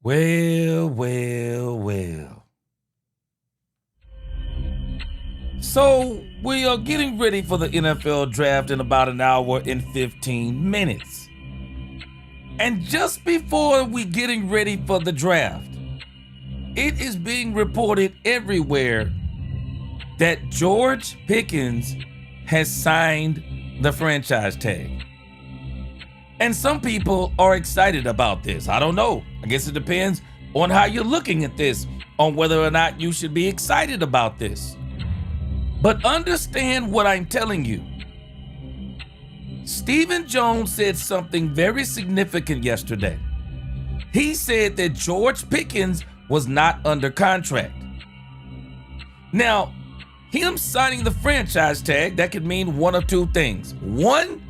Well, well, well. So we are getting ready for the NFL draft in about an hour and 15 minutes. And just before we getting ready for the draft, it is being reported everywhere that George Pickens has signed the franchise tag. And some people are excited about this. I don't know. I guess it depends on how you're looking at this, on whether or not you should be excited about this. But understand what I'm telling you. Stephen Jones said something very significant yesterday. He said that George Pickens was not under contract. Now, him signing the franchise tag, that could mean one of two things. One,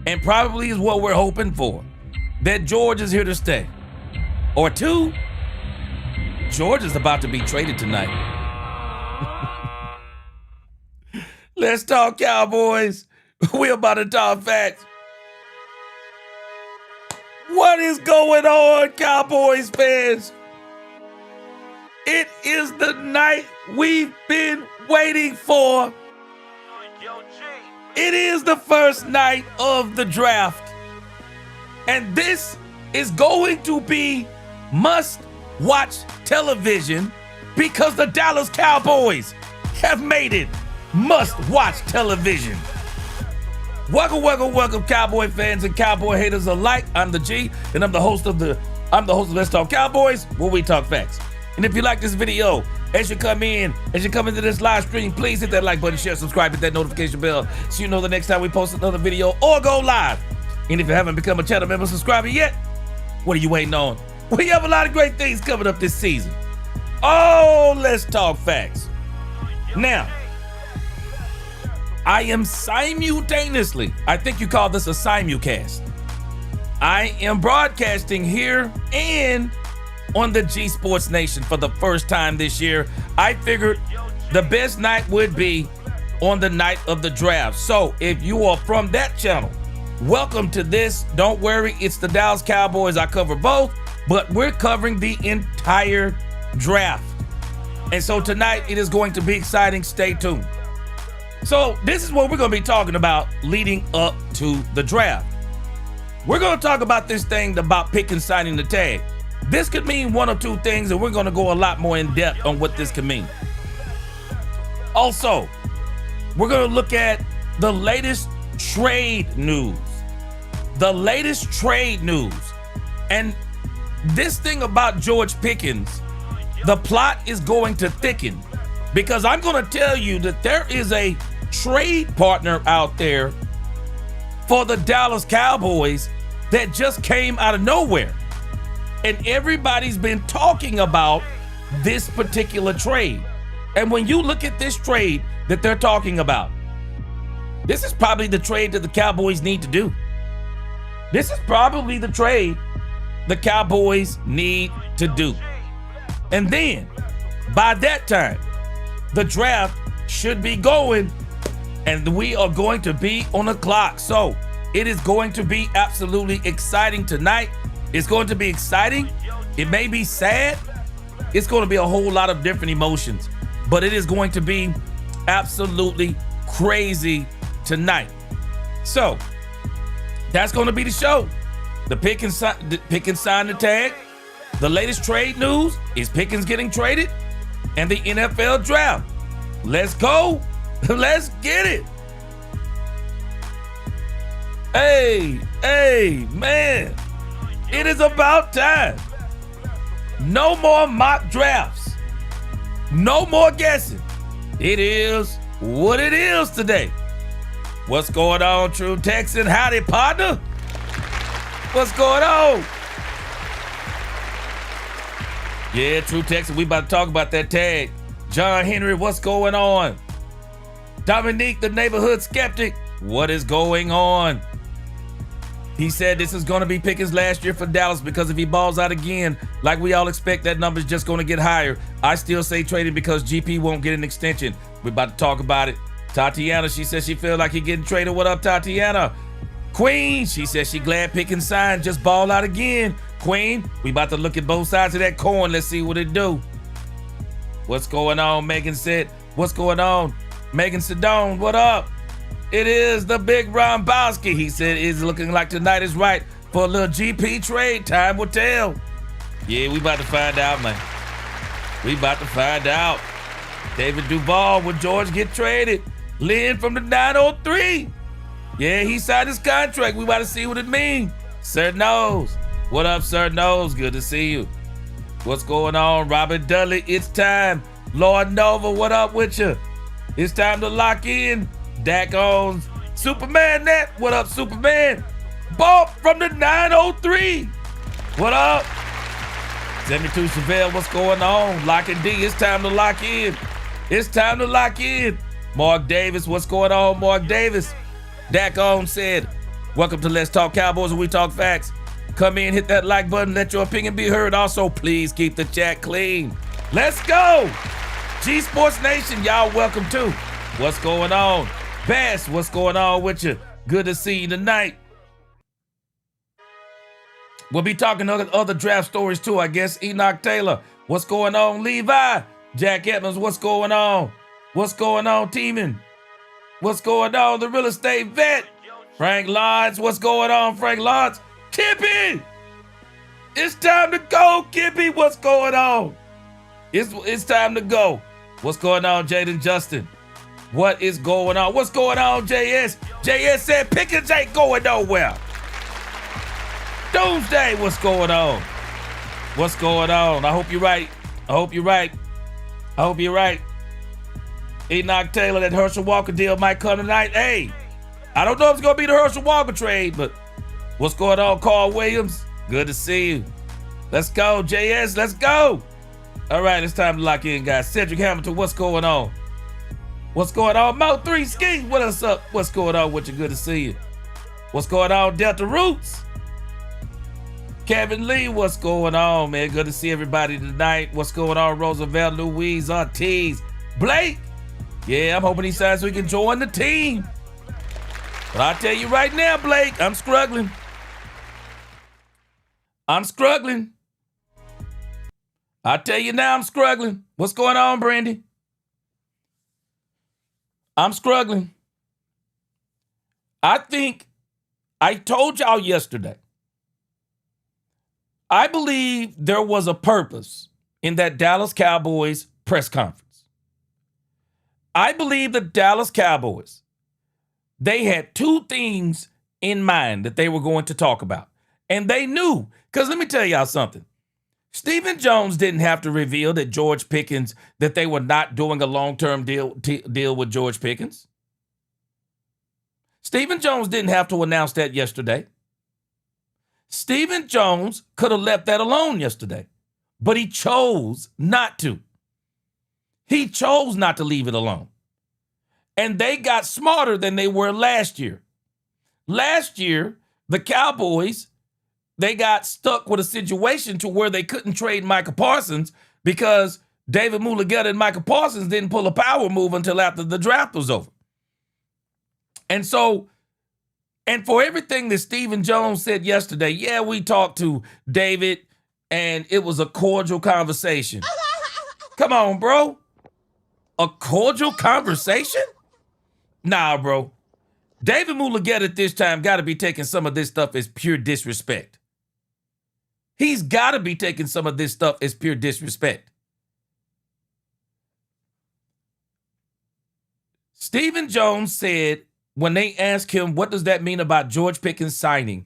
and probably is what we're hoping for, that George is here to stay. Or two, George is about to be traded tonight. Let's talk Cowboys. We're about to talk facts. What is going on, Cowboys fans? It is the night we've been waiting for. It is the first night of the draft. And this is going to be must-watch television because the Dallas Cowboys have made it must-watch television. Welcome, Cowboy fans and Cowboy haters alike. I'm the G, and I'm the host of Let's Talk Cowboys, where we talk facts. And if you like this video, as you come into this live stream, please hit that like button, share, subscribe, hit that notification bell so you know the next time we post another video or go live. And if you haven't become a channel member subscriber yet, what are you waiting on? We have a lot of great things coming up this season. Oh, let's talk facts. Now, I am simultaneously, I think you call this a simulcast. I am broadcasting here and on the G Sports Nation for the first time this year. I figured the best night would be on the night of the draft. So if you are from that channel, welcome to this. Don't worry, it's the Dallas Cowboys. I cover both, but we're covering the entire draft. And so tonight it is going to be exciting. Stay tuned. So this is what we're going to be talking about leading up to the draft. We're going to talk about this thing about Pickens signing the tag. This could mean one or two things, and we're going to go a lot more in depth on what this could mean. Also, we're going to look at the latest trade news. And this thing about George Pickens, the plot is going to thicken, because I'm going to tell you that there is a trade partner out there for the Dallas Cowboys that just came out of nowhere. And everybody's been talking about this particular trade. And when you look at this trade that they're talking about, this is probably the trade that the Cowboys need to do. This is probably the trade the Cowboys need to do. And then, by that time, the draft should be going, and we are going to be on the clock. So it is going to be absolutely exciting tonight. It's going to be exciting. It may be sad. It's going to be a whole lot of different emotions, but it is going to be absolutely crazy tonight. So that's going to be the show. The Pickens signed the tag. The latest trade news is Pickens getting traded, and the NFL draft. Let's go. Let's get it. Hey, man. It is about time. No more mock drafts. No more guessing. It is what it is today. What's going on, True Texan? Howdy, partner. What's going on? Yeah, True Texan, we about to talk about that tag. John Henry, what's going on? Dominique, the neighborhood skeptic, what is going on? He said this is going to be Pickens' last year for Dallas because if he balls out again, like we all expect, that number's just going to get higher. I still say trading because GP won't get an extension. We're about to talk about it. Tatiana, she says she feels like he getting traded. What up, Tatiana? Queen, she says she glad Pickens signed. Just ball out again. Queen, we about to look at both sides of that coin. Let's see what it do. What's going on? Megan said, what's going on? Megan Sedone, what up? It is the big Rombowski. He said, it's looking like tonight is right for a little GP trade. Time will tell. Yeah, we about to find out, man. We about to find out. David Duval, will George get traded? Lynn from the 903. Yeah, he signed his contract. We about to see what it means. Sir Knows. What up, Sir Knows? Good to see you. What's going on? Robert Dudley, it's time. Lord Nova, what up with you? It's time to lock in. Dak owns Superman Net. What up, Superman? Bob from the 903. What up? 72 Chevelle, what's going on? Lock and D, it's time to lock in. It's time to lock in. Mark Davis, what's going on, Mark Davis? Dak on said, welcome to Let's Talk Cowboys, where we talk facts. Come in, hit that like button, let your opinion be heard. Also, please keep the chat clean. Let's go. G Sports Nation, y'all welcome too. What's going on? Bass, what's going on with you? Good to see you tonight. We'll be talking other draft stories too, I guess. Enoch Taylor, what's going on? Levi, Jack Edmonds, what's going on? What's going on, Teeman? What's going on? The real estate vet. Frank Lodge, what's going on, Frank Lodge? Kippy! It's time to go, Kippy. What's going on? It's time to go. What's going on, Jaden Justin? What is going on? What's going on, JS? JS said Pickens ain't going nowhere. Doomsday, what's going on? What's going on? I hope you're right. I hope you're right. I hope you're right. Enoch Taylor, that Herschel Walker deal might come tonight. Hey, I don't know if it's going to be the Herschel Walker trade, but what's going on, Carl Williams? Good to see you. Let's go, JS. Let's go. All right, it's time to lock in, guys. Cedric Hamilton, what's going on? What's going on? Mo 3 Ski, what else up? What's going on with you? Good to see you. What's going on, Delta Roots? Kevin Lee, what's going on, man? Good to see everybody tonight. What's going on, Roosevelt, Louise, Ortiz, Blake? Yeah, I'm hoping he signs so he can join the team. But I'll tell you right now, Blake, I'm struggling. I'm struggling. I'll tell you now, I'm struggling. What's going on, Brandy? I'm struggling. I think I told y'all yesterday, I believe there was a purpose in that Dallas Cowboys press conference. I believe the Dallas Cowboys, they had two things in mind that they were going to talk about. And they knew, because let me tell y'all something. Stephen Jones didn't have to reveal that George Pickens, that they were not doing a long-term deal with George Pickens. Stephen Jones didn't have to announce that yesterday. Stephen Jones could have left that alone yesterday, but he chose not to. He chose not to leave it alone. And they got smarter than they were last year. Last year, the Cowboys, they got stuck with a situation to where they couldn't trade Micah Parsons because David Mulugeta and Micah Parsons didn't pull a power move until after the draft was over. And so, and for everything that Stephen Jones said yesterday, yeah, we talked to David and it was a cordial conversation. Come on, bro. A cordial conversation? Nah, bro. David Mulugeta at this time got to be taking some of this stuff as pure disrespect. He's got to be taking some of this stuff as pure disrespect. Stephen Jones said when they asked him, what does that mean about George Pickens signing?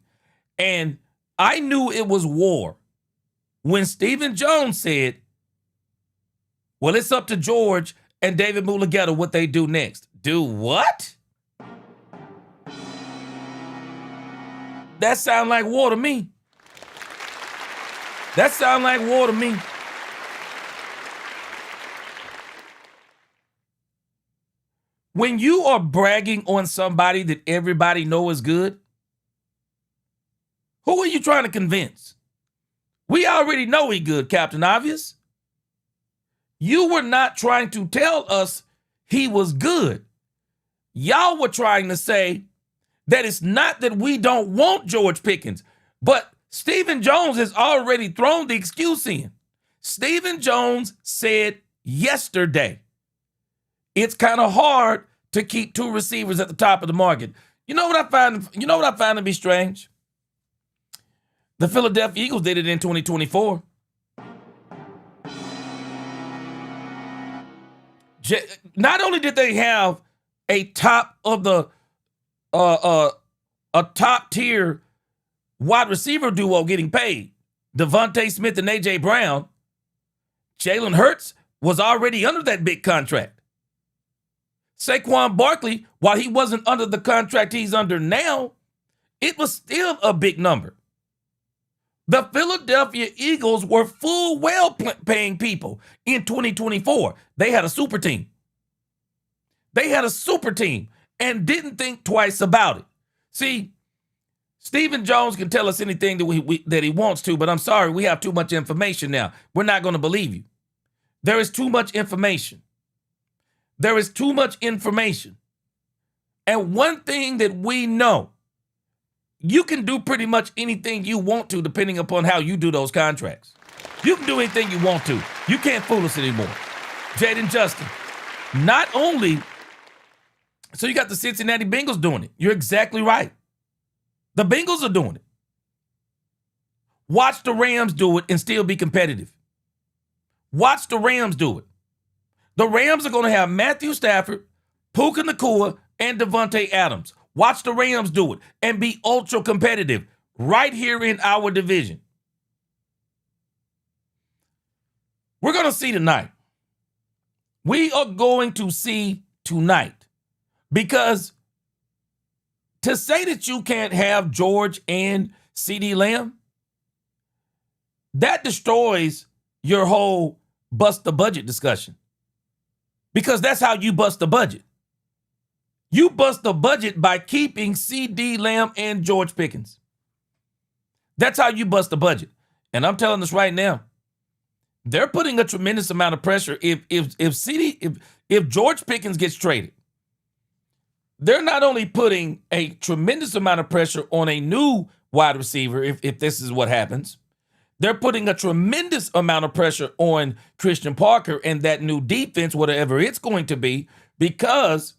And I knew it was war when Stephen Jones said, well, it's up to George and David Mulugeta what they do next. Do what? That sound like war to me. That sound like war to me. When you are bragging on somebody that everybody know is good, who are you trying to convince? We already know he good, Captain Obvious. You were not trying to tell us he was good. Y'all were trying to say that it's not that we don't want George Pickens, but Stephen Jones has already thrown the excuse in. Stephen Jones said yesterday, it's kind of hard to keep two receivers at the top of the market. You know what I find to be strange? The Philadelphia Eagles did it in 2024. Not only did they have a top of the a top tier wide receiver duo getting paid, Devontae Smith and AJ Brown, Jalen Hurts was already under that big contract. Saquon Barkley, while he wasn't under the contract he's under now, it was still a big number. The Philadelphia Eagles were full well paying people in 2024. They had a super team. They had a super team and didn't think twice about it. See, Stephen Jones can tell us anything that he wants to, but I'm sorry, we have too much information now. We're not going to believe you. There is too much information. There is too much information. And one thing that we know, you can do pretty much anything you want to depending upon how you do those contracts. You can do anything you want to. You can't fool us anymore. Jaden Justin. Not only, so you got the Cincinnati Bengals doing it. You're exactly right. The Bengals are doing it. Watch the Rams do it and still be competitive. Watch the Rams do it. The Rams are going to have Matthew Stafford, Puka Nacua, and Devontae Adams. Watch the Rams do it and be ultra competitive right here in our division. We're going to see tonight. We are going to see tonight, because to say that you can't have George and CeeDee Lamb, that destroys your whole bust the budget discussion. Because that's how you bust the budget. You bust the budget by keeping CeeDee Lamb and George Pickens. That's how you bust the budget. And I'm telling this right now, they're putting a tremendous amount of pressure. If George Pickens gets traded, they're not only putting a tremendous amount of pressure on a new wide receiver, if this is what happens, they're putting a tremendous amount of pressure on Christian Parker and that new defense, whatever it's going to be, because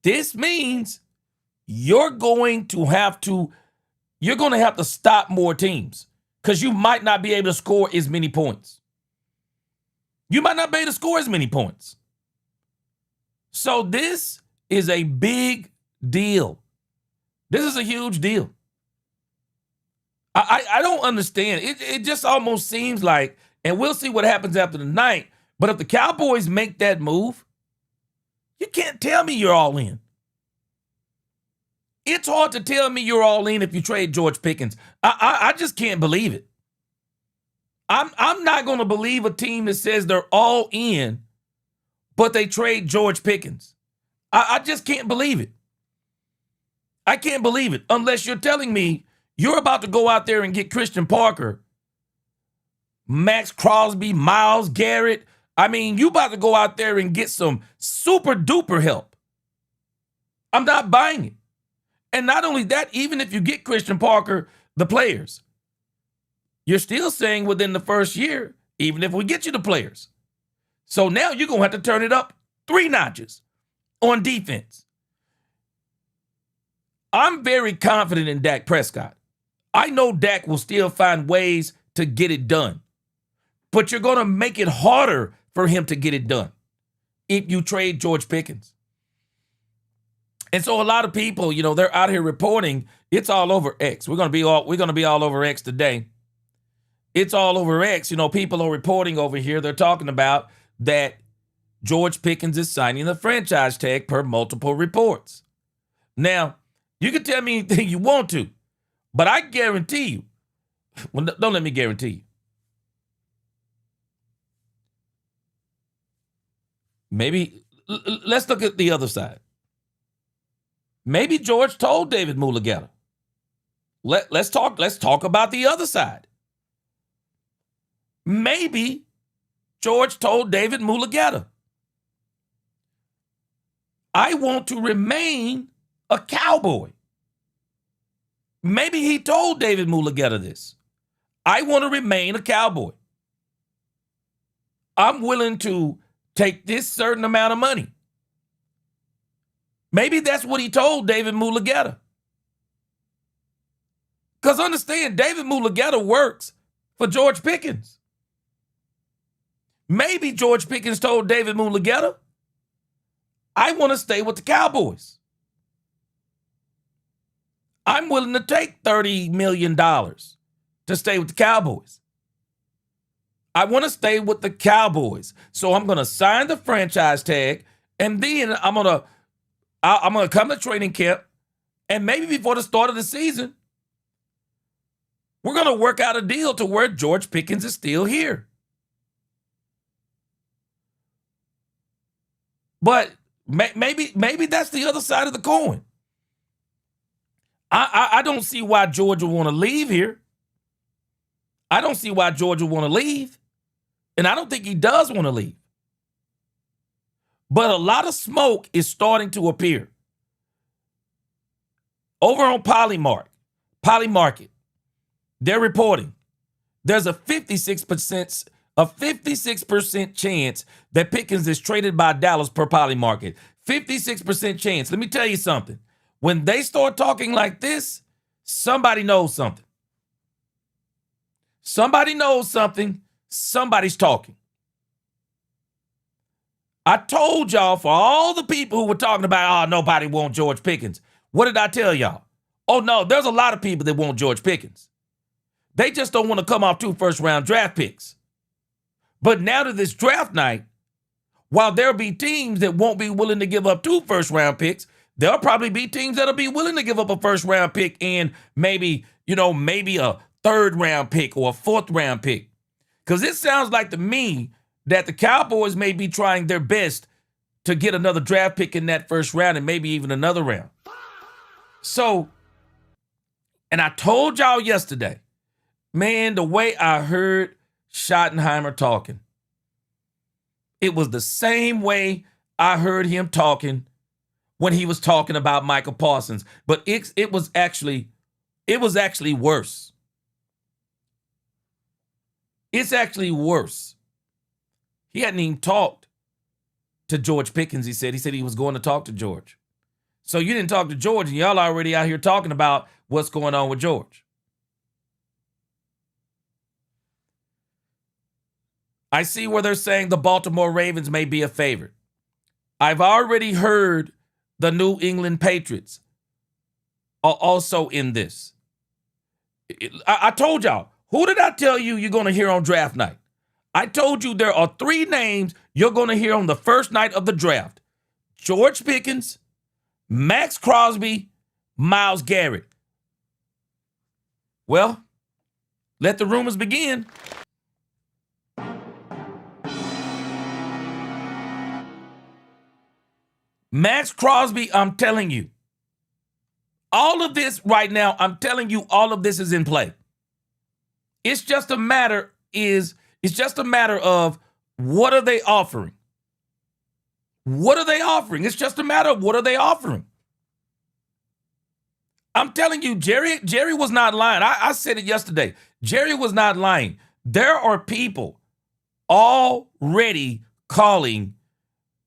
this means you're going to have to stop more teams, because you might not be able to score as many points. You might not be able to score as many points. So this is a big deal. This is a huge deal. I don't understand. It just almost seems like, and we'll see what happens after the night, but if the Cowboys make that move, you can't tell me you're all in. It's hard to tell me you're all in if you trade George Pickens. I just can't believe it. I'm not going to believe a team that says they're all in, but they trade George Pickens. I just can't believe it. I can't believe it unless you're telling me you're about to go out there and get Christian Parker, Max Crosby, Myles Garrett. I mean, you about to go out there and get some super duper help. I'm not buying it. And not only that, even if you get Christian Parker, the players, you're still saying within the first year, even if we get you the players. So now you're going to have to turn it up 3 notches on defense. I'm very confident in Dak Prescott. I know Dak will still find ways to get it done. But you're going to make it harder for him to get it done if you trade George Pickens. And so a lot of people, they're out here reporting it's all over X. We're going to be all over X today. It's all over X. People are reporting over here. They're talking about that George Pickens is signing the franchise tag per multiple reports. Now, you can tell me anything you want to, but I guarantee you, well, don't let me guarantee you. Maybe, let's look at the other side. Maybe George told David Mulugeta. Let's talk about the other side. Maybe George told David Mulugeta, I want to remain a Cowboy. Maybe he told David Mulugeta this. I want to remain a Cowboy. I'm willing to take this certain amount of money. Maybe that's what he told David Mulugeta. Because understand, David Mulugeta works for George Pickens. Maybe George Pickens told David Mulugeta, I want to stay with the Cowboys. I'm willing to take $30 million to stay with the Cowboys. I want to stay with the Cowboys. So I'm going to sign the franchise tag, and then I'm going to come to training camp, and maybe before the start of the season, we're going to work out a deal to where George Pickens is still here. But maybe that's the other side of the coin. I don't see why George would want to leave here. I don't see why George would want to leave. And I don't think he does want to leave. But a lot of smoke is starting to appear. Over on Polymarket, they're reporting there's a 56% chance that Pickens is traded by Dallas per Polymarket. 56% chance. Let me tell you something. When they start talking like this, somebody knows something. Somebody knows something. Somebody's talking. I told y'all, for all the people who were talking about, oh, nobody wants George Pickens. What did I tell y'all? Oh, no, there's a lot of people that want George Pickens. They just don't want to come off 2 first-round draft picks. But now to this draft night, while there'll be teams that won't be willing to give up 2 first-round picks, there'll probably be teams that'll be willing to give up a first-round pick and maybe a third-round pick or a fourth-round pick. Because it sounds like to me that the Cowboys may be trying their best to get another draft pick in that first round and maybe even another round. So, and I told y'all yesterday, man, the way I heard Schottenheimer talking, it was the same way I heard him talking when he was talking about Michael Parsons. But it was actually worse. It's actually worse. He hadn't even talked to George Pickens, he said. He said he was going to talk to George. So you didn't talk to George, and y'all already out here talking about what's going on with George. I see where they're saying the Baltimore Ravens may be a favorite. I've already heard the New England Patriots are also in this. I told y'all, who did I tell you you're going to hear on draft night? I told you there are 3 names you're going to hear on the first night of the draft. George Pickens, Max Crosby, Myles Garrett. Well, let the rumors begin. Max Crosby, I'm telling you, all of this right now, I'm telling you, all of this is in play. It's just a matter of what are they offering? What are they offering? It's just a matter of what are they offering? I'm telling you, Jerry was not lying. I said it yesterday. Jerry was not lying. There are people already calling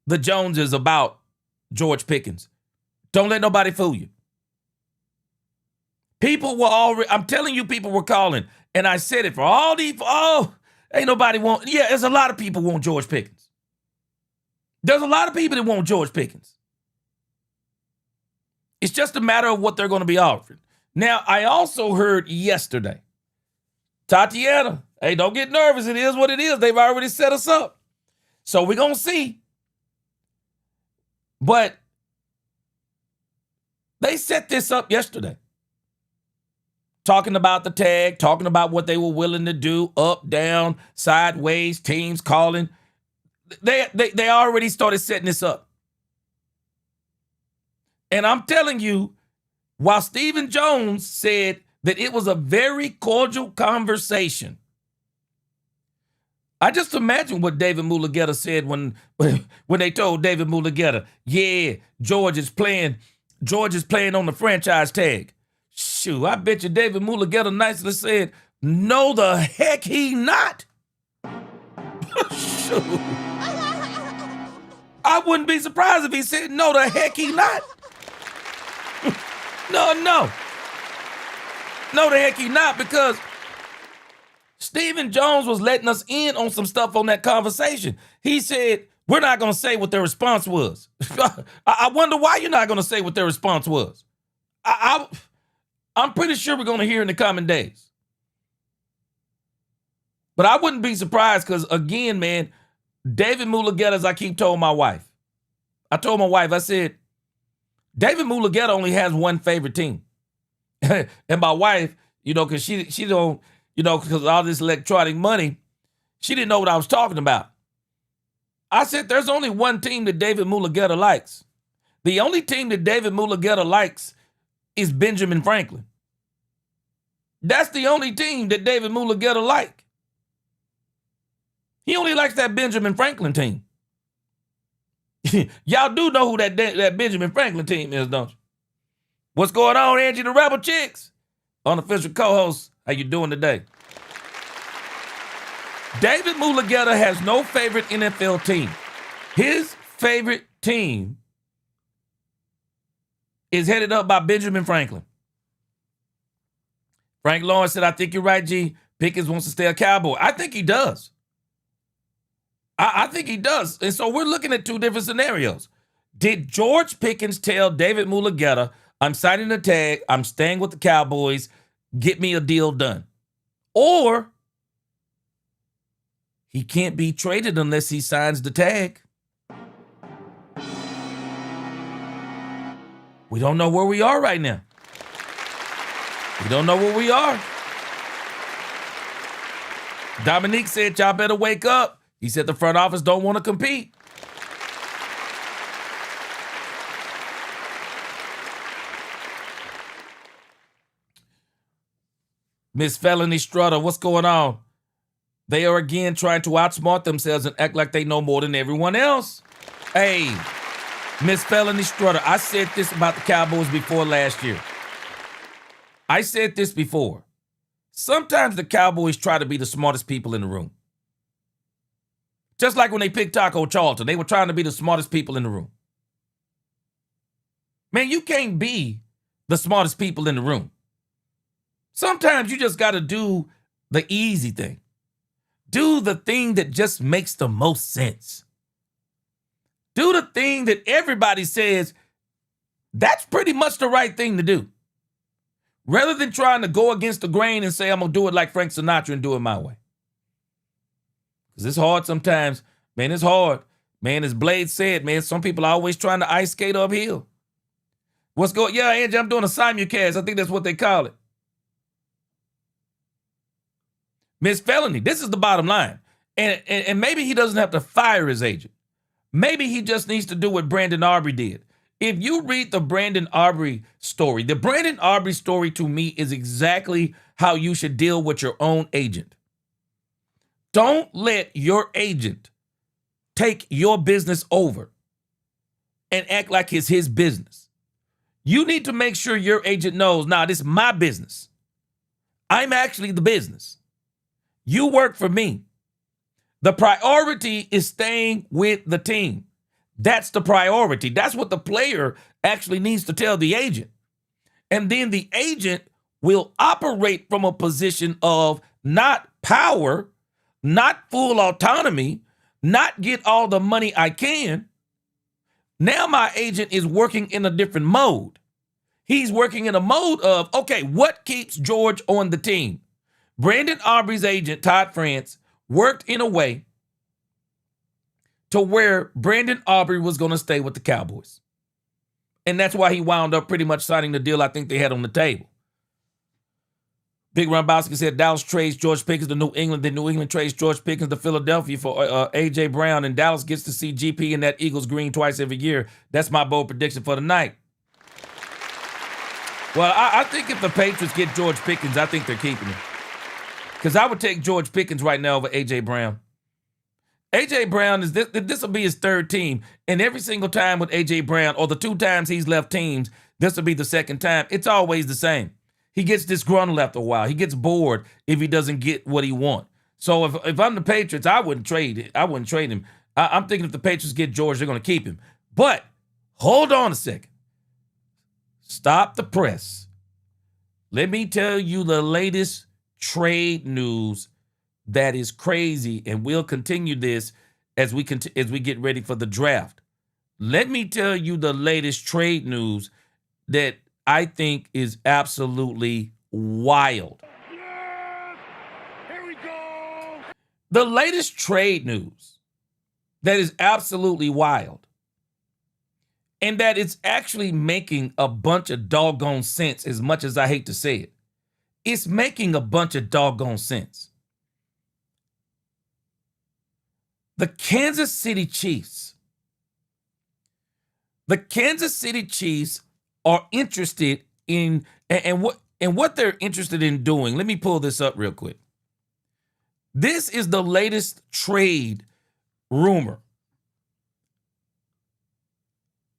the Joneses about George Pickens. Don't let nobody fool you. People were already, I'm telling you, people were calling. And I said it for all these, ain't nobody want, yeah, there's a lot of people want George Pickens. There's a lot of people that want George Pickens. It's just a matter of what they're going to be offering. Now, I also heard yesterday, Tatiana, hey, don't get nervous. It is what it is. They've already set us up. So we're going to see. But they set this up yesterday. Talking about the tag, talking about what they were willing to do, up, down, sideways, teams calling. They already started setting this up. And I'm telling you, while Stephen Jones said that it was a very cordial conversation, I just imagine what David Mulugeta said when they told David Mulugeta, yeah, George is playing on the franchise tag. Shoot, I bet you David Mulugeta nicely said, no the heck he not. Shoot. I wouldn't be surprised if he said, no the heck he not. No. No the heck he not, because Stephen Jones was letting us in on some stuff on that conversation. He said, we're not going to say what their response was. I wonder why you're not going to say what their response was. I'm pretty sure we're going to hear in the coming days. But I wouldn't be surprised because, again, man, David Mulugeta, as I keep telling my wife, I told my wife, I said, David Mulugeta only has one favorite team. And my wife, because she don't, because of all this electronic money, she didn't know what I was talking about. I said, there's only one team that David Mulugeta likes. The only team that David Mulugeta likes is Benjamin Franklin. That's the only team that David Mulugeta likes. He only likes that Benjamin Franklin team. Y'all do know who that Benjamin Franklin team is, don't you? What's going on, Angie the Rebel Chicks? Unofficial co-host, how you doing today? David Mulugeta has no favorite NFL team. His favorite team is headed up by Benjamin Franklin. Frank Lawrence said, I think you're right, G. Pickens wants to stay a Cowboy. I think he does. I think he does. And so we're looking at two different scenarios. Did George Pickens tell David Mulugeta, I'm signing the tag, I'm staying with the Cowboys, get me a deal done? Or he can't be traded unless he signs the tag. We don't know where we are right now. We don't know where we are. Dominique said, y'all better wake up. He said the front office don't want to compete. Miss Felony Strutter, what's going on? They are again trying to outsmart themselves and act like they know more than everyone else. Hey, Miss Felony Strutter, I said this about the Cowboys before last year. I said this before. Sometimes the Cowboys try to be the smartest people in the room. Just like when they picked Taco Charlton, they were trying to be the smartest people in the room. Man, you can't be the smartest people in the room. Sometimes you just got to do the easy thing. Do the thing that just makes the most sense. Do the thing that everybody says, that's pretty much the right thing to do. Rather than trying to go against the grain and say, I'm going to do it like Frank Sinatra and do it my way. Because it's hard sometimes. Man, it's hard. Man, as Blade said, man, some people are always trying to ice skate uphill. What's going? Yeah, Angie, I'm doing a simulcast. I think that's what they call it. Miss Felony, this is the bottom line. And maybe he doesn't have to fire his agent. Maybe he just needs to do what Brandon Aubrey did. If you read the Brandon Aubrey story, the Brandon Aubrey story to me is exactly how you should deal with your own agent. Don't let your agent take your business over and act like it's his business. You need to make sure your agent knows, nah, this is my business. I'm actually the business. You work for me. The priority is staying with the team. That's the priority. That's what the player actually needs to tell the agent. And then the agent will operate from a position of not power, not full autonomy, not get all the money I can. Now my agent is working in a different mode. He's working in a mode of, okay, what keeps George on the team? Brandon Aubrey's agent, Todd France, worked in a way to where Brandon Aubrey was going to stay with the Cowboys. And that's why he wound up pretty much signing the deal I think they had on the table. Big Rombowski said Dallas trades George Pickens to New England. Then New England trades George Pickens to Philadelphia for A.J. Brown. And Dallas gets to see GP in that Eagles green twice every year. That's my bold prediction for the night. Well, I think if the Patriots get George Pickens, I think they're keeping him. Because I would take George Pickens right now over A.J. Brown. A.J. Brown, this will be his third team. And every single time with A.J. Brown, or the two times he's left teams, this will be the second time. It's always the same. he gets disgruntled after a while. He gets bored if he doesn't get what he wants. So if I'm the Patriots, I wouldn't trade it. I wouldn't trade him. I'm thinking if the Patriots get George, they're going to keep him. But hold on a second. Stop the press. Let me tell you the latest trade news that is crazy, and we'll continue this as we get ready for the draft. Let me tell you the latest trade news that I think is absolutely wild. Yes! Here we go! The latest trade news that is absolutely wild, and that it's actually making a bunch of doggone sense, as much as I hate to say it. It's making a bunch of doggone sense. The Kansas City Chiefs. The Kansas City Chiefs are interested in, and what they're interested in doing. Let me pull this up real quick. This is the latest trade rumor.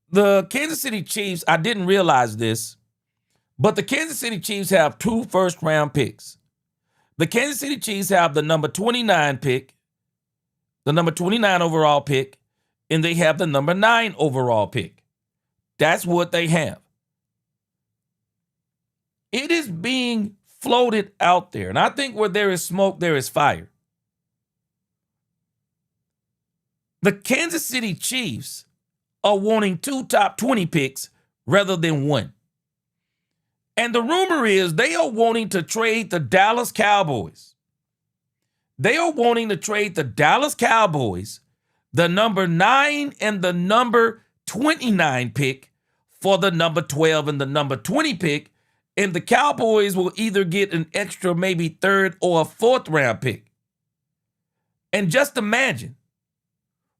The Kansas City Chiefs, I didn't realize this, but the Kansas City Chiefs have 2 first-round picks. The Kansas City Chiefs have the number 29 pick, the number 29 overall pick, and they have the number 9 overall pick. That's what they have. It is being floated out there, and I think where there is smoke, there is fire. The Kansas City Chiefs are wanting 2 top 20 picks rather than 1. And the rumor is they are wanting to trade the Dallas Cowboys. They are wanting to trade the Dallas Cowboys, the number 9 and the number 29 pick, for the number 12 and the number 20 pick. And the Cowboys will either get an extra maybe 3rd or a 4th round pick. And just imagine,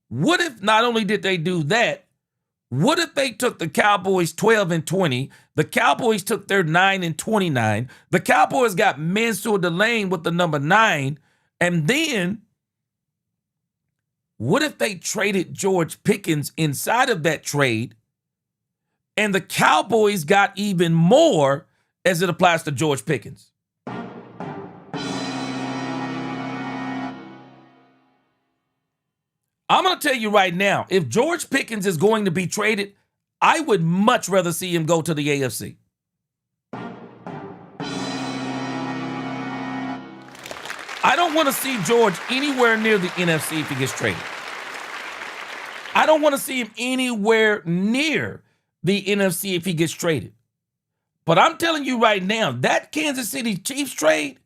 what if not only did they do that, what if they took the Cowboys 12 and 20, the Cowboys took their 9 and 29, the Cowboys got Mansour Delane with the number 9, and then what if they traded George Pickens inside of that trade, and the Cowboys got even more as it applies to George Pickens? I'm going to tell you right now, if George Pickens is going to be traded, I would much rather see him go to the AFC. I don't want to see George anywhere near the NFC if he gets traded. I don't want to see him anywhere near the NFC if he gets traded. But I'm telling you right now, that Kansas City Chiefs trade,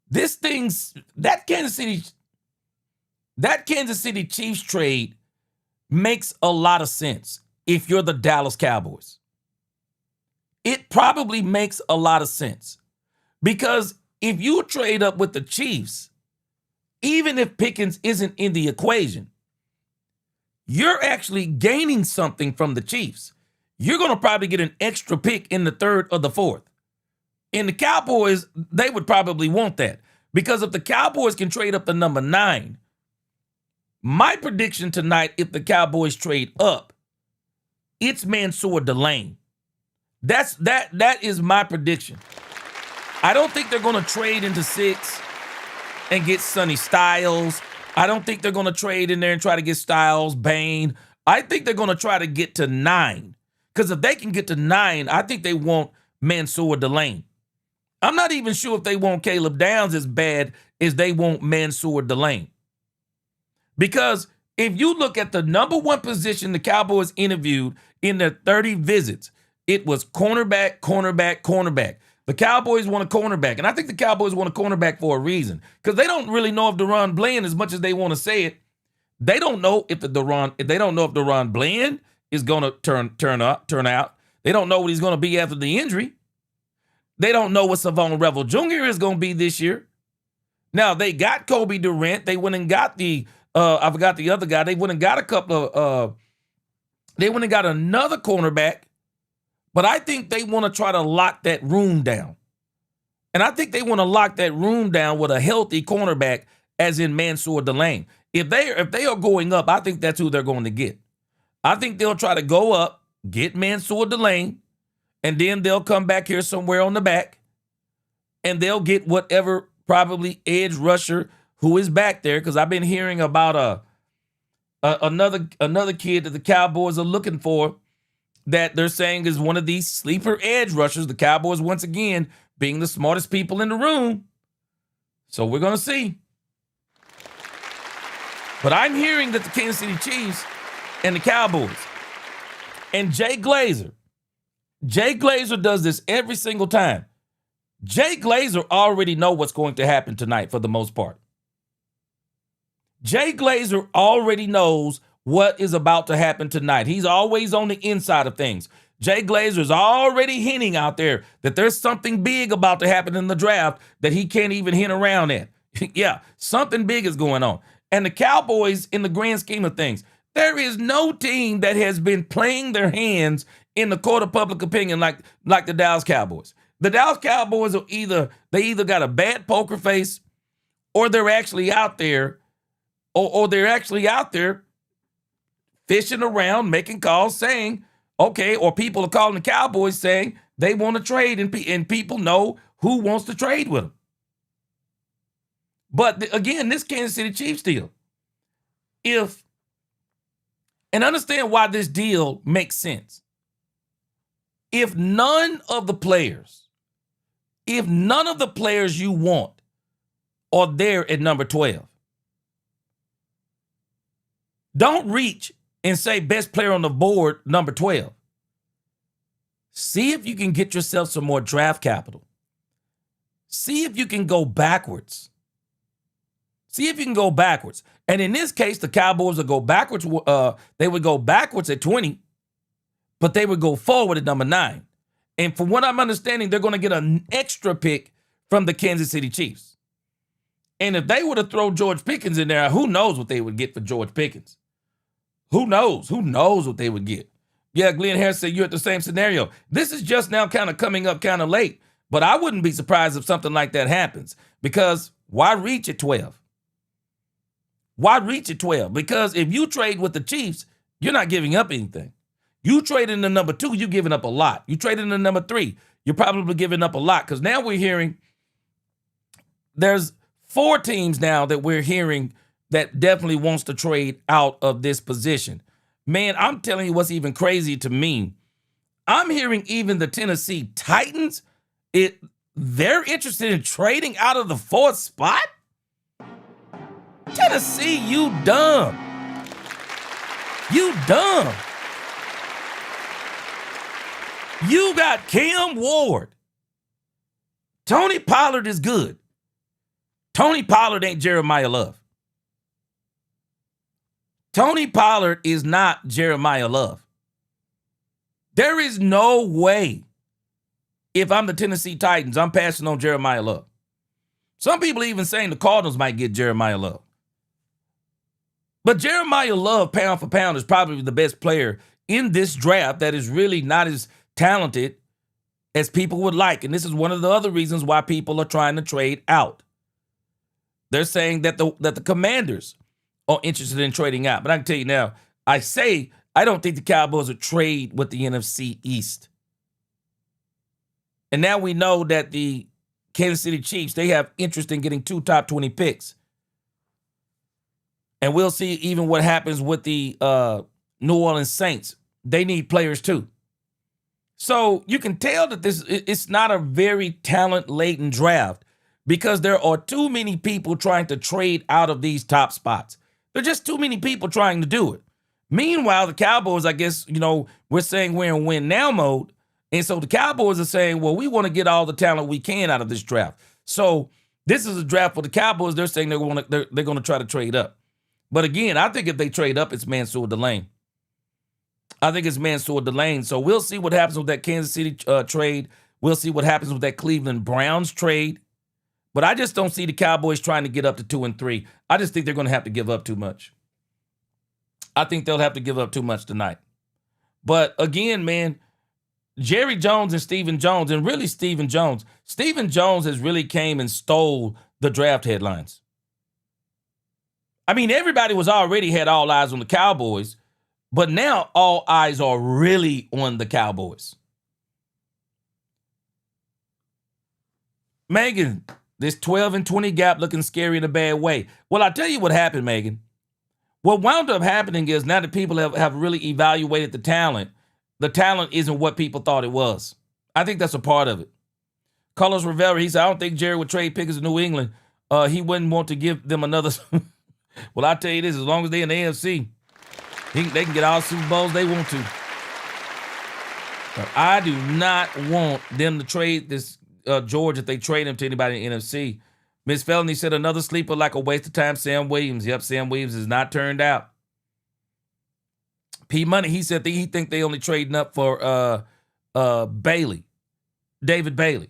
that Kansas City Chiefs trade makes a lot of sense if you're the Dallas Cowboys. It probably makes a lot of sense because if you trade up with the Chiefs, even if Pickens isn't in the equation, you're actually gaining something from the Chiefs. You're going to probably get an extra pick in the 3rd or the 4th. And the Cowboys, they would probably want that because if the Cowboys can trade up the number 9, my prediction tonight, if the Cowboys trade up, it's Mansour Delane. That is my prediction. I don't think they're going to trade into 6 and get Sonny Styles. I don't think they're going to trade in there and try to get Styles, Bain. I think they're going to try to get to 9. Because if they can get to 9, I think they want Mansour Delane. I'm not even sure if they want Caleb Downs as bad as they want Mansour Delane. Because if you look at the number 1 position the Cowboys interviewed in their 30 visits, it was cornerback, cornerback, cornerback. The Cowboys want a cornerback, and I think the Cowboys want a cornerback for a reason because they don't really know if Deron Bland, as much as they want to say it, they don't know if Deron Bland is going to turn out. They don't know what he's going to be after the injury. They don't know what Savon Revel Jr. is going to be this year. Now they got Kobe Durant. They went and got I forgot the other guy. They went and got a couple of. They went and got another cornerback. But I think they want to try to lock that room down. And I think they want to lock that room down with a healthy cornerback, as in Mansour Delane. If they are going up, I think that's who they're going to get. I think they'll try to go up, get Mansour Delane, And then they'll come back here somewhere on the back and they'll get whatever probably edge rusher who is back there. Because I've been hearing about another kid that the Cowboys are looking for that they're saying is one of these sleeper edge rushers. The Cowboys, once again, being the smartest people in the room. So we're going to see. But I'm hearing that the Kansas City Chiefs and the Cowboys and Jay Glazer does this every single time. Jay Glazer already know what's going to happen tonight for the most part. Jay Glazer already knows what is about to happen tonight. He's always on the inside of things. Jay Glazer is already hinting out there that there's something big about to happen in the draft that he can't even hint around at. Yeah, something big is going on. And the Cowboys, in the grand scheme of things, there is no team that has been playing their hands in the court of public opinion like the Dallas Cowboys. The Dallas Cowboys are either got a bad poker face or they're actually out there or they're actually out there fishing around, making calls saying, okay, or people are calling the Cowboys saying they want to trade and people know who wants to trade with them. But again, this Kansas City Chiefs deal, and understand why this deal makes sense. If none of the players you want are there at number 12, don't reach and say best player on the board, number 12. See if you can get yourself some more draft capital. See if you can go backwards. And in this case, the Cowboys would go backwards. They would go backwards at 20, but they would go forward at number 9. And from what I'm understanding, they're going to get an extra pick from the Kansas City Chiefs. And if they were to throw George Pickens in there, who knows what they would get for George Pickens? Who knows? Who knows what they would get? Yeah, Glenn Harris said you're at the same scenario. This is just now kind of coming up kind of late, but I wouldn't be surprised if something like that happens because why reach at 12? Why reach at 12? Because if you trade with the Chiefs, you're not giving up anything. You trade in the number 2, you're giving up a lot. You trade in the number 3, you're probably giving up a lot because now we're hearing there's 4 teams now that we're hearing that definitely wants to trade out of this position. Man, I'm telling you what's even crazy to me. I'm hearing even the Tennessee Titans, they're interested in trading out of the 4th spot? Tennessee, you dumb. You dumb. You got Cam Ward. Tony Pollard is good. Tony Pollard ain't Jeremiah Love. Tony Pollard is not Jeremiah Love. There is no way, if I'm the Tennessee Titans, I'm passing on Jeremiah Love. Some people even saying the Cardinals might get Jeremiah Love. But Jeremiah Love, pound for pound, is probably the best player in this draft that is really not as talented as people would like. And this is one of the other reasons why people are trying to trade out. They're saying that the Commanders are interested in trading out. But I can tell you now, I don't think the Cowboys would trade with the NFC East. And now we know that the Kansas City Chiefs, they have interest in getting 2 top 20 picks. And we'll see even what happens with the New Orleans Saints. They need players too. So you can tell that it's not a very talent-laden draft because there are too many people trying to trade out of these top spots. There are just too many people trying to do it. Meanwhile, the Cowboys, I guess, we're saying we're in win now mode. And so the Cowboys are saying, well, we want to get all the talent we can out of this draft. So this is a draft for the Cowboys. They're saying they're going to try to trade up. But again, I think if they trade up, it's Mansour Delane. I think it's Mansour Delane. So we'll see what happens with that Kansas City trade. We'll see what happens with that Cleveland Browns trade. But I just don't see the Cowboys trying to get up to 2 and 3. I just think they're going to have to give up too much. I think they'll have to give up too much tonight. But again, man, Jerry Jones and Stephen Jones, and really Stephen Jones has really came and stole the draft headlines. I mean, everybody was already had all eyes on the Cowboys, but now all eyes are really on the Cowboys. Megan, this 12 and 20 gap looking scary in a bad way. Well, I'll tell you what happened, Megan. What wound up happening is now that people have really evaluated the talent isn't what people thought it was. I think that's a part of it. Carlos Rivera, he said, I don't think Jerry would trade Pickens to New England. He wouldn't want to give them another. Well, I'll tell you this, as long as they're in the AFC, they can get all Super Bowls they want to. But I do not want them to trade this George if they trade him to anybody in the NFC. Miss Felony said another sleeper like a waste of time, Sam Williams. Yep, Sam Williams is not turned out. P Money, he said he think they only trading up for Bailey, David Bailey.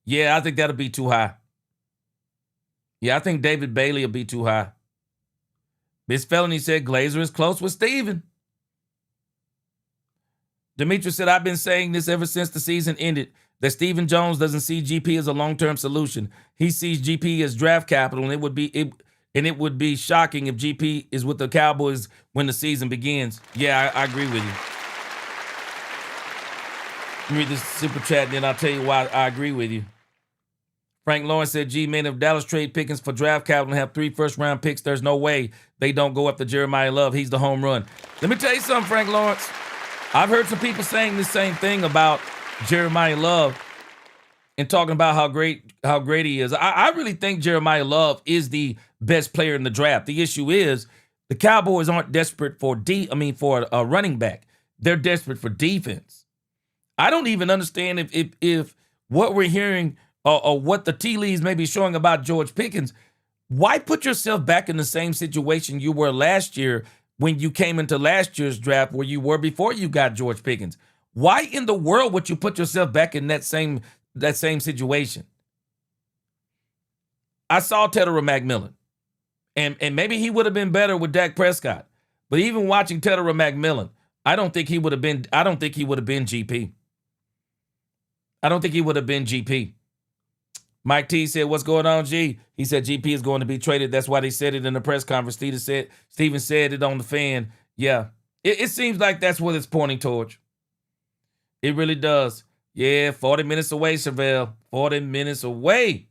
Yeah, I think that'll be too high. Yeah, I think David Bailey will be too high. Miss Felony said Glazer is close with Steven. Demetrius said, I've been saying this ever since the season ended, that Stephen Jones doesn't see GP as a long-term solution. He sees GP as draft capital, and it would be shocking if GP is with the Cowboys when the season begins. Yeah, I agree with you. Let me read this super chat, and then I'll tell you why I agree with you. Frank Lawrence said, G-Man, if Dallas trade Pickens for draft capital and have 3 first-round picks, there's no way they don't go after Jeremiah Love. He's the home run. Let me tell you something, Frank Lawrence. I've heard some people saying the same thing about Jeremiah Love and talking about how great he is. I really think Jeremiah Love is the best player in the draft. The issue is the Cowboys aren't desperate for a running back. They're desperate for defense. I don't even understand if what we're hearing or what the tea leaves may be showing about George Pickens. Why put yourself back in the same situation you were last year when you came into last year's draft where you were before you got George Pickens? Why in the world would you put yourself back in that same situation? I saw Teterer McMillan, and maybe he would have been better with Dak Prescott. But even watching Teterer McMillan, I don't think he would have been GP. I don't think he would have been GP. Mike T said, what's going on, G? He said GP is going to be traded. That's why they said it in the press conference. Steven said it on the fan. Yeah, it seems like that's what it's pointing towards. It really does. Yeah, 40 minutes away, Chevelle. 40 minutes away.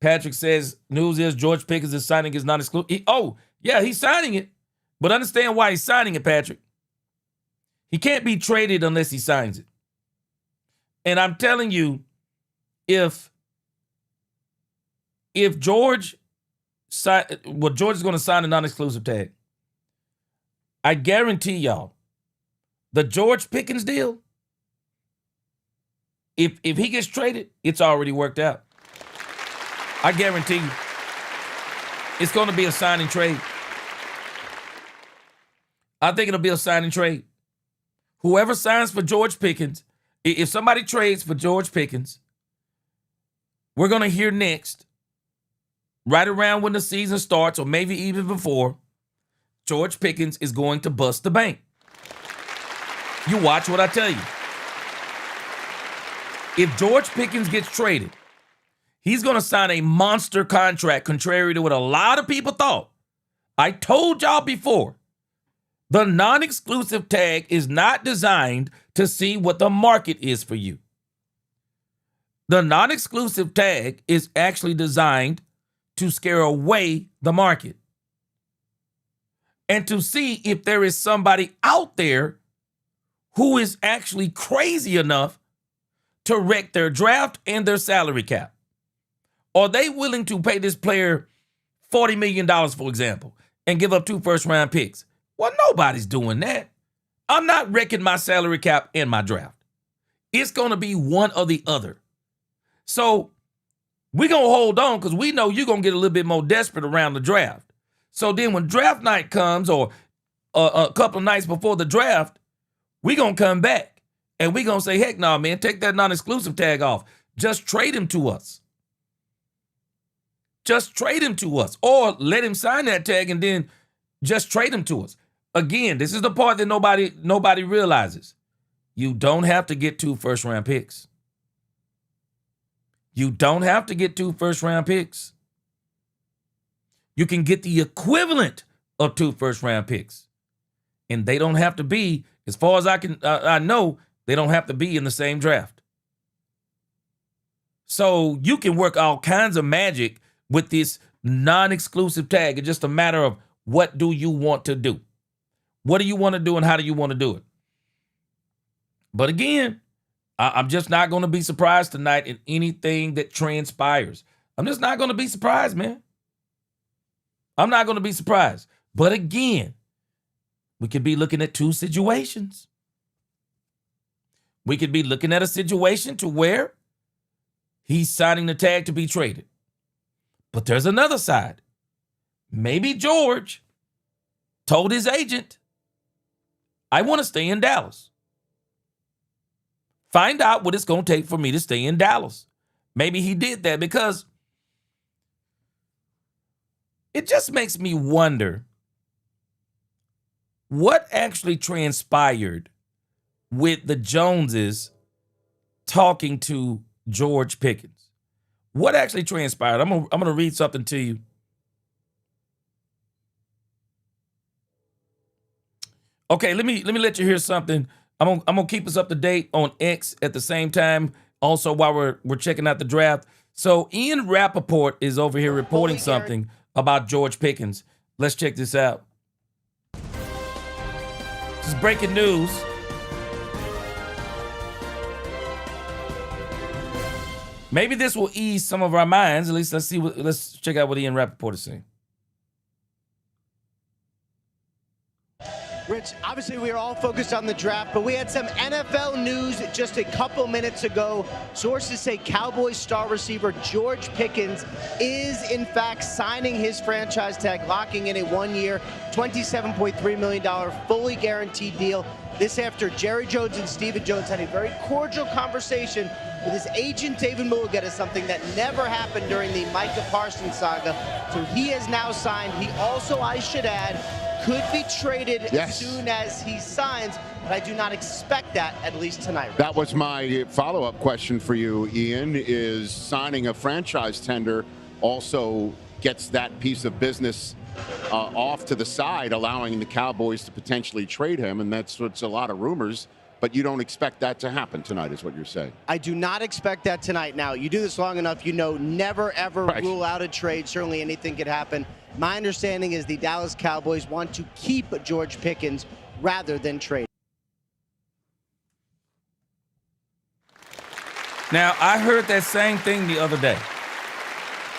Patrick says, news is George Pickens is signing his non-exclusive. He's signing it. But understand why he's signing it, Patrick. He can't be traded unless he signs it. And I'm telling you, if George is going to sign a non-exclusive tag, I guarantee y'all, the George Pickens deal, if he gets traded, it's already worked out. I guarantee you, it's going to be a sign and trade. I think it'll be a sign and trade. Whoever signs for George Pickens, if somebody trades for George Pickens, we're going to hear next, right around when the season starts, or maybe even before, George Pickens is going to bust the bank. You watch what I tell you. If George Pickens gets traded, he's going to sign a monster contract, contrary to what a lot of people thought. I told y'all before, the non-exclusive tag is not designed to see what the market is for you. The non-exclusive tag is actually designed to scare away the market and to see if there is somebody out there who is actually crazy enough to wreck their draft and their salary cap. Are they willing to pay this player $40 million, for example, and give up 2 first-round picks? Well, nobody's doing that. I'm not wrecking my salary cap and my draft. It's going to be one or the other. So we're going to hold on because we know you're going to get a little bit more desperate around the draft. So then when draft night comes, or a couple of nights before the draft, we're going to come back and we're going to say, heck no, man, take that non-exclusive tag off. Just trade him to us. Just trade him to us, or let him sign that tag and then just trade him to us. Again, this is the part that nobody realizes. You don't have to get 2 first-round picks. You don't have to get 2 first-round picks. You can get the equivalent of 2 first-round picks. And they don't have to be, as far as I know, they don't have to be in the same draft. So you can work all kinds of magic with this non-exclusive tag. It's just a matter of what do you want to do? What do you want to do and how do you want to do it? But again, I'm just not going to be surprised tonight in anything that transpires. I'm just not going to be surprised, man. I'm not going to be surprised. But again, we could be looking at two situations. We could be looking at a situation to where he's signing the tag to be traded. But there's another side. Maybe George told his agent, I want to stay in Dallas. Find out what it's going to take for me to stay in Dallas. Maybe he did that because it just makes me wonder what actually transpired with the Joneses talking to George Pickens. What actually transpired? I'm gonna read something to you. Okay, let me let you hear something. I'm gonna keep us up to date on X at the same time. Also, while we're checking out the draft. So Ian Rappaport is over here reporting something about George Pickens. Let's check this out. This is breaking news. Maybe this will ease some of our minds. At least let's check out what Ian Rappaport is saying. Rich, obviously we are all focused on the draft, but we had some NFL news just a couple minutes ago. Sources say Cowboys star receiver George Pickens is in fact signing his franchise tag, locking in a 1-year, $27.3 million fully guaranteed deal. This after Jerry Jones and Stephen Jones had a very cordial conversation with his agent David Mulligetta, something that never happened during the Micah Parsons saga. So he has now signed. He also, I should add, could be traded as soon as he signs, but I do not expect that, at least tonight. That was my follow-up question for you, Ian, is signing a franchise tender also gets that piece of business off to the side, allowing the Cowboys to potentially trade him, and that's what's a lot of rumors. But you don't expect that to happen tonight, is what you're saying. I do not expect that tonight. Now, you do this long enough, you know, never, ever rule out a trade. Certainly anything could happen. My understanding is the Dallas Cowboys want to keep George Pickens rather than trade. Now, I heard that same thing the other day.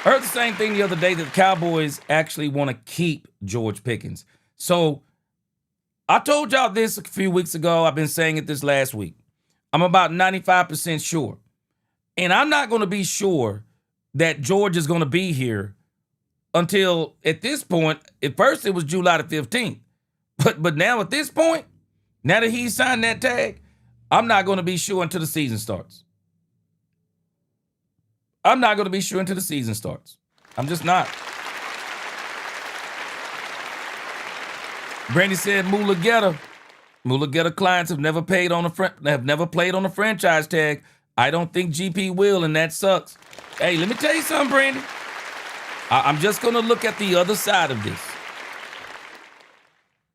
I heard the same thing the other day that the Cowboys actually want to keep George Pickens. So I told y'all this a few weeks ago. I've been saying it this last week. I'm about 95% sure. And I'm not going to be sure that George is going to be here until, at this point, at first it was July the 15th. But now at this point, now that he's signed that tag, I'm not going to be sure until the season starts. I'm not going to be sure until the season starts. I'm just not. Brandy said Mulligetta clients have never played on a franchise tag. I don't think GP will, and that sucks. Hey, let me tell you something, Brandy. I'm just going to look at the other side of this.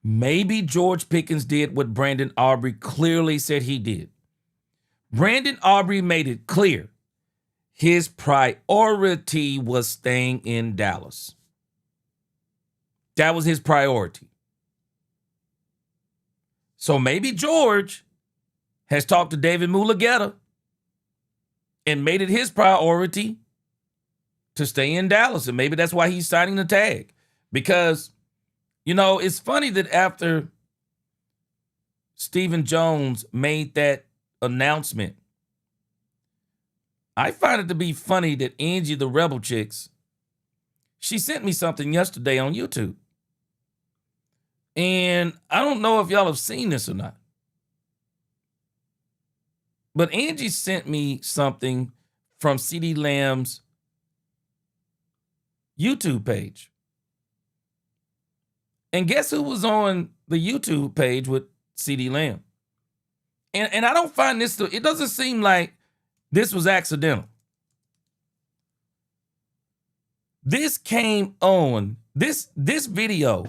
Maybe George Pickens did what Brandon Aubrey clearly said he did. Brandon Aubrey made it clear his priority was staying in Dallas. That was his priority. So maybe George has talked to David Mulligetta and made it his priority to stay in Dallas. And maybe that's why he's signing the tag. Because, you know, it's funny that after Stephen Jones made that announcement, I find it to be funny that Angie the Rebel Chicks, she sent me something yesterday on YouTube. And I don't know if y'all have seen this or not. But Angie sent me something from CeeDee Lamb's YouTube page. And guess who was on the YouTube page with CeeDee Lamb? And I don't find this, it doesn't seem like this was accidental. This came on, this video,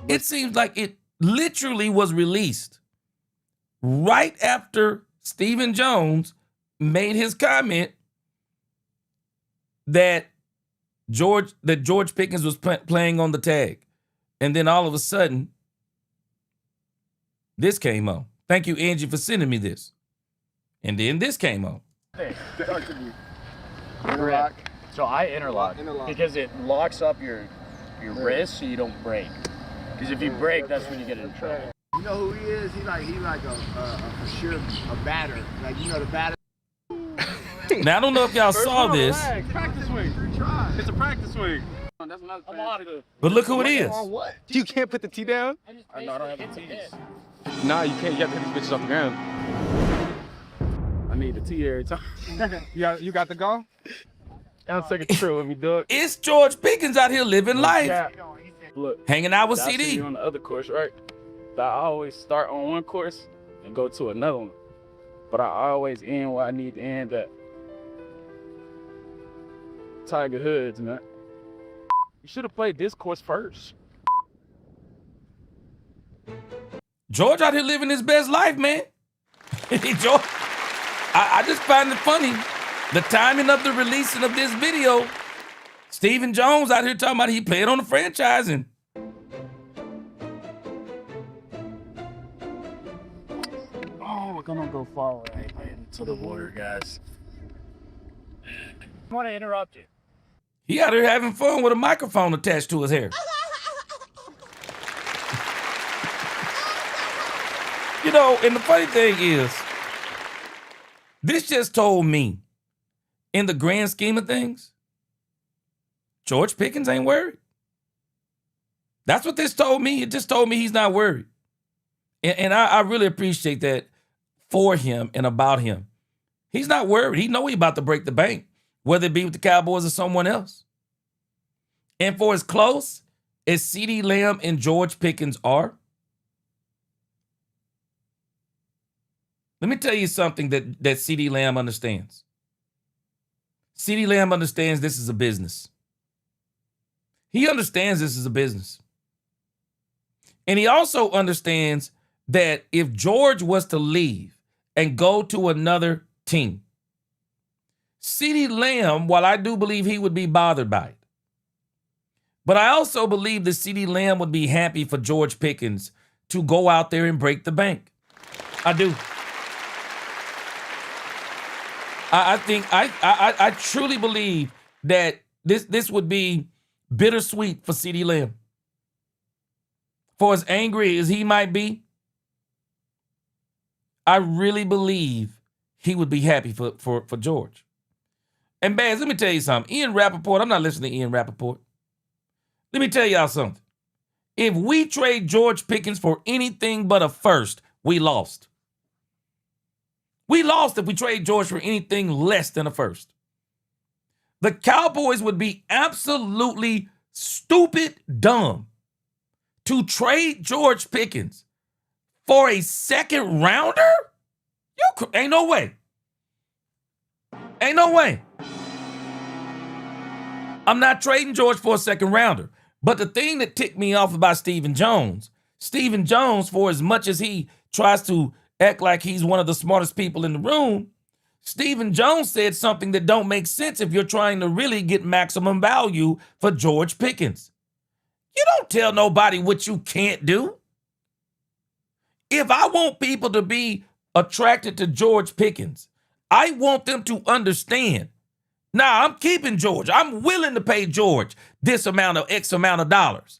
it seems like it literally was released right after Stephen Jones made his comment that George Pickens was playing on the tag. And then all of a sudden, this came on. Thank you, Angie, for sending me this. And then this came on. Interlock. So I interlock because it locks up your wrist so you don't break. Because if you break, that's when you get in trouble. You know who he is? He like a for sure a batter. Like, you know, the batter. Now I don't know if y'all saw this, Practice swing. It's a practice swing. That's another thing. I'm out of but look who it is. What? You can't put the tee down? No, I don't have the tees. Nah, you can't. You got to put these bitches off the ground. I need a tee every time. You got the go? I'll take a trip with me, dog. It's George Pickens out here living life, Look, hanging out with I see CD. you on the other course, right? I always start on one course and go to another one. But I always end where I need to end at. Tiger Hoods, man. You should have played this course first. George out here living his best life, man. George, I just find it funny. The timing of the releasing of this video, Stephen Jones out here talking about he played on the franchise and Oh, we're gonna go far right into the water, guys. I want to interrupt you. he out here having fun with a microphone attached to his hair. You know, and the funny thing is, this just told me, in the grand scheme of things, George Pickens ain't worried. That's what this told me. It just told me he's not worried. And I really appreciate that for him and about him. He's not worried. He know he's about to break the bank, whether it be with the Cowboys or someone else. And for as close as CeeDee Lamb and George Pickens are, let me tell you something that CeeDee Lamb understands. CeeDee Lamb understands this is a business. He understands this is a business. And he also understands that if George was to leave and go to another team, CeeDee Lamb, while I do believe he would be bothered by it, but I also believe that CeeDee Lamb would be happy for George Pickens to go out there and break the bank. I do. I truly believe that this would be bittersweet for CeeDee Lamb. For as angry as he might be, I really believe he would be happy for George. And Baz, let me tell you something. Ian Rappaport, I'm not listening to Ian Rappaport. Let me tell y'all something. If we trade George Pickens for anything but a first, we lost. We lost if we trade George for anything less than a first. The Cowboys would be absolutely stupid dumb to trade George Pickens for a second rounder? Ain't no way. Ain't no way. I'm not trading George for a second rounder. But the thing that ticked me off about Stephen Jones, for as much as he tries to act like he's one of the smartest people in the room, Stephen Jones said something that don't make sense if you're trying to really get maximum value for George Pickens. You don't tell nobody what you can't do. If I want people to be attracted to George Pickens, I want them to understand. Now, I'm keeping George. I'm willing to pay George this amount of X amount of dollars.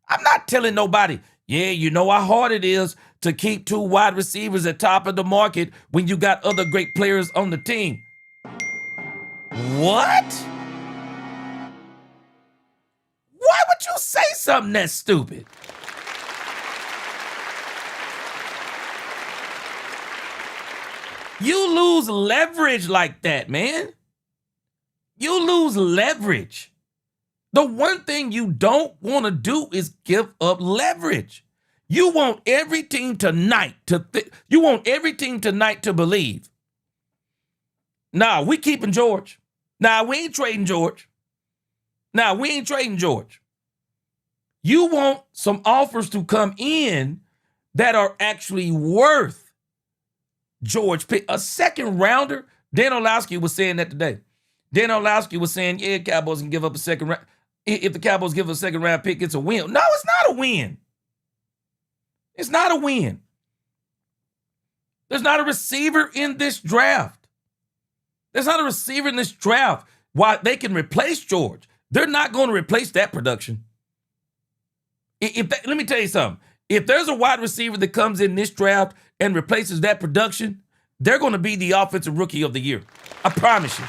I'm not telling nobody, yeah, you know how hard it is to keep two wide receivers at top of the market when you got other great players on the team. What? Why would you say something that stupid? You lose leverage like that, man. You lose leverage. The one thing you don't want to do is give up leverage. You want every team tonight to believe. Nah, we keeping George. Nah, we ain't trading George. You want some offers to come in that are actually worth George Pickens. A second rounder, Dan Orlowski was saying that today. Dan Orlowski was saying, yeah, Cowboys can give up a second round. If the Cowboys give a second round pick, it's a win. No, it's not a win. It's not a win. There's not a receiver in this draft. There's not a receiver in this draft. Why they can replace George. They're not going to replace that production. Let me tell you something. If there's a wide receiver that comes in this draft and replaces that production, they're going to be the offensive rookie of the year. I promise you.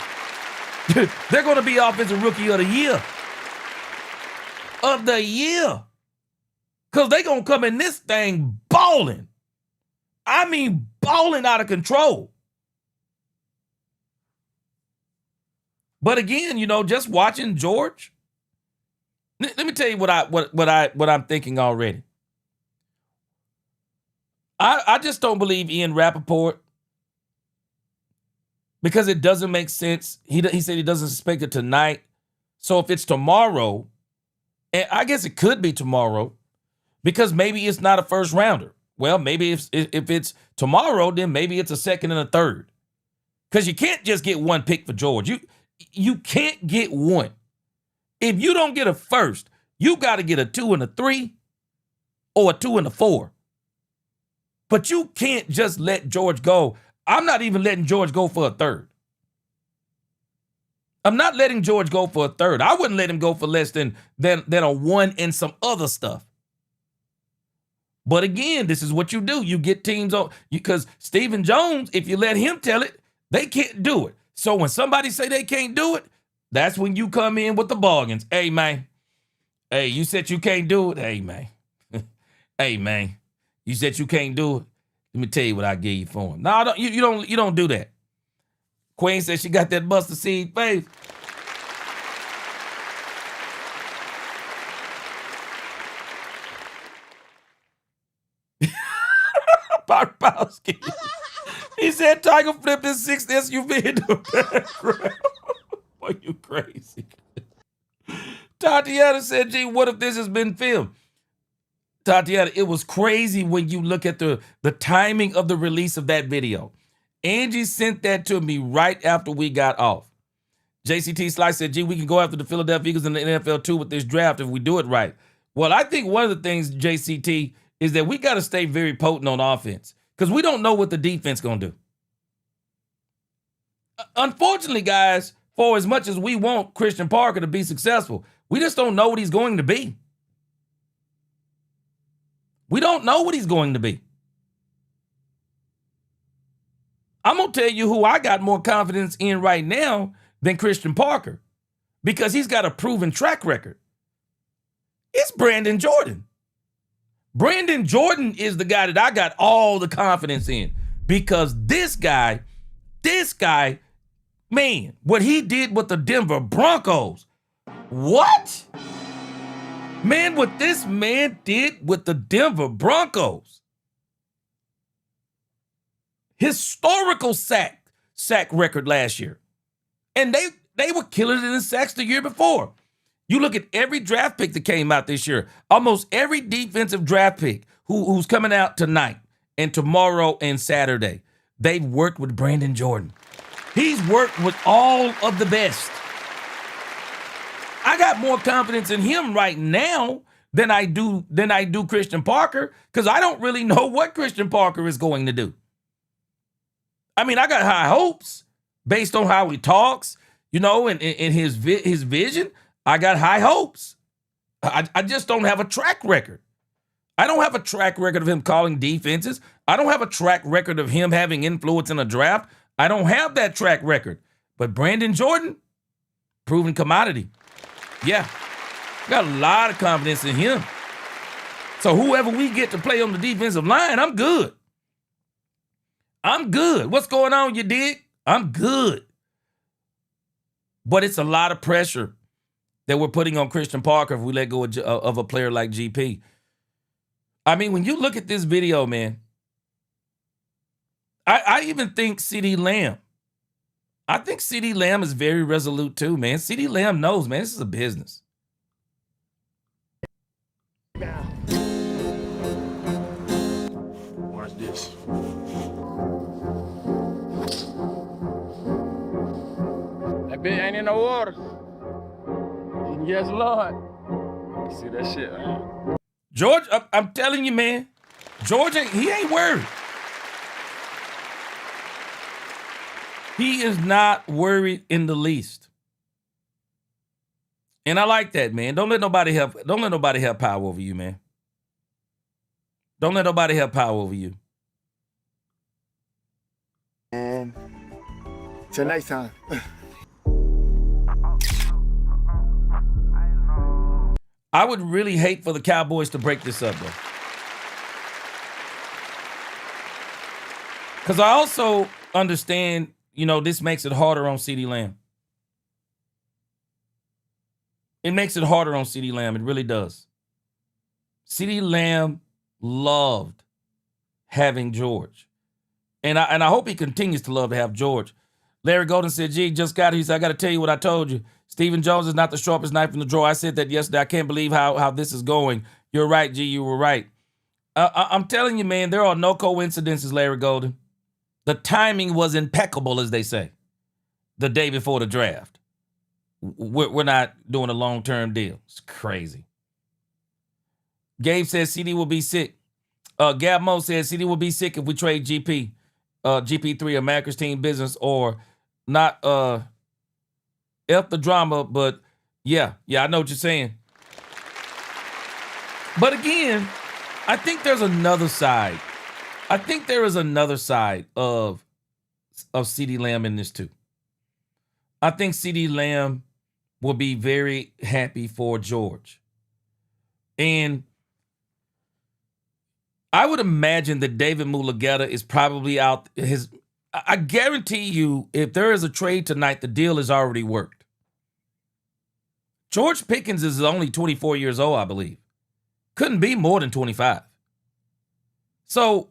They're going to be offensive rookie of the year. Of the year. Because they're going to come in this thing balling. I mean, balling out of control. But again, just watching George. Let me tell you what I'm thinking already. I just don't believe Ian Rappaport because it doesn't make sense. He said he doesn't suspect it tonight. So if it's tomorrow, and I guess it could be tomorrow, because maybe it's not a first rounder. Well, maybe if it's tomorrow, then maybe it's a second and a third. Because you can't just get one pick for George. You can't get one. If you don't get a first, you got to get a 2 and a 3 or a 2 and a 4. But you can't just let George go. I'm not even letting George go for a third. I'm not letting George go for a third. I wouldn't let him go for less than a 1 and some other stuff. But again, this is what you do. You get teams on, because Stephen Jones, if you let him tell it, they can't do it. So when somebody say they can't do it, that's when you come in with the bargains. Hey, man. Hey, you said you can't do it? Hey, man. Hey, man. You said you can't do it? Let me tell you what I gave you for him. No, you don't do that. Queen said she got that mustard seed face. Barbowski. He said Tiger flipped his 6th SUV into a background. Boy, you crazy. Tatiana said, gee, what if this has been filmed? Tatiana, it was crazy when you look at the timing of the release of that video. Angie sent that to me right after we got off. JCT Slice said, gee, we can go after the Philadelphia Eagles in the NFL too with this draft if we do it right. Well, I think one of the things, JCT, is that we got to stay very potent on offense because we don't know what the defense going to do. Unfortunately, guys, for as much as we want Christian Parker to be successful, we just don't know what he's going to be. We don't know what he's going to be. I'm going to tell you who I got more confidence in right now than Christian Parker because he's got a proven track record. It's Brandon Jordan. Brandon Jordan is the guy that I got all the confidence in because this guy, man, what he did with the Denver Broncos. What? Man, what this man did with the Denver Broncos. Historical sack record last year. And they were killing it in sacks the year before. You look at every draft pick that came out this year, almost every defensive draft pick who's coming out tonight and tomorrow and Saturday, they've worked with Brandon Jordan. He's worked with all of the best. I got more confidence in him right now than I do Christian Parker because I don't really know what Christian Parker is going to do. I mean, I got high hopes based on how he talks, and his vision. I got high hopes. I just don't have a track record. I don't have a track record of him calling defenses. I don't have a track record of him having influence in a draft. I don't have that track record. But Brandon Jordan, proven commodity. Yeah, got a lot of confidence in him. So whoever we get to play on the defensive line, I'm good. I'm good. What's going on, you dig? I'm good. But it's a lot of pressure that we're putting on Christian Parker if we let go of a player like GP. I mean, when you look at this video, man, I even think CeeDee Lamb. I think CeeDee Lamb is very resolute too, man. CeeDee Lamb knows, man, this is a business. Watch this. That Spit ain't in the water. Yes, Lord. You see that shit, man? George, I'm telling you, man, George, he ain't worried. He is not worried in the least. And I like that, man. Don't let nobody have power over you, man. Don't let nobody have power over you. And till next time. I would really hate for the Cowboys to break this up, though. Because I also understand, this makes it harder on CeeDee Lamb. It makes it harder on CeeDee Lamb. It really does. CeeDee Lamb loved having George. And I hope he continues to love to have George. Larry Golden said, G, just got here. He said, I got to tell you what I told you. Stephen Jones is not the sharpest knife in the drawer. I said that yesterday. I can't believe how this is going. You're right, G. You were right. I'm telling you, man, there are no coincidences, Larry Golden. The timing was impeccable, as they say, the day before the draft. We're not doing a long-term deal. It's crazy. Gabe says CD will be sick. Gab Mo says CD will be sick if we trade GP. GP3, America's team business, or not F the drama, but yeah, I know what you're saying. But again, I think there's another side. I think there is another side of CeeDee Lamb in this too. I think CeeDee Lamb will be very happy for George. And I would imagine that David Mulugeta is probably out. I guarantee you, if there is a trade tonight, the deal is already worked. George Pickens is only 24 years old, I believe. Couldn't be more than 25. So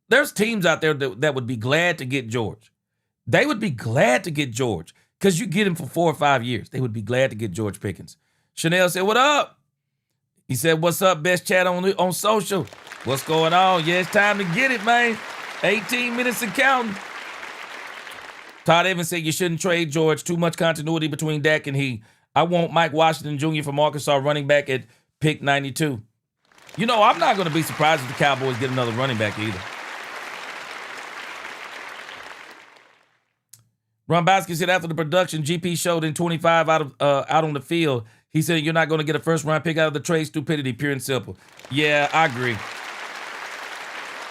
there's teams out there that would be glad to get George. They would be glad to get George because you get him for 4 or 5 years. They would be glad to get George Pickens. Chanel said, what up? He said, what's up, best chat on social? What's going on? Yeah, it's time to get it, man. 18 minutes and counting. Todd Evans said you shouldn't trade George. Too much continuity between Dak and he. I want Mike Washington Jr. from Arkansas running back at pick 92. I'm not going to be surprised if the Cowboys get another running back either. Ron Bosky said after the production, GP showed in 25 out on the field. He said you're not going to get a first-round pick out of the trade. Stupidity, pure and simple. Yeah, I agree.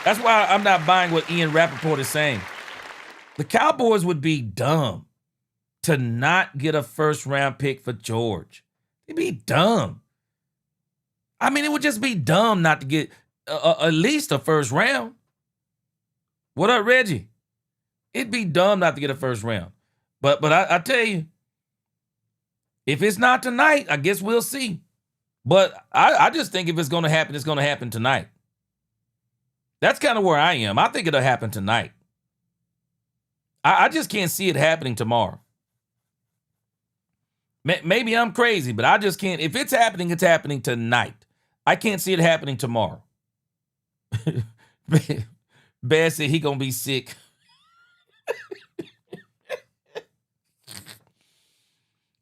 That's why I'm not buying what Ian Rappaport is saying. The Cowboys would be dumb to not get a first-round pick for George. They'd be dumb. I mean, it would just be dumb not to get at least a first round. What up, Reggie? It'd be dumb not to get a first round. But I tell you, if it's not tonight, I guess we'll see. But I just think if it's going to happen, it's going to happen tonight. That's kind of where I am. I think it'll happen tonight. I just can't see it happening tomorrow. Maybe I'm crazy, but I just can't. If it's happening tonight. I can't see it happening tomorrow. Bear said he going to be sick.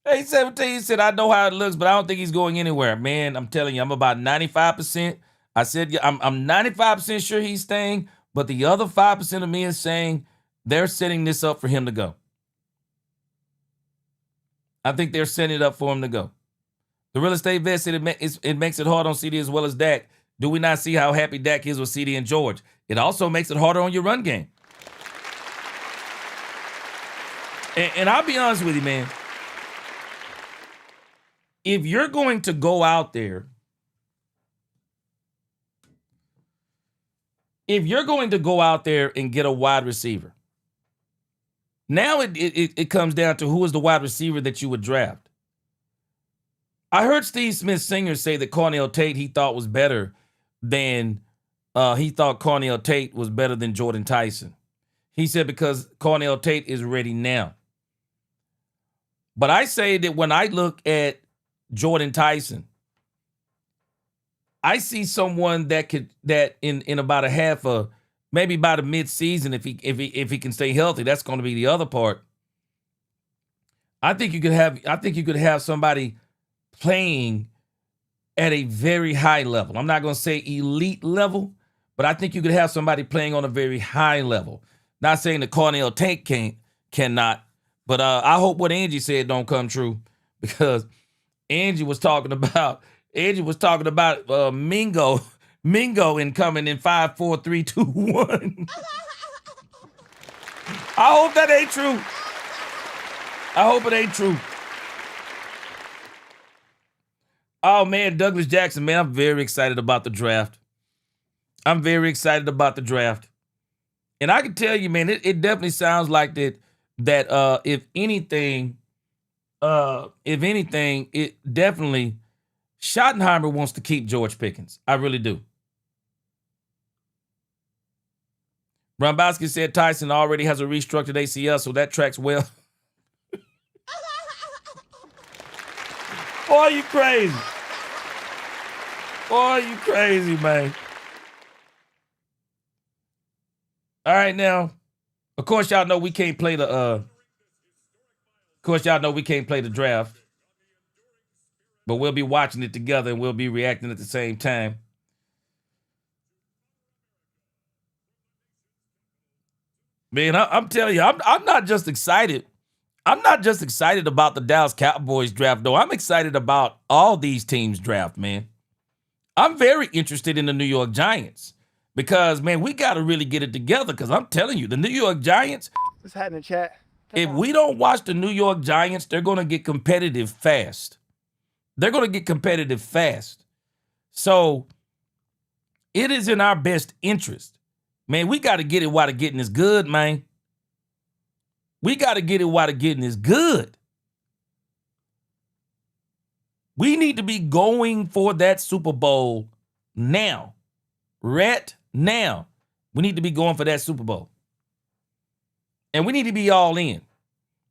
Hey, 17 said, I know how it looks, but I don't think he's going anywhere. Man, I'm telling you, I'm about 95%. I said, I'm 95% sure he's staying, but the other 5% of me is saying they're setting this up for him to go. I think they're setting it up for him to go. The real estate vet said it makes it hard on CD as well as Dak. Do we not see how happy Dak is with CD and George? It also makes it harder on your run game. And I'll be honest with you, man. If you're going to go out there, and get a wide receiver, now it comes down to who is the wide receiver that you would draft. I heard Steve Smith Sr. say that Cornell Tate he thought was better than Cornell Tate was better than Jordan Tyson. He said because Cornell Tate is ready now. But I say that when I look at Jordan Tyson, I see someone that in about a half a maybe by the mid-season if he can stay healthy. That's going to be the other part. I think you could have somebody playing at a very high level. I'm not going to say elite level, but I think you could have somebody playing on a very high level. Not saying that Cornell Tank cannot, but I hope what Angie said don't come true, because Angie was talking about Mingo incoming in 5, 4, 3, 2, 1. I hope that ain't true. I hope it ain't true. Oh, man, Douglas Jackson, man, I'm very excited about the draft. I'm very excited about the draft. And I can tell you, man, it definitely sounds like that if anything, it definitely, Schottenheimer wants to keep George Pickens. I really do. Brombowski said Tyson already has a restructured ACL, so that tracks well. Boy, you crazy. Boy, you crazy, man. All right, now, of course, y'all know we can't play the draft. But we'll be watching it together and we'll be reacting at the same time. Man, I'm telling you, I'm not just excited. I'm not just excited about the Dallas Cowboys draft, though. I'm excited about all these teams' draft, man. I'm very interested in the New York Giants because, man, we got to really get it together, because I'm telling you, the New York Giants, What's happening, chat? if we don't watch the New York Giants, they're going to get competitive fast. They're going to get competitive fast. So it is in our best interest. Man, we got to get it while the getting is good, man. We got to get it while the getting is good. We need to be going for that Super Bowl now. Right now. We need to be going for that Super Bowl. And we need to be all in.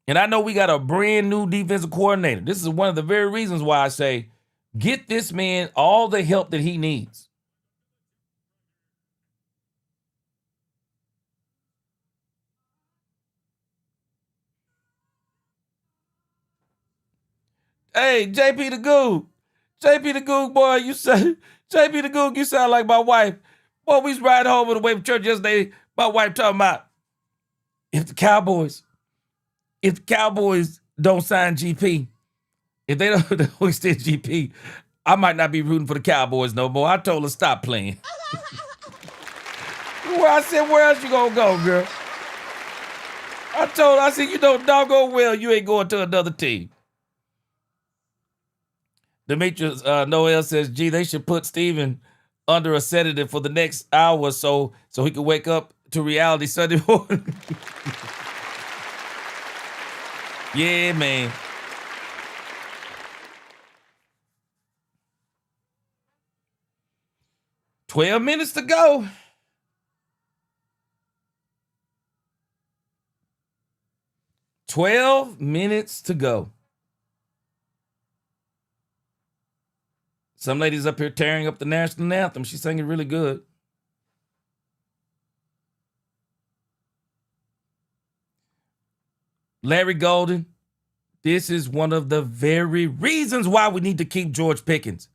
And I know we got a brand new defensive coordinator. This is one of the very reasons why I say, get this man all the help that he needs. Hey, JP the Goog. JP the Goog, boy, JP the Goog, you sound like my wife. Boy, we was riding home on the way from church yesterday. My wife talking about, if the Cowboys don't sign GP, if they don't extend GP, I might not be rooting for the Cowboys no more. I told her, stop playing. Well, I said, where else you gonna go, girl? I said, you know doggone well you ain't going to another team. Demetrius Noel says, gee, they should put Steven under a sedative for the next hour so he can wake up to reality Sunday morning. Yeah, man. "12 minutes to go. "12 minutes to go. Some lady's up here tearing up the national anthem. She's singing really good. Larry Golden, this is one of the very reasons why we need to keep George Pickens.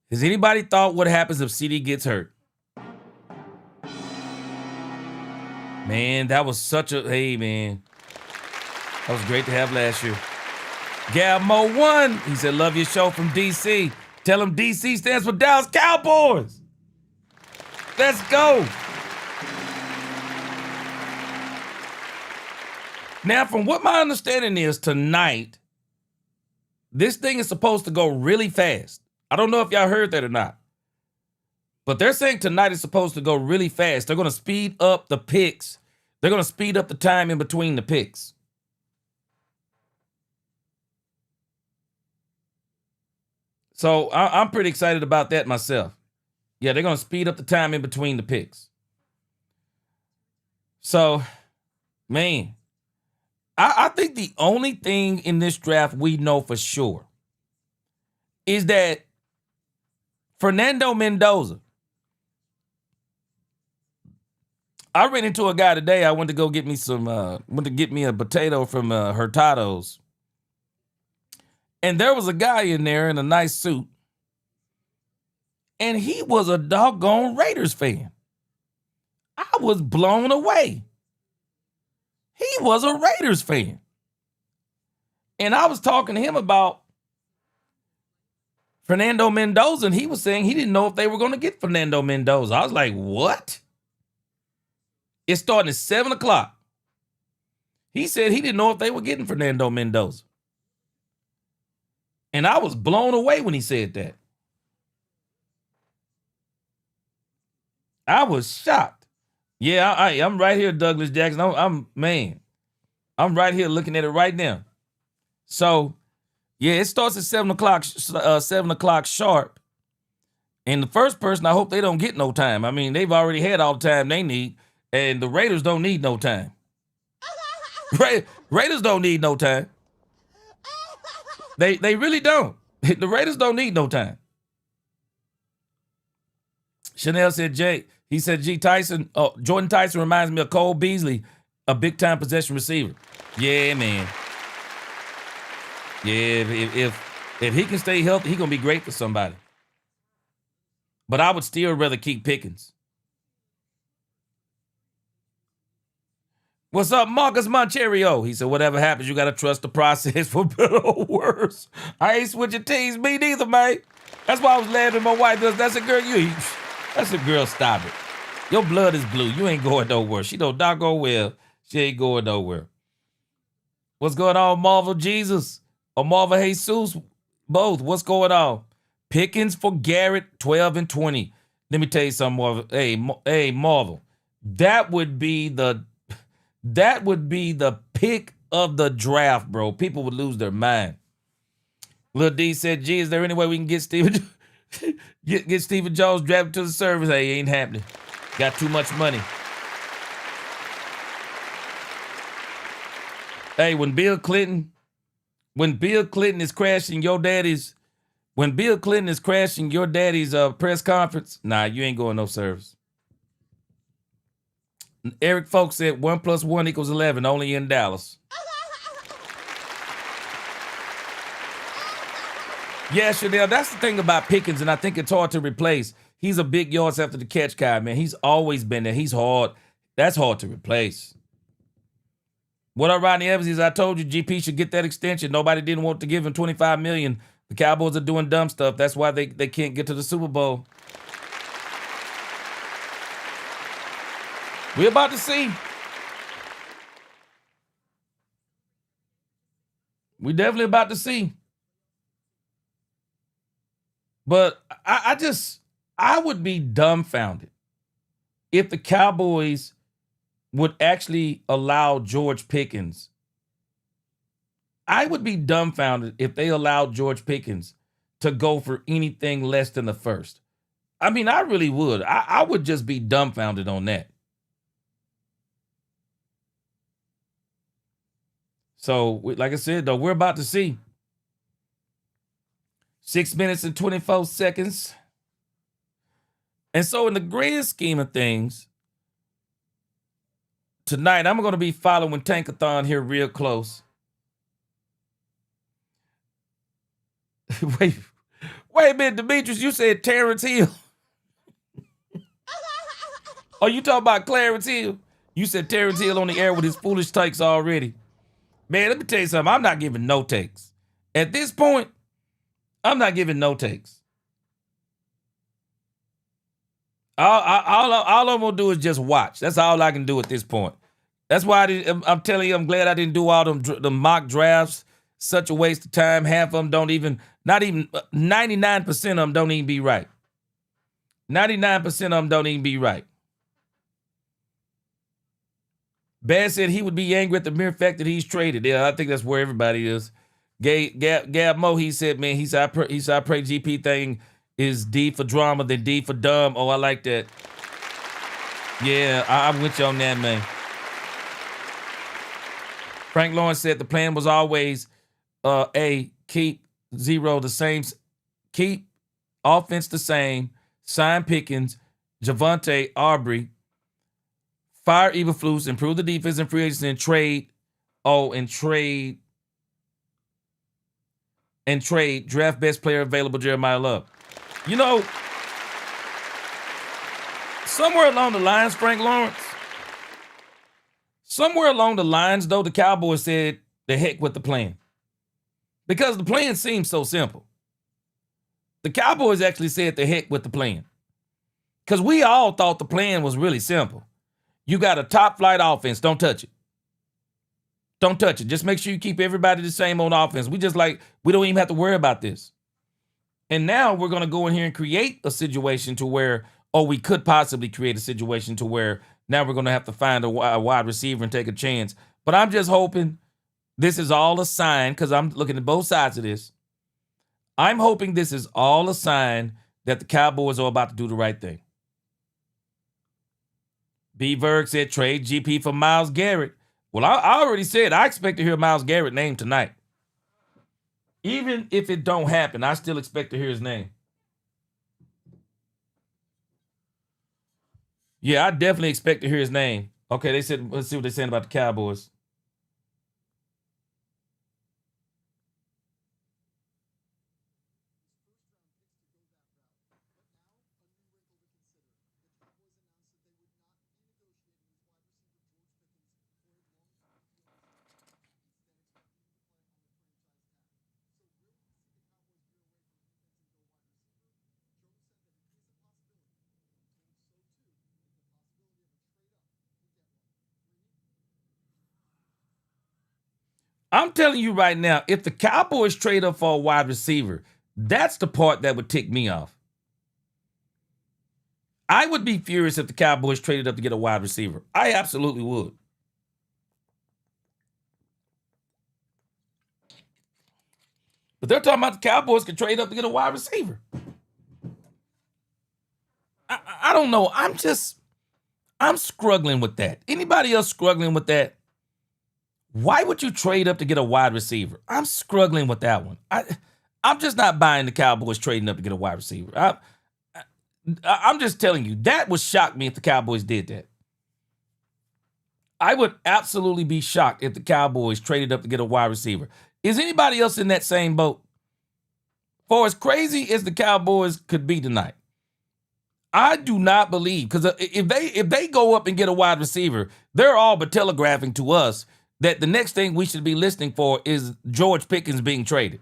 Has anybody thought what happens if CD gets hurt? Man, that was hey, man. That was great to have last year. Gabmo 1, he said, love your show from DC. Tell him DC stands for Dallas Cowboys. Let's go. Now, from what my understanding is, tonight, this thing is supposed to go really fast. I don't know if y'all heard that or not. But they're saying tonight is supposed to go really fast. They're going to speed up the picks. They're going to speed up the time in between the picks. So I'm pretty excited about that myself. Yeah, they're going to speed up the time in between the picks. So, man, I think the only thing in this draft we know for sure is that Fernando Mendoza, I ran into a guy today. I went to go get me a potato from Hurtado's. And there was a guy in there in a nice suit. And he was a doggone Raiders fan. I was blown away. He was a Raiders fan. And I was talking to him about Fernando Mendoza, and he was saying he didn't know if they were going to get Fernando Mendoza. I was like, what? It's starting at 7 o'clock. He said he didn't know if they were getting Fernando Mendoza. And I was blown away when he said that. I was shocked. Yeah, I'm right here, Douglas Jackson. I'm right here looking at it right now. So, yeah, it starts at 7 o'clock, 7 o'clock sharp. And the first person, I hope they don't get no time. I mean, they've already had all the time they need, and the Raiders don't need no time. Raiders don't need no time. They really don't. The Raiders don't need no time. Chanel said, Jordan Tyson reminds me of Cole Beasley, a big-time possession receiver. Yeah, man. Yeah, if he can stay healthy, he's going to be great for somebody. But I would still rather keep Pickens. What's up, Marcus Moncherio? He said, whatever happens, you got to trust the process for better or worse. I ain't switching teams, me neither, man. That's why I was laughing at my wife. That's a girl, that's a girl, stop it. Your blood is blue. You ain't going nowhere. She don't doggone well. She ain't going nowhere. What's going on, Marvel Jesus? Or Marvel Jesus? Both. What's going on? Pickens for Garrett, 12 and 20. Let me tell you something, Marvel. Hey, Marvel. That would be the pick of the draft, bro. People would lose their mind. Lil D said, gee, is there any way we can get Steven get Stephen Jones drafted to the service? Hey, ain't happening. Got too much money. Hey, when Bill Clinton is crashing your daddy's press conference, nah, you ain't going no service. Eric Folks said 1 + 1 = 11, only in Dallas. Yeah, Chanel, that's the thing about Pickens, and I think it's hard to replace. He's a big yards after the catch guy, man. He's always been there. He's hard. That's hard to replace. What up, Rodney Evans? Is I told you GP should get that extension. Nobody didn't want to give him $25 million. The Cowboys are doing dumb stuff. That's why they can't get to the Super Bowl. We're about to see. We're definitely about to see. But I would be dumbfounded if the Cowboys would actually allow George Pickens. I would be dumbfounded if they allowed George Pickens to go for anything less than the first. I mean, I really would. I would just be dumbfounded on that. So, like I said, though, we're about to see. 6 minutes and 24 seconds. And so in the grand scheme of things, tonight I'm going to be following Tankathon here real close. Wait a minute, Demetrius, you said Terrence Hill. Oh, you talking about Clarence Hill? You said Terrence Hill on the air with his foolish takes already. Man, let me tell you something. I'm not giving no takes. At this point, I'm not giving no takes. All I'm going to do is just watch. That's all I can do at this point. That's why I'm telling you, I'm glad I didn't do all them mock drafts. Such a waste of time. Half of them don't even, not even, 99% of them don't even be right. 99% of them don't even be right. Bad said he would be angry at the mere fact that he's traded. Yeah, I think that's where everybody is. Gab Mo, he said, man, he said, I pray GP thing is D for drama than D for dumb. Oh, I like that. Yeah, I'm with you on that, man. Frank Lawrence said the plan was always keep zero the same, keep offense the same, sign Pickens, Javonte Aubrey, Fire Eberflus, improve the defense and free agency, and trade. Oh, and trade. And trade. Draft best player available, Jeremiah Love. You know, somewhere along the lines, Frank Lawrence, somewhere along the lines, though, the Cowboys said the heck with the plan. Because the plan seems so simple. The Cowboys actually said the heck with the plan. Because we all thought the plan was really simple. You got a top flight offense. Don't touch it. Don't touch it. Just make sure you keep everybody the same on offense. We don't even have to worry about this. And now we're going to go in here and create a situation to where, we could possibly create a situation to where now we're going to have to find a wide receiver and take a chance. But I'm just hoping this is all a sign, because I'm looking at both sides of this. I'm hoping this is all a sign that the Cowboys are about to do the right thing. B. Berg said trade GP for Myles Garrett. Well, I already said I expect to hear Myles Garrett name tonight. Even if it don't happen, I still expect to hear his name. Yeah, I definitely expect to hear his name. Okay, they said, let's see what they're saying about the Cowboys. I'm telling you right now, if the Cowboys trade up for a wide receiver, that's the part that would tick me off. I would be furious if the Cowboys traded up to get a wide receiver. I absolutely would. But they're talking about the Cowboys could trade up to get a wide receiver. I don't know. I'm struggling with that. Anybody else struggling with that? Why would you trade up to get a wide receiver? I'm struggling with that one. I'm just not buying the Cowboys trading up to get a wide receiver. I'm just telling you, that would shock me if the Cowboys did that. I would absolutely be shocked if the Cowboys traded up to get a wide receiver. Is anybody else in that same boat? For as crazy as the Cowboys could be tonight, I do not believe, because if they go up and get a wide receiver, they're all but telegraphing to us that the next thing we should be listening for is George Pickens being traded.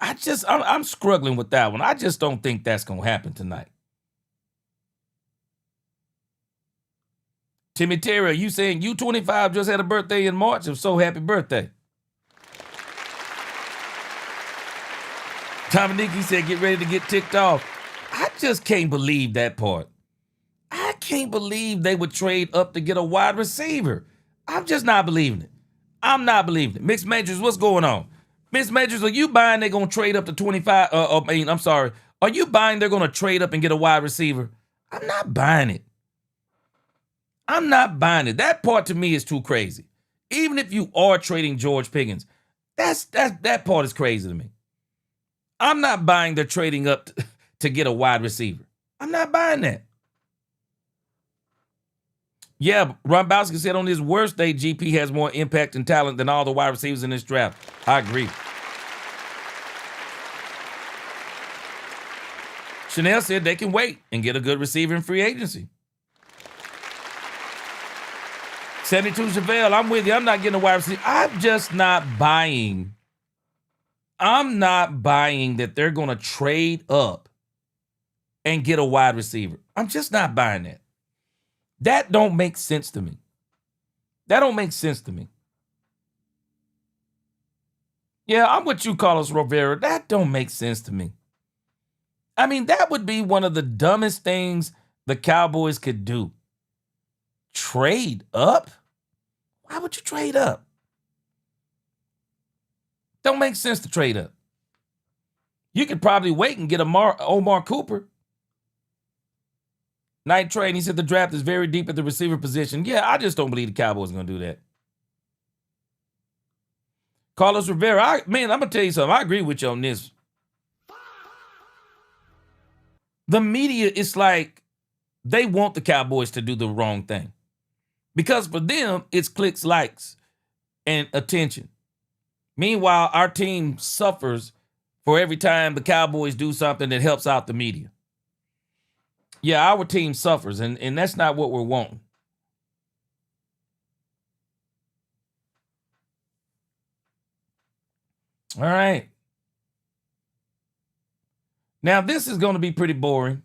I'm struggling with that one. I just don't think that's going to happen tonight. Timmy Terry, you saying U25 just had a birthday in March? If so, happy birthday. Dominique said, get ready to get ticked off. I just can't believe that part. I can't believe they would trade up to get a wide receiver. I'm just not believing it. I'm not believing it. Mixed Majors, what's going on? Mixed Majors, are you buying they're going to trade up to 25? Are you buying they're going to trade up and get a wide receiver? I'm not buying it. I'm not buying it. That part to me is too crazy. Even if you are trading George Pickens, that part is crazy to me. I'm not buying they're trading up to get a wide receiver. I'm not buying that. Yeah, Ron Bowski said on his worst day, GP has more impact and talent than all the wide receivers in this draft. I agree. Chanel said they can wait and get a good receiver in free agency. 72 Chevelle, I'm with you. I'm not getting a wide receiver. I'm just not buying. I'm not buying that they're going to trade up and get a wide receiver. I'm just not buying that. That don't make sense to me. That don't make sense to me. Yeah, I'm with you, Carlos Rivera. That don't make sense to me. I mean, that would be one of the dumbest things the Cowboys could do. Trade up? Why would you trade up? Don't make sense to trade up. You could probably wait and get Omar Cooper. Night Train, he said the draft is very deep at the receiver position. Yeah, I just don't believe the Cowboys are going to do that. Carlos Rivera, I'm going to tell you something. I agree with you on this. The media is like, They want the Cowboys to do the wrong thing. Because for them, it's clicks, likes, and attention. Meanwhile, our team suffers for every time the Cowboys do something that helps out the media. Yeah, our team suffers, and that's not what we're wanting. All right. Now, this is going to be pretty boring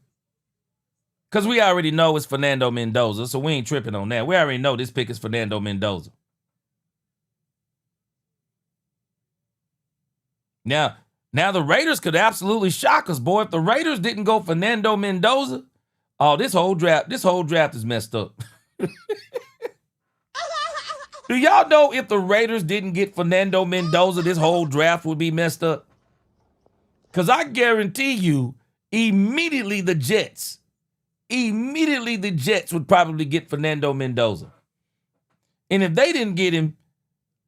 because we already know it's Fernando Mendoza, so we ain't tripping on that. We already know this pick is Fernando Mendoza. Now the Raiders could absolutely shock us, boy. If the Raiders didn't go Fernando Mendoza, oh, this whole draft is messed up. Do y'all know if the Raiders didn't get Fernando Mendoza, this whole draft would be messed up? Because I guarantee you, immediately the Jets would probably get Fernando Mendoza. And if they didn't get him,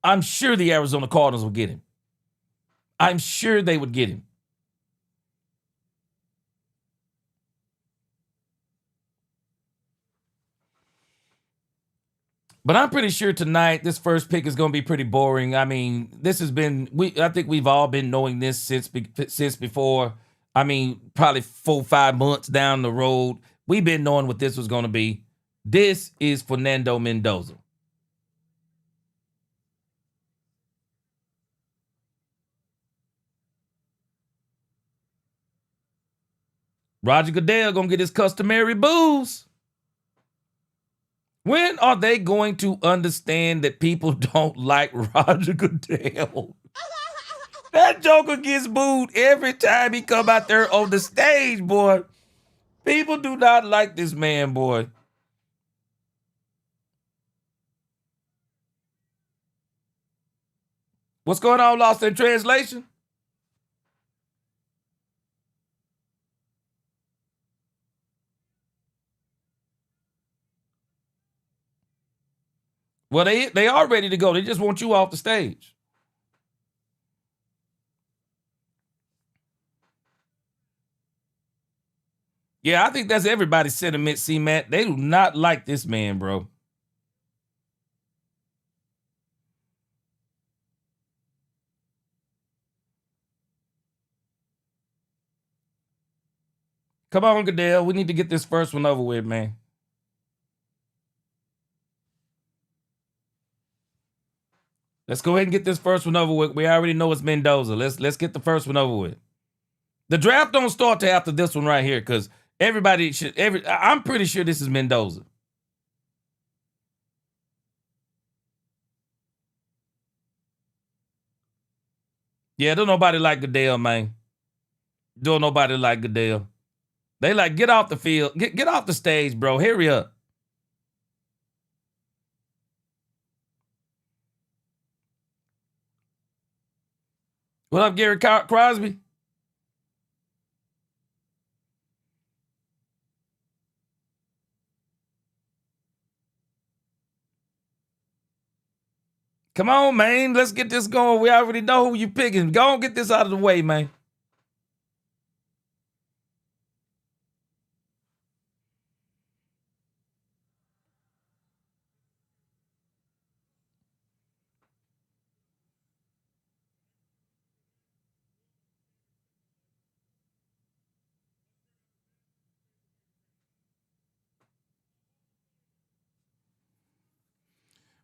I'm sure the Arizona Cardinals would get him. I'm sure they would get him. But I'm pretty sure tonight this first pick is going to be pretty boring. I mean, this has been I think we've all been knowing this since before. I mean, probably 4-5 months down the road, we've been knowing what this was going to be. This is Fernando Mendoza. Roger Goodell going to get his customary booze. When are they going to understand that people don't like Roger Goodell? That joker gets booed every time he come out there on the stage, boy. People do not like this man, boy. What's going on, Lost in Translation? Well, they are ready to go. They just want you off the stage. Yeah, I think that's everybody's sentiment, C-Matt. They do not like this man, bro. Come on, Goodell. We need to get this first one over with, man. Let's go ahead and get this first one over with. We already know it's Mendoza. Let's get the first one over with. The draft don't start till after this one right here, because I'm pretty sure this is Mendoza. Yeah, don't nobody like Goodell, man. Don't nobody like Goodell. They like, get off the field. Get off the stage, bro. Hurry up. What up, Gary Crosby? Come on, man. Let's get this going. We already know who you picking. Go on, get this out of the way, man.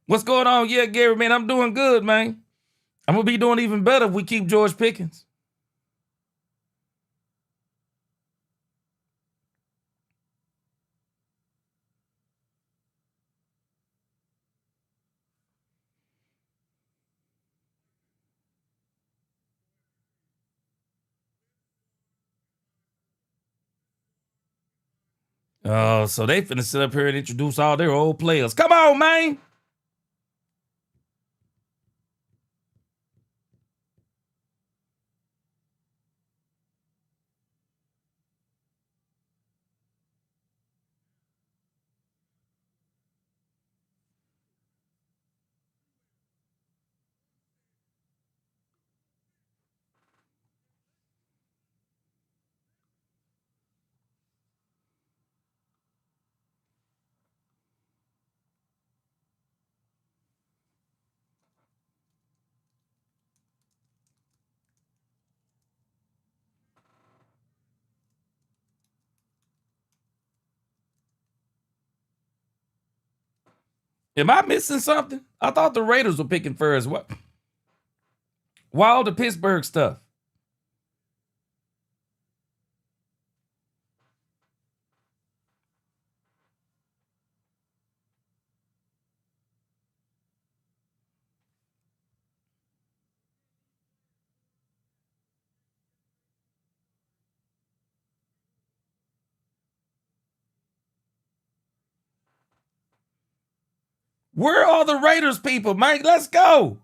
What's going on? Yeah, Gary, man, I'm doing good, man. I'm going to be doing even better if we keep George Pickens. Oh, so they finna sit up here and introduce all their old players. Come on, man. Am I missing something? I thought the Raiders were picking first. What? Why all the Pittsburgh stuff? Where are the Raiders people, Mike? Let's go.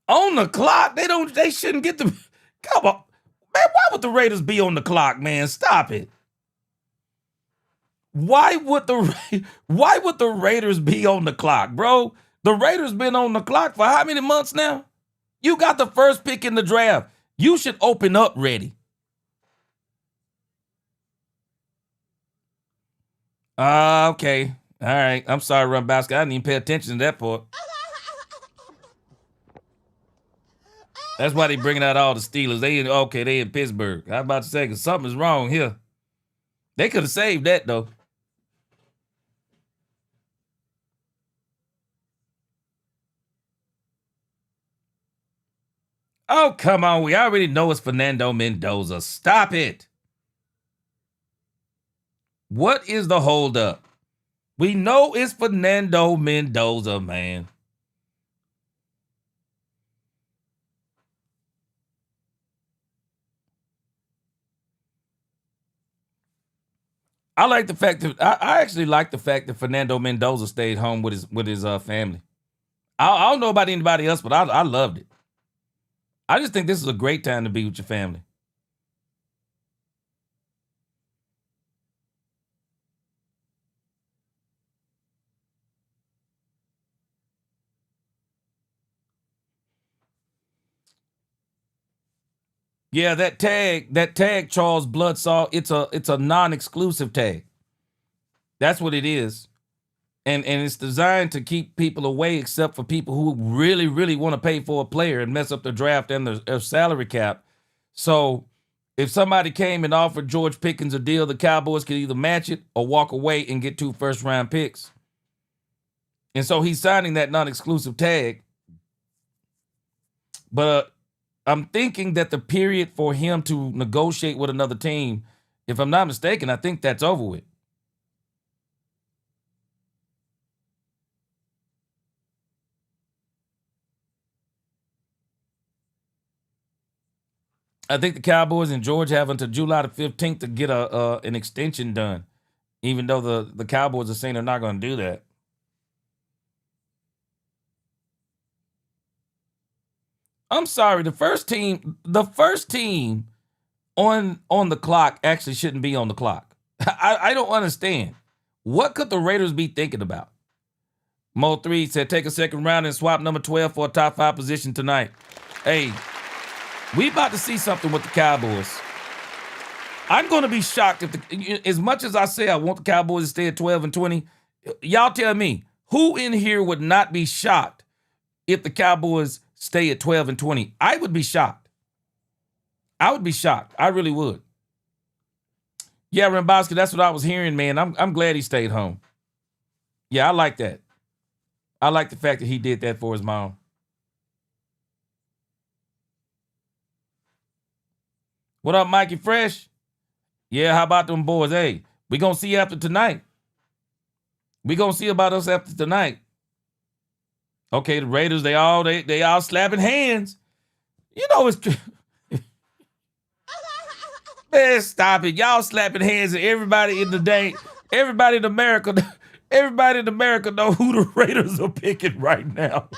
On the clock? They shouldn't get the come on. Man, why would the Raiders be on the clock, man? Stop it. Why would the Raiders be on the clock, bro? The Raiders been on the clock for how many months now? You got the first pick in the draft. You should open up ready. Okay. All right. I'm sorry, Run Basket. I didn't even pay attention to that part. That's why they bringing out all the Steelers. They in Pittsburgh. I was about to say, because something's wrong here. They could have saved that, though. Oh, come on. We already know it's Fernando Mendoza. Stop it. What is the holdup? We know it's Fernando Mendoza, man. I like the fact that I actually like the fact that Fernando Mendoza stayed home with his family. I don't know about anybody else, but I loved it. I just think this is a great time to be with your family. Yeah, that tag Charles Bloodsaw, it's a non-exclusive tag. That's what it is. And it's designed to keep people away except for people who really, really want to pay for a player and mess up their draft and their salary cap. So if somebody came and offered George Pickens a deal, the Cowboys could either match it or walk away and get 2 first-round picks. And so he's signing that non-exclusive tag. But I'm thinking that the period for him to negotiate with another team, if I'm not mistaken, I think that's over with. I think the Cowboys and George have until July the 15th to get an extension done, even though the Cowboys are saying they're not going to do that. I'm sorry, the first team on the clock actually shouldn't be on the clock. I don't understand. What could the Raiders be thinking about? Mo3 said, take a second round and swap number 12 for a top 5 position tonight. Hey, we about to see something with the Cowboys. I'm going to be shocked if as much as I say I want the Cowboys to stay at 12 and 20, y'all tell me, who in here would not be shocked if the Cowboys stay at 12 and 20? I would be shocked. I would be shocked. I really would. Yeah, Rambowski, that's what I was hearing, man. I'm glad he stayed home. Yeah, I like that. I like the fact that he did that for his mom. What up, Mikey Fresh? Yeah, how about them boys? Hey, we gonna see after tonight. We gonna see about us after tonight. Okay, the Raiders, they all slapping hands. You know it's true. Man, stop it. Y'all slapping hands and everybody in America know who the Raiders are picking right now.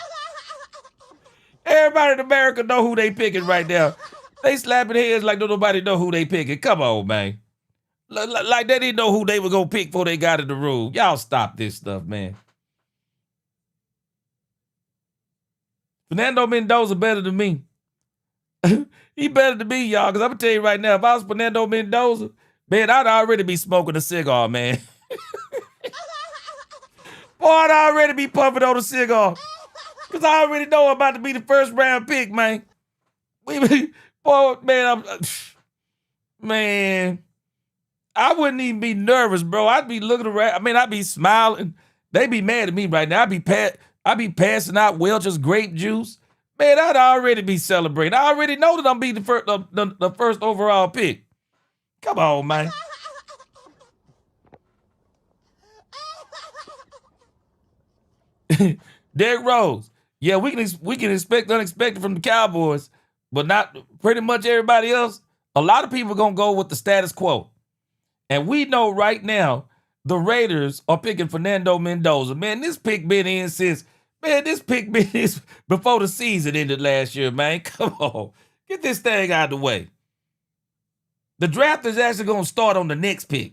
Everybody in America know who they picking right now. They slapping hands like nobody know who they picking. Come on, man. Like they didn't know who they were going to pick before they got in the room. Y'all stop this stuff, man. Fernando Mendoza better than me. He better than me, y'all, because I'm going to tell you right now, if I was Fernando Mendoza, man, I'd already be smoking a cigar, man. Boy, I'd already be puffing on a cigar. Because I already know I'm about to be the first round pick, man. Boy, man, man, I wouldn't even be nervous, bro. I'd be looking around. I mean, I'd be smiling. They'd be mad at me right now. I'd be passing out Welch's grape juice. Man, I'd already be celebrating. I already know that I'm be the first overall pick. Come on, man. Derrick Rose. Yeah, we can expect unexpected from the Cowboys, but not pretty much everybody else. A lot of people are gonna go with the status quo. And we know right now the Raiders are picking Fernando Mendoza. Man, this pick been in since, man, this pick been in before the season ended last year, man. Come on. Get this thing out of the way. The draft is actually gonna start on the next pick.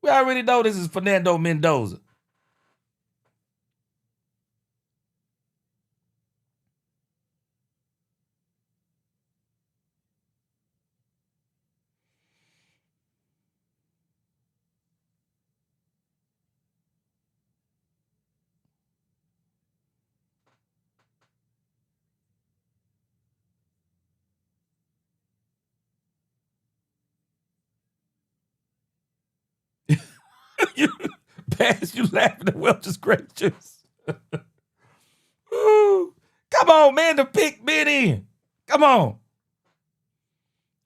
We already know this is Fernando Mendoza. You Bass, you laughing at Welch's grape juice. Ooh. Come on, man, the pick been in. Come on.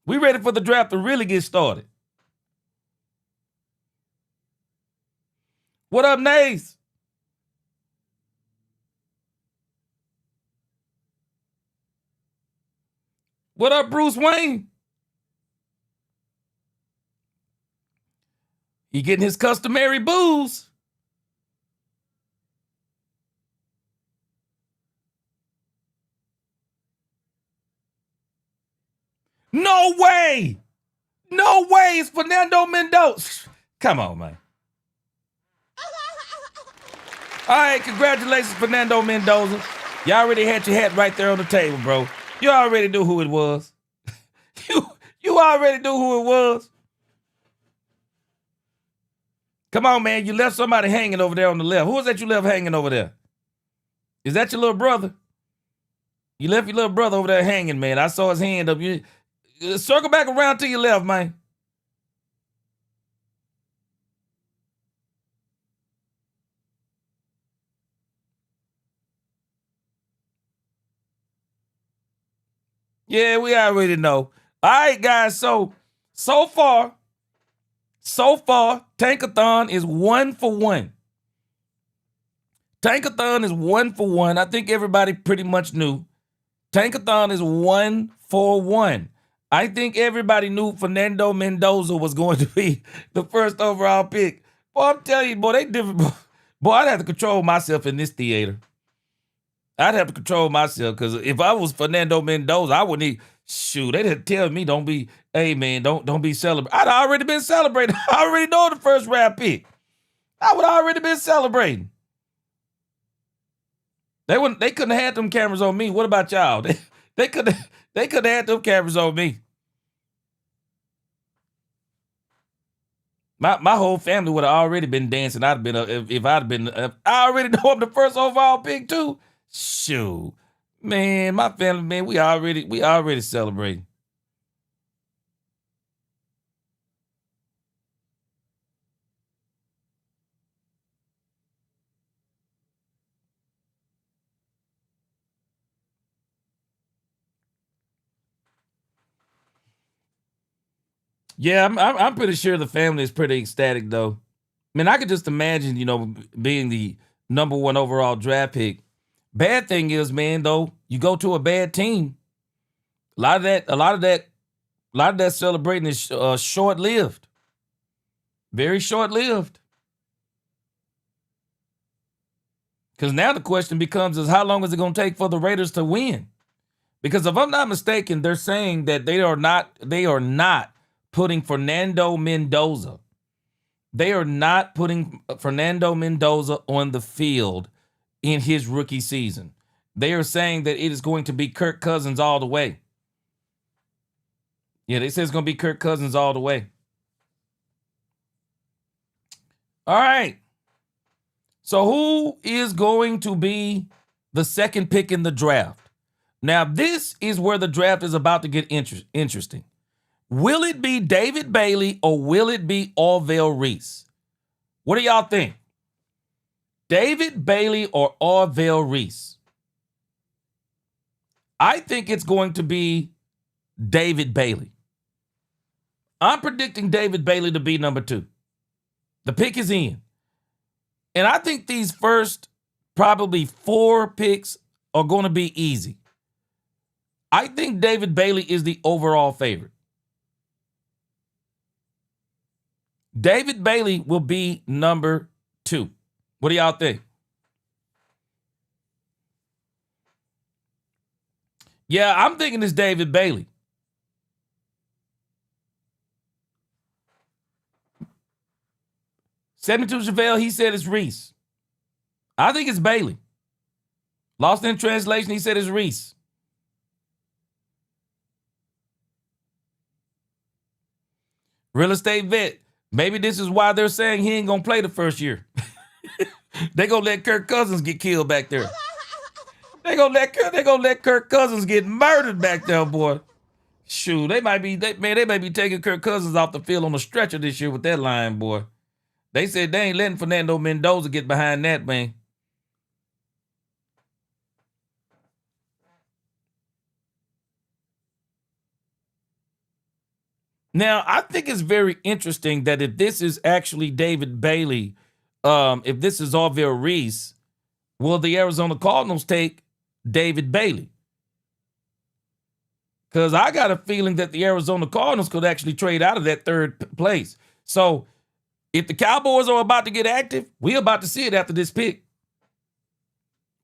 We ready for the draft to really get started. What up, Nays? What up, Bruce Wayne? He getting his customary booze. No way. No way. It's Fernando Mendoza. Come on, man. All right, congratulations, Fernando Mendoza. You already had your hat right there on the table, bro. You already knew who it was. You already knew who it was. Come on, man. You left somebody hanging over there on the left. Who was that you left hanging over there? Is that your little brother? You left your little brother over there hanging, man. I saw his hand up. You circle back around to your left, man. Yeah, we already know. All right, guys. So far, Tankathon is 1 for 1. Tankathon is 1 for 1. I think everybody pretty much knew. Tankathon is 1 for 1. I think everybody knew Fernando Mendoza was going to be the first overall pick. Boy, I'm telling you, boy, they different. Boy, I'd have to control myself in this theater. I'd have to control myself because if I was Fernando Mendoza, I wouldn't even, shoot, they'd tell me don't be, hey man, don't be celebrating. I'd already been celebrating. I already know the first round pick. I would already been celebrating. They couldn't have had them cameras on me. What about y'all? They could have had them cameras on me. My whole family would have already been dancing. I'd have been if I'd have been. I already know I'm the first overall pick too. Shoot, man, my family, man, we already celebrating. Yeah, I'm pretty sure the family is pretty ecstatic though. I mean, I could just imagine, being the number 1 overall draft pick. Bad thing is, man, though, you go to a bad team. A lot of that celebrating is short-lived. Very short-lived. Because now the question becomes is how long is it going to take for the Raiders to win? Because if I'm not mistaken, they're saying that they are not putting Fernando Mendoza. They are not putting Fernando Mendoza on the field in his rookie season. They are saying that it is going to be Kirk Cousins all the way. Yeah, they say it's going to be Kirk Cousins all the way. All right. So who is going to be the second pick in the draft. Now, this is where the draft is about to get interesting. Will it be David Bailey or will it be Orville Reese? What do y'all think? David Bailey or Orville Reese? I think it's going to be David Bailey. I'm predicting David Bailey to be number 2. The pick is in. And I think these first probably 4 picks are going to be easy. I think David Bailey is the overall favorite. David Bailey will be number 2. What do y'all think? Yeah, I'm thinking it's David Bailey. $72 Chevelle, he said it's Reese. I think it's Bailey. Lost in translation, he said it's Reese. Real estate vet, maybe this is why they're saying he ain't gonna play the first year. They gonna let Kirk Cousins get killed back there. They gonna let Kirk Cousins get murdered back there, boy. Shoot, they may be taking Kirk Cousins off the field on a stretcher this year with that line, boy. They said they ain't letting Fernando Mendoza get behind that, man. Now, I think it's very interesting that if this is actually David Bailey, if this is Orville Reese, will the Arizona Cardinals take David Bailey? Because I got a feeling that the Arizona Cardinals could actually trade out of that third place. So if the Cowboys are about to get active, we're about to see it after this pick.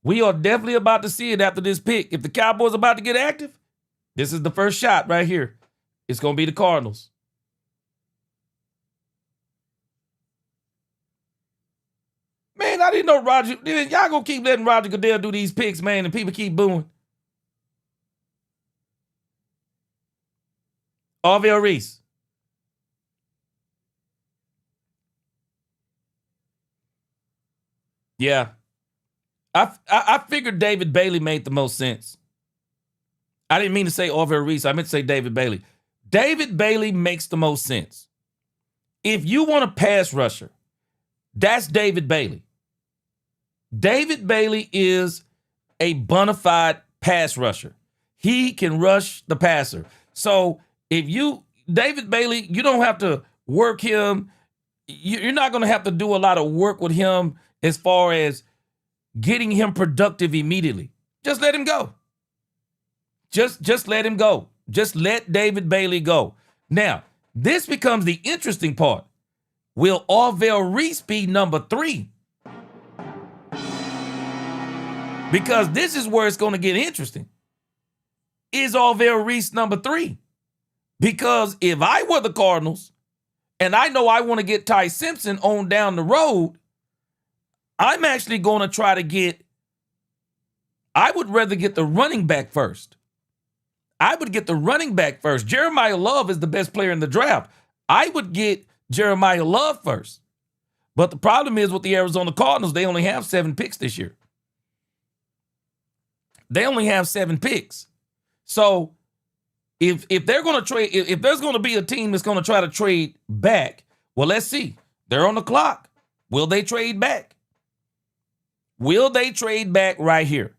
We are definitely about to see it after this pick. If the Cowboys are about to get active, this is the first shot right here. It's going to be the Cardinals. Man, I didn't know Roger. Y'all going to keep letting Roger Goodell do these picks, man, and people keep booing. Orville Reese. Yeah. I figured David Bailey made the most sense. I didn't mean to say Orville Reese. I meant to say David Bailey. David Bailey makes the most sense. If you want a pass rusher, that's David Bailey. David Bailey is a bona fide pass rusher. He can rush the passer. So David Bailey, you don't have to work him. You're not going to have to do a lot of work with him as far as getting him productive immediately. Just let him go. Just let him go. Just let David Bailey go. Now, this becomes the interesting part. Will Orville Reese be number 3? Because this is where it's going to get interesting. Is Orville Reese number 3? Because if I were the Cardinals, and I know I want to get Ty Simpson on down the road, I'm actually going to try to I would rather get the running back first. I would get the running back first. Jeremiah Love is the best player in the draft. I would get Jeremiah Love first. But the problem is with the Arizona Cardinals, they only have 7 picks this year. They only have 7 picks. So if they're going to trade, if there's going to be a team that's going to try to trade back, well, let's see. They're on the clock. Will they trade back? Will they trade back right here?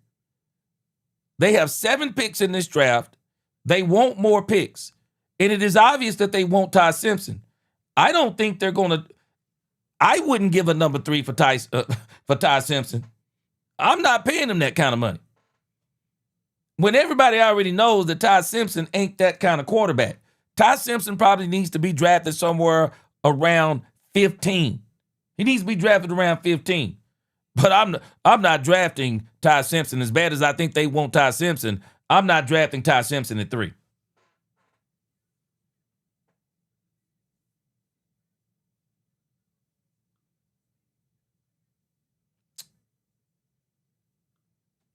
They have 7 picks in this draft. They want more picks. And it is obvious that they want Ty Simpson. I don't think they're going to. I wouldn't give a number 3 for Ty Simpson. I'm not paying him that kind of money. When everybody already knows that Ty Simpson ain't that kind of quarterback. Ty Simpson probably needs to be drafted somewhere around 15. He needs to be drafted around 15. But I'm not drafting Ty Simpson. As bad as I think they want Ty Simpson, I'm not drafting Ty Simpson at 3.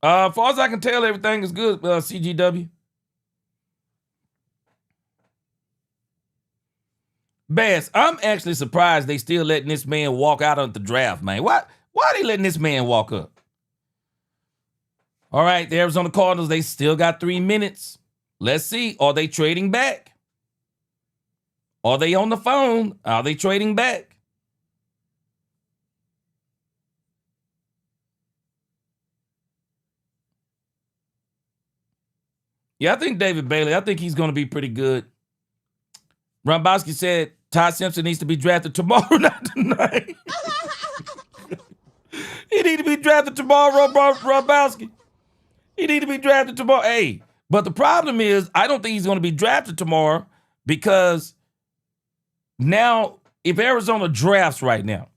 As far as I can tell, everything is good, CGW. Bass, I'm actually surprised they still letting this man walk out of the draft, man. Why are they letting this man walk up? All right, the Arizona Cardinals, they still got 3 minutes. Let's see. Are they trading back? Are they on the phone? Are they trading back? Yeah, I think David Bailey, I think he's going to be pretty good. Rombowski said Ty Simpson needs to be drafted tomorrow, not tonight. He need to be drafted tomorrow, Rombowski. He need to be drafted tomorrow. Hey, but the problem is I don't think he's going to be drafted tomorrow because now if Arizona drafts right now,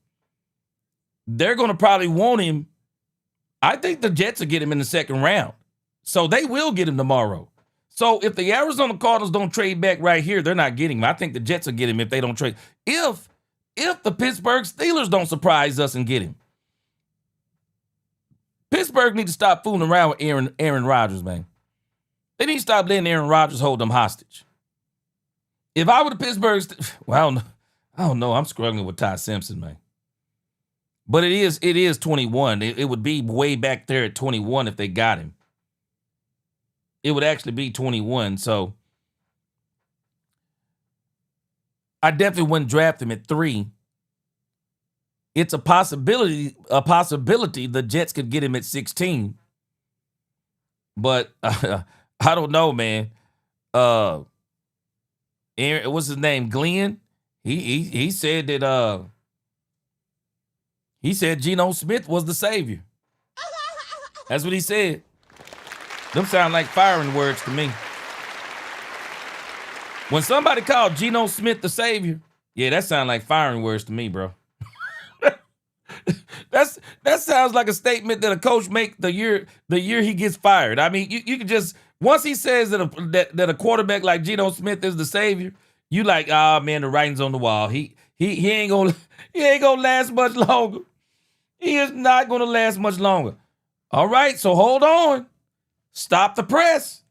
they're going to probably want him. I think the Jets will get him in the second round. So they will get him tomorrow. So if the Arizona Cardinals don't trade back right here, they're not getting him. I think the Jets will get him if they don't trade. If the Pittsburgh Steelers don't surprise us and get him. Pittsburgh need to stop fooling around with Aaron Rodgers, man. They need to stop letting Aaron Rodgers hold them hostage. If I were the Pittsburgh, well, I don't know. I'm struggling with Ty Simpson, man. But it is 21. It would be way back there at 21 if they got him. It would actually be 21. So I definitely wouldn't draft him at 3. It's a possibility the Jets could get him at 16. But I don't know, man. Aaron, what's his name? Glenn? He said that he said Geno Smith was the savior. That's what he said. Them sound like firing words to me. When somebody called Geno Smith the savior, yeah, that sounds like firing words to me, bro. That sounds like a statement that a coach make the year he gets fired. I mean, you can just once he says that a quarterback like Geno Smith is the savior, you like, man, the writing's on the wall. He ain't gonna last much longer. He is not gonna last much longer. All right, so hold on. Stop the press.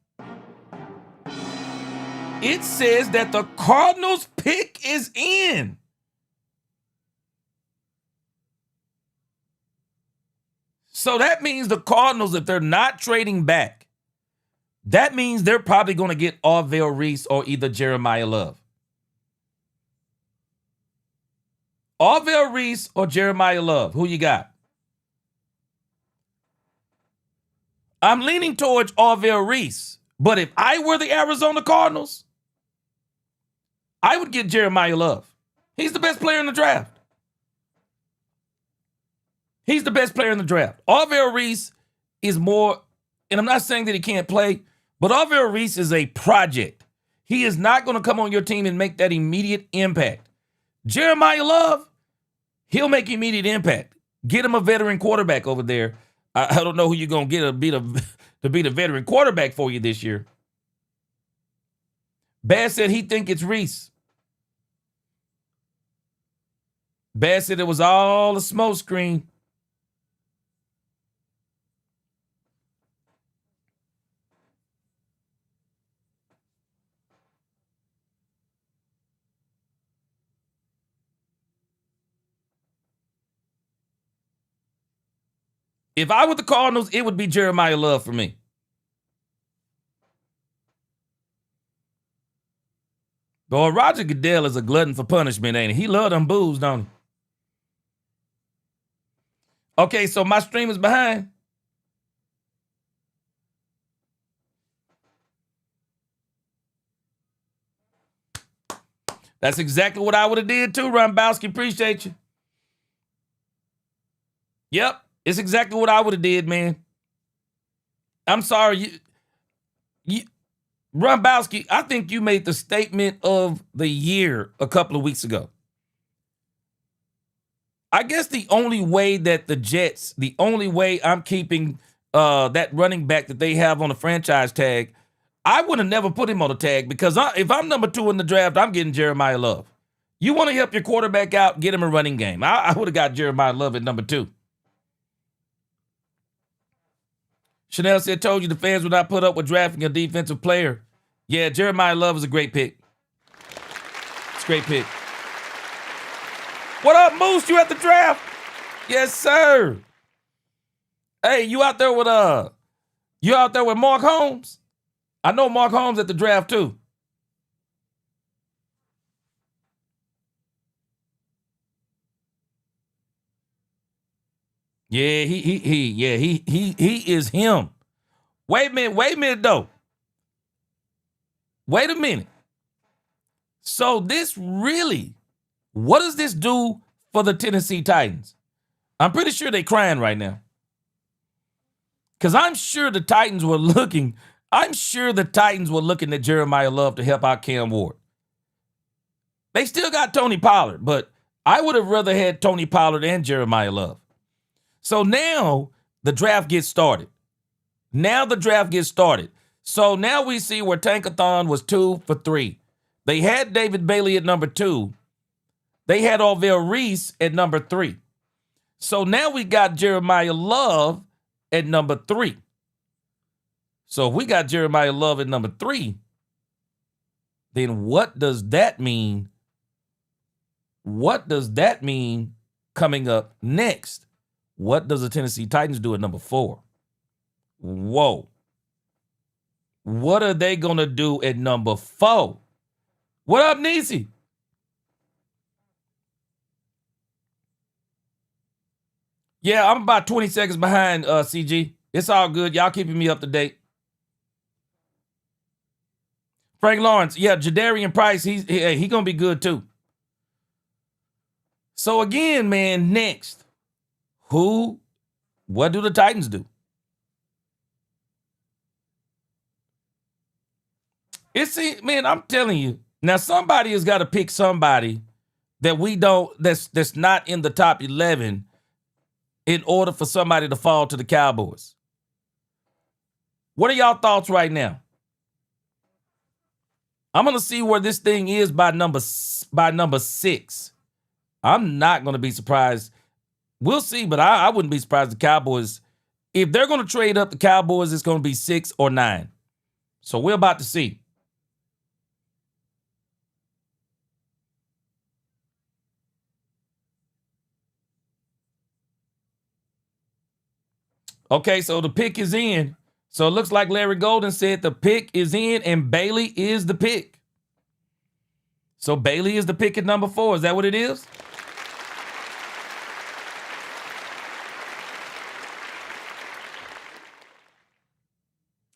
It says that the Cardinals pick is in. So that means the Cardinals, if they're not trading back, that means they're probably going to get Arvell Reese or either Jeremiah Love. Arvell Reese or Jeremiah Love. Who you got? I'm leaning towards Arvell Reese. But if I were the Arizona Cardinals, I would get Jeremiah Love. He's the best player in the draft. He's the best player in the draft. Arvell Reese is more, and I'm not saying that he can't play, but Arvell Reese is a project. He is not going to come on your team and make that immediate impact. Jeremiah Love, he'll make immediate impact. Get him a veteran quarterback over there. I don't know who you're going to get to be the veteran quarterback for you this year. Bass said he think it's Reese. Bass said it was all a smoke screen. If I were the Cardinals, it would be Jeremiah Love for me. Boy, Roger Goodell is a glutton for punishment, ain't he? He love them booze, don't he? Okay, so my stream is behind. That's exactly what I would have did too, Rombowski. Appreciate you. Yep. It's exactly what I would have did, man. I'm sorry. Rombowski, I think you made the statement of the year a couple of weeks ago. I guess the only way that the Jets, the only way I'm keeping that running back that they have on the franchise tag, I would have never put him on the tag because if I'm number 2 in the draft, I'm getting Jeremiah Love. You want to help your quarterback out, get him a running game. I would have got Jeremiah Love at number 2. Chanel said, told you the fans would not put up with drafting a defensive player. Yeah, Jeremiah Love is a great pick. It's a great pick. What up, Moose? You at the draft? Yes, sir. Hey, you out there with You out there with Mark Holmes? I know Mark Holmes at the draft too. Yeah, he is him. Wait a minute though. Wait a minute. So this really, what does this do for the Tennessee Titans? I'm pretty sure they're crying right now. Because I'm sure the Titans were looking at Jeremiah Love to help out Cam Ward. They still got Tony Pollard, but I would have rather had Tony Pollard and Jeremiah Love. So now the draft gets started. So now we see where Tankathon was 2 for 3. They had David Bailey at number 2. They had Orville Reese at number 3. So now we got Jeremiah Love at number 3. So if we got Jeremiah Love at number 3, then what does that mean? What does that mean coming up next? What does the Tennessee Titans do at number 4? Whoa. What are they going to do at number 4? What up, Niecy? Yeah, I'm about 20 seconds behind, CG. It's all good. Y'all keeping me up to date. Frank Lawrence, yeah, Jadarian Price, he going to be good too. So again, man, next, what do the Titans do? Man, I'm telling you, now somebody has got to pick somebody that that's not in the top 11 in order for somebody to fall to the Cowboys. What are y'all thoughts right now? I'm going to see where this thing is by number 6. I'm not going to be surprised. We'll see, but I wouldn't be surprised the Cowboys, if they're going to trade up the Cowboys, it's going to be 6 or 9. So we're about to see. Okay, so the pick is in. So it looks like Larry Golden said the pick is in and Bailey is the pick. So Bailey is the pick at number 4. Is that what it is?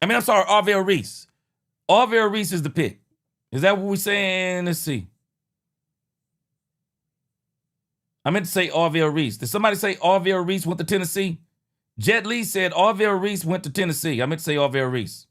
I'm sorry, Orville Reese. Orville Reese is the pick. Is that what we're saying? Let's see. I meant to say Orville Reese. Did somebody say Orville Reese went to Tennessee? Jet Lee said Orville Reese went to Tennessee. I meant to say Orville Reese.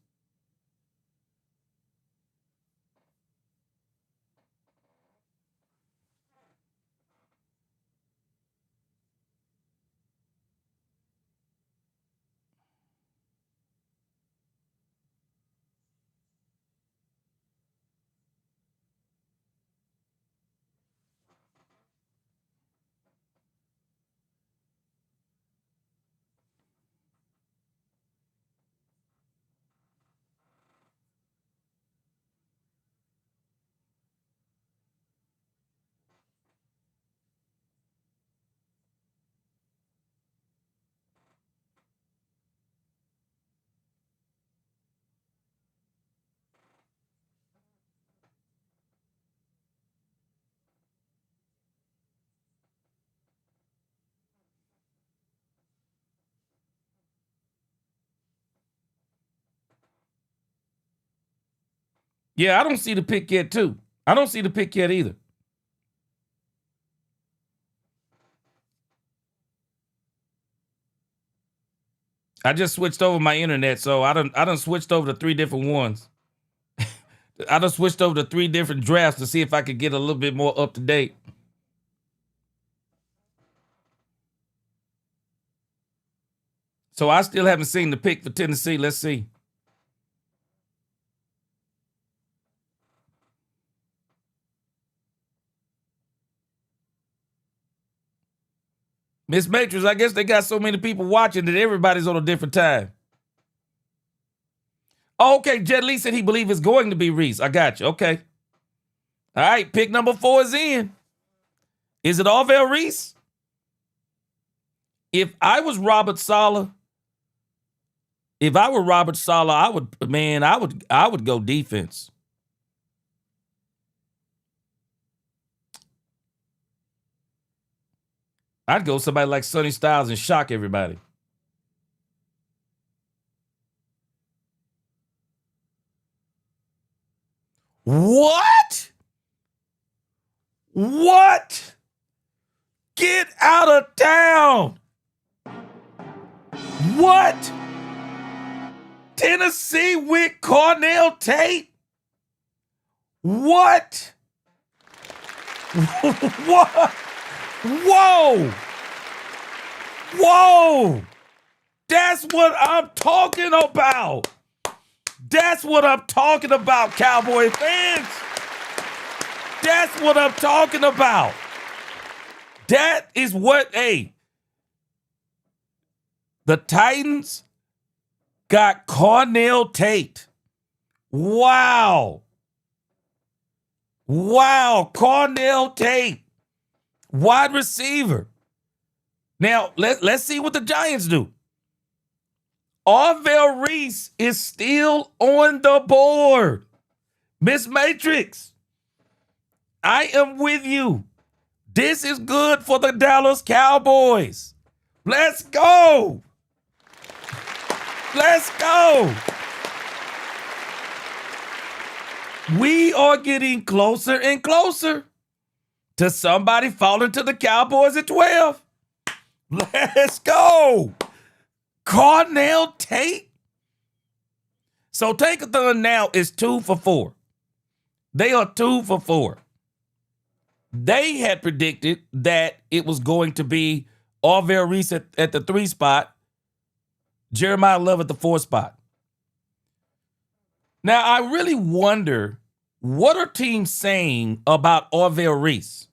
Yeah, I don't see the pick yet, too. I don't see the pick yet either. I just switched over my internet, so I done switched over to 3 different ones. I done switched over to 3 different drafts to see if I could get a little bit more up to date. So I still haven't seen the pick for Tennessee. Let's see. Miss Matrix, I guess they got so many people watching that everybody's on a different time. Oh, okay, Jet Lee said he believes it's going to be Reese. I got you. Okay. All right, pick number 4 is in. Is it Orville Reese? If I was Robert Saleh, If I were Robert Saleh, I would go defense. I'd go somebody like Sonny Styles and shock everybody. What? What? Get out of town. What? Tennessee with Cornell Tate? What? What? Whoa! Whoa! That's what I'm talking about. That's what I'm talking about, Cowboy fans. That's what I'm talking about. That is what, hey, the Titans got Cornell Tate. Wow. Wow, Cornell Tate. Wide receiver. Now, let's see what the Giants do. Arvell Reese is still on the board. Miss Matrix, I am with you. This is good for the Dallas Cowboys. Let's go. Let's go. We are getting closer and closer to somebody falling to the Cowboys at 12. Let's go. Cornell Tate. So Tankathon now is 2 for 4. They are 2 for 4. They had predicted that it was going to be Arvell Reese at the 3 spot, Jeremiah Love at the 4 spot. Now, I really wonder, what are teams saying about Arvell Reese?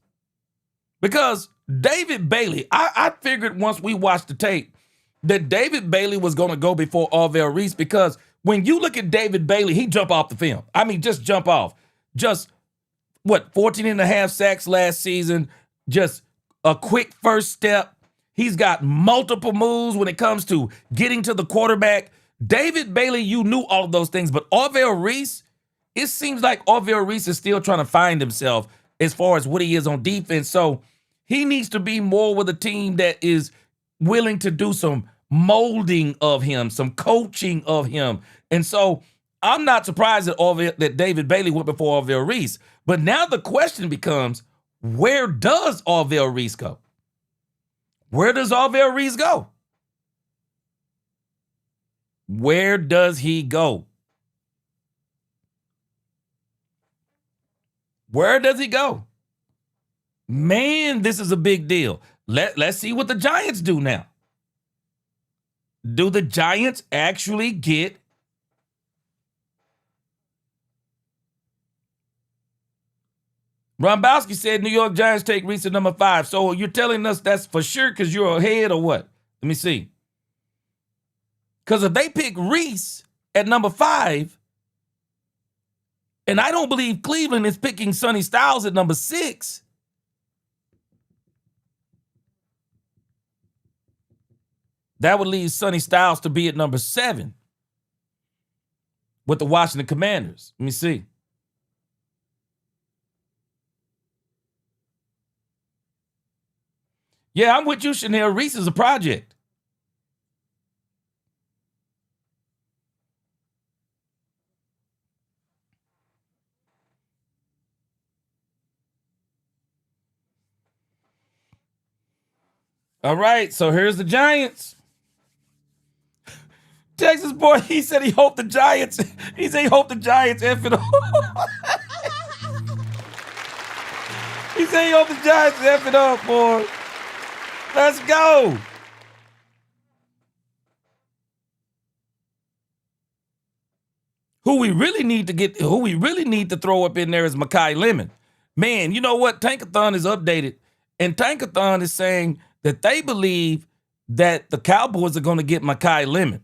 Because David Bailey, I figured once we watched the tape that David Bailey was going to go before Arvell Reese, because when you look at David Bailey, he jump off the film. I mean, just jump off. Just, 14 and a half sacks last season, just a quick first step. He's got multiple moves when it comes to getting to the quarterback. David Bailey, you knew all of those things, but Arvell Reese, it seems like Arvell Reese is still trying to find himself as far as what he is on defense. So he needs to be more with a team that is willing to do some molding of him, some coaching of him. And so I'm not surprised that David Bailey went before Arvell Reese. But now the question becomes, where does Arvell Reese go? Where does Arvell Reese go? Where does he go? Where does he go? Man, this is a big deal. Let's see what the Giants do now. Do the Giants actually get Rombowski said New York Giants take Reese at number 5. So you're telling us that's for sure because you're ahead or what? Let me see. Because if they pick Reese at number 5, and I don't believe Cleveland is picking Sonny Styles at number 6, that would leave Sonny Styles to be at number 7 with the Washington Commanders. Let me see. Yeah, I'm with you, Chanel. Reese is a project. All right, so here's the Giants. Texas boy, he said he hoped the Giants F it up. He said he hoped the Giants F it up, boy. Let's go. Who we really need to throw up in there is Mekhi Lemon. Man, you know what? Tankathon is updated, and Tankathon is saying that they believe that the Cowboys are going to get Mekhi Lemon.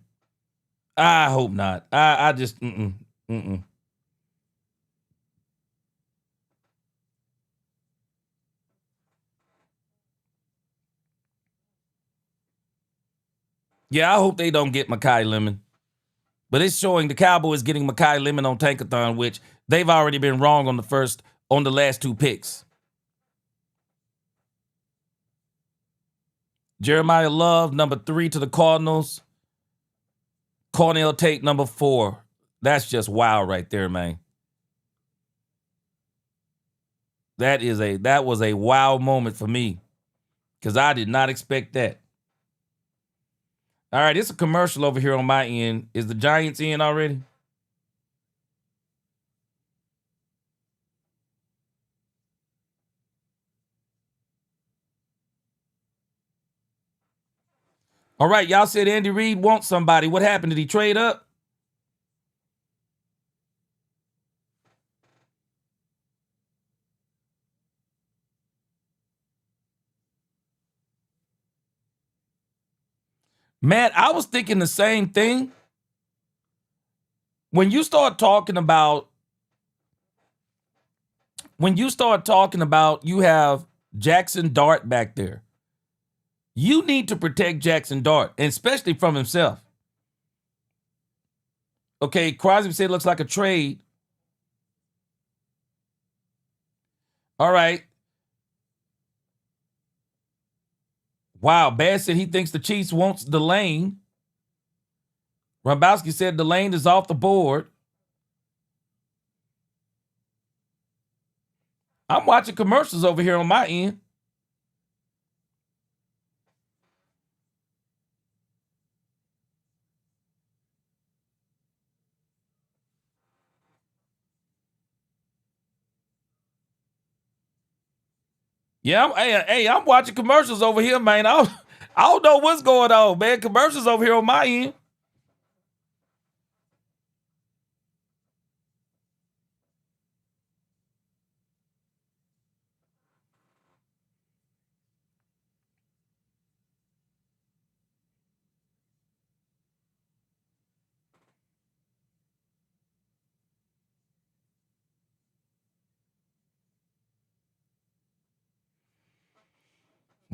I hope not. I just, Yeah, I hope they don't get Mekhi Lemon. But it's showing the Cowboys getting Mekhi Lemon on Tankathon, which they've already been wrong on the last 2 picks. Jeremiah Love, number 3 to the Cardinals. Cornell Tate, number 4. That's just wow right there, man. That was a wow moment for me because I did not expect that. All right, it's a commercial over here on my end. Is the Giants in already? All right, y'all said Andy Reid wants somebody. What happened? Did he trade up? Man, I was thinking the same thing. When you start talking about you have Jackson Dart back there, you need to protect Jackson Dart, and especially from himself. Okay, Crosby said it looks like a trade. All right. Wow, Bass said he thinks the Chiefs wants Delane. Rombowski said Delane is off the board. I'm watching commercials over here on my end. Yeah, I'm watching commercials over here, man. I don't know what's going on, man. Commercials over here on my end.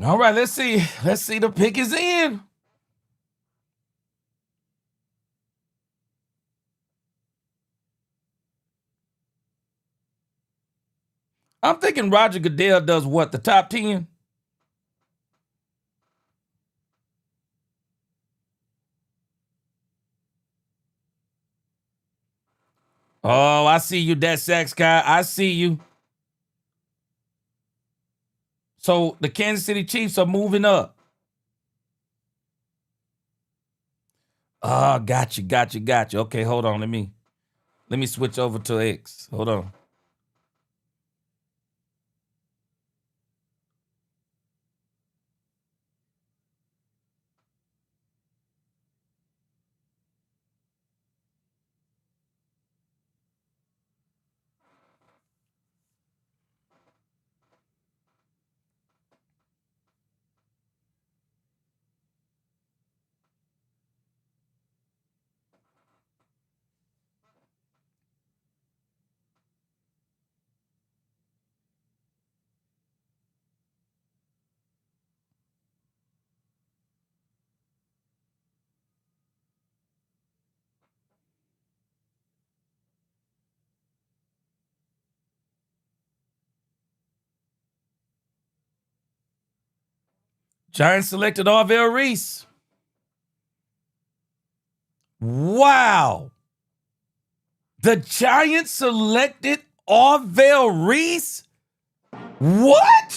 All right, let's see. Let's see, the pick is in. I'm thinking Roger Goodell does what? The top 10? Oh, I see you, that Sax guy. I see you. So the Kansas City Chiefs are moving up. Oh, got you. Okay, hold on. Let me switch over to X. Hold on. Giants selected Arvell Reese. Wow. The Giants selected Arvell Reese? What?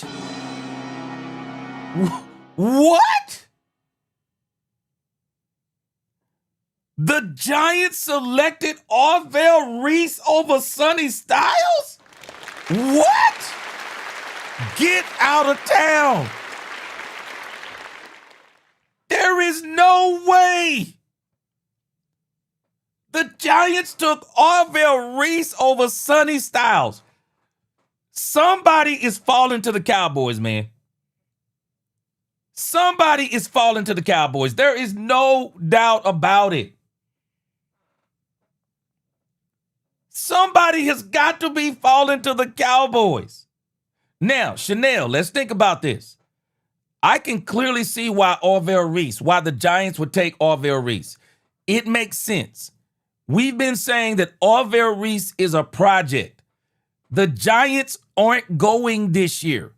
What? The Giants selected Arvell Reese over Sonny Styles? What? Get out of town. There is no way. The Giants took Arvell Reese over Sonny Styles. Somebody is falling to the Cowboys, man. Somebody is falling to the Cowboys. There is no doubt about it. Somebody has got to be falling to the Cowboys. Now, Chanel, let's think about this. I can clearly see why the Giants would take Arvell Reese. It makes sense. We've been saying that Orville Reese is a project. The Giants aren't going this year.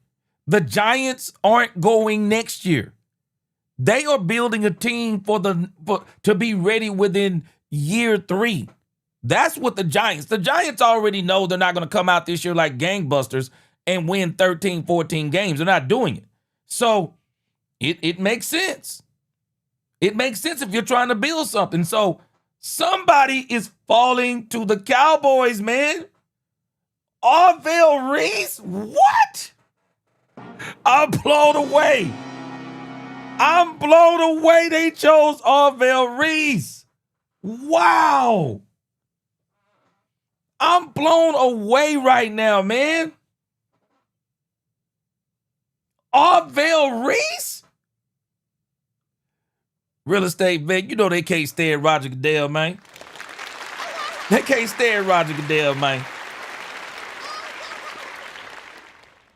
The Giants aren't going next year. They are building a team to be ready within year 3. That's what the Giants already know they're not going to come out this year like gangbusters and win 13, 14 games. They're not doing it. So it makes sense. It makes sense if you're trying to build something. So somebody is falling to the Cowboys, man. Orville Reese? What? I'm blown away. I'm blown away they chose Orville Reese. Wow. I'm blown away right now, man. Orville Reese? Real estate vet, you know they can't stand Roger Goodell, man. They can't stand Roger Goodell, man.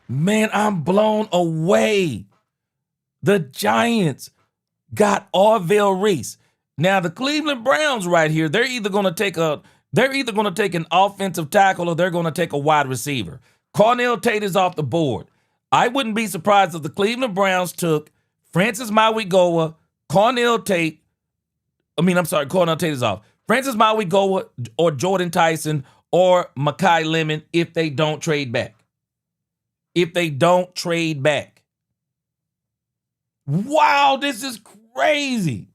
Man, I'm blown away. The Giants got Orville Reese. Now the Cleveland Browns right here, they're either going to take an offensive tackle or they're going to take a wide receiver. Cornell Tate is off the board. I wouldn't be surprised if the Cleveland Browns took Francis Mauigoa, Cornell Tate is off. Francis Mauigoa or Jordan Tyson or Mekhi Lemon if they don't trade back. Wow, this is crazy.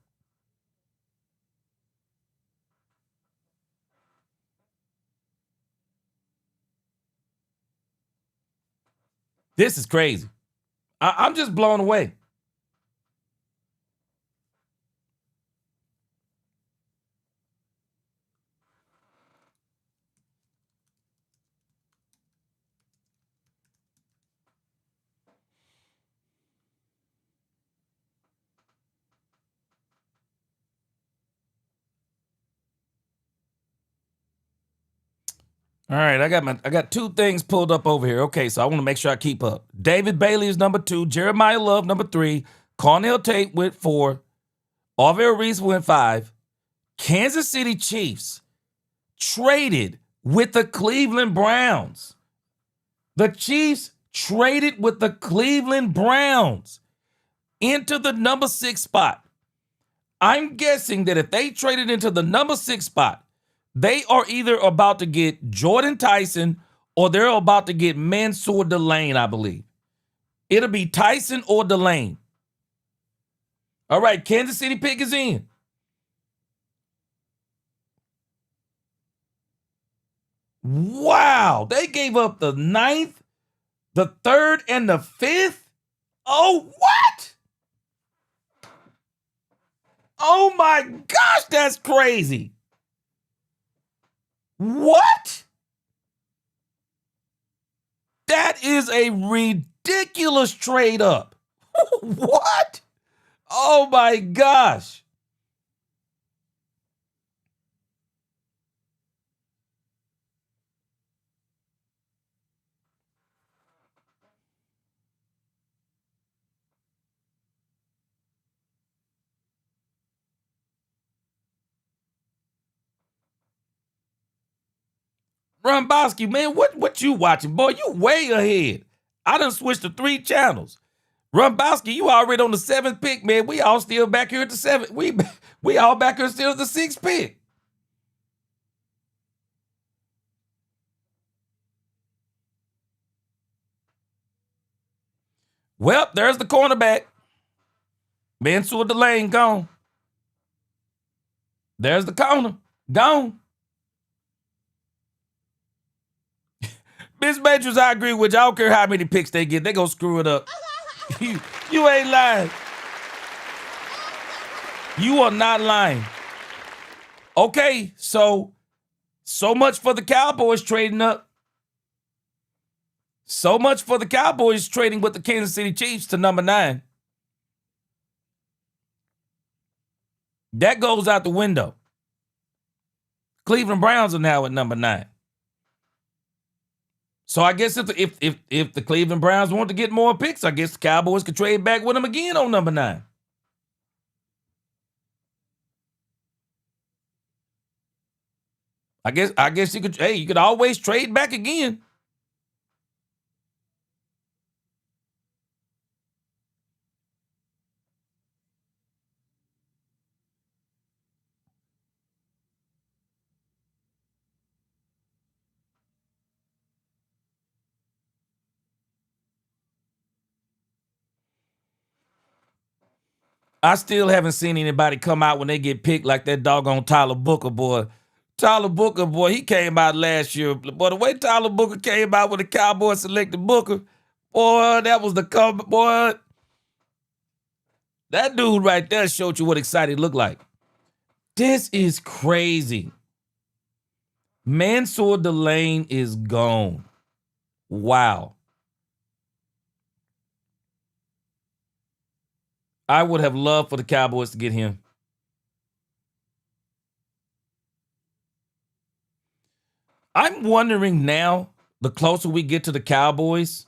This is crazy. I'm just blown away. All right, I got 2 things pulled up over here. Okay, so I want to make sure I keep up. David Bailey is number 2, Jeremiah Love number 3, Cornell Tate went 4, Orville Reese went 5. Kansas City Chiefs traded with the Cleveland Browns. The Chiefs traded with the Cleveland Browns into the number 6 spot. I'm guessing that if they traded into the number 6 spot, they are either about to get Jordan Tyson or they're about to get Mansour Delane, I believe. It'll be Tyson or Delane. All right, Kansas City pick is in. Wow, they gave up the 9th, the 3rd, and the 5th? Oh, what? Oh my gosh, that's crazy. What? That is a ridiculous trade up. What? Oh my gosh. Rombowski, man, what you watching? Boy, you way ahead. I done switched to 3 channels. Rombowski, you already on the 7th pick, man. We all still back here at the 7th. We all back here still at the 6th pick. Well, there's the cornerback. Mansour Delane gone. There's the corner. Gone. Miss Matrix, I agree with you. I don't care how many picks they get. They gonna screw it up. You ain't lying. You are not lying. Okay, so much for the Cowboys trading up. So much for the Cowboys trading with the Kansas City Chiefs to number 9. That goes out the window. Cleveland Browns are now at number 9. So I guess if the Cleveland Browns want to get more picks, I guess the Cowboys could trade back with them again on number 9. I guess you could always trade back again. I still haven't seen anybody come out when they get picked like that doggone Tyler Booker, boy. Tyler Booker, boy, he came out last year. Boy, the way Tyler Booker came out when the Cowboys selected Booker, boy, that was the cover, boy. That dude right there showed you what excited looked like. This is crazy. Mansour Delane is gone. Wow. I would have loved for the Cowboys to get him. I'm wondering now, the closer we get to the Cowboys,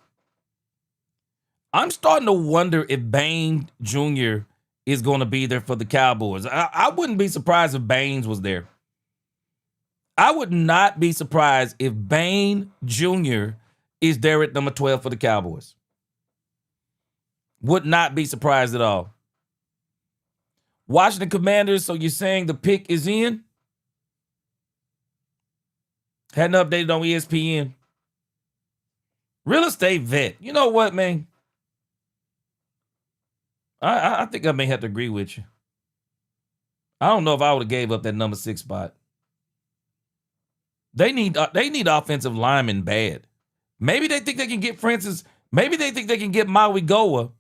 I'm starting to wonder if Bain Jr. is going to be there for the Cowboys. I wouldn't be surprised if Baines was there. I would not be surprised if Bain Jr. is there at number 12 for the Cowboys. Would not be surprised at all. Washington Commanders, so you're saying the pick is in? Hadn't updated on ESPN. Real estate vet. You know what, man? I think I may have to agree with you. I don't know if I would have gave up that number 6 spot. They need offensive linemen bad. Maybe they think they can get Francis. Maybe they think they can get Maui Goa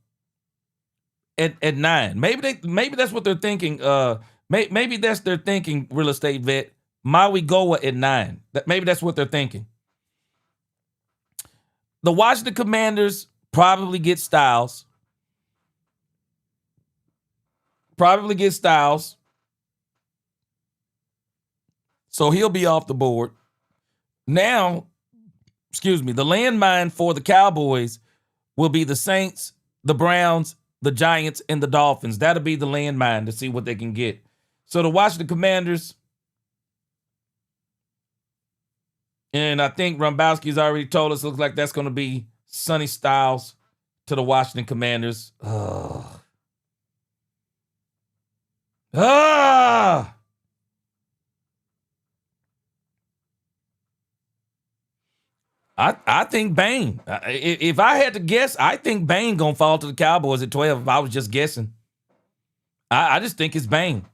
at 9. Maybe that's what they're thinking. Maybe that's their thinking. Real estate vet Maui Goa at 9. Maybe that's what they're thinking. The Washington Commanders probably get Styles. So he'll be off the board. Now, the landmine for the Cowboys will be the Saints, the Browns, the Giants, and the Dolphins. That'll be the landmine to see what they can get. So the Washington Commanders, and I think Rumbowski's already told us, looks like that's going to be Sonny Styles to the Washington Commanders. I think Bain. If I had to guess, I think Bain gonna fall to the Cowboys at 12 if I was just guessing. I just think it's Bain.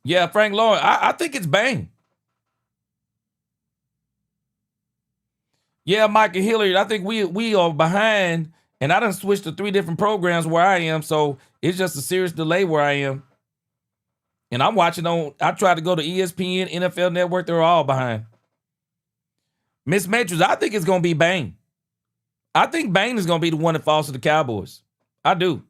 Yeah, Frank Lauren, I think it's Bain. Yeah, Micah Hilliard, I think we are behind, and I done switched to 3 different programs where I am, so it's just a serious delay where I am. And I'm watching I tried to go to ESPN, NFL Network, they're all behind. Miss Matrix, I think it's going to be Bain. I think Bain is going to be the one that falls to the Cowboys. I do.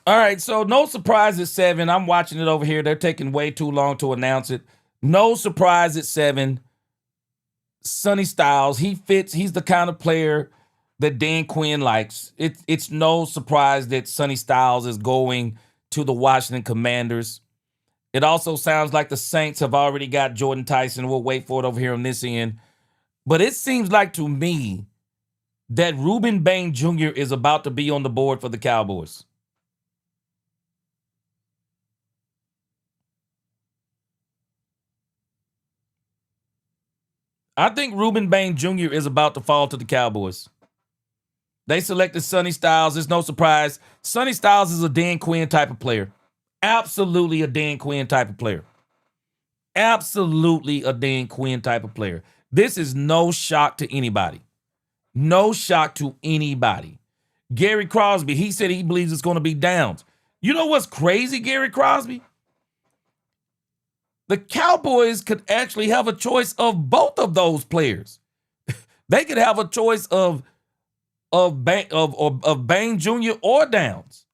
All right, so no surprise at 7. I'm watching it over here. They're taking way too long to announce it. No surprise at 7. Sonny Styles, he fits. He's the kind of player that Dan Quinn likes. It's no surprise that Sonny Styles is going to the Washington Commanders. It also sounds like the Saints have already got Jordan Tyson. We'll wait for it over here on this end. But it seems like to me that Reuben Bain Jr. is about to be on the board for the Cowboys. I think Reuben Bain Jr. is about to fall to the Cowboys. They selected Sonny Styles. It's no surprise. Sonny Styles is a Dan Quinn type of player. Absolutely a Dan Quinn type of player. Absolutely a Dan Quinn type of player. This is no shock to anybody. No shock to anybody. Gary Crosby, he said he believes it's going to be Downs. You know what's crazy, Gary Crosby? The Cowboys could actually have a choice of both of those players. They could have a choice of Bain Jr. or Downs.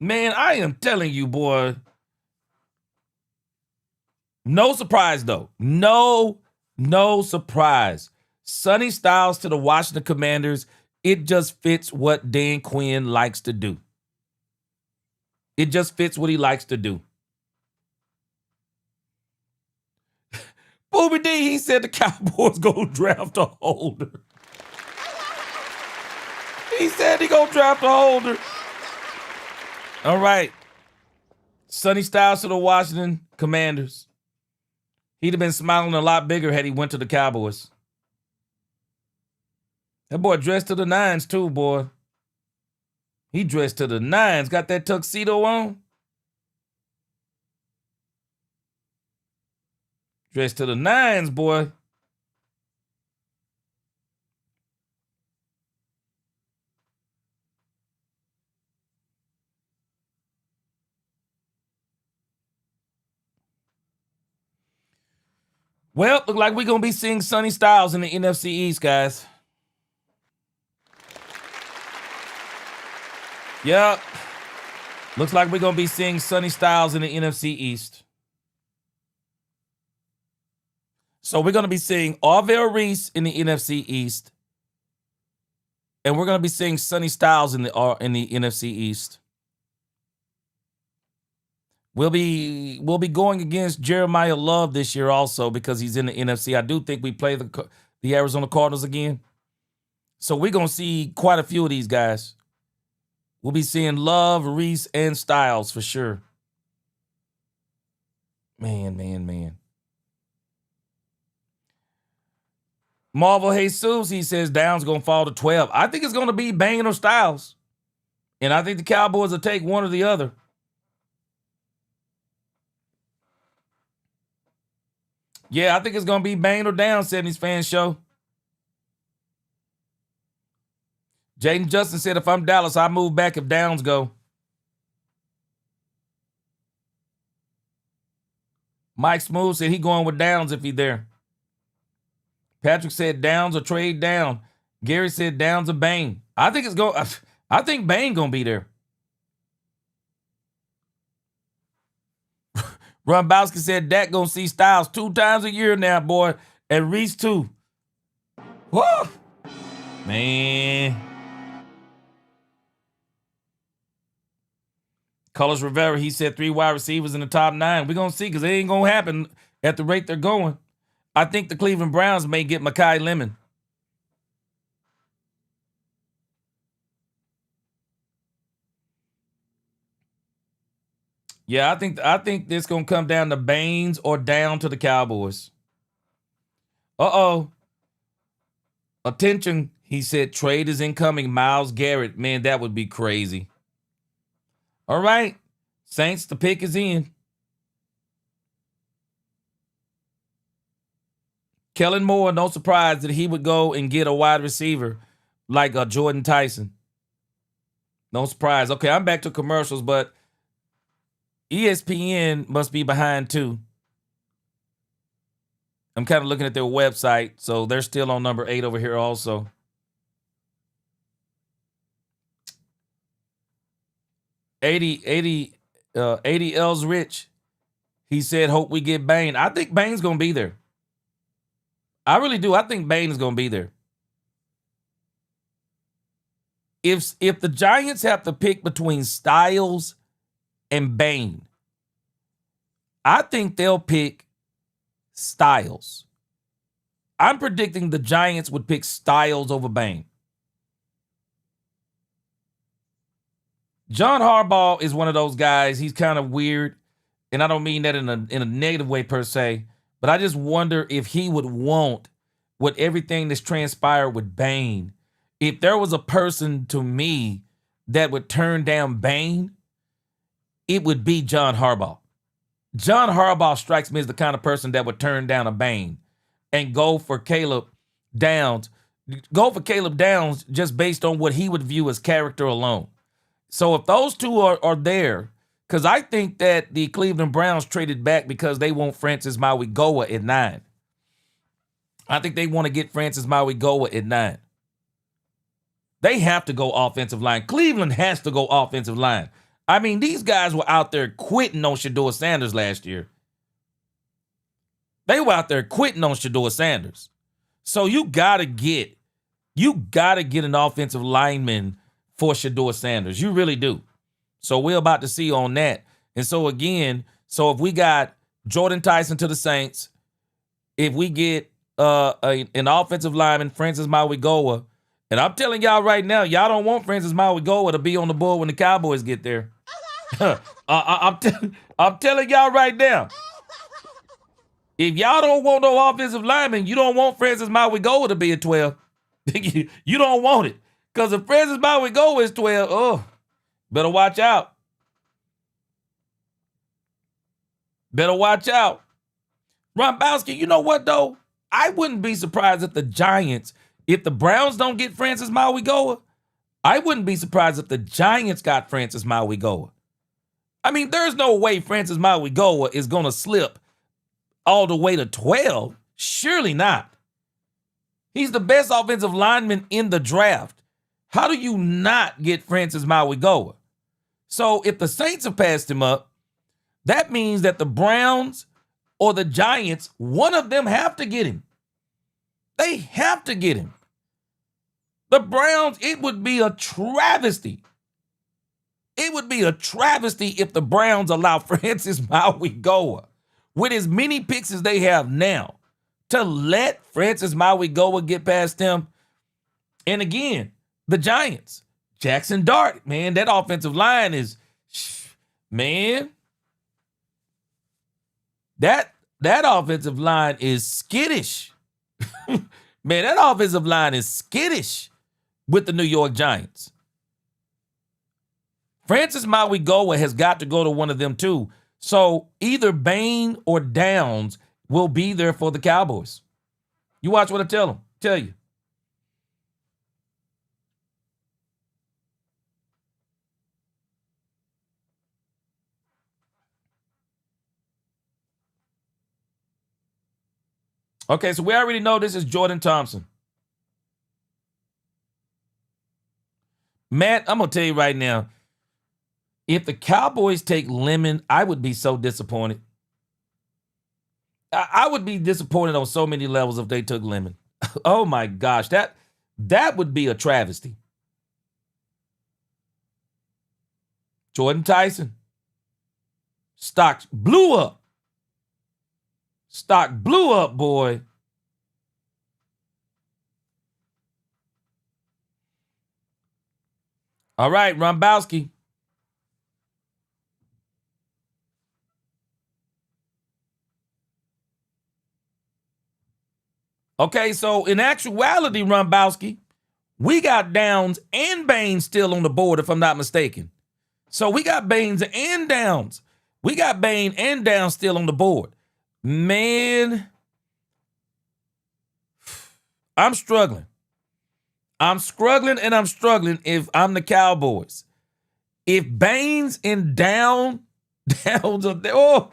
Man, I am telling you, boy. No surprise, though. No surprise. Sonny Styles to the Washington Commanders. It just fits what Dan Quinn likes to do. It just fits what he likes to do. Booby D, he said the Cowboys go draft a holder. He said he gonna draft a holder. All right. Sonny Styles to the Washington Commanders. He'd have been smiling a lot bigger had he went to the Cowboys. That boy dressed to the nines too, boy. He dressed to the nines. Got that tuxedo on. Dressed to the nines, boy. Well, look like we're going to be seeing Sonny Styles in the NFC East, guys. Yep. Looks like we're going to be seeing Sonny Styles in the NFC East. So we're going to be seeing Arvell Reese in the NFC East. And we're going to be seeing Sonny Styles in the NFC East. We'll be going against Jeremiah Love this year also because he's in the NFC. I do think we play the Arizona Cardinals again. So we're going to see quite a few of these guys. We'll be seeing Love, Reese, and Styles for sure. Man. Marvel Jesus, he says Downs going to fall to 12. I think it's going to be Bain or Styles. And I think the Cowboys will take one or the other. Yeah, I think it's going to be Bain or Downs, 70s Fan Show. Jaden Justin said, if I'm Dallas, I move back if Downs go. Mike Smooth said he going with Downs if he there. Patrick said Downs or trade down. Gary said Downs or Bain. I think Bain going to be there. Ron Bowski said Dak going to see Styles 2 times a year now, boy. And Reese too. Whoa! Man. Carlos Rivera, he said 3 wide receivers in the top 9. We're going to see because it ain't going to happen at the rate they're going. I think the Cleveland Browns may get Mekhi Lemon. Yeah, I think this going to come down to Baines or down to the Cowboys. Uh-oh. Attention, he said trade is incoming. Myles Garrett. Man, that would be crazy. All right. Saints, the pick is in. Kellen Moore, no surprise that he would go and get a wide receiver like Jordan Tyson. No surprise. Okay, I'm back to commercials, but ESPN must be behind too. I'm kind of looking at their website, so they're still on number 8 over here also. $80 L's Rich. He said, hope we get Bain. I think Bain's going to be there. I really do. I think Bain is going to be there. If the Giants have to pick between Styles and Bain, I think they'll pick Styles. I'm predicting the Giants would pick Styles over Bain. John Harbaugh is one of those guys. He's kind of weird, and I don't mean that in a negative way per se, but I just wonder if he would want with everything that's transpired with Bain. If there was a person to me that would turn down Bain, it would be John Harbaugh. John Harbaugh strikes me as the kind of person that would turn down a Bain and go for Caleb Downs. Go for Caleb Downs just based on what he would view as character alone. So if those two are there, because I think that the Cleveland Browns traded back because they want Francis Mauigoa at 9. I think they want to get Francis Mauigoa at 9. They have to go offensive line. Cleveland has to go offensive line. I mean, these guys were out there quitting on Shedeur Sanders last year. They were out there quitting on Shedeur Sanders. So you gotta get an offensive lineman for Shedeur Sanders. You really do. So we're about to see on that. And so again, if we got Jordan Tyson to the Saints, if we get an offensive lineman, Francis Mauigoa, and I'm telling y'all right now, y'all don't want Francis Mauigoa to be on the board when the Cowboys get there. I'm telling y'all right now. If y'all don't want no offensive lineman, you don't want Francis Mauigoa to be at 12. You don't want it. Because if Francis Mauigoa is 12, better watch out. Better watch out. Rombowski, you know what, though? I wouldn't be surprised if the Giants, if the Browns don't get Francis Mauigoa, I wouldn't be surprised if the Giants got Francis Mauigoa. I mean, there's no way Francis Mauigoa is going to slip all the way to 12. Surely not. He's the best offensive lineman in the draft. How do you not get Francis Mauigoa? So if the Saints have passed him up, that means that the Browns or the Giants, one of them have to get him. They have to get him. The Browns, it would be a travesty. It would be a travesty if the Browns allow Francis Mauigoa, with as many picks as they have now, to let Francis Mauigoa get past them. And again, the Giants, Jackson Dart, man, that offensive line is, man, that offensive line is skittish. Man, that offensive line is skittish with the New York Giants. Francis Mauigoa has got to go to one of them too. So either Bain or Downs will be there for the Cowboys. You watch what I tell you. Okay, so we already know this is Jordan Thompson. Matt, I'm going to tell you right now, if the Cowboys take Lemon, I would be so disappointed. I would be disappointed on so many levels if they took Lemon. Oh my gosh, that would be a travesty. Jordan Tyson. Stock blew up. Stock blew up, boy. All right, Rombowski. Okay, so in actuality, Rombowski, we got Downs and Baines still on the board, if I'm not mistaken. So we got Baines and Downs. We got Bain and Downs still on the board. Man, I'm struggling. I'm struggling if I'm the Cowboys. If Baines and Downs are there, oh,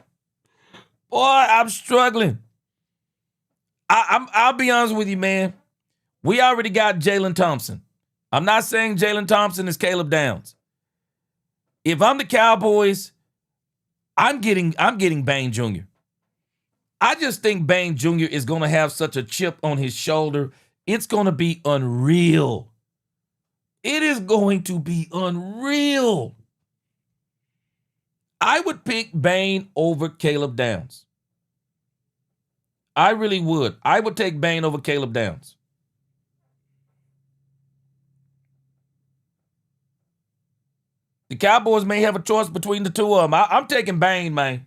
boy, I'm struggling. I'll be honest with you, man. We already got Jalen Thompson. I'm not saying Jalen Thompson is Caleb Downs. If I'm the Cowboys, I'm getting Bain Jr. I just think Bain Jr. is going to have such a chip on his shoulder. It's going to be unreal. It is going to be unreal. I would pick Bain over Caleb Downs. I really would. I would take Bain over Caleb Downs. The Cowboys may have a choice between the two of them. I'm taking Bain, man.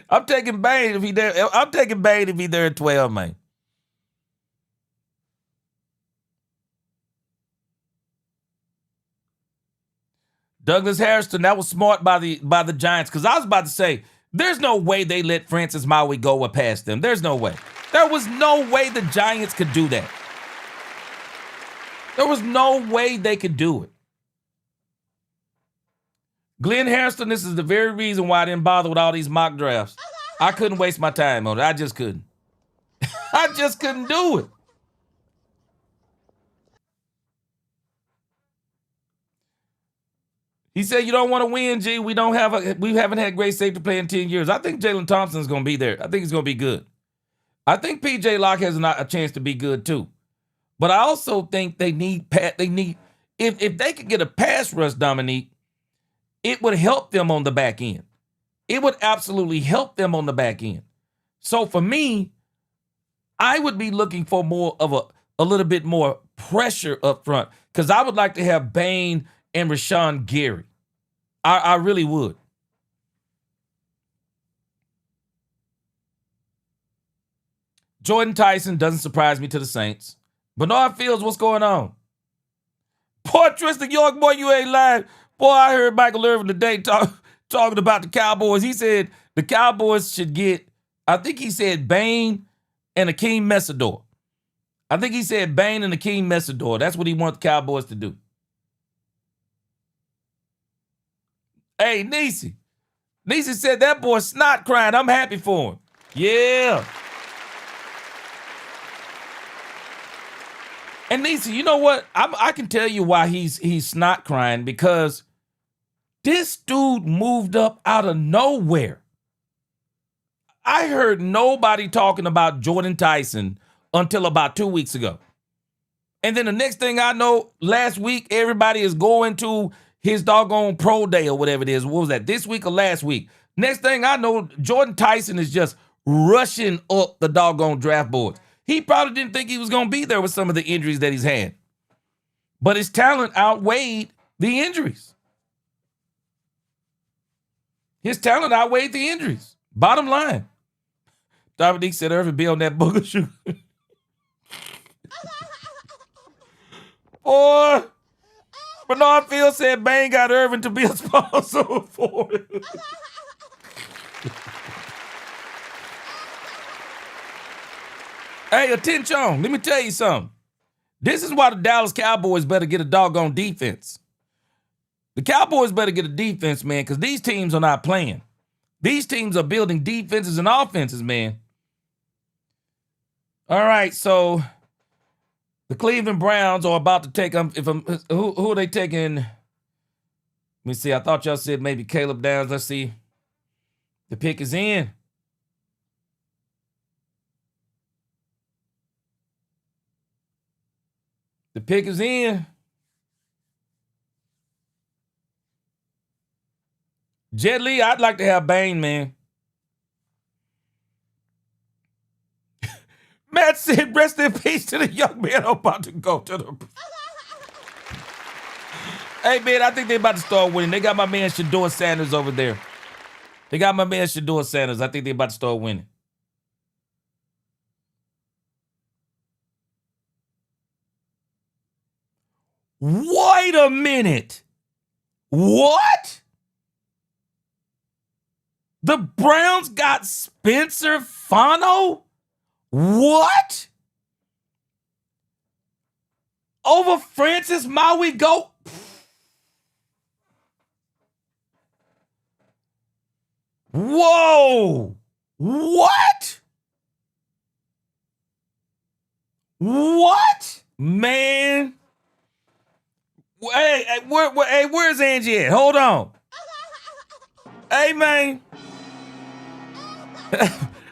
I'm taking Bain if he's there. I'm taking Bain if he's there at 12, man. Douglas Harrison, that was smart by the Giants. Because I was about to say, There's no way they let Francis Maui go past them. There's no way. There was no way the Giants could do that. There was no way they could do it. Glenn Harrison, this is the very reason why I didn't bother with all these mock drafts. I couldn't waste my time on it. I just couldn't. I just couldn't do it. He said, you don't want to win, G. We haven't had great safety play in 10 years. I think Jalen Thompson's going to be there. I think he's going to be good. I think P.J. Locke has a chance to be good too. But I also think if they could get a pass rush, Dominique, it would help them on the back end. It would absolutely help them on the back end. So for me, I would be looking for more of a little bit more pressure up front because I would like to have Bain and Rashawn Gary. I really would. Jordan Tyson doesn't surprise me to the Saints. Bernard Fields, what's going on? Boy, Tristan York, boy, you ain't lying. Boy, I heard Michael Irvin today talking about the Cowboys. He said the Cowboys should get, I think he said Bain and Akeem Messidor. I think he said Bain and Akeem Messidor. That's what he wants the Cowboys to do. Hey, Niecy. Niecy said that boy snot crying. I'm happy for him. Yeah. And Niecy, you know what? I can tell you why he's snot crying, because this dude moved up out of nowhere. I heard nobody talking about Jordan Tyson until about 2 weeks ago. And then the next thing I know, last week, everybody is going to his doggone pro day or whatever it is. What was that, this week or last week? Next thing I know, Jordan Tyson is just rushing up the doggone draft boards. He probably didn't think he was going to be there with some of the injuries that he's had. But his talent outweighed the injuries. His talent outweighed the injuries. Bottom line. Dominique said Irvin be on that booger shoe. Boy, Bernard Field said Bain got Irvin to be a sponsor for it. Hey, attention, let me tell you something. This is why the Dallas Cowboys better get a doggone defense. The Cowboys better get a defense, man, because these teams are not playing. These teams are building defenses and offenses, man. All right, so the Cleveland Browns are about to take them. Who are they taking? Let me see. I thought y'all said maybe Caleb Downs. Let's see. The pick is in. The pick is in. Jet Li, I'd like to have Bain, man. Matt said, rest in peace to the young man about to go to the... Hey, man, I think they about to start winning. They got my man Shador Sanders over there. I think they about to start winning. Wait a minute. What? The Browns got Spencer Fano? What? Over Francis Maui go? Whoa. What? What? Man. Hey, where's Angie at? Hold on. Hey, man.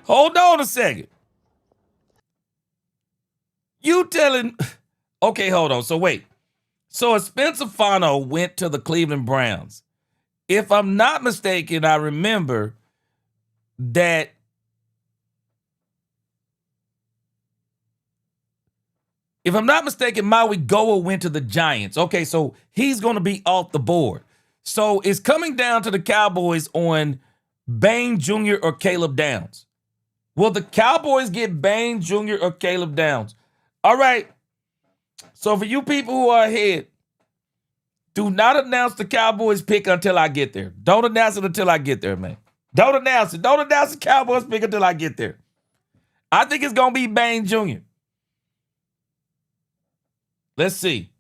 Hold on a second. You telling... Okay, hold on. So wait. So Spencer Fano went to the Cleveland Browns. If I'm not mistaken, I remember that if I'm not mistaken, Maui Goa went to the Giants. Okay, so he's going to be off the board. So it's coming down to the Cowboys on Bain Jr. or Caleb Downs. Will the Cowboys get Bain Jr. or Caleb Downs? All right. So for you people who are ahead, do not announce the Cowboys pick until I get there. Don't announce it until I get there, man. Don't announce it. Don't announce the Cowboys pick until I get there. I think it's going to be Bain Jr. Let's see.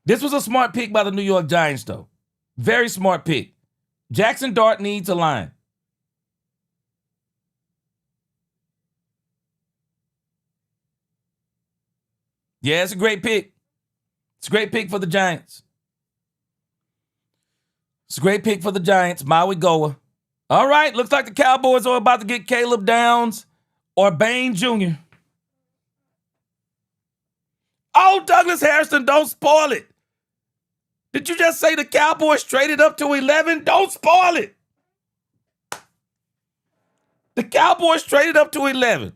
This was a smart pick by the New York Giants, though. Very smart pick. Jackson Dart needs a line. Yeah, it's a great pick. It's a great pick for the Giants. It's a great pick for the Giants. Maui Goa. All right, looks like the Cowboys are about to get Caleb Downs or Bain Jr. Oh, Douglas Harrison, don't spoil it. Did you just say the Cowboys traded up to 11? Don't spoil it. The Cowboys traded up to 11.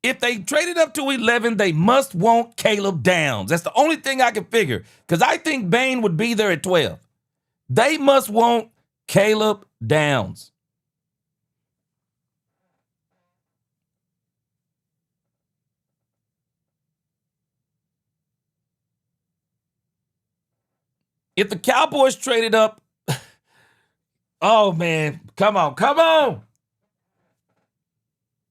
If they traded up to 11, they must want Caleb Downs. That's the only thing I can figure, because I think Bain would be there at 12. They must want Caleb Downs. If the Cowboys traded up, oh man, come on, come on.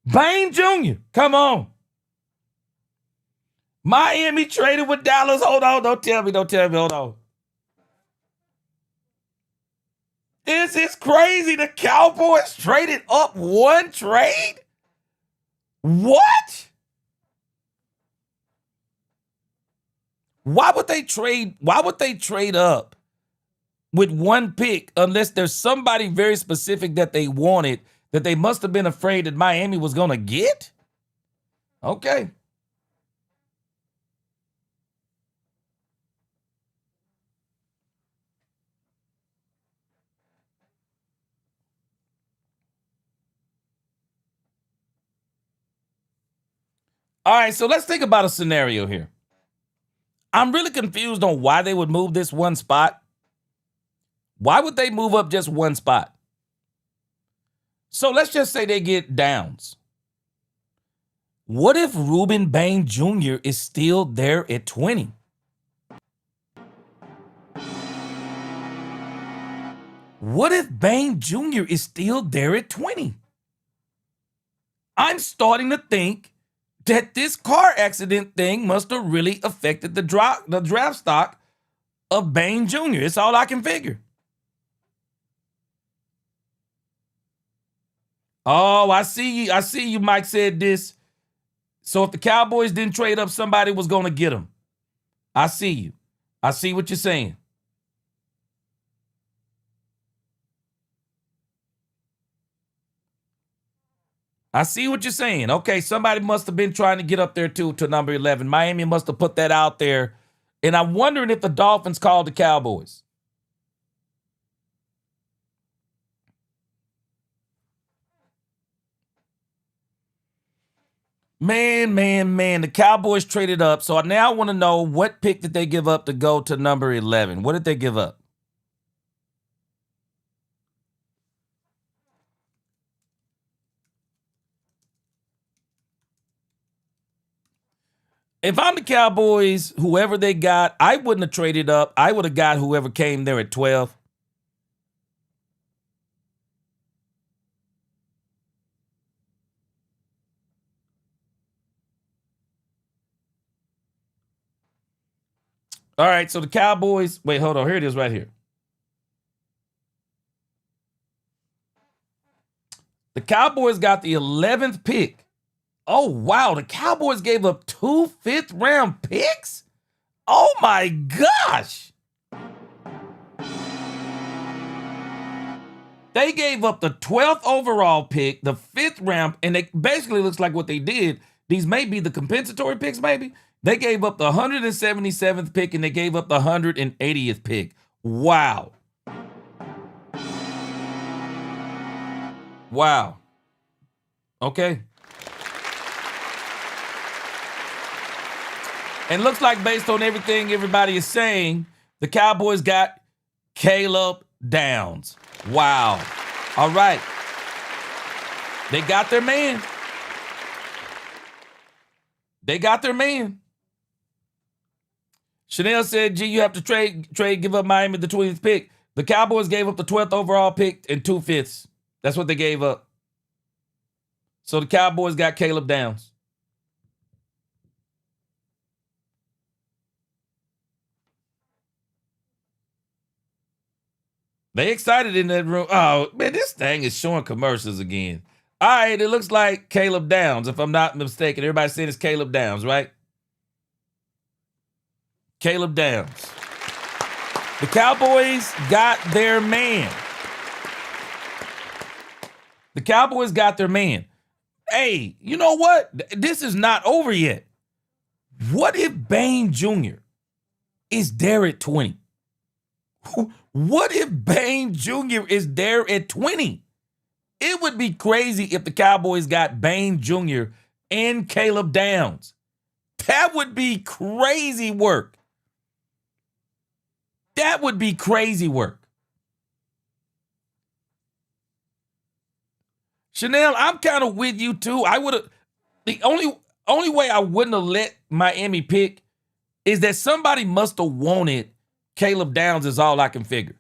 Bain Jr., come on. Miami traded with Dallas. Hold on, don't tell me, hold on. This is crazy. The Cowboys traded up one trade? What? Why would they trade up with one pick unless there's somebody very specific that they wanted that they must have been afraid that Miami was going to get? Okay. All right, so let's think about a scenario here. I'm really confused on why they would move this one spot. Why would they move up just one spot? So let's just say they get Downs. What if Ruben Bain Jr. is still there at 20? What if Bain Jr. is still there at 20? I'm starting to think that this car accident thing must have really affected the draft stock of Bain Jr. It's all I can figure. Oh, I see you, Mike said this. So if the Cowboys didn't trade up, somebody was going to get him. I see you. I see what you're saying. I see what you're saying. Okay, somebody must have been trying to get up there too to number 11. Miami must have put that out there. And I'm wondering if the Dolphins called the Cowboys. Man. The Cowboys traded up. So I now want to know, what pick did they give up to go to number 11? What did they give up? If I'm the Cowboys, whoever they got, I wouldn't have traded up. I would have got whoever came there at 12. All right, so the Cowboys, wait, hold on. Here it is right here. The Cowboys got the 11th pick. Oh, wow. The Cowboys gave up 2 fifth-round picks? Oh, my gosh. They gave up the 12th overall pick, the 5th round, and it basically looks like what they did. These may be the compensatory picks, maybe. They gave up the 177th pick, and they gave up the 180th pick. Wow. Wow. Okay. And looks like, based on everything everybody is saying, the Cowboys got Caleb Downs. Wow. All right. They got their man. They got their man. Chanel said, gee, you have to trade, give up Miami the 20th pick. The Cowboys gave up the 12th overall pick and 2/5. That's what they gave up. So the Cowboys got Caleb Downs. They excited in that room. Oh, man, this thing is showing commercials again. All right, it looks like Caleb Downs, if I'm not mistaken. Everybody saying it's Caleb Downs, right? Caleb Downs. The Cowboys got their man. The Cowboys got their man. Hey, you know what? This is not over yet. What if Bain Jr. is there at 20? What if Bain Jr. is there at 20? It would be crazy if the Cowboys got Bain Jr. and Caleb Downs. That would be crazy work. That would be crazy work. Chanel, I'm kind of with you too. I would have, the only way I wouldn't have let Miami pick is that somebody must have wanted Caleb Downs is all I can figure.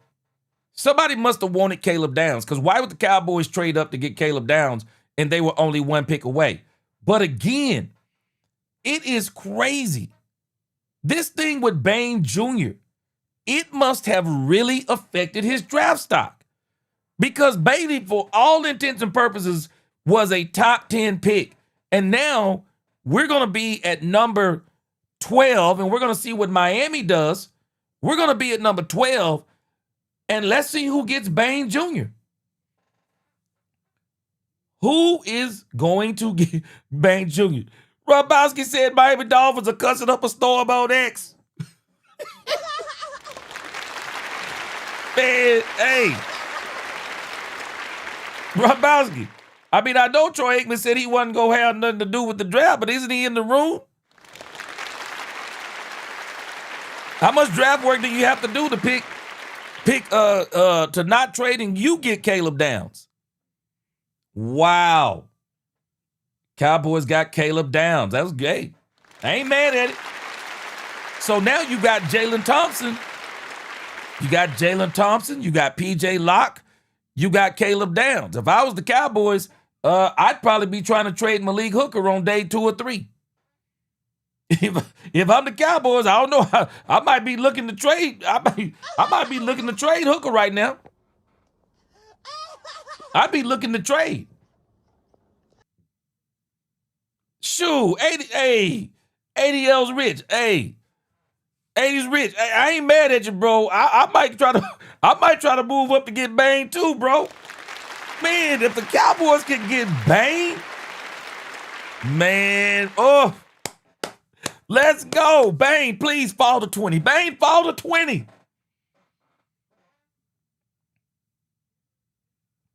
Somebody must have wanted Caleb Downs, because why would the Cowboys trade up to get Caleb Downs and they were only one pick away? But again, it is crazy. This thing with Bain Jr., it must have really affected his draft stock, because Bailey, for all intents and purposes, was a top 10 pick. And now we're going to be at number 12, and we're going to see what Miami does. We're going to be at number 12, and let's see who gets Bain Jr. Who is going to get Bain Jr.? Robowski said Miami Dolphins are cussing up a storm on X. Man, hey. Robowski. I mean, I know Troy Aikman said he wasn't going to have nothing to do with the draft, but isn't he in the room? How much draft work do you have to do to pick to not trading? You get Caleb Downs. Wow. Cowboys got Caleb Downs. That was great. I ain't mad at it. So now you got Jalen Thompson. You got Jalen Thompson. You got PJ Locke. You got Caleb Downs. If I was the Cowboys, I'd probably be trying to trade Malik Hooker on day 2 or 3. If I'm the Cowboys, I don't know. I might be looking to trade. I might be looking to trade Hooker right now. I'd be looking to trade. Shoo, 80L's rich. Hey, 80's rich. Hey, I ain't mad at you, bro. I might try to move up to get Bain too, bro. Man, if the Cowboys can get Bain, man, oh. Let's go. Bain, please fall to 20. Bain, fall to 20.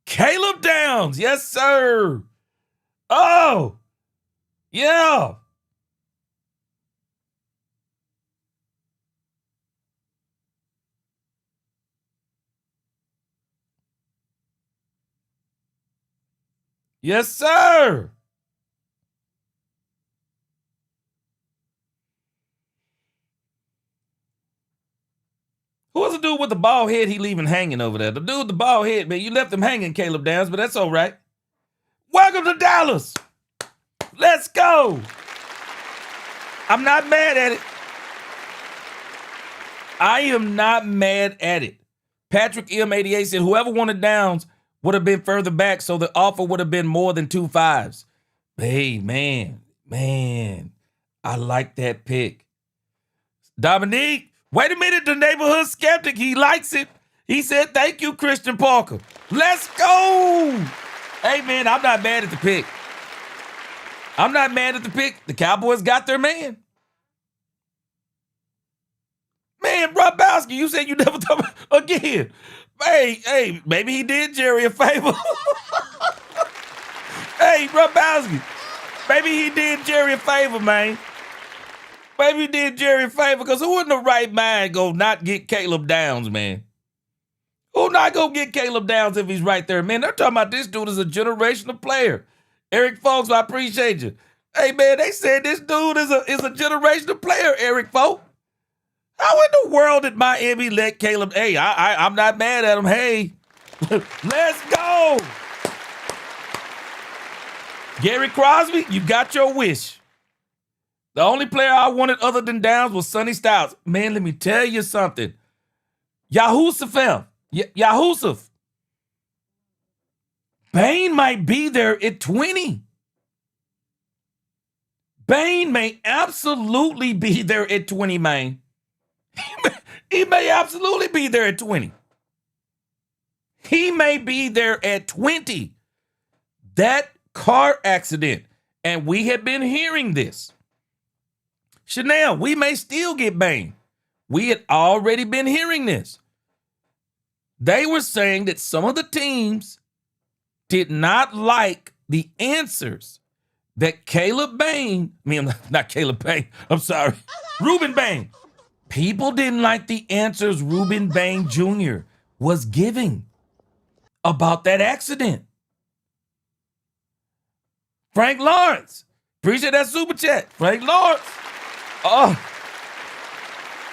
Caleb Downs. Yes, sir. Oh, yeah. Yes, sir. Who was the dude with the bald head he leaving hanging over there? The dude with the bald head, man. You left him hanging, Caleb Downs, but that's all right. Welcome to Dallas. Let's go. I'm not mad at it. I am not mad at it. Patrick M88 said whoever wanted Downs would have been further back, so the offer would have been more than 2 5s. Hey, man. I like that pick. Dominique. Wait a minute, the neighborhood skeptic, he likes it. He said, thank you, Christian Parker. Let's go. Hey, man, I'm not mad at the pick. I'm not mad at the pick. The Cowboys got their man. Man, Robowski, you said you never thought again. Hey, maybe he did Jerry a favor. Hey, Robowski, maybe he did Jerry a favor, man. Maybe he did Jerry a favor, because who in the right mind go not get Caleb Downs, man? Who not gonna get Caleb Downs if he's right there, man? They're talking about this dude is a generational player. Eric Folks, I appreciate you. Hey, man, they said this dude is a generational player, Eric Folk. How in the world did Miami let Caleb? Hey, I'm not mad at him. Hey, let's go. Gary Crosby, you got your wish. The only player I wanted other than Downs was Sonny Styles. Man, let me tell you something. Yahusuf. Yahusuf. Bane might be there at 20. Bane may absolutely be there at 20, man. He may absolutely be there at 20. He may be there at 20. That car accident, and we have been hearing this. Chanel, we may still get Bane. We had already been hearing this. They were saying that some of the teams did not like the answers that Caleb Bane, not Caleb Bane, I'm sorry, Ruben Bane. People didn't like the answers Ruben Bane Jr. was giving about that accident. Frank Lawrence, appreciate that super chat. Frank Lawrence. Oh,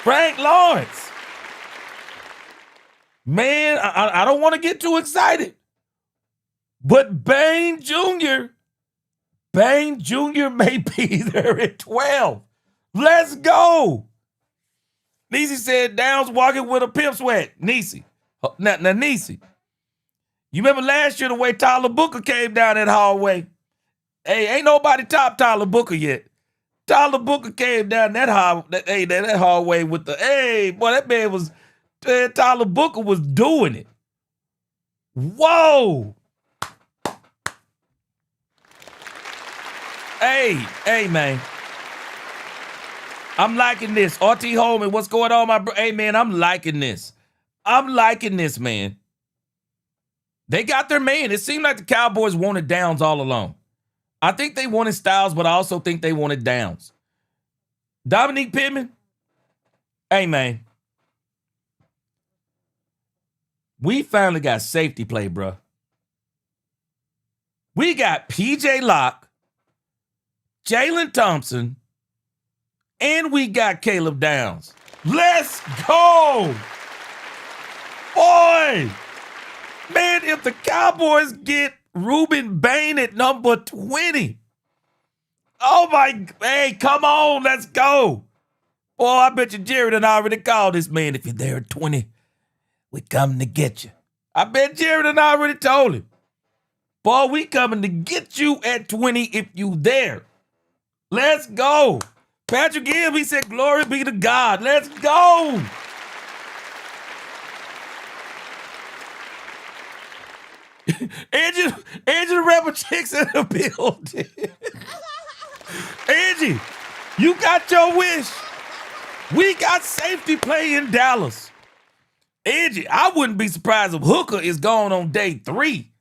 Frank Lawrence. Man, I don't want to get too excited. But Bane Jr. may be there at 12. Let's go. Niecy said Downs walking with a pimp sweat. Niecy. Now, Niecy, you remember last year the way Tyler Booker came down that hallway? Hey, ain't nobody top Tyler Booker yet. Tyler Booker came down that hallway with that man was, Tyler Booker was doing it. Whoa. Hey, man. I'm liking this. RT Holman, what's going on, my bro? Hey, man, I'm liking this. I'm liking this, man. They got their man. It seemed like the Cowboys wanted Downs all along. I think they wanted Styles, but I also think they wanted Downs. Dominique Pittman, hey, man. We finally got safety play, bro. We got P.J. Locke, Jalen Thompson, and we got Caleb Downs. Let's go. Boy. Man, if the Cowboys get Ruben Bane at number 20. Oh, hey, come on, let's go. Boy, I bet you Jared and I already called this man. If you're there at 20, we coming to get you. I bet Jared and I already told him. Boy, we coming to get you at 20 if you there. Let's go. Patrick Gibb, he said, glory be to God. Let's go. Angie the Rebel Chicks in the building. Angie, you got your wish. We got safety play in Dallas. Angie, I wouldn't be surprised if Hooker is gone on day 3.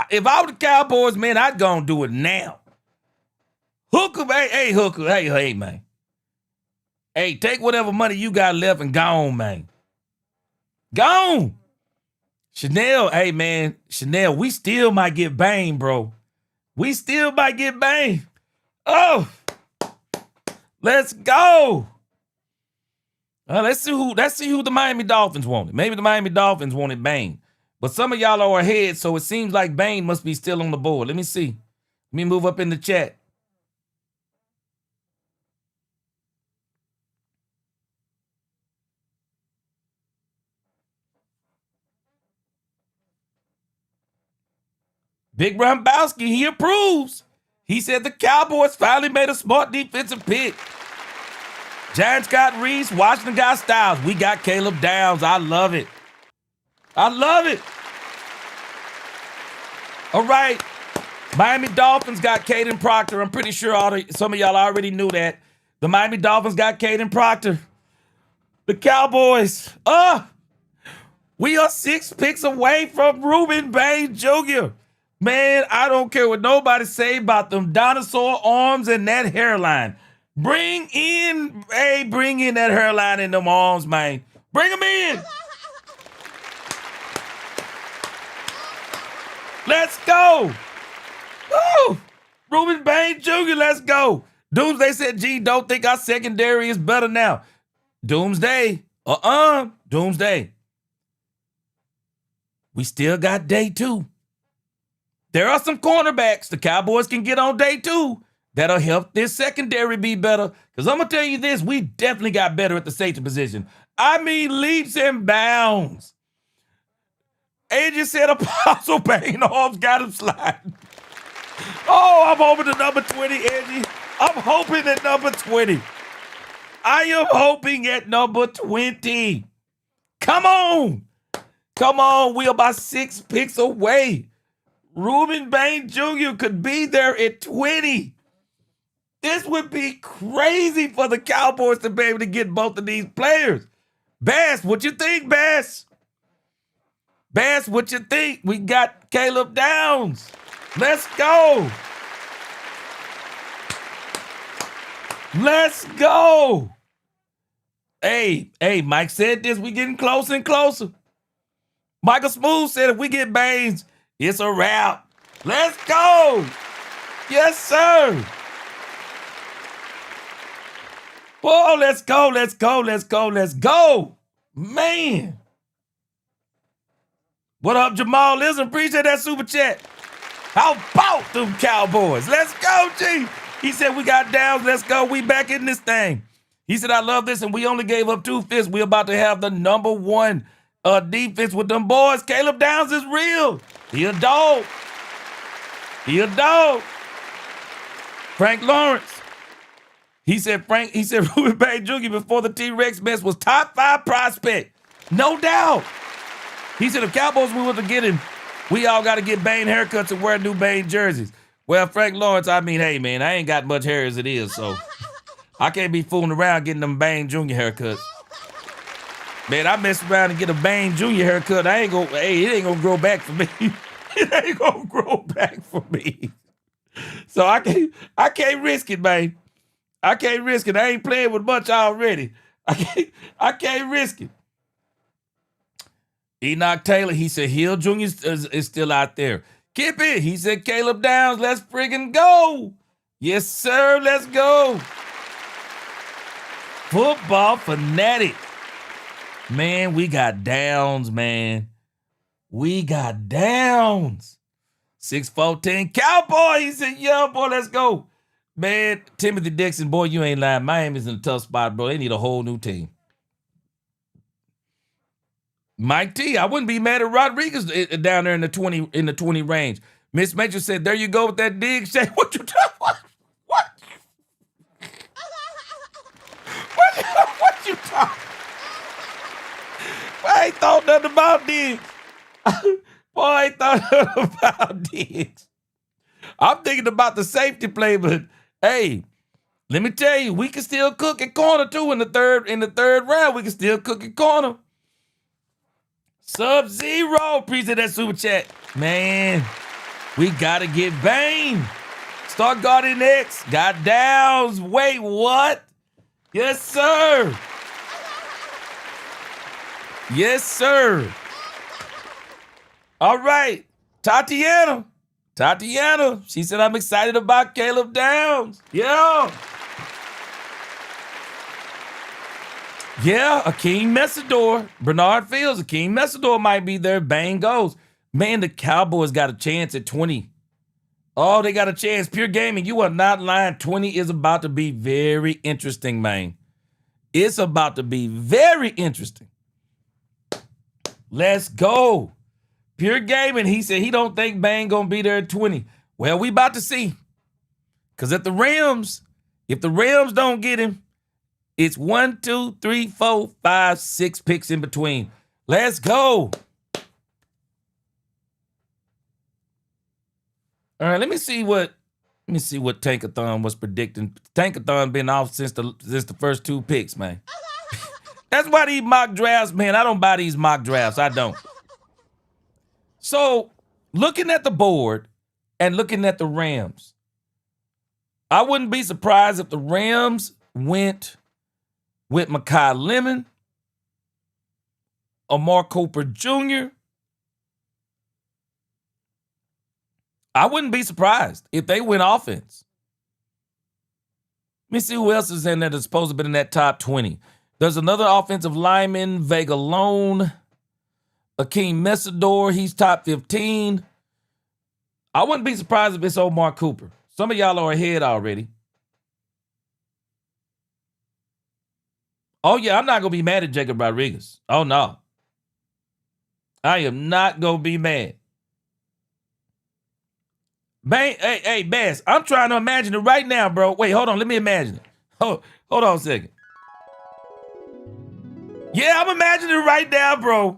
If I were the Cowboys, man, I'd go and do it now. Hooker, hey, Hooker, hey, man. Hey, take whatever money you got left and gone, man. Gone. Chanel, hey, man. Chanel, we still might get Bane, bro. We still might get Bane. Oh, let's go. Let's see who the Miami Dolphins wanted. Maybe the Miami Dolphins wanted Bane. But some of y'all are ahead, so it seems like Bane must be still on the board. Let me see. Let me move up in the chat. Big Brombowski, he approves. He said the Cowboys finally made a smart defensive pick. Giants got Reese, Washington got Styles. We got Caleb Downs. I love it. I love it. All right. Miami Dolphins got Caden Proctor. I'm pretty sure some of y'all already knew that. The Miami Dolphins got Caden Proctor. The Cowboys, we are 6 picks away from Ruben Bane Jr. Man, I don't care what nobody say about them dinosaur arms and that hairline. Bring in that hairline and them arms, man. Bring them in. Let's go. Woo! Ruben Bane Jr., let's go. Doomsday said, gee, don't think our secondary is better now. Doomsday. Doomsday. We still got day 2. There are some cornerbacks the Cowboys can get on day 2 that'll help this secondary be better. Because I'm going to tell you this, we definitely got better at the safety position. I mean, leaps and bounds. AJ said Apostle Payne arms got him sliding. Oh, I'm hoping to number 20, Angie. I'm hoping at number 20. I am hoping at number 20. Come on. Come on. We are about 6 picks away. Reuben Bain Jr. could be there at 20. This would be crazy for the Cowboys to be able to get both of these players. Bass, what you think, Bass? Bass, what you think? We got Caleb Downs. Let's go. Let's go. Hey, Mike said this. We getting closer and closer. Michael Smooth said if we get Baines, it's a wrap. Let's go. Yes, sir. Whoa, let's go, let's go, let's go, let's go. Man. What up, Jamal? Listen, appreciate that super chat. How about them Cowboys? Let's go, G. He said we got Downs. Let's go. We back in this thing. He said, I love this, and we only gave up 2 fifths. We about to have the number 1 defense with them boys. Caleb Downs is real. He a dog. He a dog. Frank Lawrence. He said Reuben Bain Jr. before the T-Rex mess was top 5 prospect. No doubt. He said if Cowboys we want to get him, we all got to get Bain haircuts and wear new Bain jerseys. Well, Frank Lawrence, I mean, hey, man, I ain't got much hair as it is, so I can't be fooling around getting them Bain Jr. haircuts. Man, I mess around and get a Bain Jr. haircut. It ain't gonna grow back for me. It ain't gonna grow back for me. So I can't risk it, man. I can't risk it. I ain't playing with much already. I can't risk it. Enoch Taylor, he said Hill Jr. is still out there. Kip it. He said Caleb Downs, let's friggin' go. Yes, sir, let's go. Football fanatic. Man, we got Downs, man. We got Downs. 6'14" Cowboy. He said, yeah, boy, let's go. Man, Timothy Dixon, boy, you ain't lying. Miami's in a tough spot, bro. They need a whole new team. Mike T, I wouldn't be mad at Rodriguez down there in the 20 range. Miss Major said, there you go with that dig. Shay, what you talking? What? What you talking? I ain't thought nothing about Diggs. Boy, I ain't thought nothing about Diggs. I'm thinking about the safety play, but hey, let me tell you, we can still cook at corner too in the third round. We can still cook at corner. Sub-Zero, appreciate that super chat. Man, we gotta get Bain. Start guarding X. Got Downs. Wait, what? Yes, sir. Yes, sir. All right. Tatiana. She said, I'm excited about Caleb Downs. Yeah. Yeah, Akeem Messidor. Bernard Fields. Akeem Messidor might be there. Bang goes. Man, the Cowboys got a chance at 20. Oh, they got a chance. Pure Gaming, you are not lying. 20 is about to be very interesting, man. It's about to be very interesting. Let's go. Pure Gaming, he said he don't think Bang gonna be there at 20. Well, we about to see. Because if the Rams don't get him, it's 1, 2, 3, 4, 5, 6 picks in between. Let's go. All right, let me see what Tankathon was predicting. Tankathon been off since the first 2 picks, man. That's why these mock drafts, man, I don't buy these mock drafts. I don't. So, looking at the board and looking at the Rams, I wouldn't be surprised if the Rams went with Mekhi Lemon, Amar Cooper Jr. I wouldn't be surprised if they went offense. Let me see who else is in there that's supposed to be in that top 20. There's another offensive lineman, Vega Lone, Akeem Messador. He's top 15. I wouldn't be surprised if it's Omar Cooper. Some of y'all are ahead already. Oh, yeah, I'm not going to be mad at Jacob Rodriguez. Oh, no. I am not going to be mad. Hey, Bass, I'm trying to imagine it right now, bro. Wait, hold on. Let me imagine it. Hold on a second. Yeah, I'm imagining it right now, bro.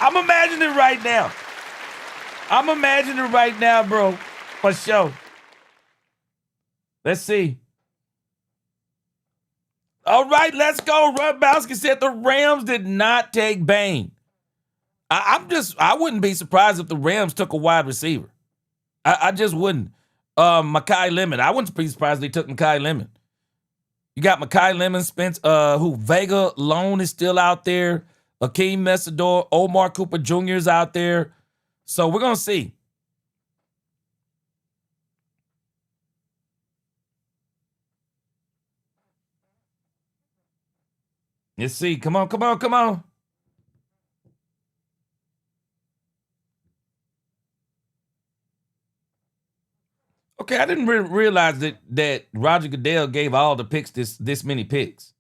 I'm imagining it right now. I'm imagining it right now, bro. For sure. Let's see. All right, let's go. Rudbowski said the Rams did not take Bain. I wouldn't be surprised if the Rams took a wide receiver. I just wouldn't. Mekhi Lemon. I wouldn't be surprised if they took Mekhi Lemon. You got Mekhi Lemon, Spence, who Vega Lone is still out there. Akeem Messador, Omar Cooper Jr. is out there. So we're going to see. Let's see. Come on, come on, come on. Okay, I didn't realize that Roger Goodell gave all the picks this many picks.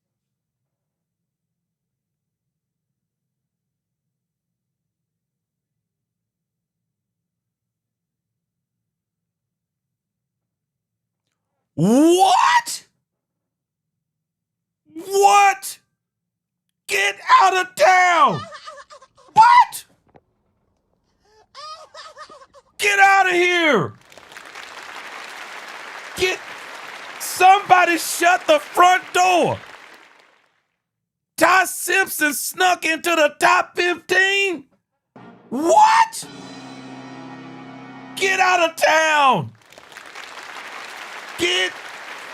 What? What? Get out of town! What? Get out of here! Somebody shut the front door. Ty Simpson snuck into the top 15? What? Get out of town. Get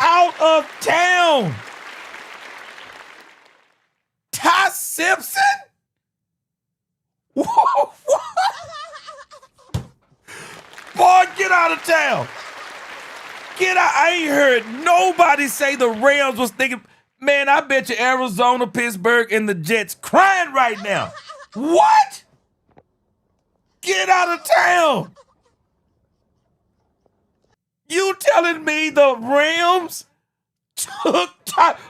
out of town. Ty Simpson? Boy, get out of town. Get out. I ain't heard nobody say the Rams was thinking, man, I bet you Arizona, Pittsburgh, and the Jets crying right now. What? Get out of town. You telling me the Rams took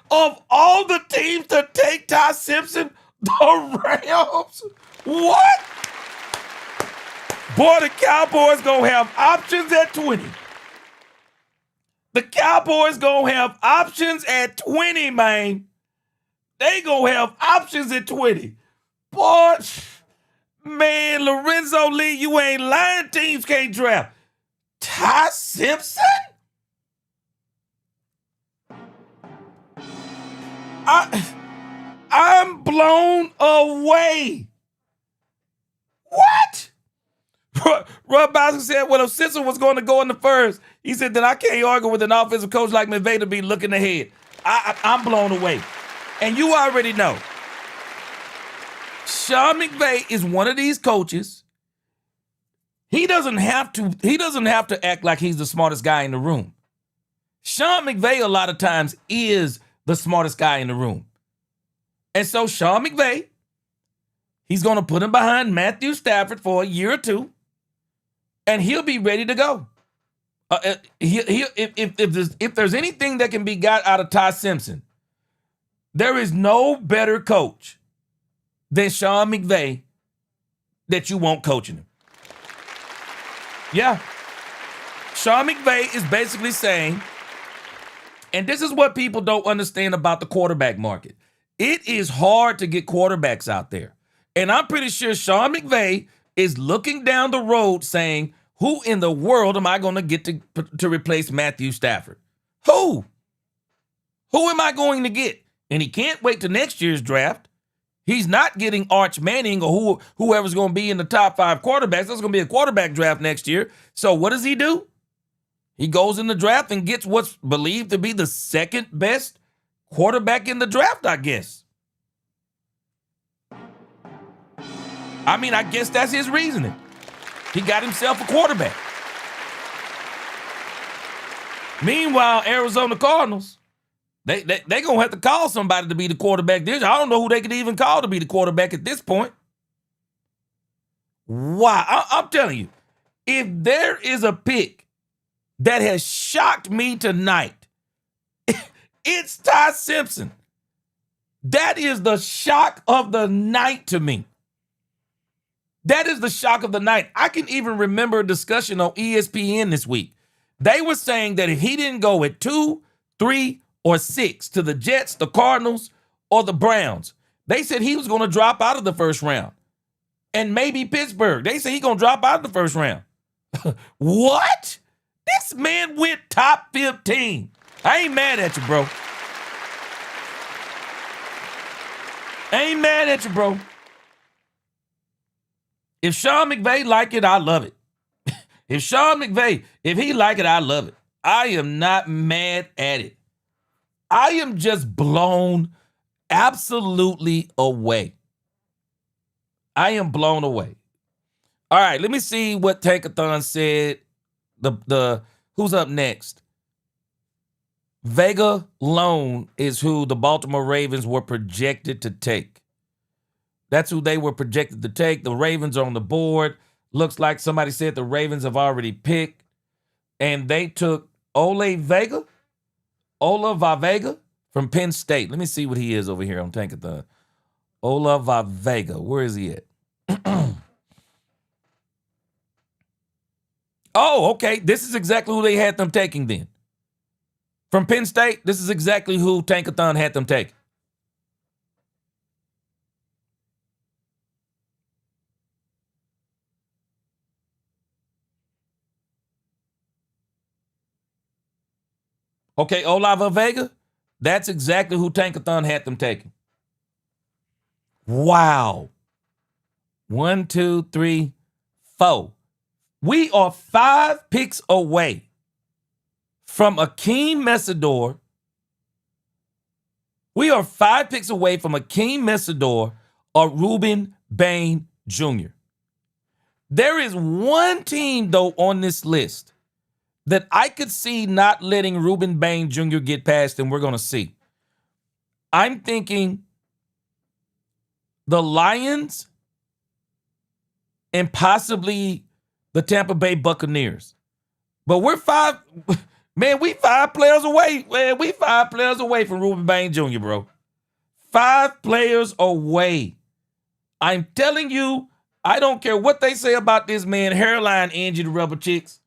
of all the teams to take Ty Simpson, the Rams? What? Boy, the Cowboys gonna have options at 20. The Cowboys gonna have options at 20, man. They gonna have options at 20. Boy, man, Lorenzo Lee, you ain't lying. Teams can't draft. Ty Simpson? I'm blown away. What? Rob Bowser said, well, if Simpson was going to go in the first, he said that I can't argue with an offensive coach like McVay to be looking ahead. I'm blown away. And you already know. Sean McVay is one of these coaches. He doesn't have to act like he's the smartest guy in the room. Sean McVay a lot of times is the smartest guy in the room. And so Sean McVay, he's going to put him behind Matthew Stafford for a year or two, and he'll be ready to go. If there's anything that can be got out of Ty Simpson, there is no better coach than Sean McVay that you want coaching him. Yeah. Sean McVay is basically saying, and this is what people don't understand about the quarterback market. It is hard to get quarterbacks out there. And I'm pretty sure Sean McVay is looking down the road saying, who in the world am I going to get to replace Matthew Stafford? Who? Who am I going to get? And he can't wait to next year's draft. He's not getting Arch Manning or whoever's going to be in the top 5 quarterbacks. There's going to be a quarterback draft next year. So what does he do? He goes in the draft and gets what's believed to be the second best quarterback in the draft, I guess. I mean, I guess that's his reasoning. He got himself a quarterback. Meanwhile, Arizona Cardinals, They gonna have to call somebody to be the quarterback. I don't know who they could even call to be the quarterback at this point. Wow, I'm telling you, if there is a pick that has shocked me tonight, it's Ty Simpson. That is the shock of the night to me. That is the shock of the night. I can even remember a discussion on ESPN this week. They were saying that if he didn't go at 2, 3, or 6 to the Jets, the Cardinals, or the Browns, they said he was going to drop out of the first round. And maybe Pittsburgh. They say he's going to drop out of the first round. What? This man went top 15. I ain't mad at you, bro. I ain't mad at you, bro. If Sean McVay like it, I love it. If Sean McVay, if he like it, I love it. I am not mad at it. I am just blown absolutely away. I am blown away. All right, let me see what Tankathon said. The who's up next? Vega Lone is who the Baltimore Ravens were projected to take. That's who they were projected to take. The Ravens are on the board. Looks like somebody said the Ravens have already picked. And they took Ola Vega from Penn State. Let me see what he is over here on Tankathon. Ola Vega. Where is he at? Oh, okay. This is exactly who they had them taking then. From Penn State, this is exactly who Tankathon had them take. Okay, Olava Vega, that's exactly who Tankathon had them taking. Wow. 1, 2, 3, 4. We are 5 picks away from Akeem Messidor. We are 5 picks away from Akeem Messidor or Ruben Bain Jr. There is one team, though, on this list that I could see not letting Ruben Bain Jr. get past, and we're going to see. I'm thinking the Lions and possibly the Tampa Bay Buccaneers. But we're 5 players away. Man, we 5 players away from Ruben Bain Jr., bro. 5 players away. I'm telling you, I don't care what they say about this man hairline, Angie the Rubber Chicks.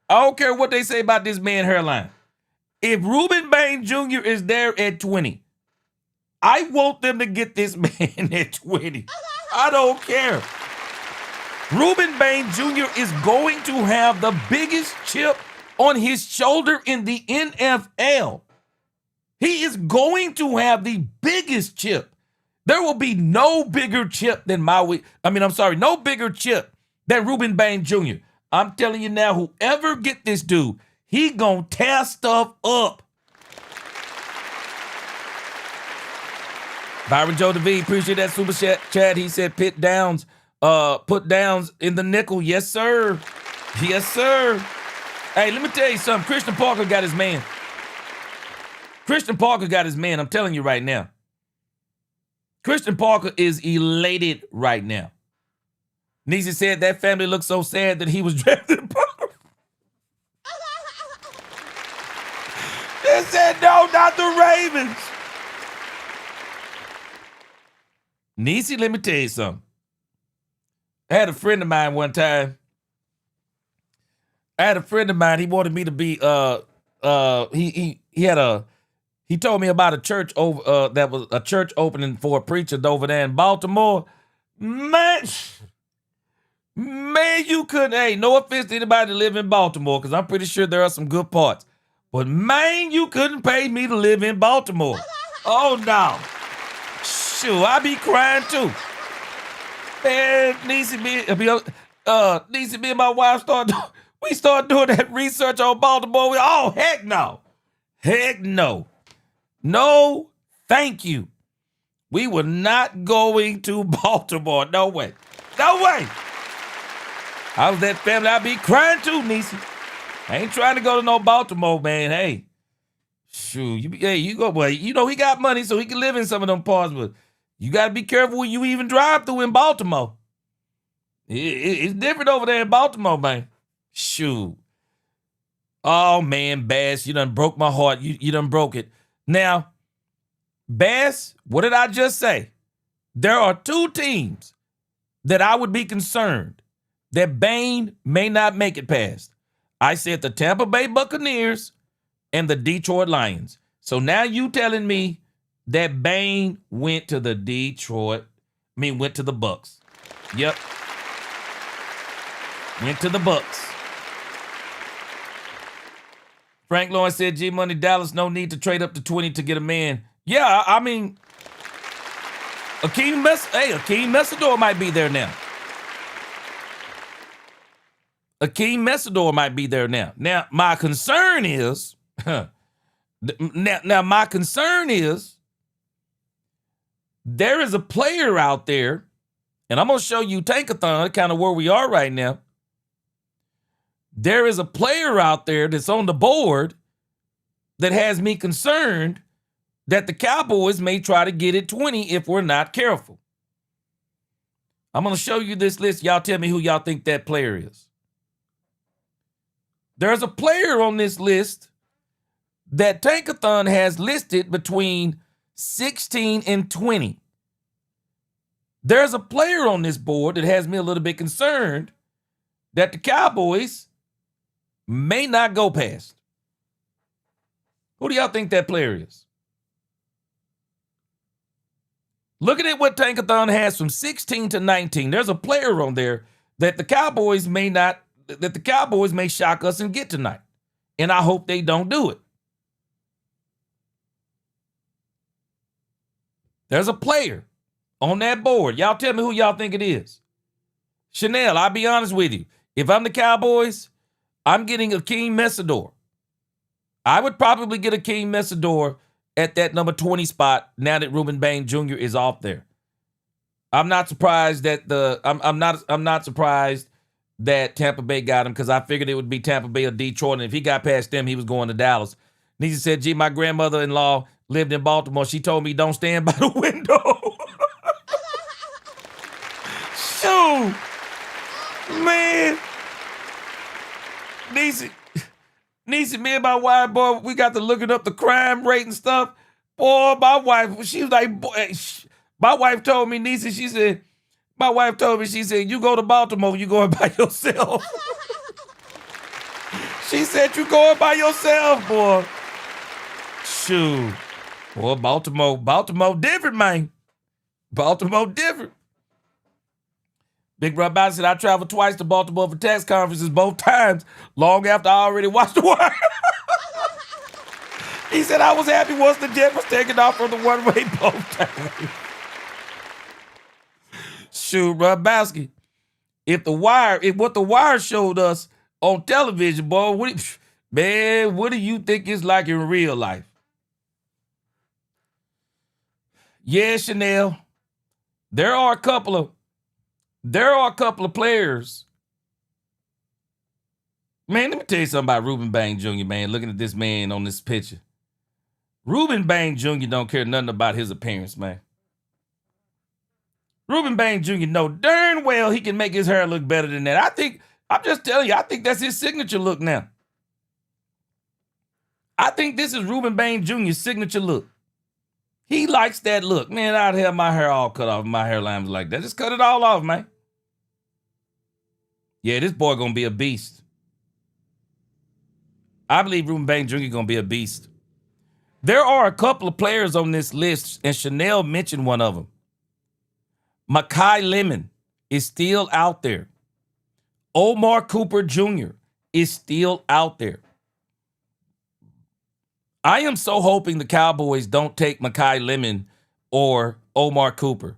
I don't care what they say about this man hairline. If Ruben Bain Jr. is there at 20, I want them to get this man at 20. I don't care. Ruben Bain Jr. is going to have the biggest chip on his shoulder in the NFL. He is going to have the biggest chip. There will be no bigger chip than no bigger chip than Ruben Bain Jr. I'm telling you now, whoever get this dude, he gonna tear stuff up. Byron Joe DeVee, appreciate that super chat. He said put downs in the nickel. Yes, sir. Yes, sir. Hey, let me tell you something. Christian Parker got his man. Christian Parker got his man. I'm telling you right now. Christian Parker is elated right now. Niecy said that family looked so sad that he was drafted. They said, no, not the Ravens. Niecy, let me tell you something. I had a friend of mine one time. He wanted me to be, he told me about a church over, that was a church opening for a preacher over there in Baltimore. Man, you couldn't, hey, no offense to anybody that live in Baltimore, because I'm pretty sure there are some good parts. But man, you couldn't pay me to live in Baltimore. Oh, no. Shoot, I be crying too. Man, Niecy, me and my wife started doing that research on Baltimore. Heck no. Heck no. No, thank you. We were not going to Baltimore. No way. No way. I was that family. I'd be crying too, Niecy. I ain't trying to go to no Baltimore, man. Hey, Shoot, you go, boy. You know he got money, so he can live in some of them parts, but you got to be careful when you even drive through in Baltimore. It's different over there in Baltimore, man. Shoot. Oh, man, Bass, you done broke my heart. You done broke it. Now, Bass, what did I just say? There are two teams that I would be concerned that Bane may not make it past. I said the Tampa Bay Buccaneers and the Detroit Lions. So now you telling me that Bane went to the Bucks. Yep. Went to the Bucks. Frank Lawrence said, G-Money Dallas, no need to trade up to 20 to get a man. Yeah, I mean, Akeem Messador might be there now. Akeem Messador might be there now. Now, my concern is, my concern is, there is a player out there, and I'm going to show you Tankathon, kind of where we are right now. There is a player out there that's on the board that has me concerned that the Cowboys may try to get it 20 if we're not careful. I'm going to show you this list. Y'all tell me who y'all think that player is. There's a player on this list that Tankathon has listed between 16 and 20. There's a player on this board that has me a little bit concerned that the Cowboys may not go past. Who do y'all think that player is? Looking at what Tankathon has from 16 to 19, there's a player on there that the Cowboys may shock us and get tonight. And I hope they don't do it. There's a player on that board. Y'all tell me who y'all think it is. Chanel, I'll be honest with you. If I'm the Cowboys, I'm getting Akeem Messador. I would probably get Akeem Messador at that number 20 spot now that Ruben Bain Jr. is off there. I'm not surprised that I'm not surprised that Tampa Bay got him because I figured it would be Tampa Bay or Detroit, and if he got past them, he was going to Dallas. Nisa said, gee, my grandmother-in-law lived in Baltimore. She told me don't stand by the window. Shoot. Man. Nisa, me and my wife, boy, we got to looking up the crime rate and stuff. Boy, my wife, she was like, boy, my wife told me, Nisa, she said, you go to Baltimore, you going by yourself. She said, you going by yourself, boy. Shoot. Boy, Baltimore different, man. Baltimore different. Big Brother Biden said, I traveled twice to Baltimore for tax conferences, both times, long after I already watched The Wire. He said, I was happy once the jet was taken off from the one-way both times. Shoot, Rabowski. If what The Wire showed us on television, boy, what do you think it's like in real life? Yeah, Chanel. There are a couple of players. Man, let me tell you something about Ruben Bain Jr., man, looking at this man on this picture. Ruben Bain Jr. don't care nothing about his appearance, man. Ruben Bain Jr. know darn well he can make his hair look better than that. I'm just telling you, I think that's his signature look now. I think this is Ruben Bain Jr.'s signature look. He likes that look. Man, I'd have my hair all cut off. My hairline was like that. Just cut it all off, man. Yeah, this boy gonna be a beast. I believe Ruben Bain Jr. gonna be a beast. There are a couple of players on this list, and Chanel mentioned one of them. Mekhi Lemon is still out there. Omar Cooper Jr. is still out there. I am so hoping the Cowboys don't take Mekhi Lemon or Omar Cooper.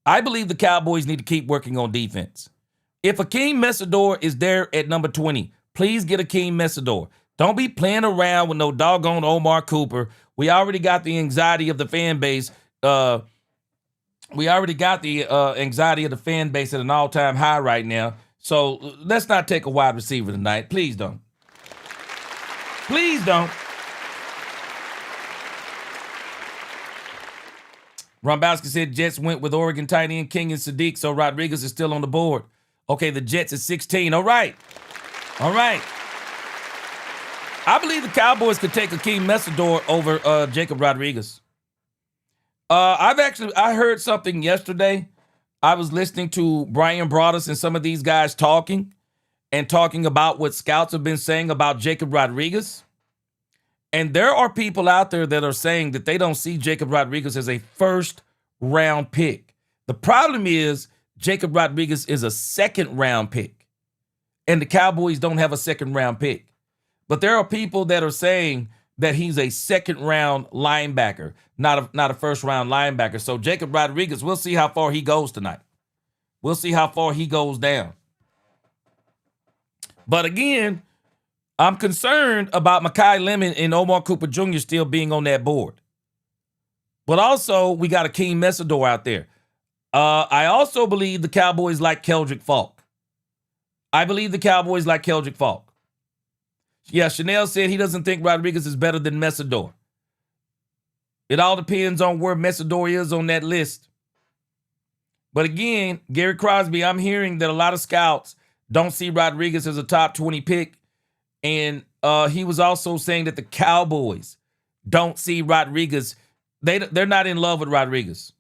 I believe the Cowboys need to keep working on defense. If Akeem Messador is there at number 20, please get Akeem Messador. Don't be playing around with no doggone Omar Cooper. We already got the anxiety of the fan base. Anxiety of the fan base at an all-time high right now. So let's not take a wide receiver tonight. Please don't. Please don't. Rombowski said Jets went with Oregon tight end King and Sadiq, so Rodriguez is still on the board. Okay, the Jets is 16. All right. I believe the Cowboys could take Akeem Messidor over Jacob Rodriguez. I heard something yesterday. I was listening to Brian Broaddus and some of these guys talking about what scouts have been saying about Jacob Rodriguez. And there are people out there that are saying that they don't see Jacob Rodriguez as a first-round pick. The problem is Jacob Rodriguez is a second-round pick, and the Cowboys don't have a second-round pick. But there are people that are saying that he's a second-round linebacker, not a first-round linebacker. So Jacob Rodriguez, we'll see how far he goes tonight. We'll see how far he goes down. But again, I'm concerned about Mekhi Lemon and Omar Cooper Jr. still being on that board. But also, we got Akeem Messidor out there. I also believe the Cowboys like Keldrick Falk. Yeah, Chanel said he doesn't think Rodriguez is better than Messidor. It all depends on where Messidor is on that list. But again, Gary Crosby, I'm hearing that a lot of scouts don't see Rodriguez as a top 20 pick. And he was also saying that the Cowboys don't see Rodriguez. They're not in love with Rodriguez.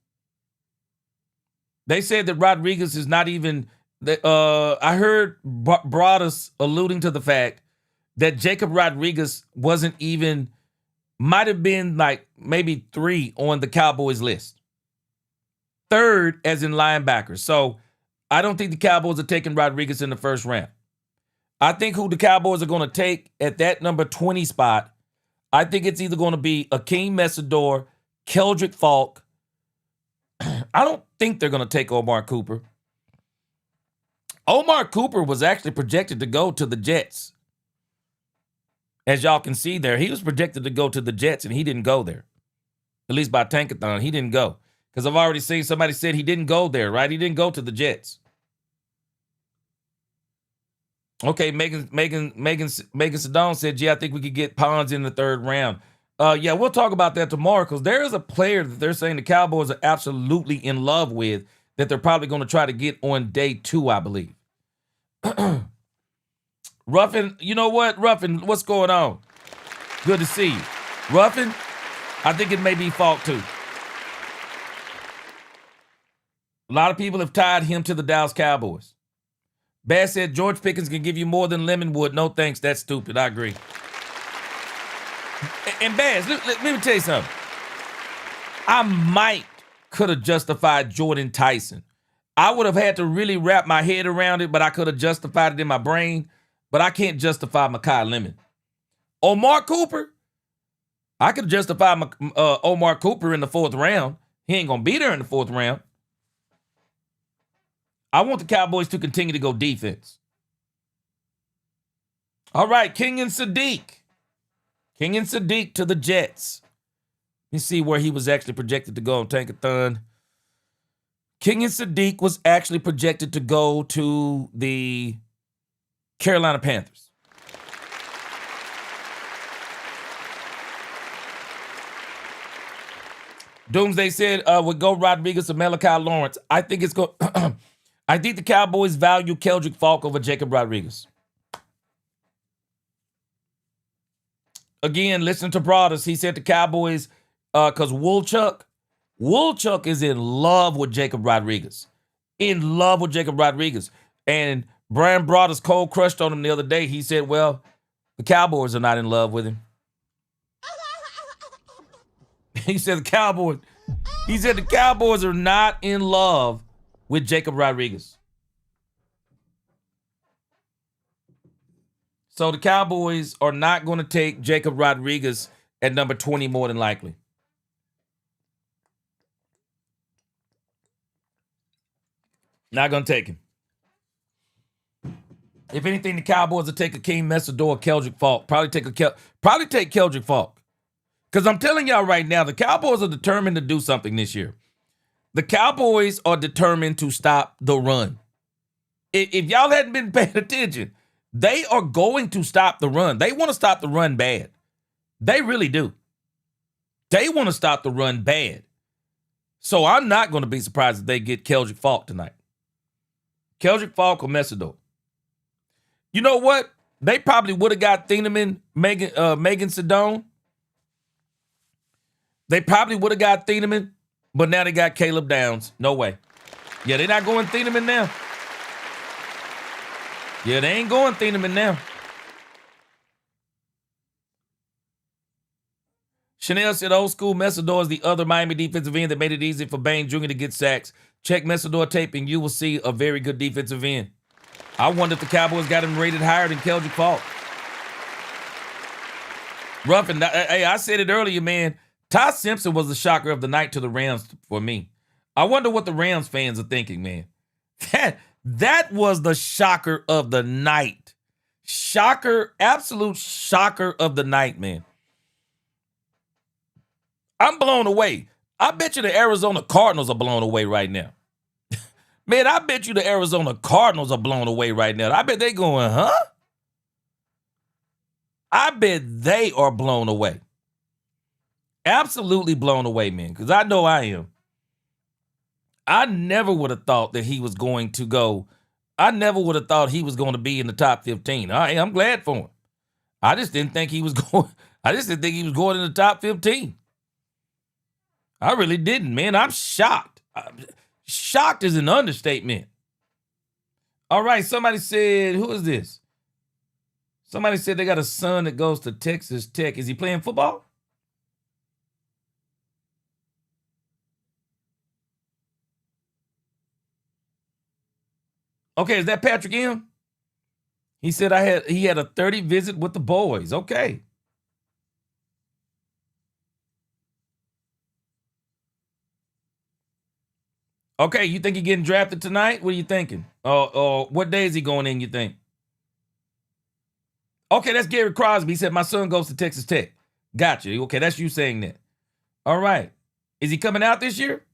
They said that Rodriguez is not even. I heard Broaddus alluding to the fact that Jacob Rodriguez might have been like maybe 3 on the Cowboys list. 3rd as in linebackers. So I don't think the Cowboys are taking Rodriguez in the first round. I think who the Cowboys are going to take at that number 20 spot, I think it's either going to be Akeem Messidor, Keldrick Falk. I don't think they're going to take Omar Cooper. Omar Cooper was actually projected to go to the Jets. As y'all can see there, he was projected to go to the Jets, and he didn't go there. At least by Tankathon, he didn't go. Because I've already seen somebody said he didn't go there, right? He didn't go to the Jets. Okay, Megan Sedone said, yeah, I think we could get Pons in the 3rd round. Yeah, we'll talk about that tomorrow because there is a player that they're saying the Cowboys are absolutely in love with that they're probably going to try to get on day 2, I believe. Ruffin, you know what? Ruffin, what's going on? Good to see you. Ruffin, I think it may be Falk too. A lot of people have tied him to the Dallas Cowboys. Bass said George Pickens can give you more than Lemon would. No thanks, that's stupid. I agree. And Bass, let me tell you something. I could have justified Jordan Tyson. I would have had to really wrap my head around it, but I could have justified it in my brain. But I can't justify Mekhi Lemon. Omar Cooper, I could justify Omar Cooper in the 4th round. He ain't going to be there in the 4th round. I want the Cowboys to continue to go defense. All right, King and Sadiq. King and Sadiq to the Jets. Let me see where he was actually projected to go on Tankathon. King and Sadiq was actually projected to go to the Carolina Panthers. Doomsday said would go Rodriguez or Malachi Lawrence. I think it's go. I think the Cowboys value Keldrick Falk over Jacob Rodriguez. Again, listen to Broaddus. He said the Cowboys, because Woolchuck is in love with Jacob Rodriguez. In love with Jacob Rodriguez. And Brian Broaddus cold crushed on him the other day. He said, well, the Cowboys are not in love with him. He said the Cowboys are not in love with Jacob Rodriguez. So the Cowboys are not going to take Jacob Rodriguez at number 20 more than likely. Not going to take him. If anything, the Cowboys will take Akeem Messidor or Keldrick Falk. Probably take Keldrick Falk. Because I'm telling y'all right now, the Cowboys are determined to do something this year. The Cowboys are determined to stop the run. If y'all hadn't been paying attention, they are going to stop the run. They want to stop the run bad. They really do. They want to stop the run bad. So I'm not going to be surprised if they get Keldrick Falk tonight. Keldrick Falk or Messidor. You know what? They probably would have got Thieneman, Megan Sedone. They probably would have got Thieneman, but now they got Caleb Downs. No way. Yeah, they're not going Thieneman now. Yeah, they ain't going Thieneman now. Chanel said old school Messidor is the other Miami defensive end that made it easy for Bain Jr. to get sacks. Check Messidor tape and you will see a very good defensive end. I wonder if the Cowboys got him rated higher than Keldrick Falk. Ruffin, hey, I said it earlier, man. Ty Simpson was the shocker of the night to the Rams for me. I wonder what the Rams fans are thinking, man. That was the shocker of the night. Shocker, absolute shocker of the night, man. I'm blown away. I bet you the Arizona Cardinals are blown away right now. Man, I bet you the Arizona Cardinals are blown away right now. I bet they going, huh? I bet they are blown away. Absolutely blown away, man, because I know I am. I never would have thought that he was going to go. I never would have thought he was going to be in the top 15. I'm glad for him. I just didn't think he was going. I just didn't think he was going in the top 15. I really didn't, man. I'm shocked. Shocked is an understatement. All right, somebody said, who is this? Somebody said they got a son that goes to Texas Tech. Is he playing football? Okay, is that Patrick M? He said he had a 30 visit with the boys. Okay. Okay, you think he's getting drafted tonight? What are you thinking? What day is he going in, you think? Okay, that's Gary Crosby. He said, my son goes to Texas Tech. Gotcha. Okay, that's you saying that. All right. Is he coming out this year?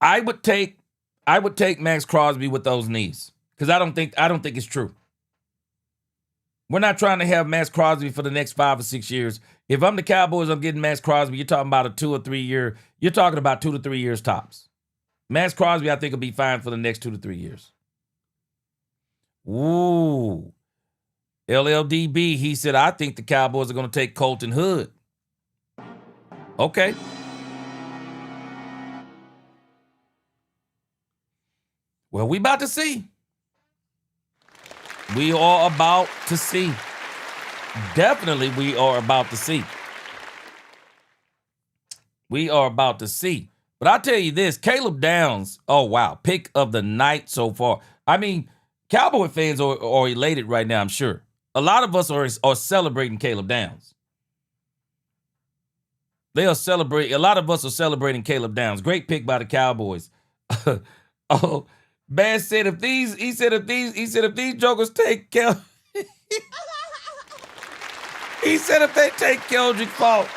I would take Max Crosby with those knees because I don't think it's true. We're not trying to have Max Crosby for the next 5 or 6 years. If I'm the Cowboys, I'm getting Max Crosby. You're talking about a 2 or 3 year. You're talking about 2 to 3 years tops. Max Crosby, I think, will be fine for the next 2 to 3 years. Ooh. LLDB, he said, I think the Cowboys are going to take Colton Hood. Okay. Well, we about to see. We are about to see. Definitely, we are about to see. We are about to see. But I'll tell you this, Caleb Downs, oh, wow, pick of the night so far. I mean, Cowboy fans are elated right now, I'm sure. A lot of us are celebrating Caleb Downs. A lot of us are celebrating Caleb Downs. Great pick by the Cowboys. Oh, Bass said if these jokers take he said if they take Keldrick Falk.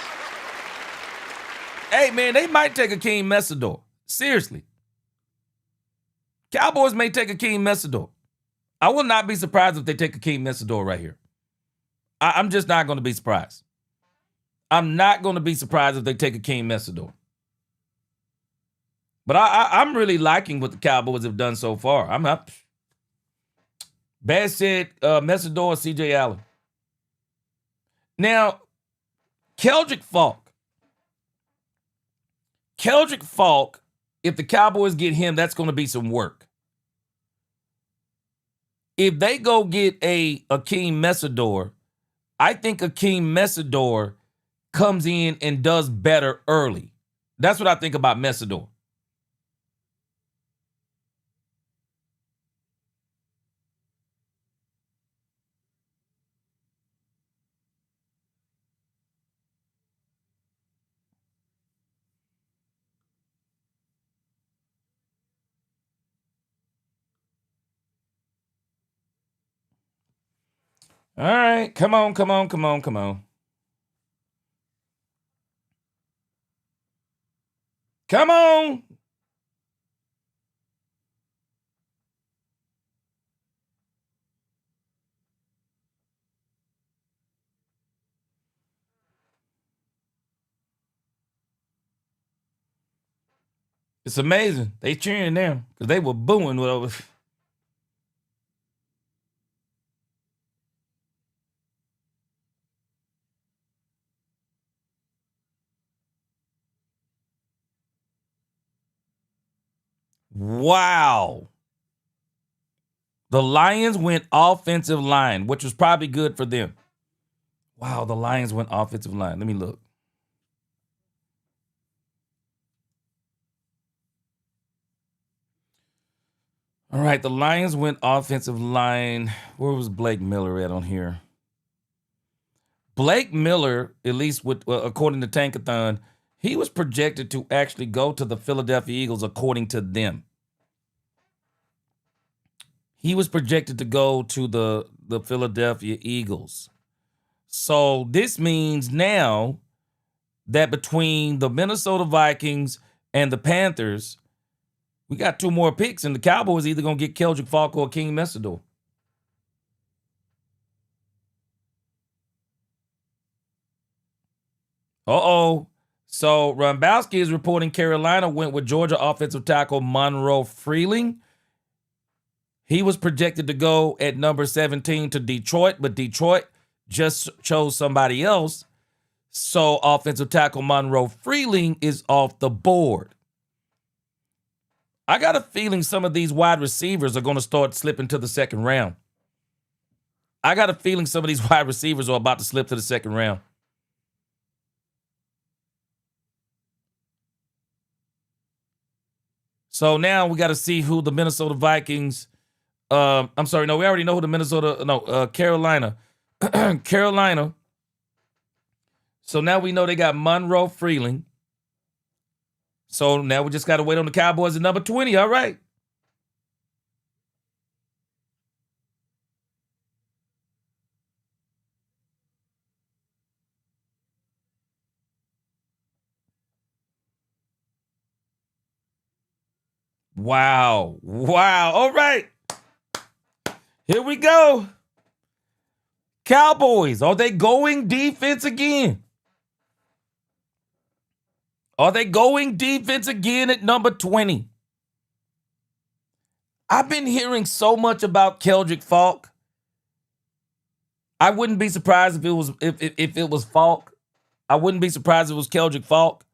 Hey, man, they might take Akeem Messidor. Seriously. Cowboys may take Akeem Messidor. I will not be surprised if they take Akeem Messidor right here. I'm just not going to be surprised. I'm not going to be surprised if they take Akeem Messidor. But I'm really liking what the Cowboys have done so far. I'm not. Bass said Messidor, C.J. Allen. Now, Keldrick Falk. If the Cowboys get him, that's going to be some work. If they go get Akeem Messidor, I think Akeem Messidor comes in and does better early. That's what I think about Messidor. All right, come on. Come on. It's amazing. They cheering them because they were booing whatever. Wow. The Lions went offensive line, which was probably good for them. Wow, the Lions went offensive line. Let me look. All right, the Lions went offensive line. Where was Blake Miller at on here? Blake Miller, at least with according to Tankathon, he was projected to actually go to the Philadelphia Eagles according to them. He was projected to go to the Philadelphia Eagles. So this means now that between the Minnesota Vikings and the Panthers, we got 2 more picks, and the Cowboys either going to get Keldrick Falk or King Messidor. Uh-oh. So Rombowski is reporting Carolina went with Georgia offensive tackle Monroe Freeling. He was projected to go at number 17 to Detroit, but Detroit just chose somebody else. So offensive tackle Monroe Freeling is off the board. I got a feeling some of these wide receivers are going to start slipping to the second round. I got a feeling some of these wide receivers are about to slip to the second round. So now we got to see who the Minnesota Vikings. I'm sorry, no, we already know who the Carolina. Carolina. So now we know they got Monroe Freeling. So now we just got to wait on the Cowboys at number 20. All right. Wow. Wow. All right. Here we go. Cowboys, are they going defense again? Are they going defense again at number 20? I've been hearing so much about Keldrick Falk. I wouldn't be surprised if it was Falk. I wouldn't be surprised if it was Keldrick Falk.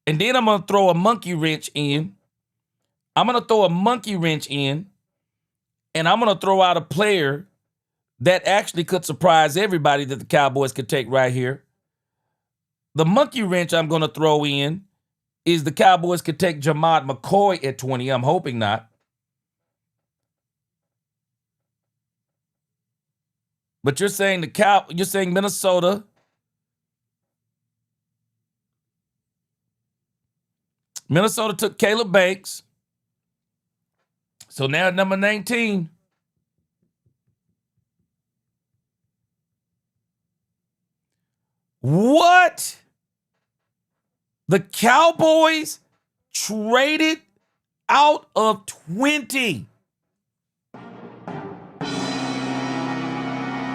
And then I'm going to throw a monkey wrench in. And I'm going to throw out a player that actually could surprise everybody that the Cowboys could take right here. The monkey wrench I'm going to throw in is the Cowboys could take Jamad McCoy at 20. I'm hoping not. But you're saying Minnesota. Minnesota took Caleb Banks. So now at number 19. What? The Cowboys traded out of 20.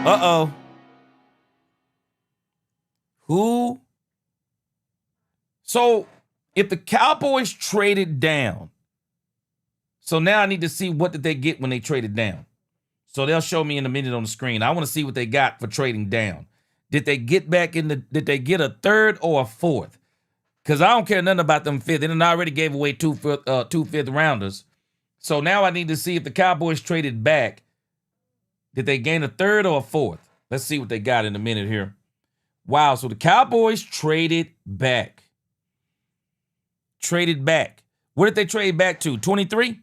Uh-oh. Who? So if the Cowboys traded down, so now I need to see what did they get when they traded down. So they'll show me in a minute on the screen. I want to see what they got for trading down. Did they get did they get a third or a fourth? Because I don't care nothing about them fifth. They done already gave away two fifth rounders. So now I need to see if the Cowboys traded back. Did they gain a third or a fourth? Let's see what they got in a minute here. Wow, so the Cowboys traded back. Traded back. What did they trade back to? 23?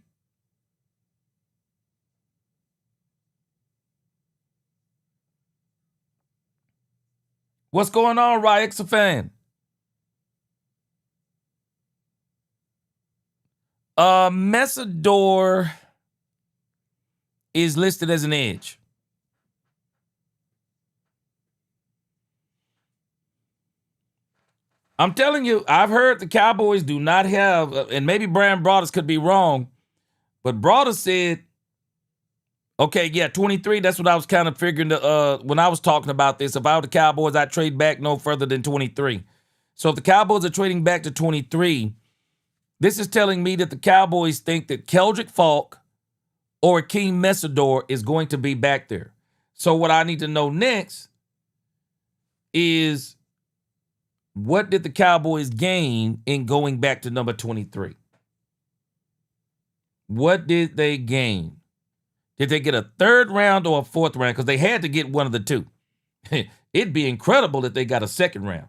What's going on, Ryexa fan? Messidor is listed as an edge. I'm telling you, I've heard the Cowboys do not have, and maybe Brian Broaddus could be wrong, but Broaddus said, okay, yeah, 23, that's what I was kind of figuring when I was talking about this. If I were the Cowboys, I'd trade back no further than 23. So if the Cowboys are trading back to 23, This is telling me that the Cowboys think that Keldrick Falk or Akeem Messidor is going to be back there. So what I need to know next is, what did the Cowboys gain in going back to number 23? What did they gain? Did they get a third round or a fourth round? Because they had to get one of the two. It'd be incredible if they got a second round.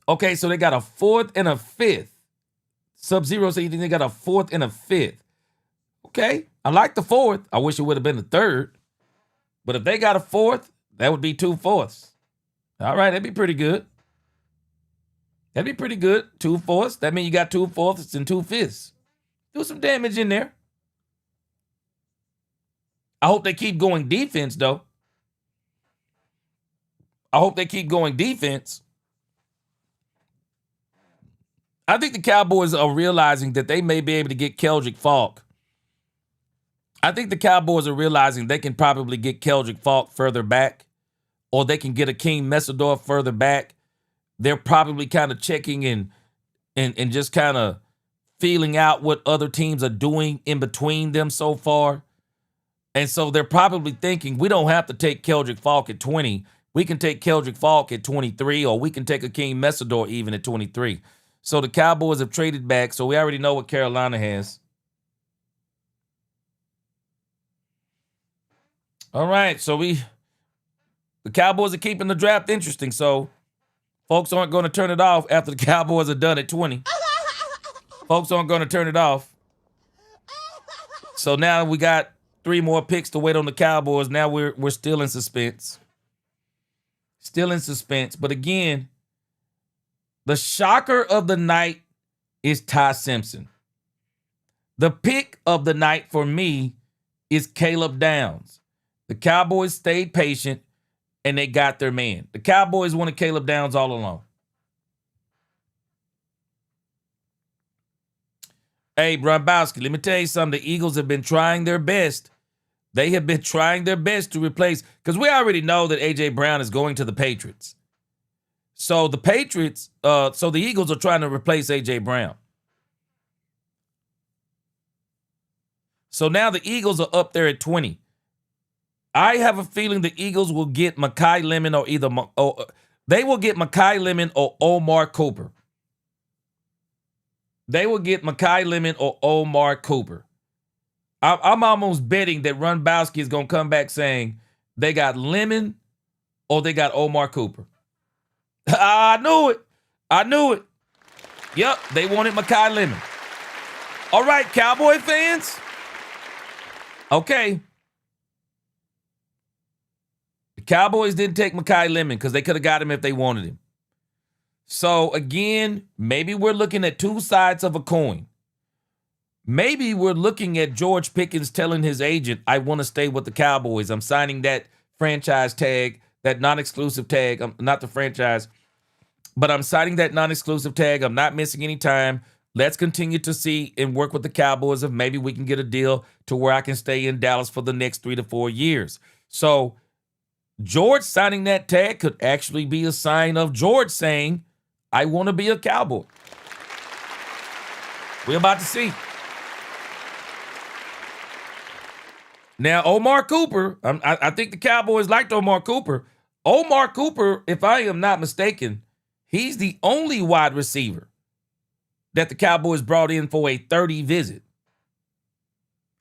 Okay, so they got a fourth and a fifth. Sub-Zero said you think they got a fourth and a fifth. Okay, I like the fourth. I wish it would have been the third. But if they got a fourth, that would be 2 fourths. All right, that'd be pretty good. That'd be pretty good. 2 fourths. That means you got 2 fourths and 2 fifths. Do some damage in there. I hope they keep going defense, though. I hope they keep going defense. I think the Cowboys are realizing that they may be able to get Keldrick Falk. I think the Cowboys are realizing they can probably get Keldrick Falk further back, or they can get Akeem Messidor further back. They're probably kind of checking and just kind of feeling out what other teams are doing in between them so far. And so they're probably thinking, we don't have to take Keldrick Falk at 20. We can take Keldrick Falk at 23, or we can take Akeem Messidor even at 23. So the Cowboys have traded back, so we already know what Carolina has. All right, so the Cowboys are keeping the draft interesting, so folks aren't going to turn it off after the Cowboys are done at 20. Folks aren't going to turn it off. So now we got 3 more picks to wait on the Cowboys. Now we're still in suspense. Still in suspense. But again, the shocker of the night is Ty Simpson. The pick of the night for me is Caleb Downs. The Cowboys stayed patient, and they got their man. The Cowboys wanted Caleb Downs all along. Hey, Brombowski, let me tell you something. The Eagles have been trying their best. They have been trying their best to replace, because we already know that A.J. Brown is going to the Patriots. So the Patriots, so the Eagles are trying to replace A.J. Brown. So now the Eagles are up there at 20. I have a feeling the Eagles will get Mekhi Lemon they will get Mekhi Lemon or Omar Cooper. They will get Mekhi Lemon or Omar Cooper. I'm almost betting that Runbowski is going to come back saying they got Lemon or they got Omar Cooper. I knew it. I knew it. Yep, they wanted Mekhi Lemon. All right, Cowboy fans. Okay. The Cowboys didn't take Mekhi Lemon because they could have got him if they wanted him. So, again, maybe we're looking at 2 sides of a coin. Maybe we're looking at George Pickens telling his agent, I want to stay with the Cowboys. I'm signing that franchise tag, that non-exclusive tag. Not the franchise, but I'm signing that non-exclusive tag. I'm not missing any time. Let's continue to see and work with the Cowboys if maybe we can get a deal to where I can stay in Dallas for the next 3 to 4 years. So George signing that tag could actually be a sign of George saying, I want to be a Cowboy. We're about to see. Now, Omar Cooper, I think the Cowboys liked Omar Cooper. Omar Cooper, if I am not mistaken, he's the only wide receiver that the Cowboys brought in for a 30 visit.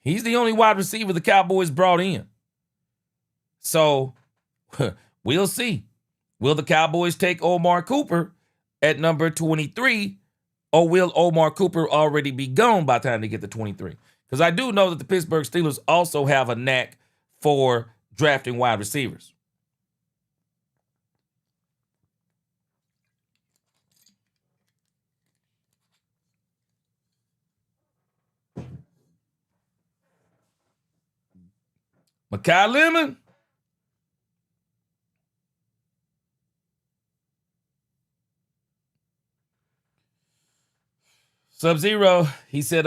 He's the only wide receiver the Cowboys brought in. So, we'll see. Will the Cowboys take Omar Cooper at number 23, or will Omar Cooper already be gone by the time they get to 23? Because I do know that the Pittsburgh Steelers also have a knack for drafting wide receivers. Mekhi Lemon. Sub-Zero, he said,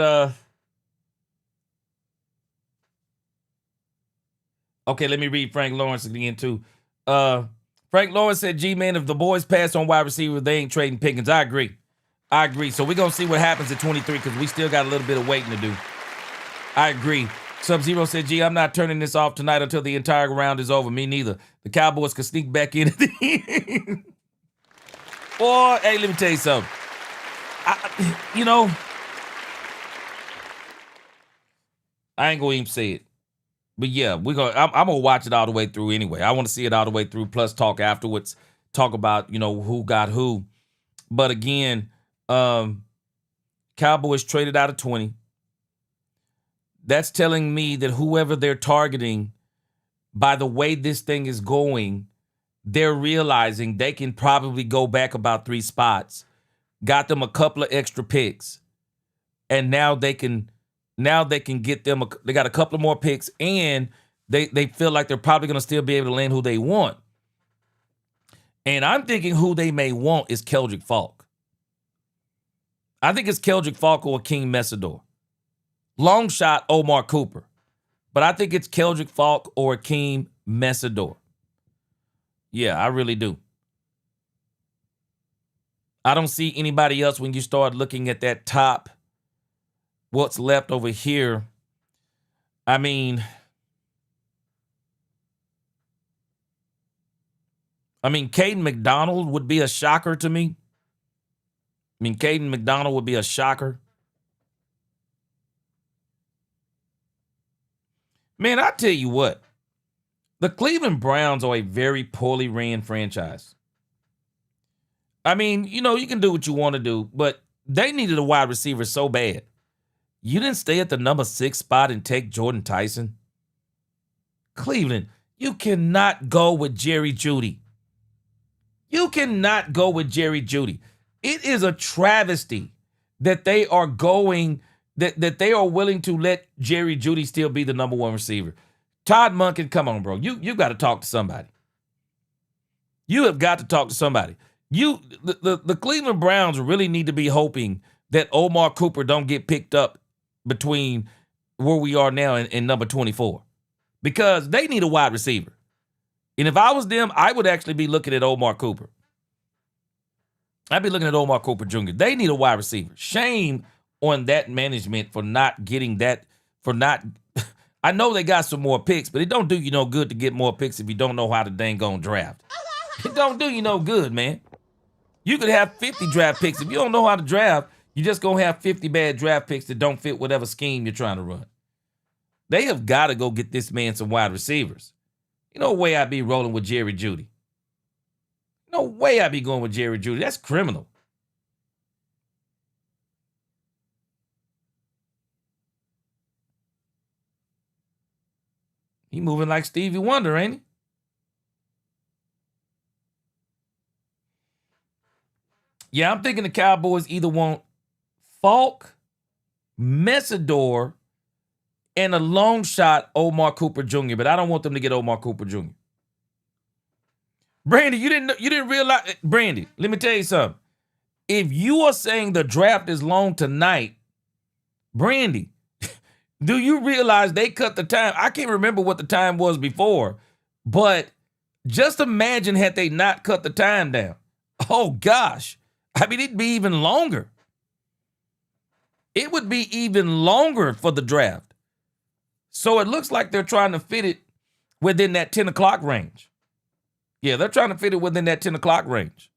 okay, let me read Frank Lawrence again, too. Frank Lawrence said, G-Man, if the boys pass on wide receiver, they ain't trading Pickens. I agree. I agree. So we're going to see what happens at 23 because we still got a little bit of waiting to do. I agree. Sub-Zero said, gee, I'm not turning this off tonight until the entire round is over. Me neither. The Cowboys could sneak back in at the end. Or, hey, let me tell you something. I ain't going to even say it. But yeah, I'm going to watch it all the way through anyway. I want to see it all the way through, plus talk afterwards. Talk about, who got who. But again, Cowboys traded out of 20. That's telling me that whoever they're targeting, by the way this thing is going, they're realizing they can probably go back about 3 spots. Got them a couple of extra picks. And now they can get them, they got a couple of more picks, and they feel like they're probably going to still be able to land who they want. And I'm thinking who they may want is Keldrick Falk. I think it's Keldrick Falk or King Messidor. Long shot, Omar Cooper. But I think it's Keldrick Falk or Akeem Messidor. Yeah, I really do. I don't see anybody else when you start looking at that top, what's left over here. I mean, Caden McDonald would be a shocker to me. Caden McDonald would be a shocker. Man, I tell you what, the Cleveland Browns are a very poorly ran franchise. You can do what you want to do, but they needed a wide receiver so bad. You didn't stay at the number 6 spot and take Jordan Tyson. Cleveland, you cannot go with Jerry Jeudy. You cannot go with Jerry Jeudy. It is a travesty that they are going, that they are willing to let Jerry Jeudy still be the number 1 receiver. Todd Monken, come on, bro. You got to talk to somebody. You have got to talk to somebody. The Cleveland Browns really need to be hoping that Omar Cooper don't get picked up between where we are now and number 24, because they need a wide receiver. And if I was them, I would actually be looking at Omar Cooper. I'd be looking at Omar Cooper Jr. They need a wide receiver. Shame on that management for not getting that, I know they got some more picks, but it don't do you no good to get more picks if you don't know how to dang on draft. It don't do you no good, man. You could have 50 draft picks. If you don't know how to draft, you're just going to have 50 bad draft picks that don't fit whatever scheme you're trying to run. They have got to go get this man some wide receivers. No way I'd be rolling with Jerry Jeudy. No way I'd be going with Jerry Jeudy. That's criminal. He moving like Stevie Wonder, ain't he? Yeah, I'm thinking the Cowboys either want Falk, Messidor, and a long shot Omar Cooper Jr., but I don't want them to get Omar Cooper Jr. Brandy, you didn't realize, Brandy, let me tell you something. If you are saying the draft is long tonight, Brandy, do you realize they cut the time? I can't remember what the time was before, but just imagine had they not cut the time down. Oh, gosh. It'd be even longer. It would be even longer for the draft. So it looks like they're trying to fit it within that 10 o'clock range. Yeah, they're trying to fit it within that 10 o'clock range.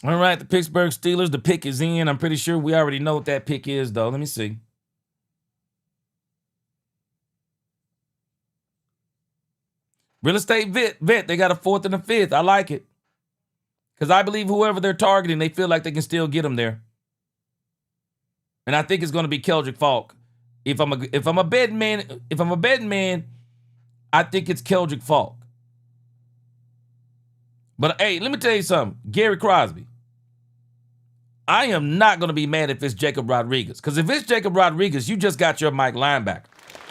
All right, the Pittsburgh Steelers, the pick is in. I'm pretty sure we already know what that pick is, though. Let me see. Real estate vet, they got a 4th and a 5th. I like it. Because I believe whoever they're targeting, they feel like they can still get them there. And I think it's going to be Keldrick Falk. If I'm a betting man, I think it's Keldrick Falk. But hey, let me tell you something. Gary Crosby. I am not going to be mad if it's Jacob Rodriguez. Because if it's Jacob Rodriguez, you just got your Mike linebacker.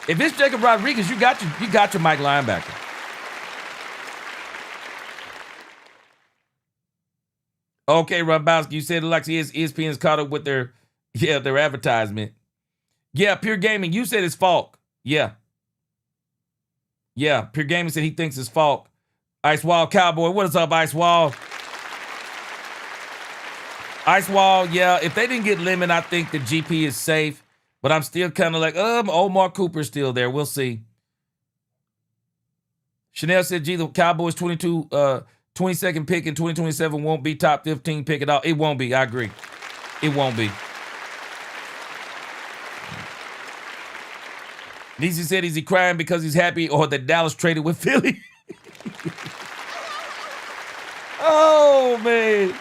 If it's Jacob Rodriguez, you got your Mike linebacker. Okay, Robowski, you said it like ESPN's caught up with their Yeah, their advertisement. Yeah, Pure Gaming, you said it's Falk. Yeah. Yeah, Pure Gaming said he thinks it's Falk. Ice Wall Cowboy, what is up, Ice Wall? Ice Wall, yeah, if they didn't get Lemon, I think the GP is safe. But I'm still kind of like, Omar Cooper's still there. We'll see. Chanel said, gee, the Cowboys 22nd pick in 2027 won't be top 15 pick at all. It won't be. I agree. It won't be. Niecy said, is he crying because he's happy or that Dallas traded with Philly? Oh, man.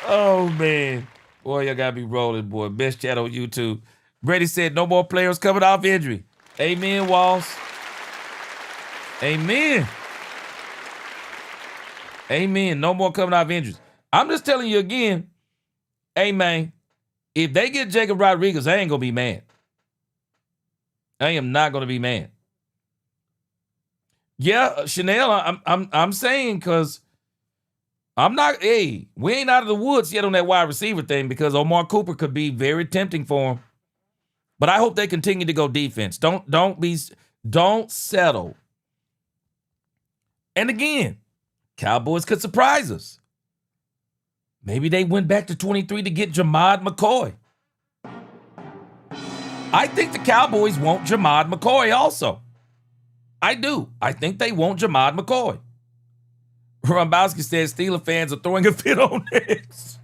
Oh, man. Boy, y'all got to be rolling, boy. Best chat on YouTube. Brady said, no more players coming off injury. Amen, Walls. Amen. Amen. No more coming off injuries. I'm just telling you again, hey, man, if they get Jacob Rodriguez, I ain't going to be mad. I am not going to be mad. Yeah, Chanel, I'm saying because I'm not, we ain't out of the woods yet on that wide receiver thing because Omar Cooper could be very tempting for him. But I hope they continue to go defense. Don't settle. And again, Cowboys could surprise us. Maybe they went back to 23 to get Jamad McCoy. I think the Cowboys want Jamad McCoy also. I do. I think they want Jamad McCoy. Rombowski says Steeler fans are throwing a fit on this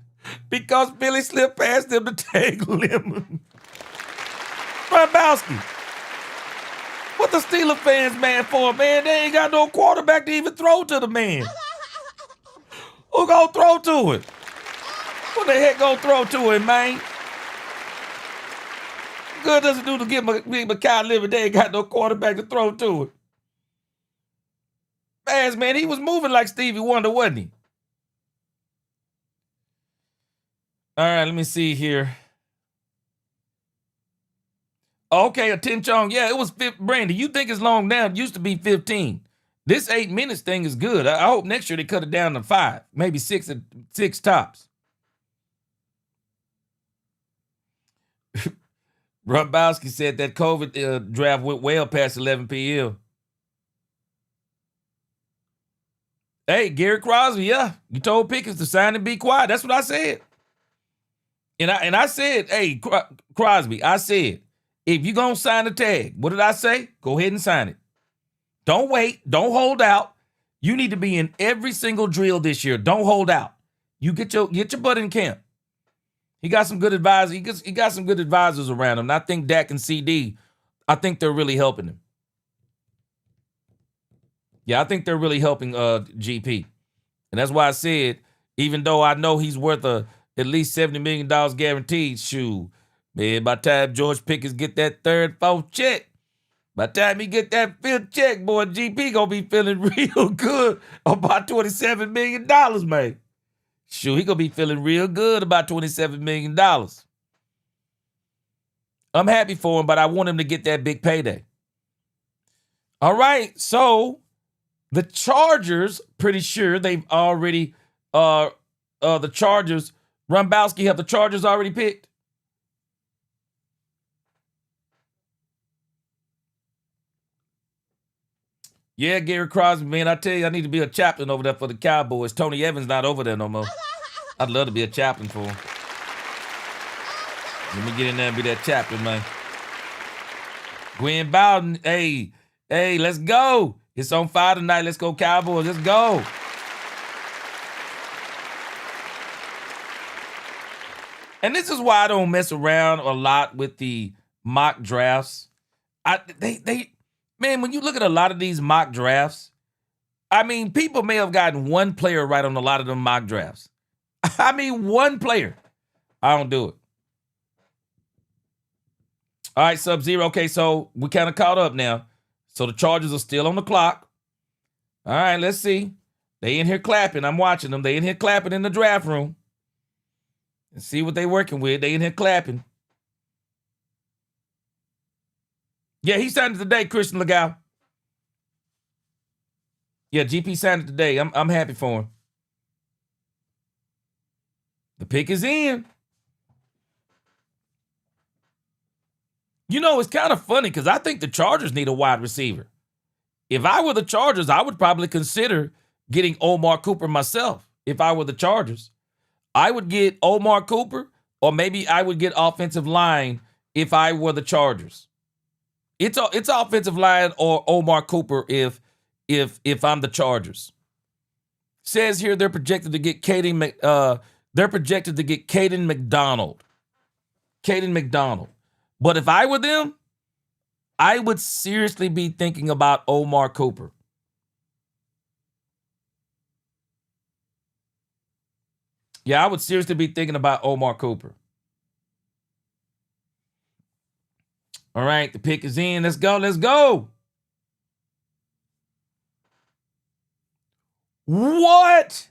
because Billy slipped past them to take Lemon. Rombowski, what the Steeler fans mad for, man? They ain't got no quarterback to even throw to the man. Who gonna throw to it? What the heck gonna throw to him, man? Good doesn't do to get Mekhi Living. They ain't got no quarterback to throw to it. Man, he was moving like Stevie Wonder, wasn't he? All right, let me see here. Okay, a 10 chong. Yeah, it was Brandy. You think it's long now? It used to be 15. This 8 minutes thing is good. I hope next year they cut it down to 5, maybe 6 tops. Rumbowski said that COVID draft went well past 11 p.m. Hey, Gary Crosby, yeah. You told Pickens to sign and be quiet. That's what I said. And I said, hey, Crosby, I said, if you're going to sign the tag, what did I say? Go ahead and sign it. Don't wait. Don't hold out. You need to be in every single drill this year. Don't hold out. You get your butt in camp. He got some good advisors. He got some good advisors around him. And I think Dak and CD, I think they're really helping him. Yeah, I think they're really helping GP. And that's why I said, even though I know he's worth at least $70 million guaranteed, shoot, man, by the time George Pickens get that third, fourth check, by the time he get that fifth check, boy, GP gonna be feeling real good about $27 million, man. Shoot, he gonna be feeling real good about $27 million. I'm happy for him, but I want him to get that big payday. All right, so the Chargers, pretty sure they've already, the Chargers, Rumbowski, have the Chargers already picked? Yeah, Gary Crosby, man, I tell you, I need to be a chaplain over there for the Cowboys. Tony Evans not over there no more. I'd love to be a chaplain for him. Let me get in there and be that chaplain, man. Gwen Bowden, hey, let's go. It's on fire tonight. Let's go, Cowboys. Let's go. And this is why I don't mess around a lot with the mock drafts. Man, when you look at a lot of these mock drafts, I mean, people may have gotten one player right on a lot of them mock drafts. I mean, one player. I don't do it. All right, Sub-Zero. Okay, so we kind of caught up now. So the Chargers are still on the clock. All right, let's see. They in here clapping. I'm watching them. They in here clapping in the draft room. Let's see what they working with. They in here clapping. Yeah, he signed it today, Christian Legal. Yeah, GP signed it today. I'm happy for him. The pick is in. You know, it's kind of funny because I think the Chargers need a wide receiver. If I were the Chargers, I would probably consider getting Omar Cooper myself. If I were the Chargers, I would get Omar Cooper, or maybe I would get offensive line if I were the Chargers. It's offensive line or Omar Cooper if I'm the Chargers. Says here they're projected to get Caden McDonald. Caden McDonald. But if I were them, I would seriously be thinking about Omar Cooper. Yeah, I would seriously be thinking about Omar Cooper. All right, the pick is in. Let's go. Let's go. What?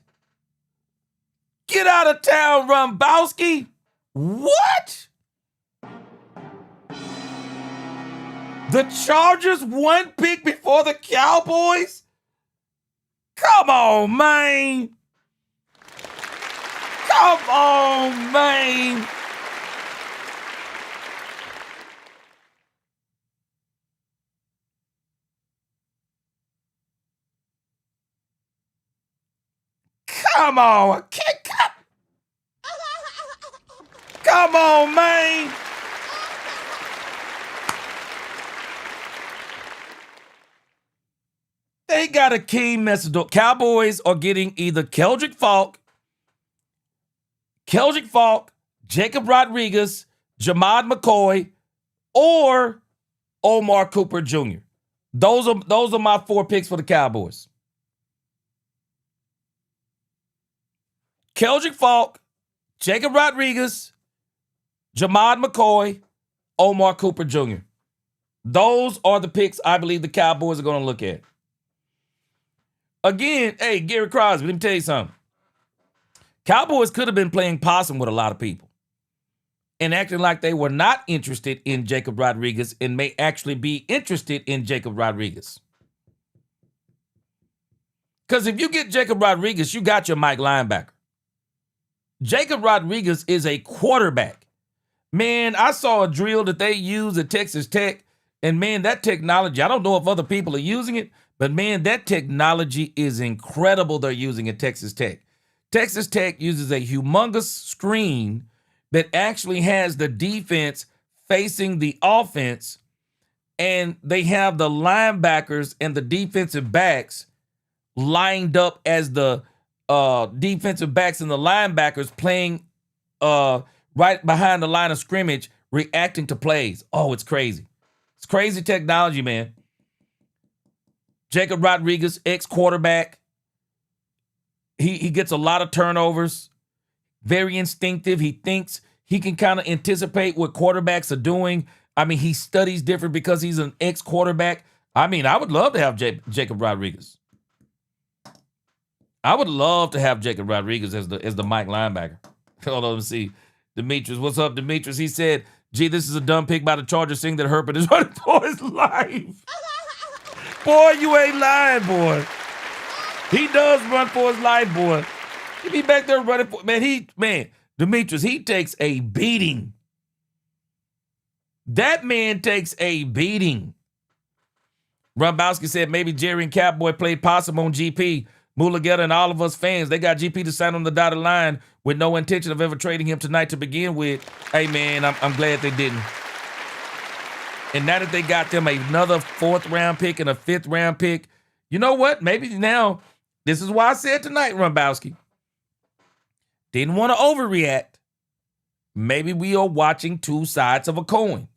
Get out of town, Rumbowski. What? The Chargers one pick before the Cowboys? Come on, man. Come on, man. Come on. Come on, man. They got a key message. Cowboys are getting either Keldrick Falk, Jacob Rodriguez, Jamad McCoy, or Omar Cooper Jr. Those are my 4 picks for the Cowboys. Keldrick Falk, Jacob Rodriguez, Jamad McCoy, Omar Cooper Jr. Those are the picks I believe the Cowboys are going to look at. Again, hey, Gary Crosby, let me tell you something. Cowboys could have been playing possum with a lot of people and acting like they were not interested in Jacob Rodriguez and may actually be interested in Jacob Rodriguez. Because if you get Jacob Rodriguez, you got your Mike linebacker. Jacob Rodriguez is a quarterback. Man, I saw a drill that they use at Texas Tech, and man, that technology, I don't know if other people are using it, but man, that technology is incredible they're using at Texas Tech. Texas Tech uses a humongous screen that actually has the defense facing the offense, and they have the linebackers and the defensive backs lined up as the defensive backs and the linebackers playing right behind the line of scrimmage, reacting to plays. Oh, it's crazy. It's crazy technology, man. Jacob Rodriguez, ex-quarterback. He gets a lot of turnovers. Very instinctive. He thinks he can kind of anticipate what quarterbacks are doing. I mean, he studies different because he's an ex-quarterback. I mean, I would love to have Jacob Rodriguez. I would love to have Jacob Rodriguez as the Mike linebacker. Hold on, let's see. Demetrius, what's up, Demetrius? He said, gee, this is a dumb pick by the Chargers saying that Herbert is running for his life. Boy, you ain't lying, boy. He does run for his life, boy. He be back there running for, man, Demetrius, he takes a beating. That man takes a beating. Rumbowski said maybe Jerry and Catboy played possum on GP. Mulugeta and all of us fans, they got GP to sign on the dotted line with no intention of ever trading him tonight to begin with. Hey, man, I'm glad they didn't. And now that they got them another 4th-round pick and a 5th-round pick, you know what? Maybe now, this is why I said tonight, Rumbowski. Didn't want to overreact. Maybe we are watching 2 sides of a coin.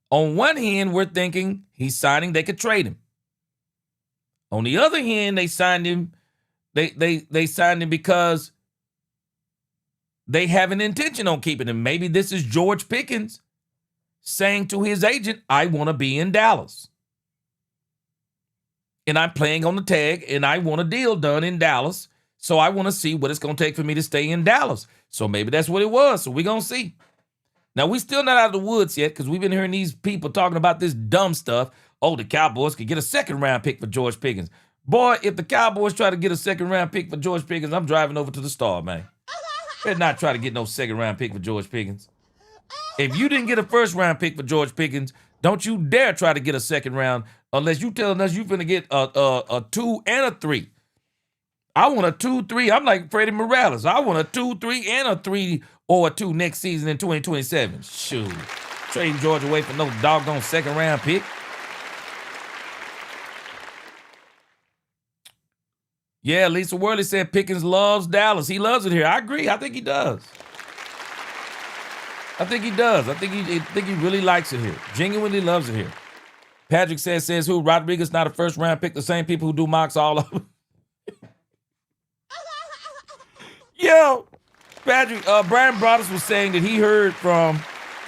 On one hand, we're thinking he's signing, they could trade him. On the other hand, they signed him. They signed him because they have an intention on keeping him. Maybe this is George Pickens saying to his agent, I want to be in Dallas. And I'm playing on the tag, and I want a deal done in Dallas. So I want to see what it's going to take for me to stay in Dallas. So maybe that's what it was. So we're going to see. Now, we're still not out of the woods yet because we've been hearing these people talking about this dumb stuff. Oh, the Cowboys could get a 2nd-round pick for George Pickens. Boy, if the Cowboys try to get a 2nd-round pick for George Pickens, I'm driving over to the Star, man. Better not try to get no 2nd-round pick for George Pickens. If you didn't get a first-round pick for George Pickens, don't you dare try to get a second round unless you telling us you finna get a 2 and a 3. I want a 2, 3. I'm like Freddie Morales. I want a 2, 3, and a 3 or a 2 next season in 2027. Shoot. Trading George away for no doggone second-round pick. Yeah, Lisa Worley said Pickens loves Dallas. He loves it here. I agree. I think he does. I think he does. I think he really likes it here. Genuinely loves it here. Patrick says who? Rodriguez not a first round pick. The same people who do mocks all over. Yo, Patrick. Brian Broaddus was saying that he heard from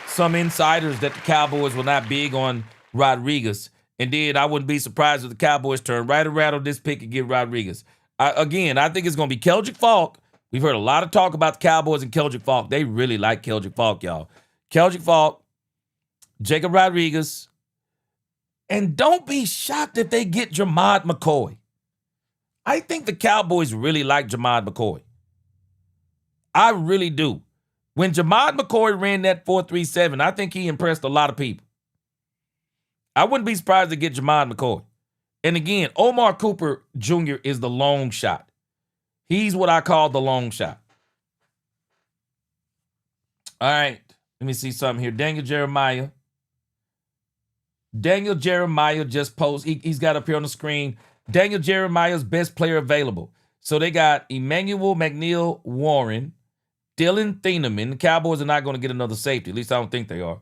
some insiders that the Cowboys were not big on Rodriguez. Indeed, I wouldn't be surprised if the Cowboys turn right around on this pick and get Rodriguez. I think it's going to be Keldrick Falk. We've heard a lot of talk about the Cowboys and Keldrick Falk. They really like Keldrick Falk, y'all. Keldrick Falk, Jacob Rodriguez, and don't be shocked if they get Jamad McCoy. I think the Cowboys really like Jamad McCoy. I really do. When Jamad McCoy ran that 4.37, I think he impressed a lot of people. I wouldn't be surprised to get Jamad McCoy. And again, Omar Cooper Jr. is the long shot. He's what I call the long shot. All right. Let me see something here. Daniel Jeremiah just posted. He's got up here on the screen. Daniel Jeremiah's best player available. So they got Emmanuel McNeil Warren, Dylan Thieneman. The Cowboys are not going to get another safety. At least I don't think they are.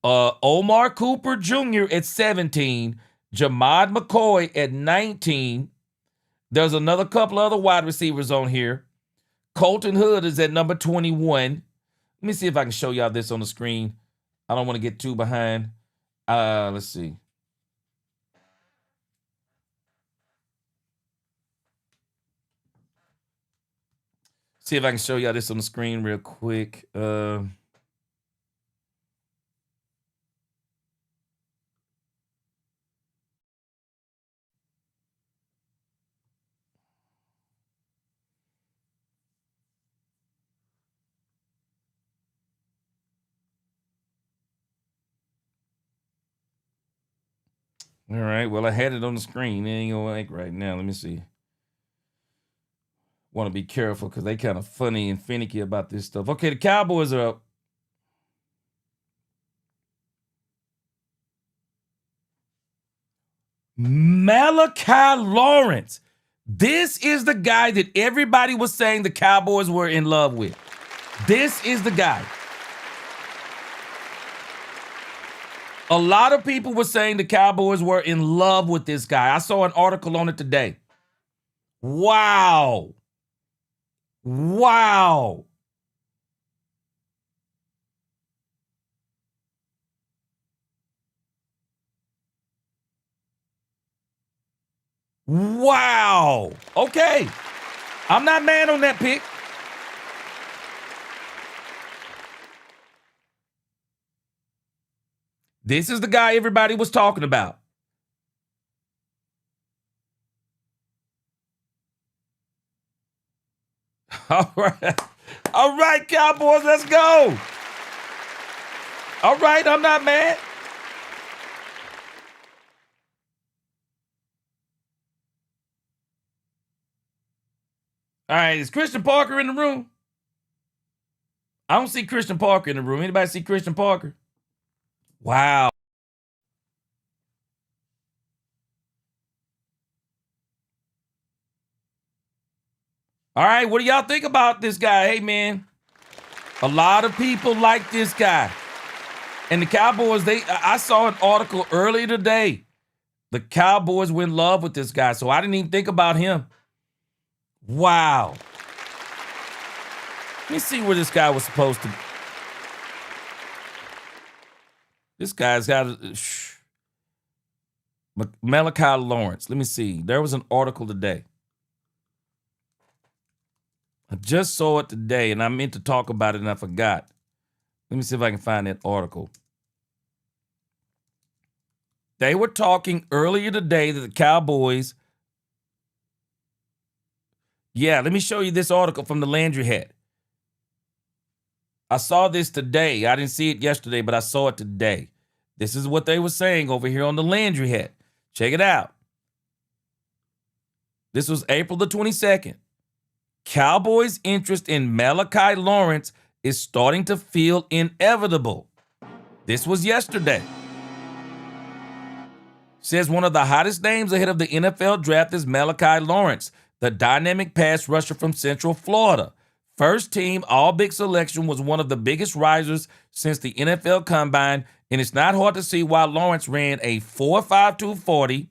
Omar Cooper Jr. at 17. Jamad McCoy at 19. There's another couple other wide receivers on here. Colton Hood is at number 21. Let me see if I can show y'all this on the screen. I don't want to get too behind. Let's see. See if I can show y'all this on the screen real quick. All right. Well, I had it on the screen. It ain't gonna act right now. Let me see. Want to be careful because they kind of funny and finicky about this stuff. Okay, the Cowboys are up. Malachi Lawrence. This is the guy that everybody was saying the Cowboys were in love with. This is the guy. A lot of people were saying the Cowboys were in love with this guy. I saw an article on it today. Wow. Wow. Wow. Okay. I'm not mad on that pick. This is the guy everybody was talking about. All right. All right, Cowboys, let's go. All right, I'm not mad. All right, is Christian Parker in the room? I don't see Christian Parker in the room. Anybody see Christian Parker? Wow. All right, what do y'all think about this guy? Hey, man, a lot of people like this guy. And the Cowboys, I saw an article earlier today. The Cowboys were in love with this guy, so I didn't even think about him. Wow. Let me see where this guy was supposed to be. This guy's got Malachi Lawrence. Let me see. There was an article today. I just saw it today, and I meant to talk about it, and I forgot. Let me see if I can find that article. They were talking earlier today that the Cowboys... Yeah, let me show you this article from the Landry Hat. I saw this today. I didn't see it yesterday, but I saw it today. This is what they were saying over here on the Landry Hat. Check it out. This was April the 22nd. Cowboys' interest in Malachi Lawrence is starting to feel inevitable. This was yesterday. Says one of the hottest names ahead of the NFL draft is Malachi Lawrence, the dynamic pass rusher from Central Florida. First team All-Big selection, was one of the biggest risers since the NFL Combine, and it's not hard to see why Lawrence ran a 4.52 40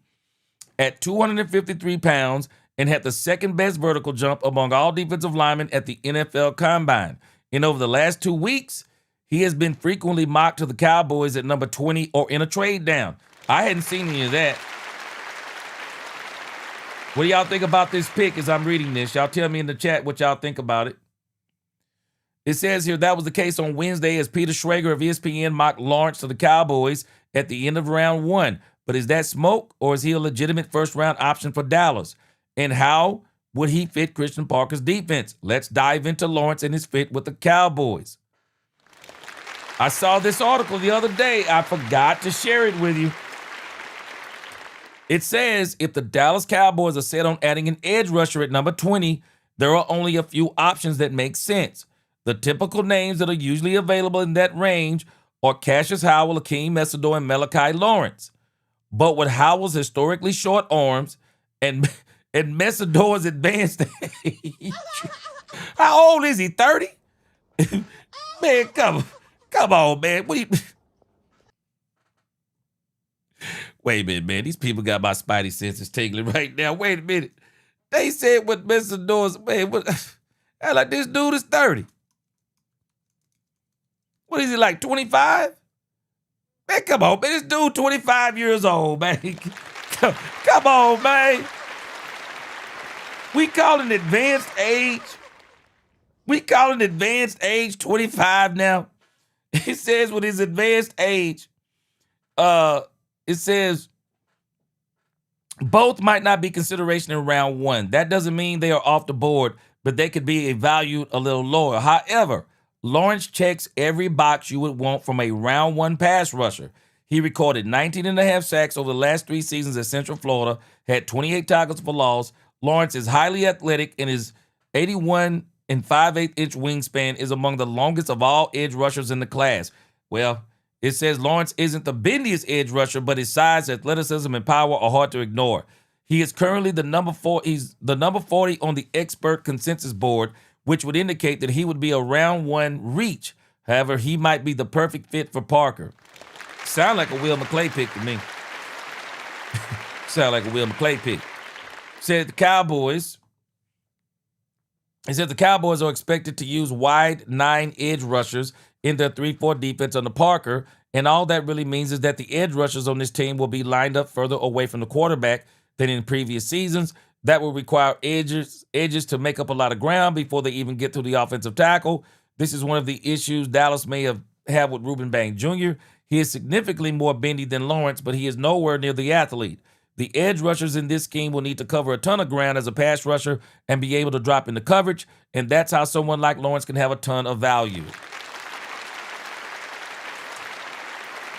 at 253 pounds and had the second best vertical jump among all defensive linemen at the NFL Combine. And over the last 2 weeks, he has been frequently mocked to the Cowboys at number 20 or in a trade down. I hadn't seen any of that. What do y'all think about this pick as I'm reading this? Y'all tell me in the chat what y'all think about it. It says here that was the case on Wednesday as Peter Schrager of ESPN mocked Lawrence to the Cowboys at the end of round 1. But is that smoke, or is he a legitimate first-round option for Dallas? And how would he fit Christian Parker's defense? Let's dive into Lawrence and his fit with the Cowboys. I saw this article the other day. I forgot to share it with you. It says if the Dallas Cowboys are set on adding an edge rusher at number 20, there are only a few options that make sense. The typical names that are usually available in that range are Cassius Howell, Akeem Mesidor, and Malachi Lawrence. But with Howell's historically short arms and Mesidor's advanced age, how old is he? 30? Man, come on, man. Wait a minute, man. These people got my spidey senses tingling right now. Wait a minute. They said what Mesidor's, man, like this dude is 30. What is he, like 25? Man, come on, man. This dude 25 years old, man. Come on, man. We call an advanced age. We call an advanced age 25 now. It says with his advanced age, it says both might not be consideration in round 1. That doesn't mean they are off the board, but they could be valued a little lower. However, Lawrence checks every box you would want from a round 1 pass rusher. He recorded 19.5 sacks over the last 3 seasons at Central Florida, had 28 tackles for loss. Lawrence is highly athletic, and his 81 and 5/8 inch wingspan is among the longest of all edge rushers in the class. Well, it says Lawrence isn't the bendiest edge rusher, but his size, athleticism, and power are hard to ignore. He is currently the number 4. He's the number 40 on the expert consensus board, which would indicate that he would be a round 1 reach. However, he might be the perfect fit for Parker. Sound like a Will McClay pick to me. Sound like a Will McClay pick. Said the Cowboys. He said the Cowboys are expected to use wide 9 edge rushers in their 3-4 defense under Parker, and all that really means is that the edge rushers on this team will be lined up further away from the quarterback than in previous seasons. That will require edges to make up a lot of ground before they even get to the offensive tackle. This is one of the issues Dallas may have with Reuben Banks Jr. He is significantly more bendy than Lawrence, but he is nowhere near the athlete. The edge rushers in this scheme will need to cover a ton of ground as a pass rusher and be able to drop into coverage, and that's how someone like Lawrence can have a ton of value.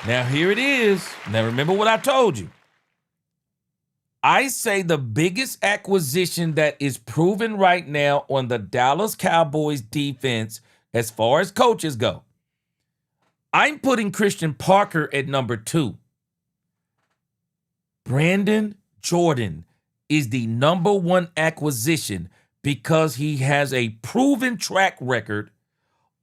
Now, here it is. Now, remember what I told you. I say the biggest acquisition that is proven right now on the Dallas Cowboys defense as far as coaches go. I'm putting Christian Parker at number 2. Brandon Jordan is the number 1 acquisition because he has a proven track record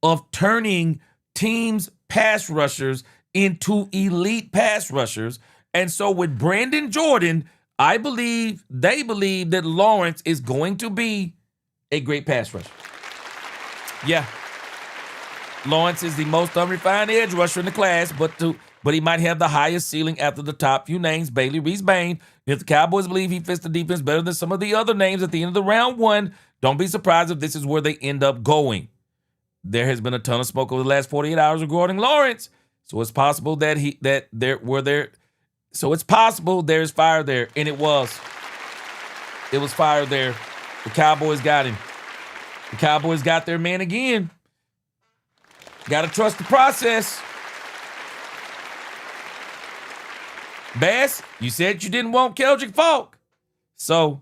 of turning teams' pass rushers into elite pass rushers. And so with Brandon Jordan, they believe that Lawrence is going to be a great pass rusher. Yeah. Lawrence is the most unrefined edge rusher in the class, but he might have the highest ceiling after the top few names, Bailey Reese-Bain. If the Cowboys believe he fits the defense better than some of the other names at the end of the round 1, don't be surprised if this is where they end up going. There has been a ton of smoke over the last 48 hours regarding Lawrence, so it's possible there's fire there, and it was fire there. The Cowboys got him. The Cowboys got their man again. Got to trust the process. Bass, you said you didn't want Keldrick Falk. So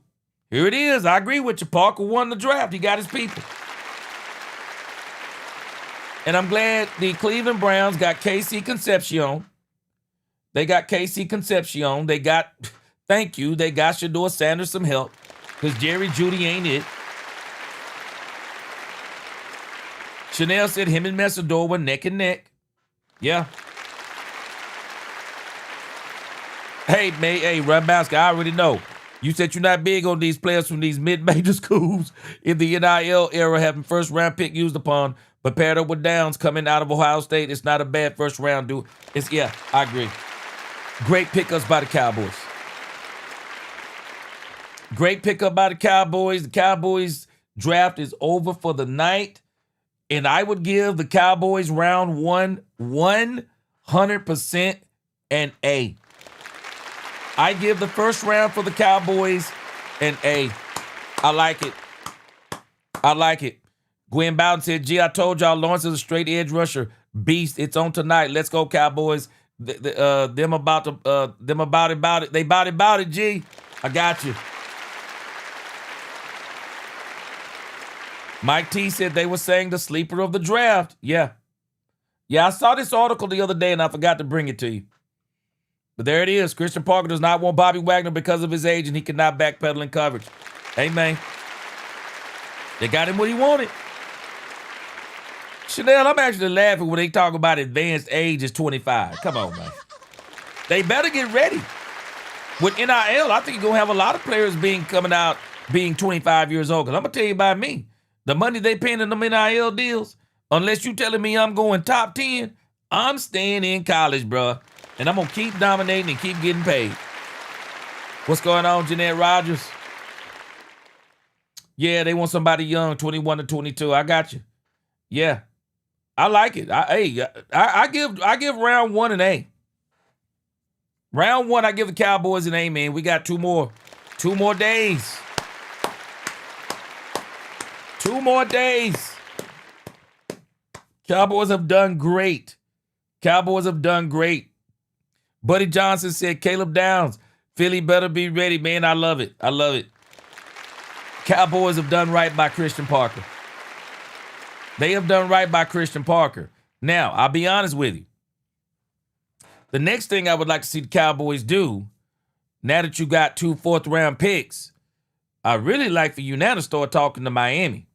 here it is. I agree with you. Parker won the draft. He got his people. And I'm glad the Cleveland Browns got KC Concepcion. They got KC Concepcion. They got, thank you, they got Shador Sanders some help because Jerry Jeudy ain't it. Chanel said him and Messidor were neck and neck. Yeah. Hey, Rambowski, I already know. You said you're not big on these players from these mid-major schools in the NIL era having first-round pick used upon, but paired up with Downs coming out of Ohio State, it's not a bad first-round dude. Yeah, I agree. Great pickups by the Cowboys. Great pickup by the Cowboys. The Cowboys draft is over for the night, and I would give the Cowboys round one 100% an A. I give the first round for the Cowboys an A. I like it. I like it. Gwen Bowden said, gee, I told y'all Lawrence is a straight edge rusher. Beast, it's on tonight. Let's go, Cowboys. Them about it. They about it, G. I got you. Mike T said they were saying the sleeper of the draft. Yeah. Yeah, I saw this article the other day and I forgot to bring it to you. But there it is. Christian Parker does not want Bobby Wagner because of his age and he cannot backpedal in coverage. Hey, man. They got him what he wanted. Chanel, I'm actually laughing when they talk about advanced age is 25. Come on, man. They better get ready. With NIL, I think you're going to have a lot of players coming out being 25 years old. Because I'm going to tell you about me. The money they paying in them NIL deals, unless you telling me I'm going top 10, I'm staying in college, bro. And I'm going to keep dominating and keep getting paid. What's going on, Jeanette Rogers? Yeah, they want somebody young, 21 to 22. I got you. Yeah. I like it. I give round one an A. Round one, I give the Cowboys an A, man. We got two more days. 2 more days. Cowboys have done great. Cowboys have done great. Buddy Johnson said, Caleb Downs, Philly better be ready, man. I love it. I love it. Cowboys have done right by Christian Parker. They have done right by Christian Parker. Now, I'll be honest with you. The next thing I would like to see the Cowboys do, now that you got 2 fourth-round picks, I really like for you now to start talking to Miami.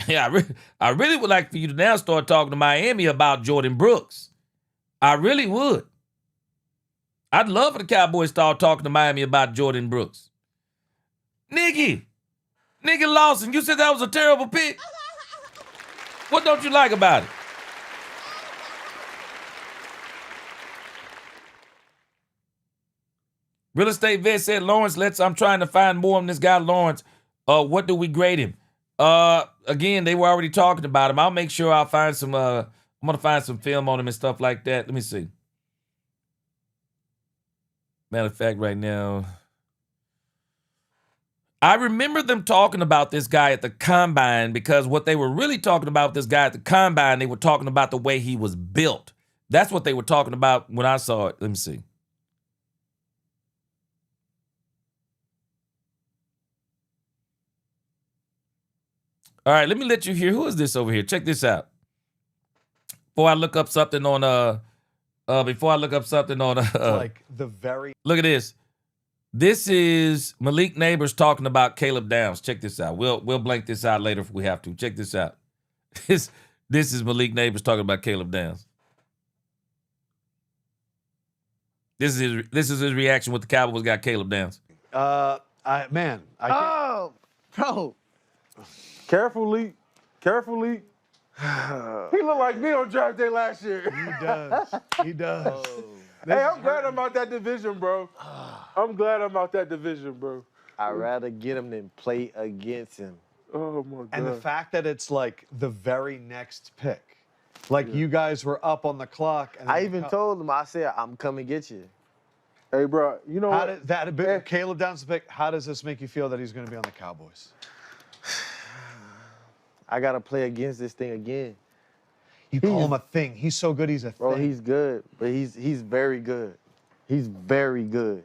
Yeah, I really would like for you to now start talking to Miami about Jordan Brooks. I really would. I'd love for the Cowboys to start talking to Miami about Jordan Brooks. Nikki Lawson, you said that was a terrible pick. What don't you like about it? Real Estate Vet said, Lawrence, I'm trying to find more on this guy, Lawrence. What do we grade him? Again, they were already talking about him. I'll make sure I'll find some, I'm going to find some film on him and stuff like that. Let me see. Matter of fact, right now, I remember them talking about this guy at the Combine because what they were really talking about with this guy at the Combine, they were talking about the way he was built. That's what they were talking about when I saw it. Let me see. All right, let me let you hear. Who is this over here? Check this out. Before I look up something on like the very look at this. This is Malik Neighbors talking about Caleb Downs. Check this out. We'll blank this out later if we have to. Check this out. This is Malik Neighbors talking about Caleb Downs. This is his reaction when the Cowboys got Caleb Downs. I can't. Oh, bro. Carefully. He looked like me on draft day last year. He does. Hey, I'm glad I'm out that division, bro. I'd rather get him than play against him. Oh, my God. And the fact that it's like the very next pick. Like you guys were up on the clock. And I even told him, I said, I'm coming to get you. Hey, bro, you know how what? Caleb Downs pick, how does this make you feel that he's going to be on the Cowboys? I got to play against this thing again. You call him a thing. He's so good. He's a thing. Bro, he's good, but he's very good. He's very good.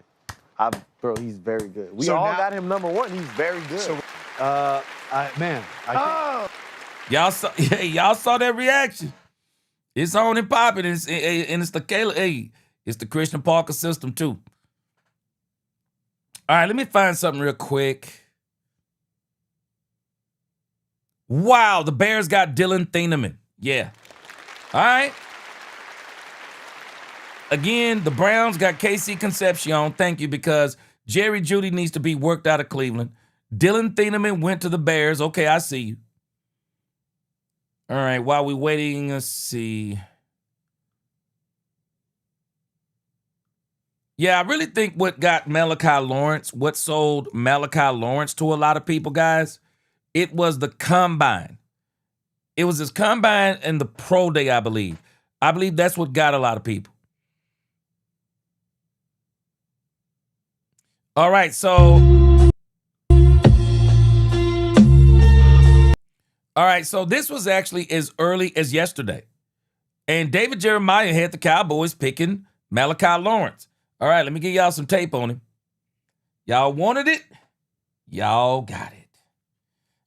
Bro, he's very good. We So all now- got him number one. He's very good. So, man, I think Y'all saw that reaction. It's on and popping, and it's the Caleb. Hey, it's the Christian Parker system too. All right, let me find something real quick. Wow, the Bears got Dylan Thieneman. Yeah. All right. Again, the Browns got KC Concepcion. Thank you, because Jerry Jeudy needs to be worked out of Cleveland. Dylan Thieneman went to the Bears. Okay, I see you. All right, while we waiting, let's see. Yeah, I really think what got what sold Malachi Lawrence to a lot of people, guys, it was the combine. It was his combine and the pro day, I believe. I believe that's what got a lot of people. All right, so this was actually as early as yesterday. And David Jeremiah had the Cowboys picking Malachi Lawrence. All right, let me give y'all some tape on him. Y'all wanted it? Y'all got it.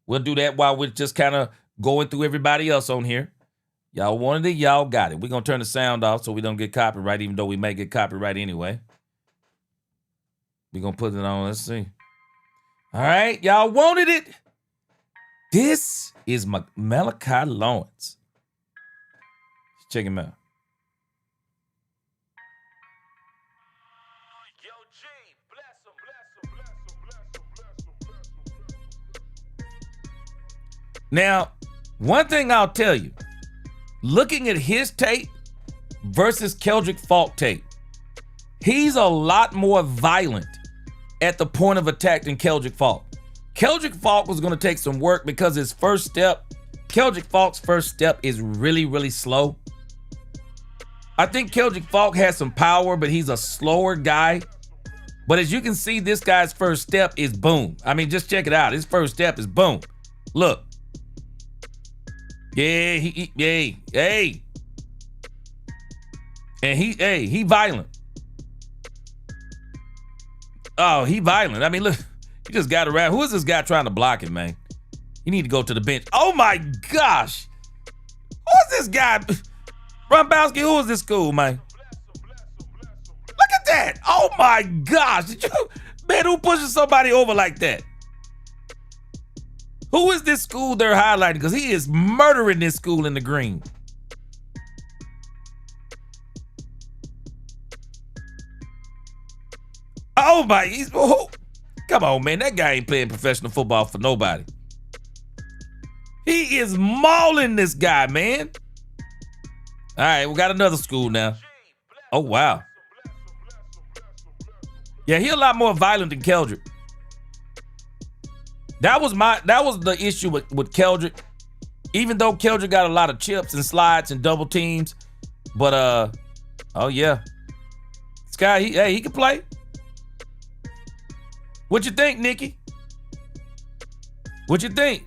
We'll do that while we're just kind of going through everybody else on here. Y'all wanted it? Y'all got it. We're going to turn the sound off so we don't get copyright, even though we may get copyright anyway. We're going to put it on. Let's see. All right, y'all wanted it? This is Malachi Lawrence. Check him out. Now, one thing I'll tell you, looking at his tape versus Keldrick Falk tape, he's a lot more violent at the point of attack than Keldrick Falk. Keldrick Falk was going to take some work because his first step, Keldrick Falk's first step is really, really slow. I think Keldrick Falk has some power, but he's a slower guy. But as you can see, this guy's first step is boom. I mean, just check it out. His first step is boom. Look. Yeah, hey. And he violent. Oh, he violent. I mean, look, he just got around. Who is this guy trying to block him, man? You need to go to the bench. Oh my gosh. Who is this guy? Rumbowski, who is this school, man? Look at that. Oh my gosh. Man, who pushes somebody over like that? Who is this school they're highlighting? Because he is murdering this school in the green. Oh my, come on, man. That guy ain't playing professional football for nobody. He is mauling this guy, man. All right, we got another school now. Oh, wow. Yeah, he a lot more violent than Keldrick. That was the issue with Keldrick. Even though Keldrick got a lot of chips and slides and double teams. But, oh yeah. This guy, he can play. What you think, Nikki? What you think?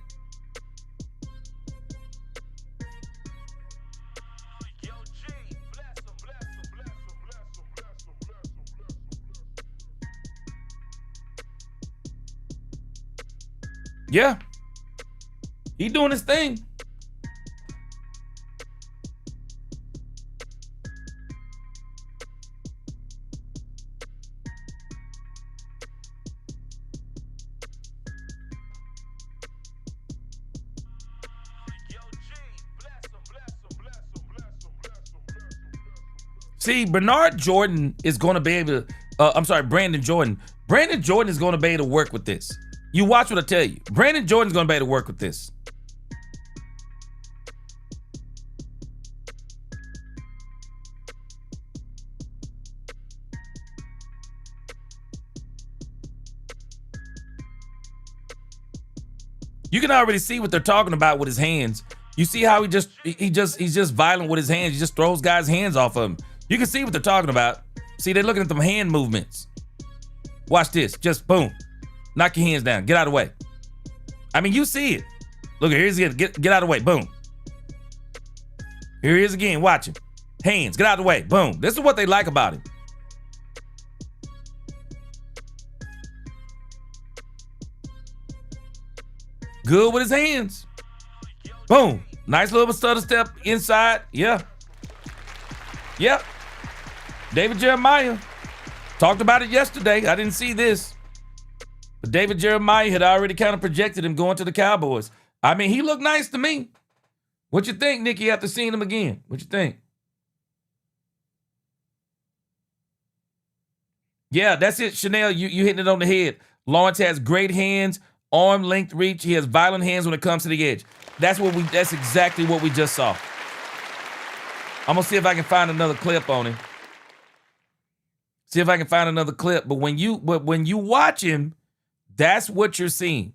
Yeah. He doing his thing. See, Bernard Jordan is going to be able to, Brandon Jordan. Brandon Jordan is going to be able to work with this. You watch what I tell you. Brandon Jordan's going to be able to work with this. You can already see what they're talking about with his hands. You see how he's just violent with his hands. He just throws guys' hands off of him. You can see what they're talking about. See, they're looking at them hand movements. Watch this. Just boom. Knock your hands down. Get out of the way. I mean, you see it. Look, here's it. Get out of the way. Boom. Here he is again. Watch him. Hands. Get out of the way. Boom. This is what they like about him. Good with his hands. Boom. Nice little stutter step inside. Yeah. Yep. David Jeremiah. Talked about it yesterday. I didn't see this. But David Jeremiah had already kind of projected him going to the Cowboys. I mean, he looked nice to me. What you think, Nikki, after seeing him again? What you think? Yeah, that's it, Chanel. You hitting it on the head. Lawrence has great hands, arm length reach. He has violent hands when it comes to the edge. That's exactly what we just saw. I'm gonna see if I can find another clip on him. See if I can find another clip. But when you watch him, that's what you're seeing.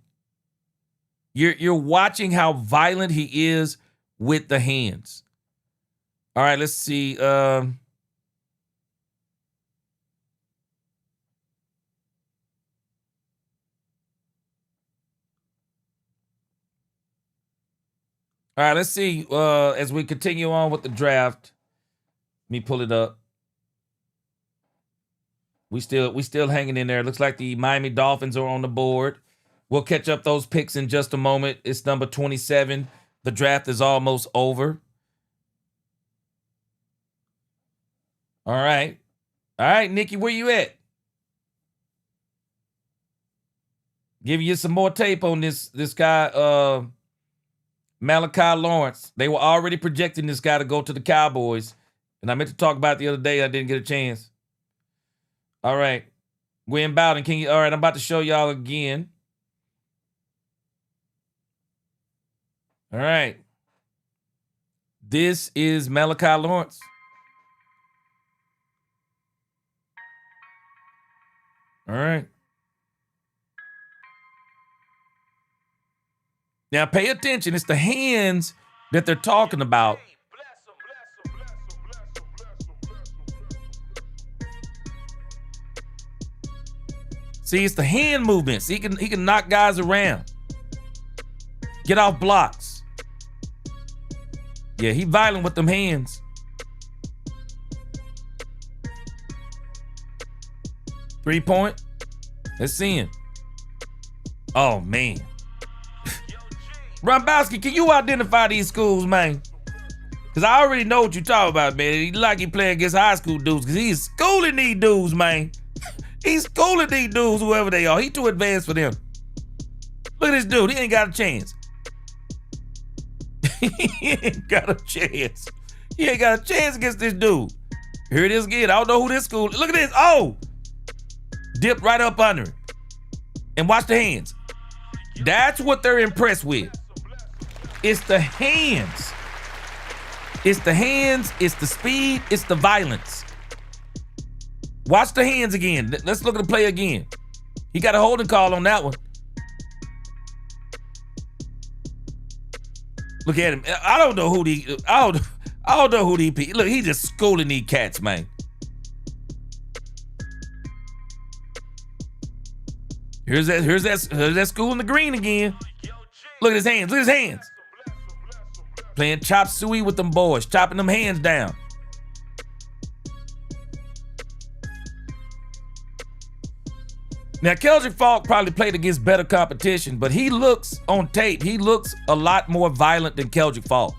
You're watching how violent he is with the hands. All right, let's see. All right, let's see. As we continue on with the draft, let me pull it up. We still hanging in there. Looks like the Miami Dolphins are on the board. We'll catch up those picks in just a moment. It's number 27. The draft is almost over. All right. All right, Nikki, where you at? Giving you some more tape on this guy, Malachi Lawrence. They were already projecting this guy to go to the Cowboys. And I meant to talk about it the other day. I didn't get a chance. All right. Gwen Bowden, all right, I'm about to show y'all again. All right. This is Malachi Lawrence. All right. Now pay attention. It's the hands that they're talking about. See, it's the hand movements. He can knock guys around. Get off blocks. Yeah, he violent with them hands. Three-point. Let's see him. Oh, man. Rombowski, can you identify these schools, man? Because I already know what you're talking about, man. He like he playing against high school dudes because he's schooling these dudes, man. He's schooling these dudes, whoever they are. He too advanced for them. Look at this dude. He ain't got a chance. He ain't got a chance. He ain't got a chance against this dude. Here it is again. I don't know who this school. Look at this. Oh! Dip right up under him. And watch the hands. That's what they're impressed with. It's the hands. It's the hands. It's the speed. It's the violence. Watch the hands again. Let's look at the play again. He got a holding call on that one. Look at him. I don't know who I don't know who look, he just schooling these cats, man. Here's that school in the green again. Look at his hands. Look at his hands. Playing chop suey with them boys, chopping them hands down. Now, Keldrick Falk probably played against better competition, but he looks, on tape, he looks a lot more violent than Keldrick Falk.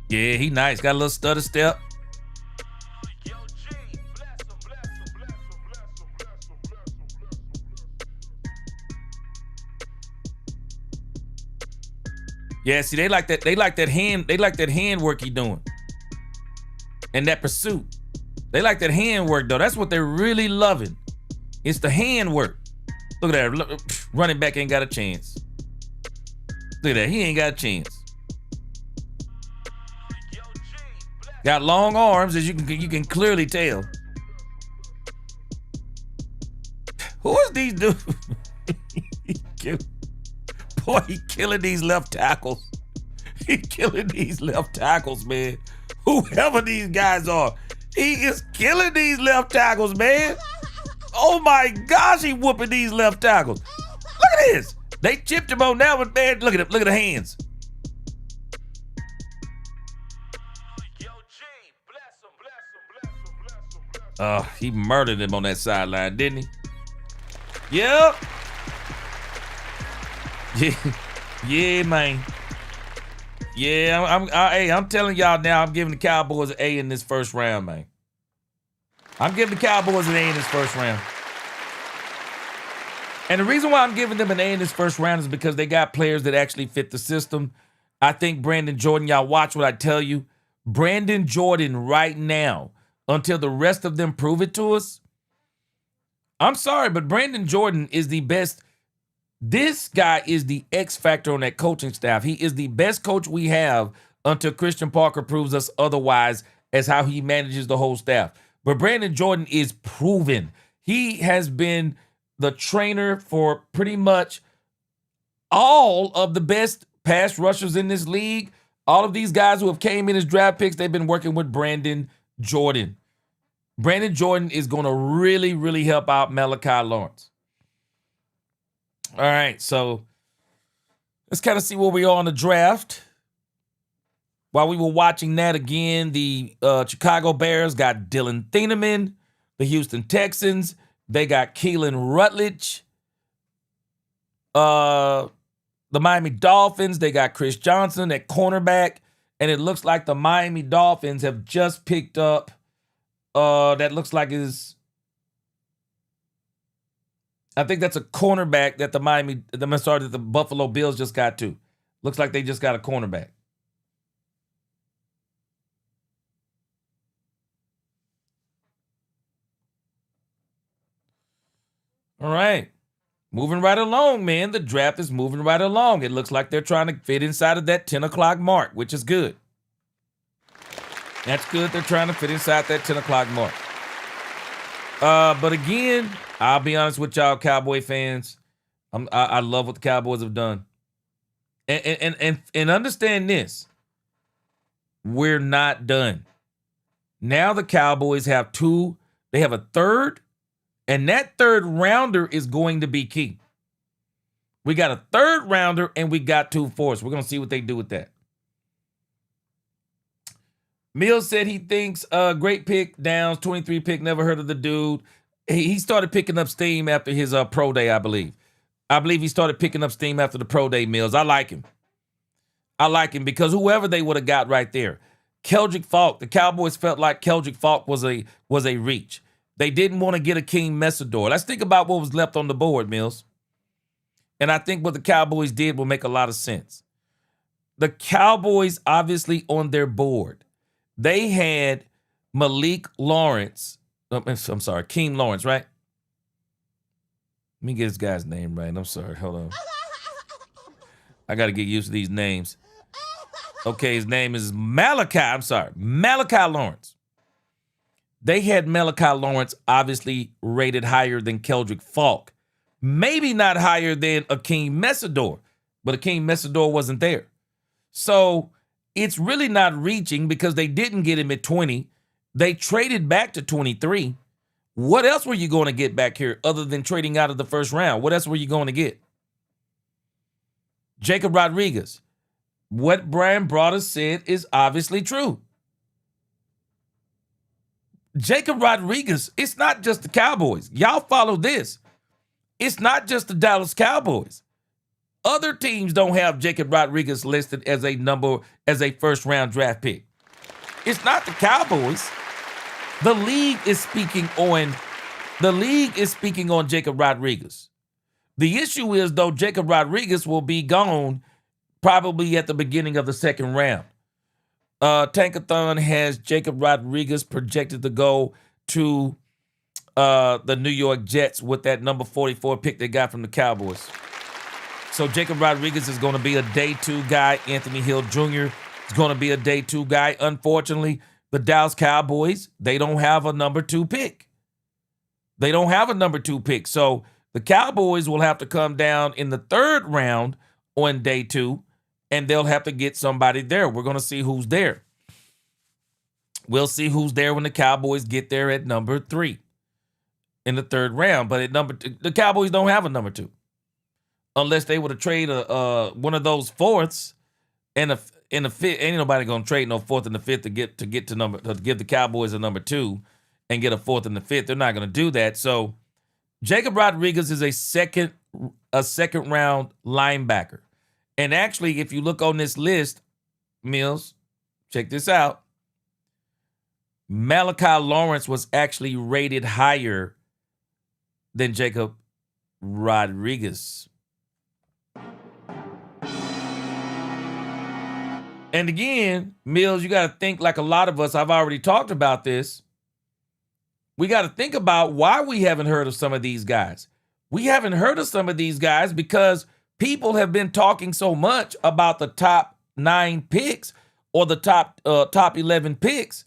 Yeah, he nice. Got a little stutter step. Yeah, see, they like that hand work he doing. And that pursuit. They like that hand work, though. That's what they're really loving. It's the hand work. Look at that. Look, running back ain't got a chance. Look at that. He ain't got a chance. Got long arms, as you can clearly tell. Who is these dudes? Boy, he killing these left tackles. He killing these left tackles, man. Whoever these guys are, he is killing these left tackles, man. Oh my gosh, he whooping these left tackles. at this. They chipped him on now, but man, look at him. Look at the hands. He murdered him on that sideline, didn't he? Yep. Yeah, man. Yeah, I'm telling y'all now, I'm giving the Cowboys an A in this first round, man. I'm giving the Cowboys an A in this first round. And the reason why I'm giving them an A in this first round is because they got players that actually fit the system. I think Brandon Jordan, y'all watch what I tell you. Brandon Jordan right now, until the rest of them prove it to us. I'm sorry, but Brandon Jordan is the best. This guy is the X factor on that coaching staff. He is the best coach we have until Christian Parker proves us otherwise as how he manages the whole staff. But Brandon Jordan is proven. He has been the trainer for pretty much all of the best pass rushers in this league. All of these guys who have came in as draft picks, they've been working with Brandon Jordan. Brandon Jordan is going to really, really help out Malachi Lawrence. All right, so let's kind of see where we are on the draft. While we were watching that again, the Chicago Bears got Dylan Thieneman. The Houston Texans, they got Keelan Rutledge. The Miami Dolphins, they got Chris Johnson at cornerback. And it looks like the Miami Dolphins have just picked up, that looks like I think that's a cornerback that that the Buffalo Bills just got to. Looks like they just got a cornerback. All right. Moving right along, man. The draft is moving right along. It looks like they're trying to fit inside of that 10 o'clock mark, which is good. That's good. They're trying to fit inside that 10 o'clock mark. But again, I'll be honest with y'all, Cowboy fans. I love what the Cowboys have done. And understand this. We're not done. Now the Cowboys have they have a third, and that third rounder is going to be key. We got a third rounder and we got 2 fourths. We're going to see what they do with that. Mills said he thinks great pick, Downs, 23 pick, never heard of the dude. He started picking up steam after his pro day, I believe. I believe he started picking up steam after the pro day, Mills. I like him. I like him because whoever they would have got right there. Keldrick Falk, the Cowboys felt like Keldrick Falk was a reach. They didn't want to get Akeem Messador. Let's think about what was left on the board, Mills. And I think what the Cowboys did will make a lot of sense. The Cowboys, obviously, on their board, they had Malik Lawrence. I'm sorry, Akeem Lawrence, right? Let me get this guy's name right. I'm sorry. Hold on. I got to get used to these names. Okay, his name is Malachi. I'm sorry. Malachi Lawrence. They had Malachi Lawrence obviously rated higher than Keldrick Falk. Maybe not higher than Akeem Messador, but Akeem Messador wasn't there. So it's really not reaching because they didn't get him at 20. They traded back to 23. What else were you going to get back here other than trading out of the first round? What else were you going to get? Jacob Rodriguez. What Brian Broaddus said is obviously true. Jacob Rodriguez, it's not just the Cowboys. Y'all follow this. It's not just the Dallas Cowboys. Other teams don't have Jacob Rodriguez listed as a first round draft pick. It's not the Cowboys. The league is speaking on Jacob Rodriguez. The issue is, though, Jacob Rodriguez will be gone probably at the beginning of the second round. Tankathon has Jacob Rodriguez projected to go to the New York Jets with that number 44 pick they got from the Cowboys. So Jacob Rodriguez is going to be a day 2 guy. Anthony Hill Jr. is going to be a day 2 guy. Unfortunately, the Dallas Cowboys, they don't have a number 2 pick. They don't have a number 2 pick. So the Cowboys will have to come down in the third round on day 2, and they'll have to get somebody there. We're going to see who's there. We'll see who's there when the Cowboys get there at number 3 in the third round. But at the Cowboys don't have a number 2. unless they were to trade one of those fourths and in the fifth. Ain't nobody gonna trade no fourth and the fifth to get to give the Cowboys a number 2 and get a fourth and the fifth. They're not gonna do that. So Jacob Rodriguez is a second round linebacker. And actually, if you look on this list, Mills, check this out. Malachi Lawrence was actually rated higher than Jacob Rodriguez. And again, Mills, you got to think like a lot of us. I've already talked about this. We got to think about why we haven't heard of some of these guys. We haven't heard of some of these guys because people have been talking so much about the top 9 picks or the top 11 picks.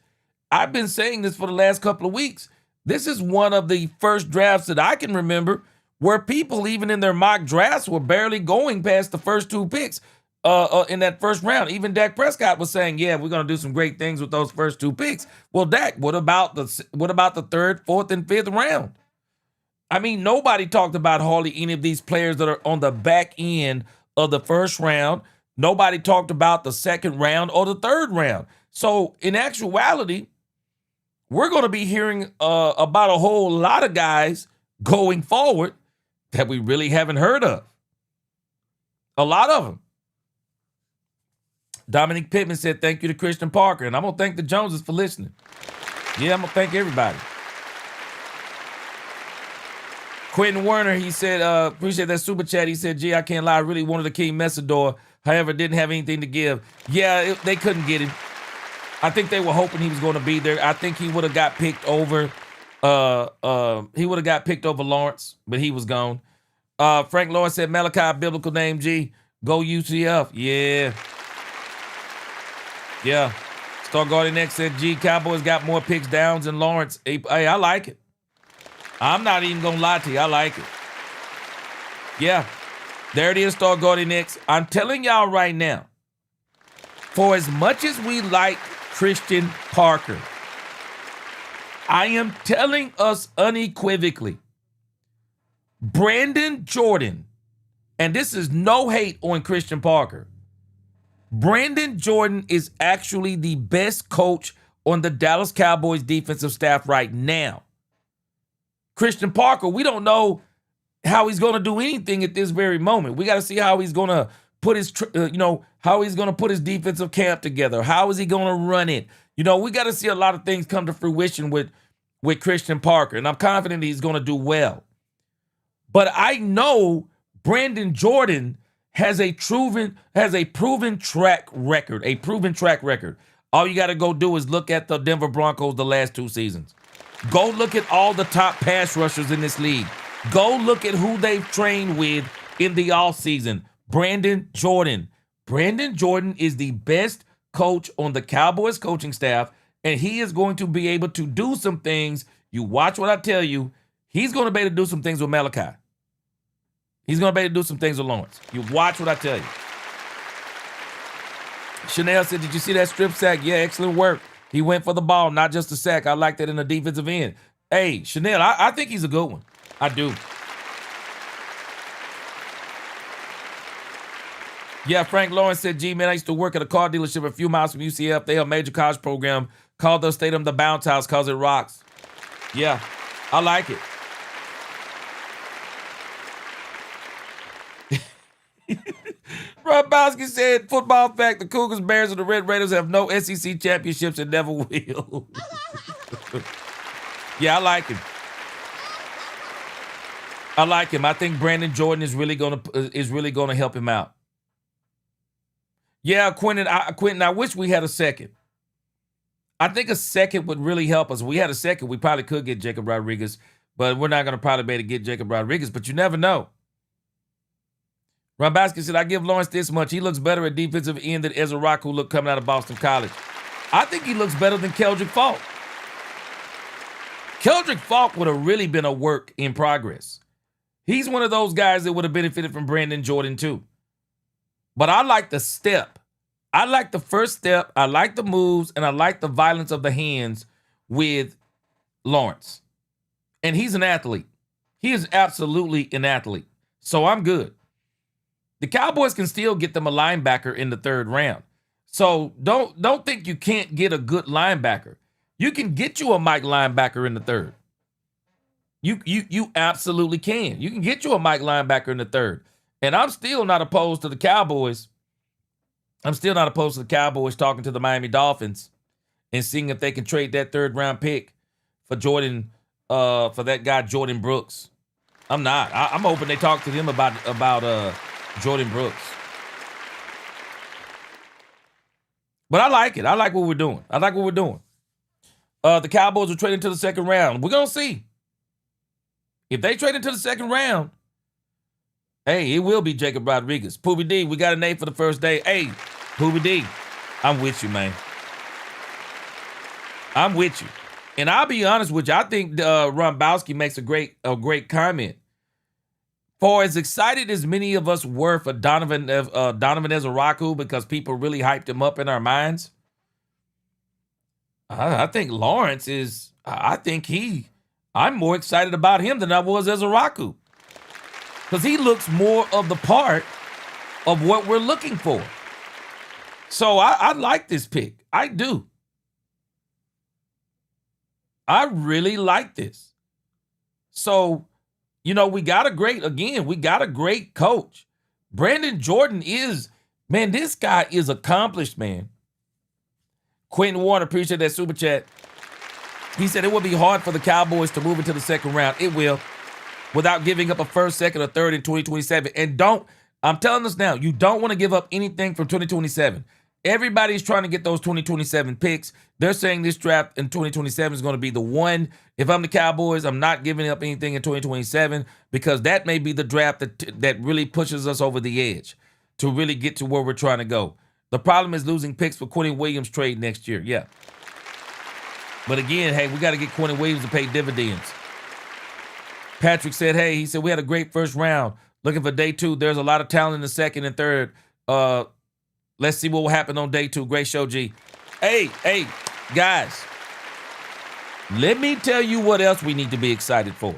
I've been saying this for the last couple of weeks. This is one of the first drafts that I can remember where people, even in their mock drafts, were barely going past the first 2 picks in that first round. Even Dak Prescott was saying, yeah, we're going to do some great things with those first 2 picks. Well, Dak, what about the 3rd, 4th, and 5th round? I mean, nobody talked about hardly any of these players that are on the back end of the first round. Nobody talked about the 2nd round or the 3rd round. So in actuality, we're going to be hearing about a whole lot of guys going forward that we really haven't heard of. A lot of them. Dominic Pittman said, thank you to Christian Parker. And I'm going to thank the Joneses for listening. Yeah, I'm going to thank everybody. Quentin Werner, he said, appreciate that super chat. He said, gee, I can't lie. I really wanted Akeem Messador. However, didn't have anything to give. Yeah, they couldn't get him. I think they were hoping he was going to be there. I think he would have got picked over. Lawrence, but he was gone. Frank Lawrence said, Malachi, biblical name, G. Go UCF. Yeah. Yeah. Star Guardian X said, G, Cowboys got more picks downs than Lawrence. Hey, I like it. I'm not even going to lie to you. I like it. Yeah. There it is, Star Guardian X. I'm telling y'all right now, for as much as we like Christian Parker, I am telling us unequivocally, Brandon Jordan, and this is no hate on Christian Parker, Brandon Jordan is actually the best coach on the Dallas Cowboys defensive staff right now. Christian Parker, we don't know how he's going to do anything at this very moment. We got to see how he's going to put his, how he's going to put his defensive camp together. How is he going to run it? We got to see a lot of things come to fruition with Christian Parker, and I'm confident he's going to do well. But I know Brandon Jordan has a proven track record. All you got to go do is look at the Denver Broncos the last 2 seasons. Go look at all the top pass rushers in this league. Go look at who they've trained with in the offseason. Brandon Jordan. Brandon Jordan is the best coach on the Cowboys coaching staff, and he is going to be able to do some things. You watch what I tell you. He's going to be able to do some things with Malachi. He's going to be able to do some things with Lawrence. You watch what I tell you. Chanel said, did you see that strip sack? Yeah, excellent work. He went for the ball, not just a sack. I like that in the defensive end. Hey, Chanel, I think he's a good one. I do. Yeah, Frank Lawrence said, G, man, I used to work at a car dealership a few miles from UCF. They have a major college program called the Stadium the Bounce House because it rocks. Yeah, I like it. Rob Bowski said, football fact, the Cougars, Bears, and the Red Raiders have no SEC championships and never will. Yeah, I like him. I like him. I think Brandon Jordan is really gonna help him out. Yeah, Quentin, I wish we had a second. I think a second would really help us. If we had a second, we probably could get Jacob Rodriguez, but we're not going to probably be able to get Jacob Rodriguez, but you never know. Ron Baskin said, I give Lawrence this much. He looks better at defensive end than Ezra Rock, who looked coming out of Boston College. I think he looks better than Keldrick Falk. Keldrick Falk would have really been a work in progress. He's one of those guys that would have benefited from Brandon Jordan too. But I like the step. I like the first step. I like the moves, and I like the violence of the hands with Lawrence. And he's an athlete. He is absolutely an athlete. So I'm good. The Cowboys can still get them a linebacker in the 3rd round. So don't think you can't get a good linebacker. You can get you a Mike linebacker in the 3rd. You absolutely can. You can get you a Mike linebacker in the 3rd. And I'm still not opposed to the Cowboys. I'm still not opposed to the Cowboys talking to the Miami Dolphins and seeing if they can trade that 3rd round pick for for that guy Jordan Brooks. I'm not. I'm hoping they talk to him about Jordan Brooks. But I like it. I like what we're doing. The Cowboys are trading to the 2nd round. We're going to see. If they trade into the 2nd round, hey, it will be Jacob Rodriguez. Poobie D, we got a name for the first day. Hey, Poobie D, I'm with you, man. I'm with you. And I'll be honest with you, I think Rombowski makes a great comment. For as excited as many of us were for Donovan Ezeraku because people really hyped him up in our minds, I think Lawrence is, I'm more excited about him than I was Ezeraku. Because he looks more of the part of what we're looking for. So I like this pick. I do. I really like this. So, we got a great coach. Brandon Jordan this guy is accomplished, man. Quentin Warner, appreciate that super chat. He said it will be hard for the Cowboys to move into the 2nd round. It will, without giving up a 1st, 2nd, or 3rd in 2027. And I'm telling us now, you don't want to give up anything from 2027. Everybody's trying to get those 2027 picks. They're saying this draft in 2027 is going to be the one. If I'm the Cowboys, I'm not giving up anything in 2027 because that may be the draft that really pushes us over the edge to really get to where we're trying to go. The problem is losing picks for Quentin Williams trade next year. Yeah. But again, hey, we got to get Quentin Williams to pay dividends. Patrick said, he said, we had a great 1st round. Looking for day 2. There's a lot of talent in the 2nd and 3rd. Let's see what will happen on day 2. Great show, G. Hey, guys. Let me tell you what else we need to be excited for.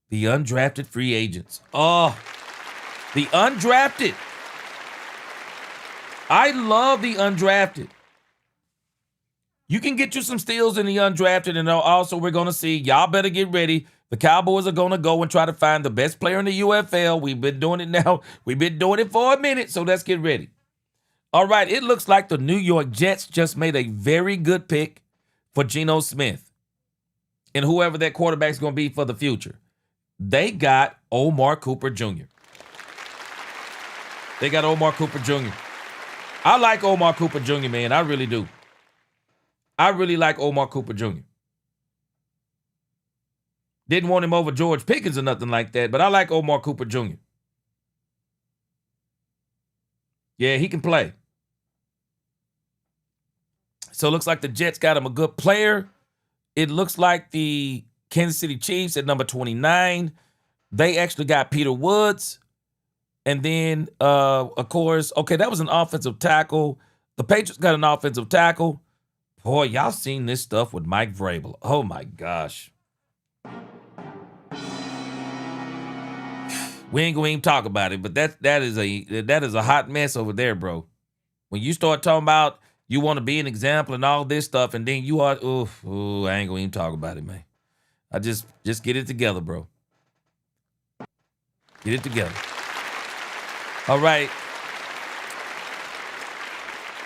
The undrafted free agents. Oh, the undrafted. I love the undrafted. You can get you some steals in the undrafted, and also we're going to see, y'all better get ready. The Cowboys are going to go and try to find the best player in the UFL. We've been doing it now. We've been doing it for a minute, so let's get ready. All right, it looks like the New York Jets just made a very good pick for Geno Smith and whoever that quarterback's going to be for the future. They got Omar Cooper Jr. I like Omar Cooper Jr., man. I really do. I really like Omar Cooper Jr. Didn't want him over George Pickens or nothing like that, but I like Omar Cooper Jr. Yeah, he can play. So it looks like the Jets got him a good player. It looks like the Kansas City Chiefs at number 29. They actually got Peter Woods. And then, of course, okay, that was an offensive tackle. The Patriots got an offensive tackle. Boy, y'all seen this stuff with Mike Vrabel. Oh, my gosh. We ain't going to even talk about it, but that is a hot mess over there, bro. When you start talking about you want to be an example and all this stuff, and then you are, I ain't going to even talk about it, man. I just get it together, bro. Get it together. All right.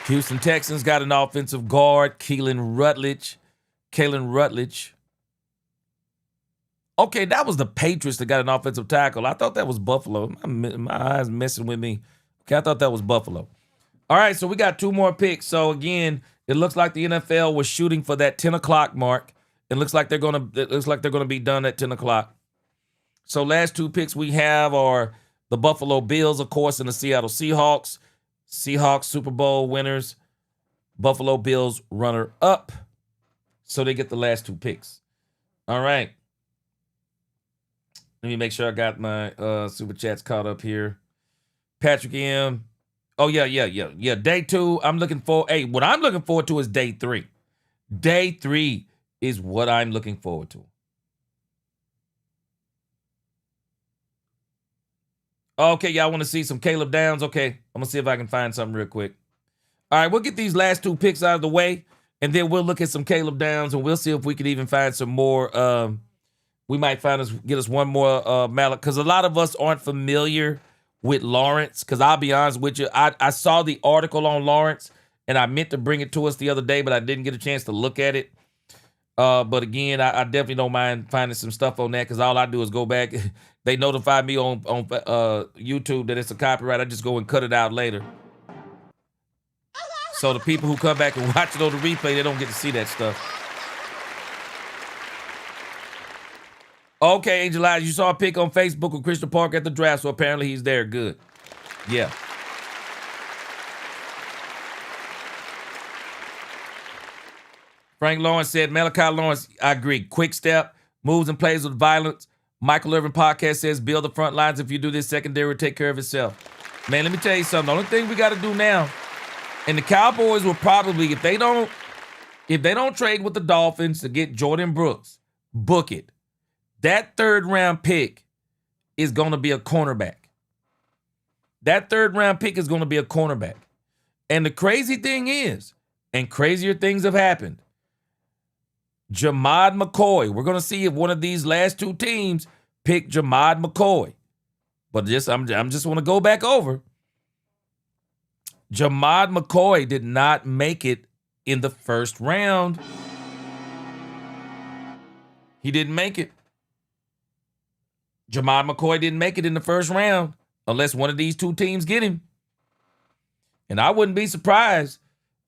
Houston Texans got an offensive guard, Kalen Rutledge. Okay, that was the Patriots that got an offensive tackle. I thought that was Buffalo. My eyes messing with me. Okay, I thought that was Buffalo. All right, so we got 2 more picks. So again, it looks like the NFL was shooting for that 10 o'clock mark. It looks like they're gonna be done at 10 o'clock. So last 2 picks we have are the Buffalo Bills, of course, and the Seattle Seahawks. Seahawks Super Bowl winners. Buffalo Bills runner-up. So they get the last 2 picks. All right. Let me make sure I got my super chats caught up here. Patrick M. Oh, yeah. Day 2, what I'm looking forward to is day 3. Day 3 is what I'm looking forward to. Okay, y'all want to see some Caleb Downs? Okay, I'm going to see if I can find something real quick. All right, we'll get these last 2 picks out of the way, and then we'll look at some Caleb Downs, and we'll see if we can even find some more. We might get us one more Malik, because a lot of us aren't familiar with Lawrence, because I'll be honest with you, I saw the article on Lawrence, and I meant to bring it to us the other day, but I didn't get a chance to look at it. But again, I definitely don't mind finding some stuff on that, because all I do is go back. They notify me on YouTube that it's a copyright. I just go and cut it out later. So the people who come back and watch it on the replay, they don't get to see that stuff. Okay, Angel Eyes, you saw a pic on Facebook of Christian Park at the draft, so apparently he's there. Good. Yeah. Frank Lawrence said, Malachi Lawrence, I agree. Quick step, moves and plays with violence. Michael Irvin podcast says, build the front lines. If you do this, secondary will take care of itself. Man, let me tell you something. The only thing we got to do now, and the Cowboys will probably, if they don't trade with the Dolphins to get Jordan Brooks, book it. That 3rd round pick is going to be a cornerback. That 3rd round pick is going to be a cornerback. And the crazy thing is, and crazier things have happened, Jamad McCoy. We're going to see if one of these last 2 teams pick Jamad McCoy. But I'm just want to go back over. Jamad McCoy did not make it in the 1st round. He didn't make it. Jamad McCoy didn't make it in the 1st round unless one of these 2 teams get him. And I wouldn't be surprised.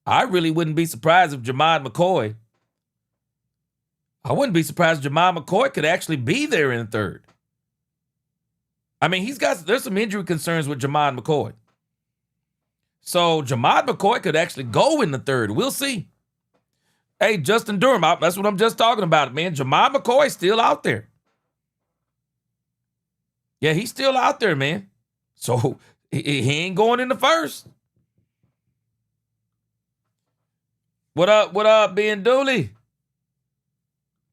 I really wouldn't be surprised if Jamad McCoy, could actually be there in the 3rd. I mean, there's some injury concerns with Jamad McCoy. So Jamad McCoy could actually go in the 3rd. We'll see. Hey, Justin Durham, that's what I'm just talking about, man. Jamad McCoy's still out there. Yeah, he's still out there, man. So he ain't going in the 1st. What up, Ben Dooley?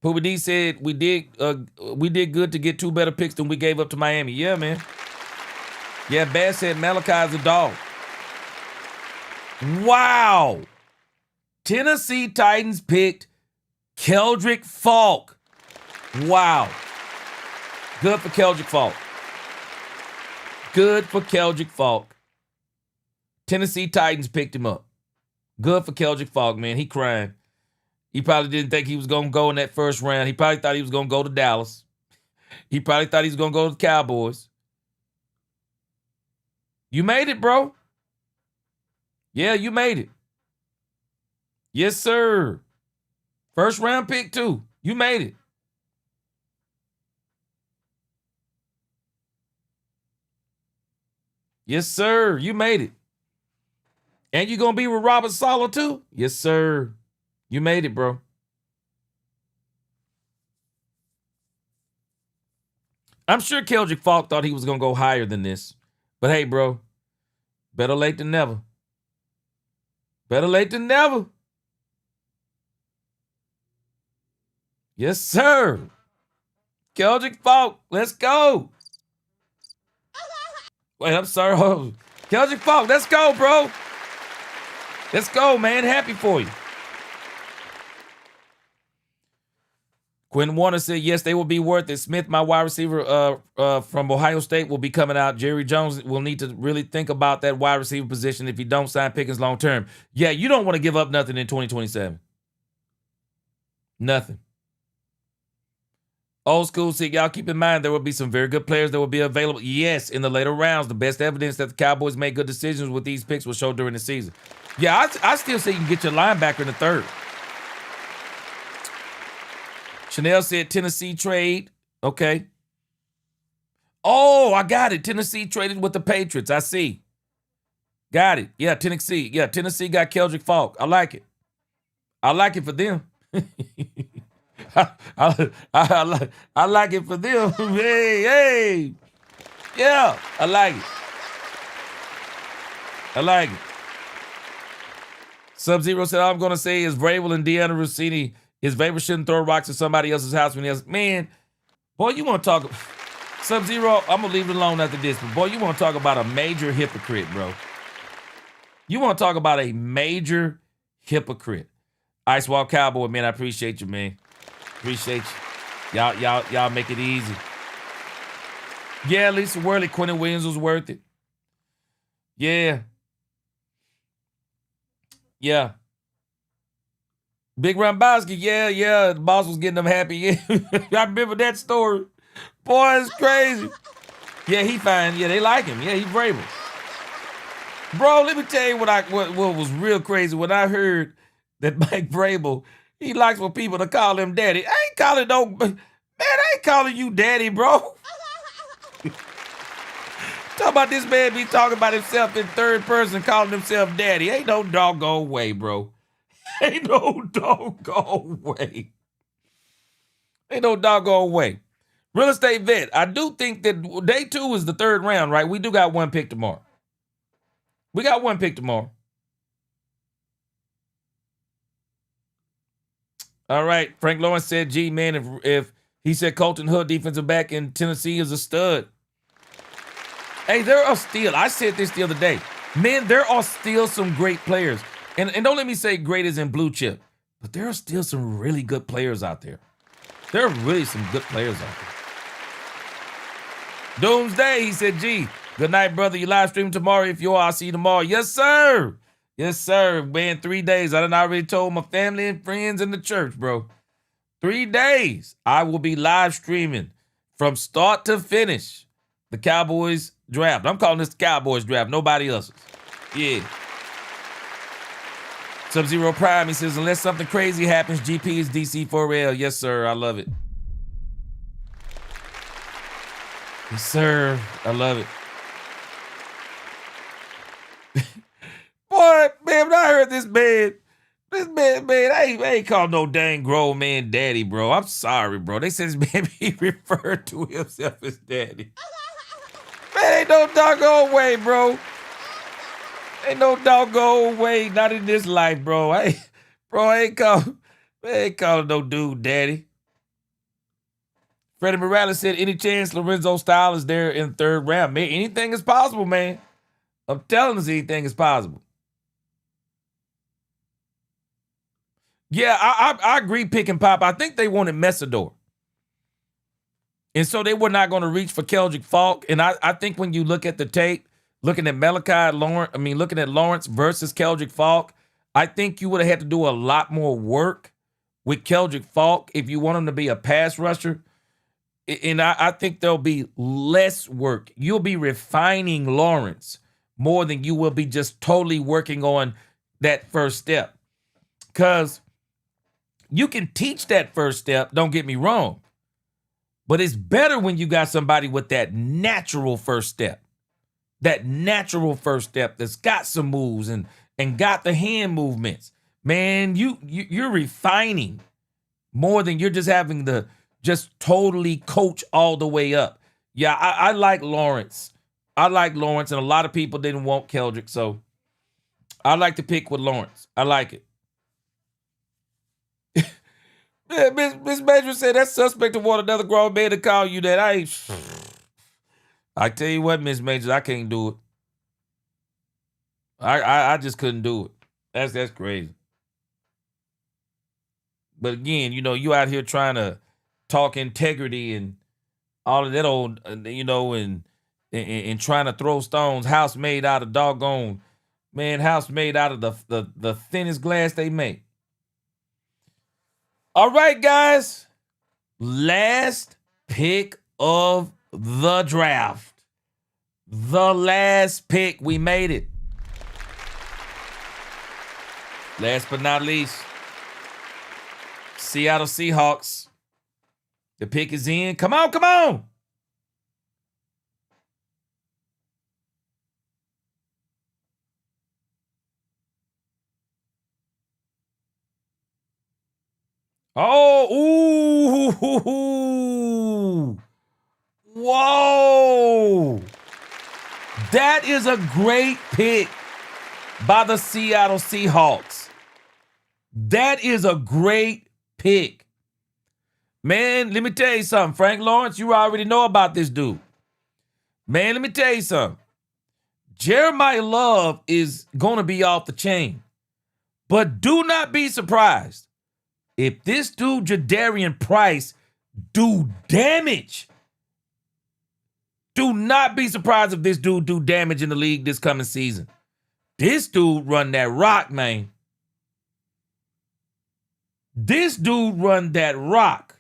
Pooba D said we did good to get 2 better picks than we gave up to Miami. Yeah, man. Yeah, Bass said Malachi's a dog. Wow. Tennessee Titans picked Keldrick Falk. Wow. Good for Keldrick Falk. Good for Keldrick Falk. Tennessee Titans picked him up. Good for Keldrick Falk, man. He crying. He probably didn't think he was going to go in that 1st round. He probably thought he was going to go to Dallas. He probably thought he was going to go to the Cowboys. You made it, bro. Yeah, you made it. Yes, sir. 1st round pick, too. You made it. Yes, sir. You made it. And you going to be with Robert Saleh, too? Yes, sir. You made it, bro. I'm sure Keldrick Falk thought he was going to go higher than this. But hey, bro, better late than never. Better late than never. Yes, sir. Keldrick Falk, let's go. Wait, I'm sorry. Oh, Keldrick Falk, let's go, bro. Let's go, man. Happy for you. Quinn Warner said, yes, they will be worth it. Smith, my wide receiver from Ohio State, will be coming out. Jerry Jones will need to really think about that wide receiver position if he don't sign Pickens long term. Yeah, you don't want to give up nothing in 2027. Nothing. Old school said, y'all keep in mind there will be some very good players that will be available. Yes, in the later rounds, the best evidence that the Cowboys made good decisions with these picks will show during the season. Yeah, I still say you can get your linebacker in the 3rd. Chanel said Tennessee trade. Okay. Oh, I got it. Tennessee traded with the Patriots. I see. Got it. Yeah, Tennessee. Yeah, Tennessee got Keldrick Falk. I like it. I like it for them. I like it for them. Hey. Yeah, I like it. I like it. Sub-Zero said, all I'm going to say is Vrabel and Deanna Rossini, his favorite shouldn't throw rocks at somebody else's house when he has, man, boy, you want to talk. Sub-Zero, I'm going to leave it alone after this. But, boy, you want to talk about a major hypocrite, bro. You want to talk about a major hypocrite. Ice Wall Cowboy, man, I appreciate you, man. Appreciate you. Y'all make it easy. Yeah, Lisa Worley, Quentin Williams was worth it. Yeah. Yeah. Big Rambowski, yeah. The boss was getting them happy. Yeah. I remember that story. Boy, it's crazy. Yeah, he fine. Yeah, they like him. Yeah, he's Vrabel. Bro, let me tell you what was real crazy when I heard that Mike Vrabel, he likes for people to call him daddy. I ain't calling I ain't calling you daddy, bro. Talk about this man be talking about himself in third person, calling himself daddy. Ain't no doggone way, bro. Ain't no doggone way. Ain't no doggone way. Real estate vet, I do think that day 2 is the 3rd round, right? We do got one pick tomorrow. We got one pick tomorrow. All right. Frank Lawrence said, gee, man, if he said Colton Hood, defensive back in Tennessee, is a stud. Hey, there are still, I said this the other day, man, there are still some great players. And don't let me say great as in blue chip, but there are still some really good players out there. There are really some good players out there. Doomsday, he said, gee, good night, brother. You live stream tomorrow. If you are, I'll see you tomorrow. Yes, sir. Yes, sir. Man, 3 days. I done already told my family and friends in the church, bro. 3 days. I will be live streaming from start to finish the Cowboys draft. I'm calling this the Cowboys draft. Nobody else's. Yeah. Sub-Zero Prime, he says, unless something crazy happens, GP is DC for real. Yes, sir. I love it. Yes, sir. I love it. Boy, man, when I heard this man, I ain't called no dang grown man daddy, bro. I'm sorry, bro. They said this man, he referred to himself as daddy. Man, ain't no doggone way, bro. Ain't no doggone way, not in this life, bro. I ain't calling no dude daddy. Freddie Morales said, any chance Lorenzo Style is there in the 3rd round? Man, anything is possible, man. I'm telling us anything is possible. Yeah, I agree, Pick and Pop. I think they wanted Messador. And so they were not going to reach for Keldrick Falk. And I think when you look at the tape, looking at looking at Lawrence versus Keldrick Falk, I think you would have had to do a lot more work with Keldrick Falk if you want him to be a pass rusher. And I think there'll be less work. You'll be refining Lawrence more than you will be just totally working on that first step. Because you can teach that first step, don't get me wrong. But it's better when you got somebody with that natural first step. That natural first step that's got some moves and got the hand movements. Man, you're refining more than you're just having to just totally coach all the way up. Yeah, I like Lawrence. I like Lawrence, and a lot of people didn't want Keldrick, so I like to pick with Lawrence. I like it. Yeah, Miss Major said that suspect to want another grown man to call you that. I tell you what, Miss Major, I can't do it. I just couldn't do it. That's crazy. But again, you out here trying to talk integrity and all of that old, and trying to throw stones. House made out of doggone, man. House made out of the thinnest glass they make. All right, guys. Last pick of the draft. The last pick. We made it. Last but not least, Seattle Seahawks. The pick is in. Come on, come on. Oh, ooh. Whoa. That is a great pick by the Seattle Seahawks. That is a great pick. Man, let me tell you something. Frank Lawrence, you already know about this dude. Man, let me tell you something. Jeremiah Love is going to be off the chain. But do not be surprised if this dude, Jadarian Price, do damage. Do not be surprised if this dude do damage in the league this coming season. This dude run that rock, man. This dude run that rock.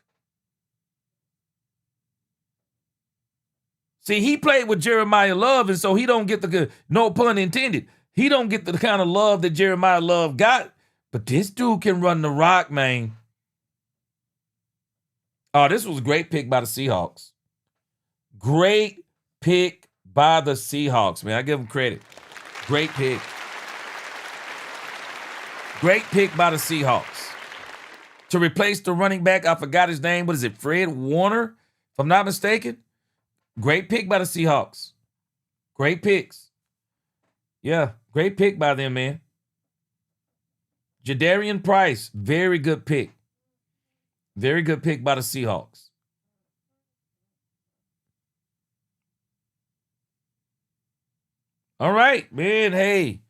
See, he played with Jeremiah Love, and so he don't get the, no pun intended, he don't get the kind of love that Jeremiah Love got, but this dude can run the rock, man. Oh, this was a great pick by the Seahawks. Great pick by the Seahawks, man. I give them credit. Great pick. Great pick by the Seahawks. To replace the running back, I forgot his name. What is it? Fred Warner, if I'm not mistaken. Great pick by the Seahawks. Great picks. Yeah, great pick by them, man. Jadarian Price, very good pick. Very good pick by the Seahawks. All right, man. Hey,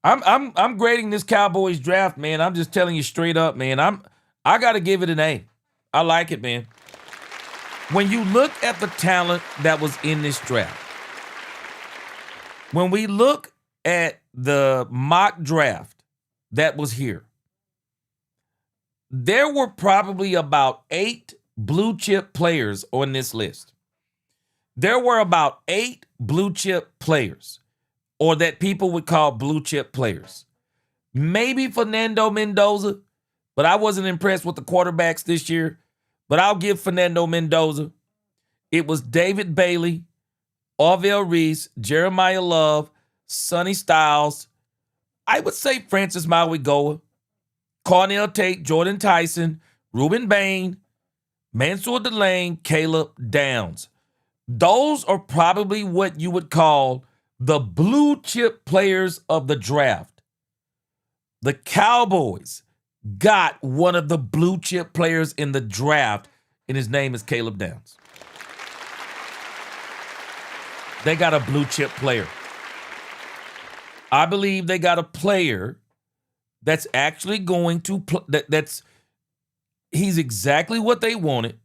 I'm grading this Cowboys draft, man. I'm just telling you straight up, man. I got to give it an A. I like it, man. When you look at the talent that was in this draft, when we look at the mock draft that was here, there were probably about 8 blue chip players on this list. There were about 8 blue chip players, or that people would call blue chip players. Maybe Fernando Mendoza, but I wasn't impressed with the quarterbacks this year. But I'll give Fernando Mendoza. It was David Bailey, Orville Reese, Jeremiah Love, Sonny Styles. I would say Francis Mauigoa, Cornell Tate, Jordan Tyson, Ruben Bain, Mansour Delane, Caleb Downs. Those are probably what you would call the blue chip players of the draft. The Cowboys got one of the blue chip players in the draft, and his name is Caleb Downs. They got a blue chip player. I believe they got a player that's actually going to he's exactly what they wanted.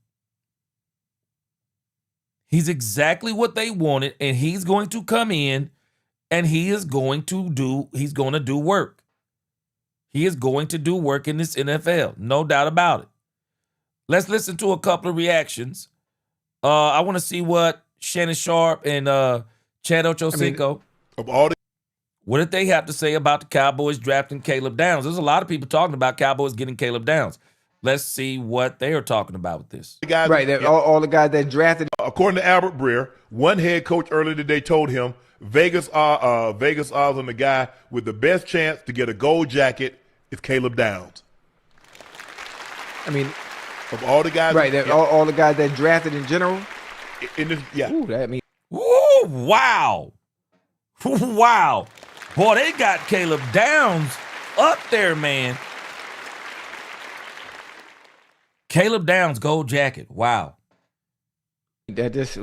He's exactly what they wanted, and he's going to come in and he's going to do work. He is going to do work in this NFL, no doubt about it. Let's listen to a couple of reactions. I want to see what Shannon Sharp and Chad Ochocinco, what did they have to say about the Cowboys drafting Caleb Downs? There's a lot of people talking about Cowboys getting Caleb Downs. Let's see what they are talking about with this. Right, all the guys that drafted. According to Albert Breer, one head coach earlier today told him Vegas odds on the guy with the best chance to get a gold jacket is Caleb Downs. I mean, of all the guys, right? All the guys that drafted in general. Yeah. Ooh, that means. Ooh, wow, wow, boy, they got Caleb Downs up there, man. Caleb Downs, gold jacket. Wow. That's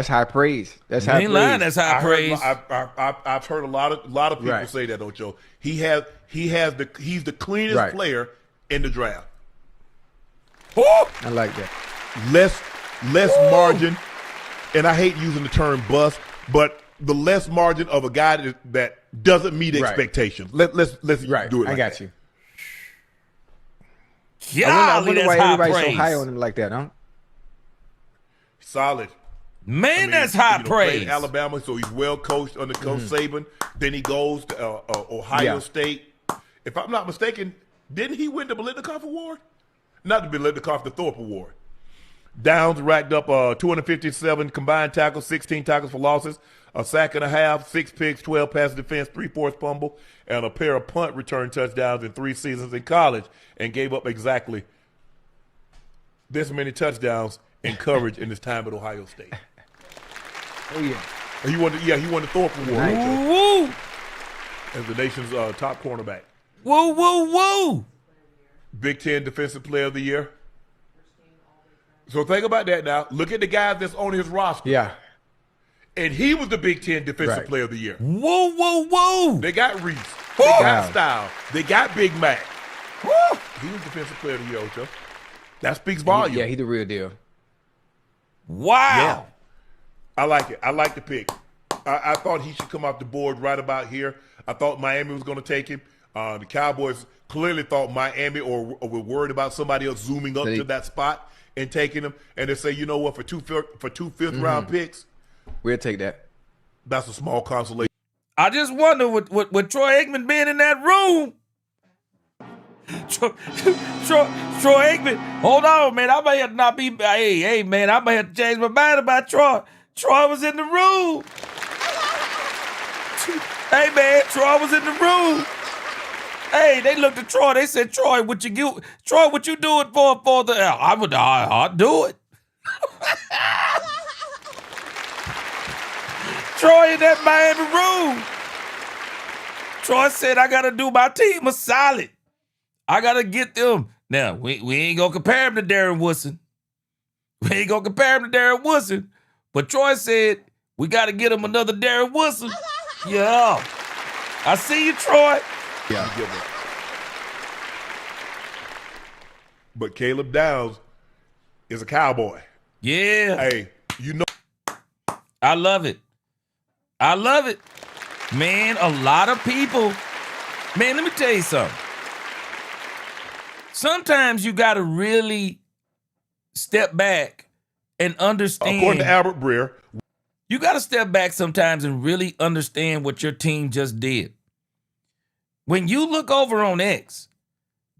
high praise. That's high praise. Lying, that's high praise. I've heard a lot of people say that, Ocho. He's the cleanest player in the draft. Ooh. I like that. Less margin, and I hate using the term bust, but the less margin of a guy that doesn't meet expectations. Let's do it. I got you. Yeah, I wonder why everybody's so high on him like that, huh? Solid. Man, that's high praise. Played Alabama, so he's well coached under Coach Saban. Then he goes to Ohio State. If I'm not mistaken, didn't he win the Biletnikoff Award? Not the Biletnikoff, the Thorpe Award. Downs racked up 257 combined tackles, 16 tackles for losses, a sack and a half, 6 picks, 12 pass defense, 3 forced fumble, and a pair of punt return touchdowns in 3 seasons in college, and gave up exactly this many touchdowns in coverage in his time at Ohio State. Oh yeah. He won the Thorpe Award. Woo! As the nation's top cornerback. Woo, woo, woo! Big Ten Defensive Player of the Year. So think about that now. Look at the guys that's on his roster. Yeah. And he was the Big Ten Defensive Right. Player of the Year. Whoa, whoa, whoa. They got Reese. They got Style. They got Big Mac. Woo. He was Defensive Player of the Year, Ocho. That speaks volume. Yeah, he the real deal. Wow. I like it. I like the pick. I thought he should come off the board right about here. I thought Miami was going to take him. The Cowboys clearly thought Miami or were worried about somebody else zooming up to that spot and taking him. And they say, you know what, for two fifth-round picks, we'll take that. That's a small consolation. I just wonder with Troy Aikman being in that room. Troy Aikman, hold on, man. I may have not be. Hey, man, I may have to change my mind about Troy. Troy was in the room. Hey, man, Troy was in the room. Hey, they looked at Troy. They said, Troy, what you do it for the? I'd do it. Troy in that Miami room. Troy said, I got to do my team a solid. I got to get them. Now, we ain't going to compare him to Darren Woodson. We ain't going to compare him to Darren Woodson. But Troy said, we got to get him another Darren Woodson. Yeah. I see you, Troy. Yeah. But Caleb Downs is a Cowboy. Yeah. Hey, you know. I love it. I love it. Man, a lot of people. Man, let me tell you something. Sometimes you got to really step back and understand. According to Albert Breer. You got to step back sometimes and really understand what your team just did. When you look over on X,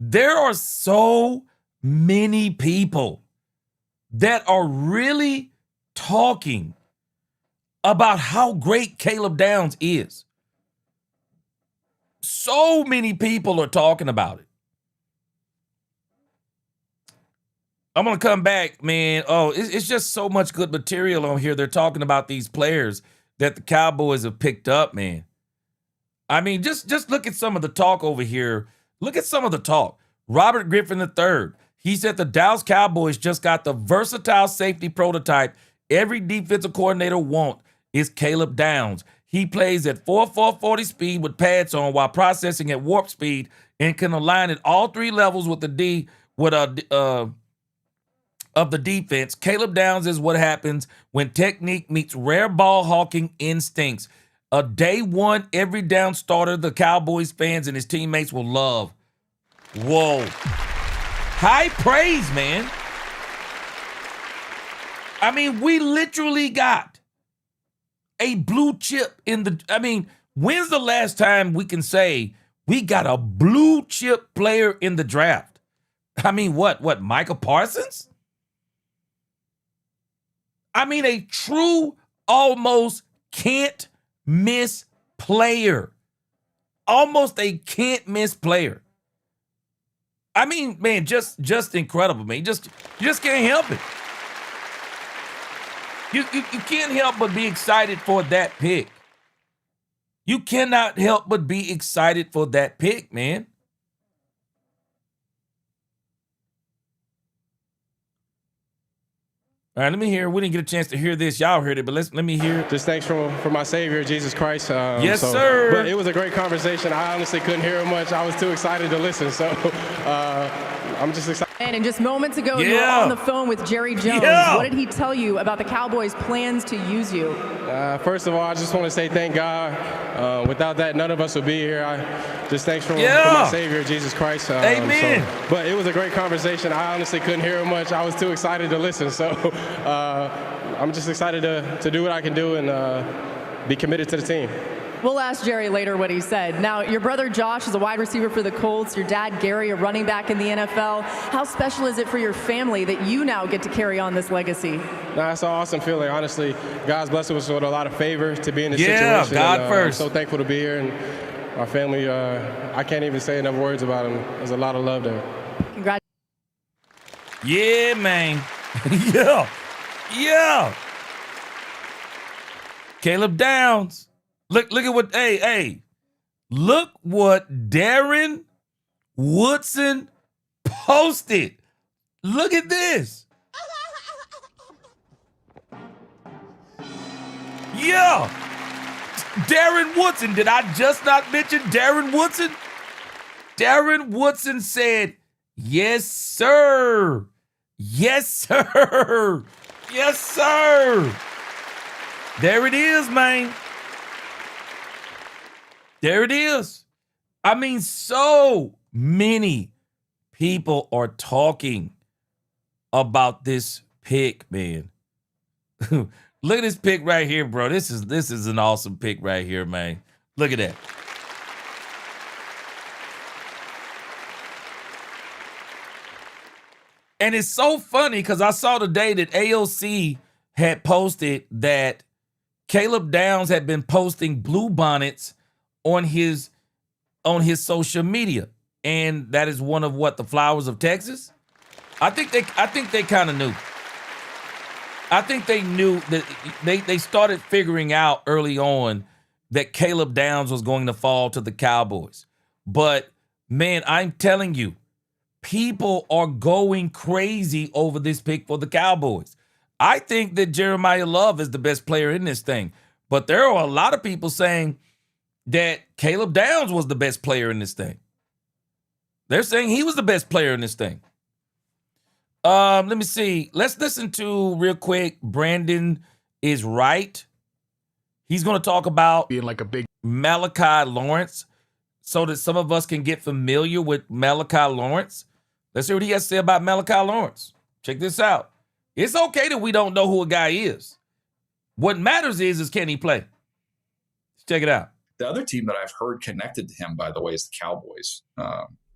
there are so many people that are really talking about how great Caleb Downs is. So many people are talking about it. I'm going to come back, man. Oh, it's just so much good material on here. They're talking about these players that the Cowboys have picked up, man. I mean, just look at some of the talk over here. Look at some of the talk. Robert Griffin III, he said the Dallas Cowboys just got the versatile safety prototype every defensive coordinator wants is Caleb Downs. He plays at 4.40 speed with pads on while processing at warp speed and can align at all three levels with the D of the defense. Caleb Downs is what happens when technique meets rare ball hawking instincts. A day one, every down starter the Cowboys fans and his teammates will love. Whoa. High praise, man. I mean, we literally got a blue chip in the, I mean, when's the last time we can say we got a blue chip player in the draft? I mean, what, Micah Parsons? I mean, a true, almost can't miss player. Almost a can't miss player. I mean, man, just incredible, man. You just can't help it. You can't help but be excited for that pick. You cannot help but be excited for that pick, man. All right, let me hear. We didn't get a chance to hear this. Y'all heard it, but let me hear. Just thanks for my Savior, Jesus Christ. Yes, sir. But it was a great conversation. I honestly couldn't hear it much. I was too excited to listen. So I'm just excited. And just moments ago, you were on the phone with Jerry Jones. What did he tell you about the Cowboys' plans to use you? First of all, I just want to say thank God. Without that, none of us would be here. Just thanks for my Savior, Jesus Christ. Amen. But it was a great conversation. I honestly couldn't hear it much. I was too excited to listen. So I'm just excited to do what I can do and be committed to the team. We'll ask Jerry later what he said. Now, your brother Josh is a wide receiver for the Colts. Your dad, Gary, a running back in the NFL. How special is it for your family that you now get to carry on this legacy? It's an awesome feeling. Honestly, God's blessed us with a lot of favor to be in this situation. Yeah, God first. I'm so thankful to be here. And our family, I can't even say enough words about them. There's a lot of love there. Congratulations. Yeah, man. Yeah. Caleb Downs. Look at what, hey. Look what Darren Woodson posted. Look at this. Yeah. Darren Woodson. Did I just not mention Darren Woodson? Darren Woodson said, yes, sir. Yes, sir. Yes, sir. There it is, man. There it is. I mean, so many people are talking about this pick, man. Look at this pick right here, bro. This is an awesome pick right here, man. Look at that. And it's so funny because I saw today that AOC had posted that Caleb Downs had been posting blue bonnets on his social media. And that is one of the flowers of Texas. I think they kind of knew. I think they knew that they started figuring out early on that Caleb Downs was going to fall to the Cowboys. But man, I'm telling you, people are going crazy over this pick for the Cowboys. I think that Jeremiah Love is the best player in this thing. But there are a lot of people saying that Caleb Downs was the best player in this thing. They're saying he was the best player in this thing. Let me see. Let's listen to real quick. Brandon is right. He's going to talk about being like a big Malachi Lawrence so that some of us can get familiar with Malachi Lawrence. Let's hear what he has to say about Malachi Lawrence. Check this out. It's okay that we don't know who a guy is. What matters is can he play? Let's check it out. The other team that I've heard connected to him, by the way, is the Cowboys.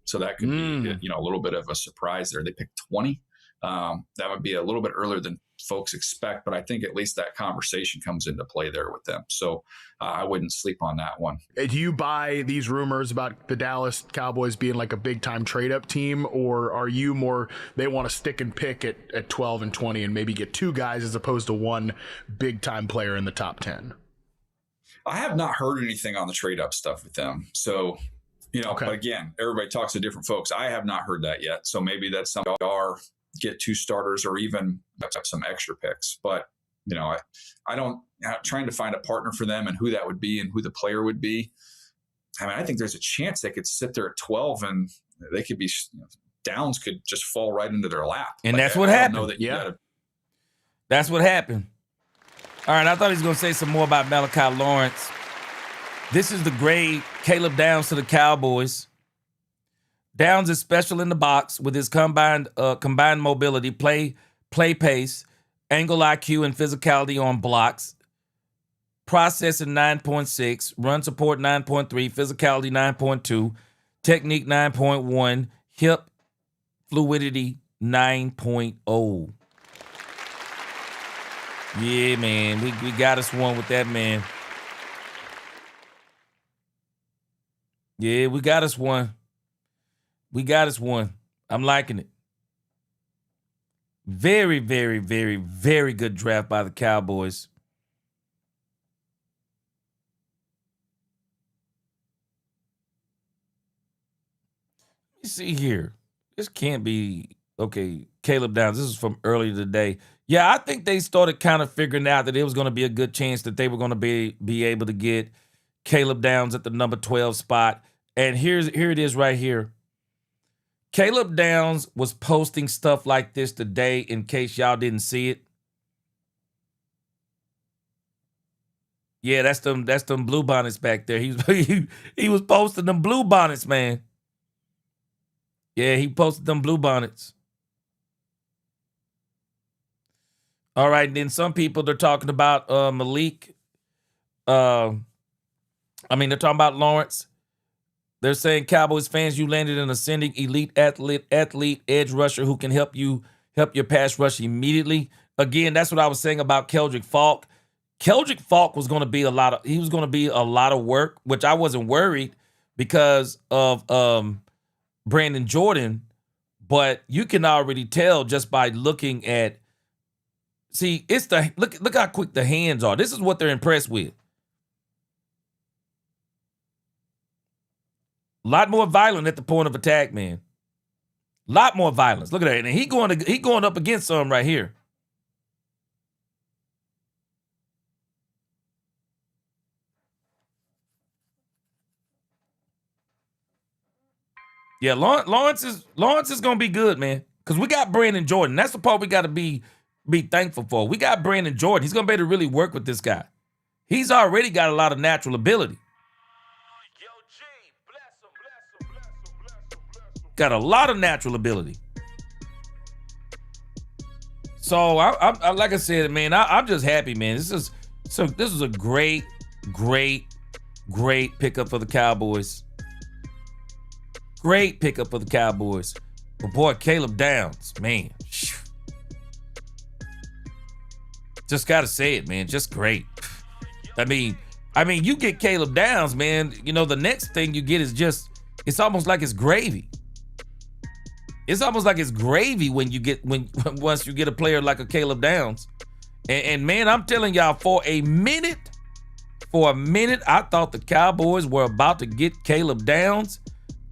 So that could be, a little bit of a surprise there. They picked 20. That would be a little bit earlier than folks expect, but I think at least that conversation comes into play there with them. So I wouldn't sleep on that one. Do you buy these rumors about the Dallas Cowboys being like a big time trade up team, or are you more they want to stick and pick at 12 and 20 and maybe get two guys as opposed to one big time player in the top 10? I have not heard anything on the trade up stuff with them. So, but again, everybody talks to different folks. I have not heard that yet. So maybe that's something get two starters or even some extra picks. But, I don't trying to find a partner for them and who that would be and who the player would be. I mean, I think there's a chance they could sit there at 12 and they could be Downs could just fall right into their lap. And that's what happened. That's what happened. All right, I thought he was going to say some more about Malachi Lawrence. This is the grade Caleb Downs to the Cowboys. Downs is special in the box with his combined mobility, play pace, angle IQ, and physicality on blocks. Processing 9.6, run support 9.3, physicality 9.2, technique 9.1, hip fluidity 9.0. Yeah, man, we got us one with that, man. Yeah, we got us one. I'm liking it. Very, very, very, very good draft by the Cowboys. Let me see here. This can't be, okay, Caleb Downs. This is from earlier today. Yeah, I think they started kind of figuring out that it was going to be a good chance that they were going to be able to get Caleb Downs at the number 12 spot. And here it is right here. Caleb Downs was posting stuff like this today in case y'all didn't see it. Yeah, that's them blue bonnets back there. He was posting them blue bonnets, man. Yeah, he posted them blue bonnets. All right, and then some people, they're talking about Malik. They're talking about Lawrence. They're saying, Cowboys fans, you landed an ascending elite athlete, edge rusher who can help your pass rush immediately. Again, that's what I was saying about Keldrick Falk. Keldrick Falk was going to be a lot of work, which I wasn't worried because of Brandon Jordan, but you can already tell just by looking at, it's look how quick the hands are. This is what they're impressed with. A lot more violent at the point of attack, man. A lot more violence. Look at that. And he going up against some right here. Yeah, Lawrence is gonna be good, man. Because we got Brandon Jordan. That's the part we got to be thankful for. We got Brandon Jordan. He's gonna be able to really work with this guy. He's already got a lot of natural ability. Got a lot of natural ability. So I like I said, man, I'm just happy, man. This is a great pickup for the Cowboys. Great pickup for the Cowboys. But boy, Caleb Downs, man. Just gotta say it, man. Just great. I mean, you get Caleb Downs, man. You know, the next thing you get is just, it's almost like it's gravy. It's almost like it's gravy once you get a player like a Caleb Downs. And man, I'm telling y'all, for a minute, I thought the Cowboys were about to get Caleb Downs.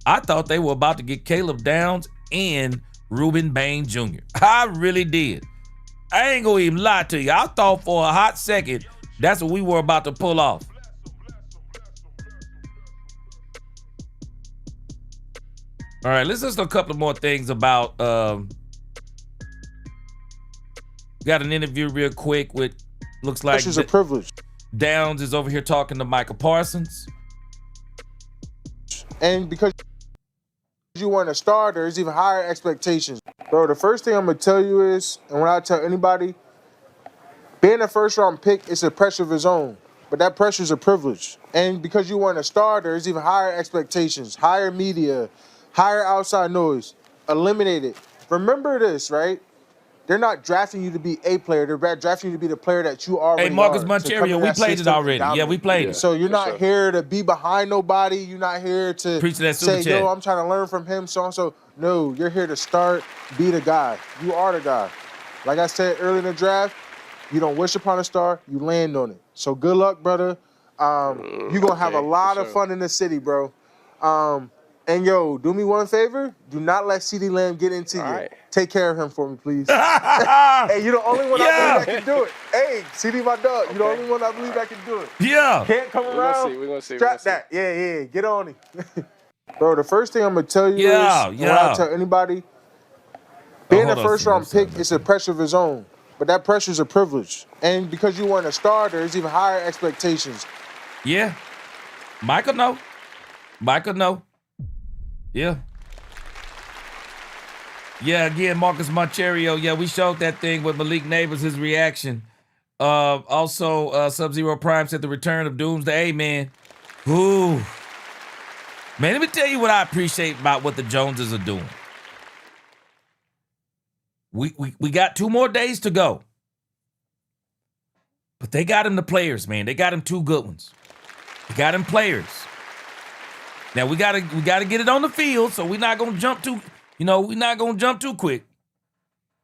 I thought they were about to get Caleb Downs and Reuben Bain Jr. I really did. I ain't gonna even lie to you. I thought for a hot second that's what we were about to pull off. All right, let's listen to a couple more things about. Got an interview real quick with, looks like this is a privilege. Downs is over here talking to Micah Parsons. And because you weren't a starter, there's even higher expectations. Bro, the first thing I'm going to tell you is, and when I tell anybody, being a first-round pick is a pressure of its own, but that pressure is a privilege. And because you weren't a starter, there's even higher expectations, higher media, higher outside noise. Eliminate it. Remember this, right? They're not drafting you to be a player. They're drafting you to be the player that you already are. Hey, Marcus Monterio, we played it already. Yeah, we played it. So you're not here to be behind nobody. You're not here to preach that super say, chat. yo, I'm trying to learn from him, so-and-so. No, you're here to start, be the guy. You are the guy. Like I said earlier in the draft, you don't wish upon a star, you land on it. So good luck, brother. You're going to have a lot of fun in the city, bro. And yo, do me one favor. Do not let CeeDee Lamb get into you. Right. Take care of him for me, please. Hey, you're the only one I believe that can do it. Hey, CeeDee, my dog. You're the only one I believe that can do it. Yeah. Can't come around. We're gonna see. Strap that. Yeah. Get on him. Bro, the first thing I'm going to tell you is, when I tell anybody, being a first-round pick is a pressure of its own, but that pressure is a privilege. And because you weren't a starter, there's even higher expectations. Yeah. Michael know. Yeah. Yeah, again, Marcus Monterio. Yeah, we showed that thing with Malik Neighbors, his reaction. Also, Sub-Zero Prime said the return of Doomsday. Hey, man. Ooh. Man, let me tell you what I appreciate about what the Joneses are doing. We got 2 more days to go. But they got him the players, man. They got him 2 good ones. They got him players. Now we gotta get it on the field, so we're not gonna jump too quick.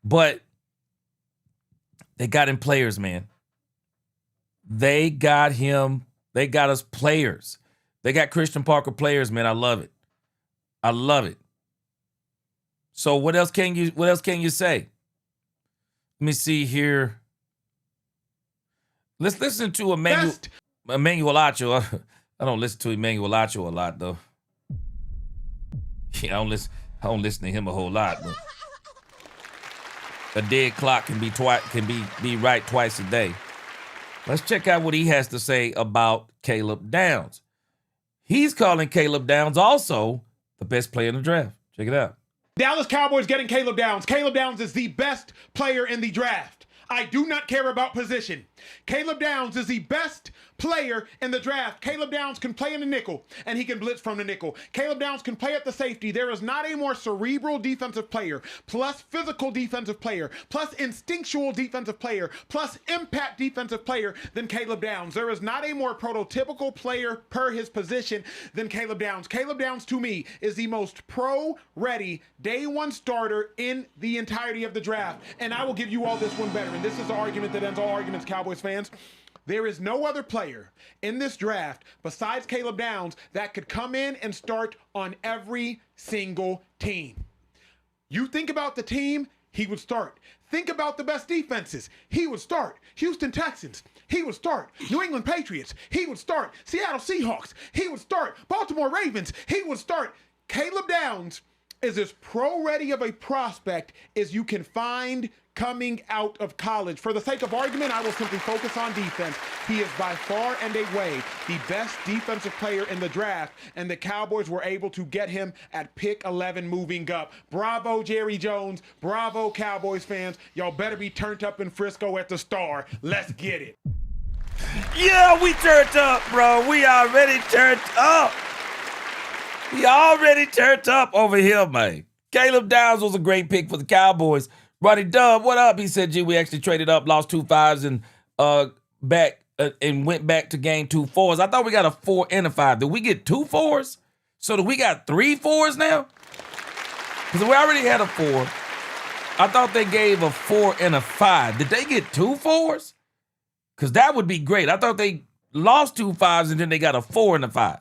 But they got him players, man. They got us players. They got Christian Parker players, man. I love it. So what else can you say? Let me see here. Let's listen to Emmanuel Acho. I don't listen to Emmanuel Acho a lot, though. Yeah, I don't listen to him a whole lot, but a dead clock can be right twice a day. Let's check out what he has to say about Caleb Downs. He's calling Caleb Downs also the best player in the draft. Check it out. Dallas Cowboys getting Caleb Downs. Caleb Downs is the best player in the draft. I do not care about position. Caleb Downs is the best player in the draft. Caleb Downs can play in the nickel, and he can blitz from the nickel. Caleb Downs can play at the safety. There is not a more cerebral defensive player, plus physical defensive player, plus instinctual defensive player, plus impact defensive player than Caleb Downs. There is not a more prototypical player per his position than Caleb Downs. Caleb Downs, to me, is the most pro-ready day 1 starter in the entirety of the draft. And I will give you all this one better. And this is the argument that ends all arguments, Cowboys fans. There is no other player in this draft besides Caleb Downs that could come in and start on every single team. You think about the team, he would start. Think about the best defenses, he would start. Houston Texans, he would start. New England Patriots, he would start. Seattle Seahawks, he would start. Baltimore Ravens, he would start. Caleb Downs is as pro-ready of a prospect as you can find coming out of college. For the sake of argument, I will simply focus on defense. He is by far and away the best defensive player in the draft, and the Cowboys were able to get him at pick 11 moving up. Bravo, Jerry Jones. Bravo, Cowboys fans. Y'all better be turned up in Frisco at the Star. Let's get it. Yeah, we turned up, bro. We already turned up. We already turned up over here, man. Caleb Downs was a great pick for the Cowboys. Ronnie Dub, what up? He said, gee, we actually traded up, lost 2 5s and went back to gain 2 4s. I thought we got a 4 and a 5. Did we get 2 4s? So do we got 3 4s now? Because we already had a 4. I thought they gave a 4 and a 5. Did they get 2 4s? Because that would be great. I thought they lost 2 5s and then they got a 4 and a 5.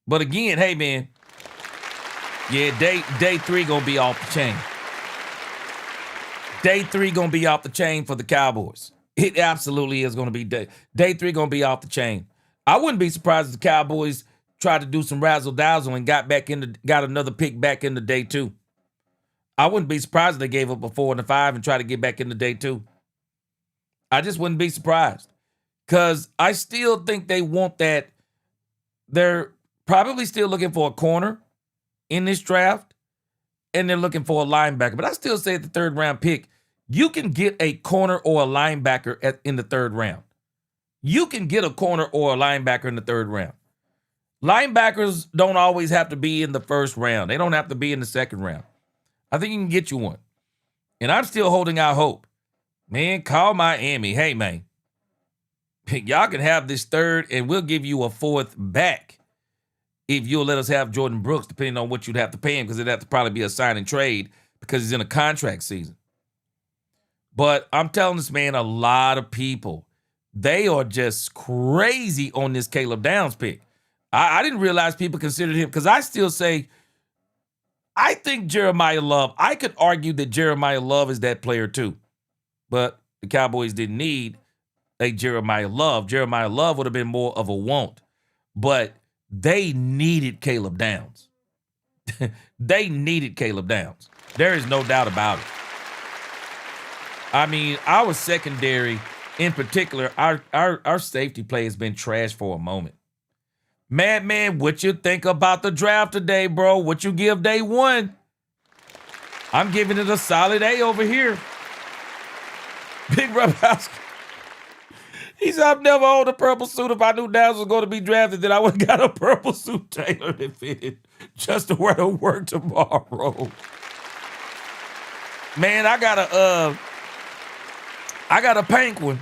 But again, hey, man, yeah, day 3 going to be off the chain. Day 3 going to be off the chain for the Cowboys. It absolutely is going to be day 3 going to be off the chain. I wouldn't be surprised if the Cowboys tried to do some razzle-dazzle and got another pick back into day 2. I wouldn't be surprised if they gave up a 4 and a 5 and tried to get back into day 2. I just wouldn't be surprised because I still think they want that. They're probably still looking for a corner in this draft, and they're looking for a linebacker. But I still say at the 3rd round pick, you can get a corner or a linebacker in the 3rd round. You can get a corner or a linebacker in the 3rd round. Linebackers don't always have to be in the 1st round. They don't have to be in the 2nd round. I think you can get you one. And I'm still holding out hope. Man, call Miami. Hey, man, y'all can have this 3rd, and we'll give you a 4th back if you'll let us have Jordan Brooks, depending on what you'd have to pay him, because it'd have to probably be a sign and trade because he's in a contract season. But I'm telling this man, a lot of people, they are just crazy on this Caleb Downs pick. I didn't realize people considered him, because I still say, I think Jeremiah Love, I could argue that Jeremiah Love is that player too. But the Cowboys didn't need a Jeremiah Love. Jeremiah Love would have been more of a want. But they needed Caleb Downs. They needed Caleb Downs. There is no doubt about it. I mean, our secondary, in particular, our safety play has been trash for a moment. Madman, what you think about the draft today, bro? What you give day 1? I'm giving it a solid A over here. Big Robowski. He said, I've never owned a purple suit. If I knew Downs was going to be drafted, then I would have got a purple suit tailored and fitted just to wear to work tomorrow. Man, I got a pink one,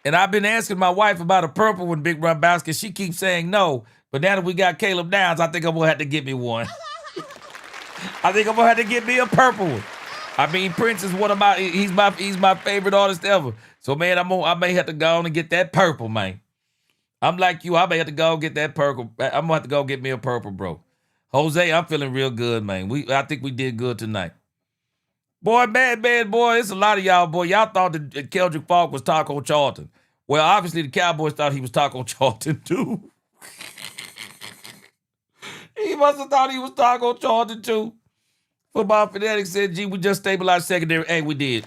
and I've been asking my wife about a purple one, Big Robowski. She keeps saying no, but now that we got Caleb Downs, I think I'm going to have to get me one. I think I'm going to have to get me a purple one. I mean, Prince is he's my favorite artist ever. So, man, I may have to go on and get that purple, man. I'm like you. I may have to go get that purple. I'm going to have to go get me a purple, bro. Jose, I'm feeling real good, man. I think we did good tonight. Boy, man, boy, it's a lot of y'all, boy. Y'all thought that Keldrick Falk was Taco Charlton. Well, obviously, the Cowboys thought he was Taco Charlton, too. He must have thought he was Taco Charlton, too. Football Fanatics said, gee, we just stabilized secondary. Hey, we did.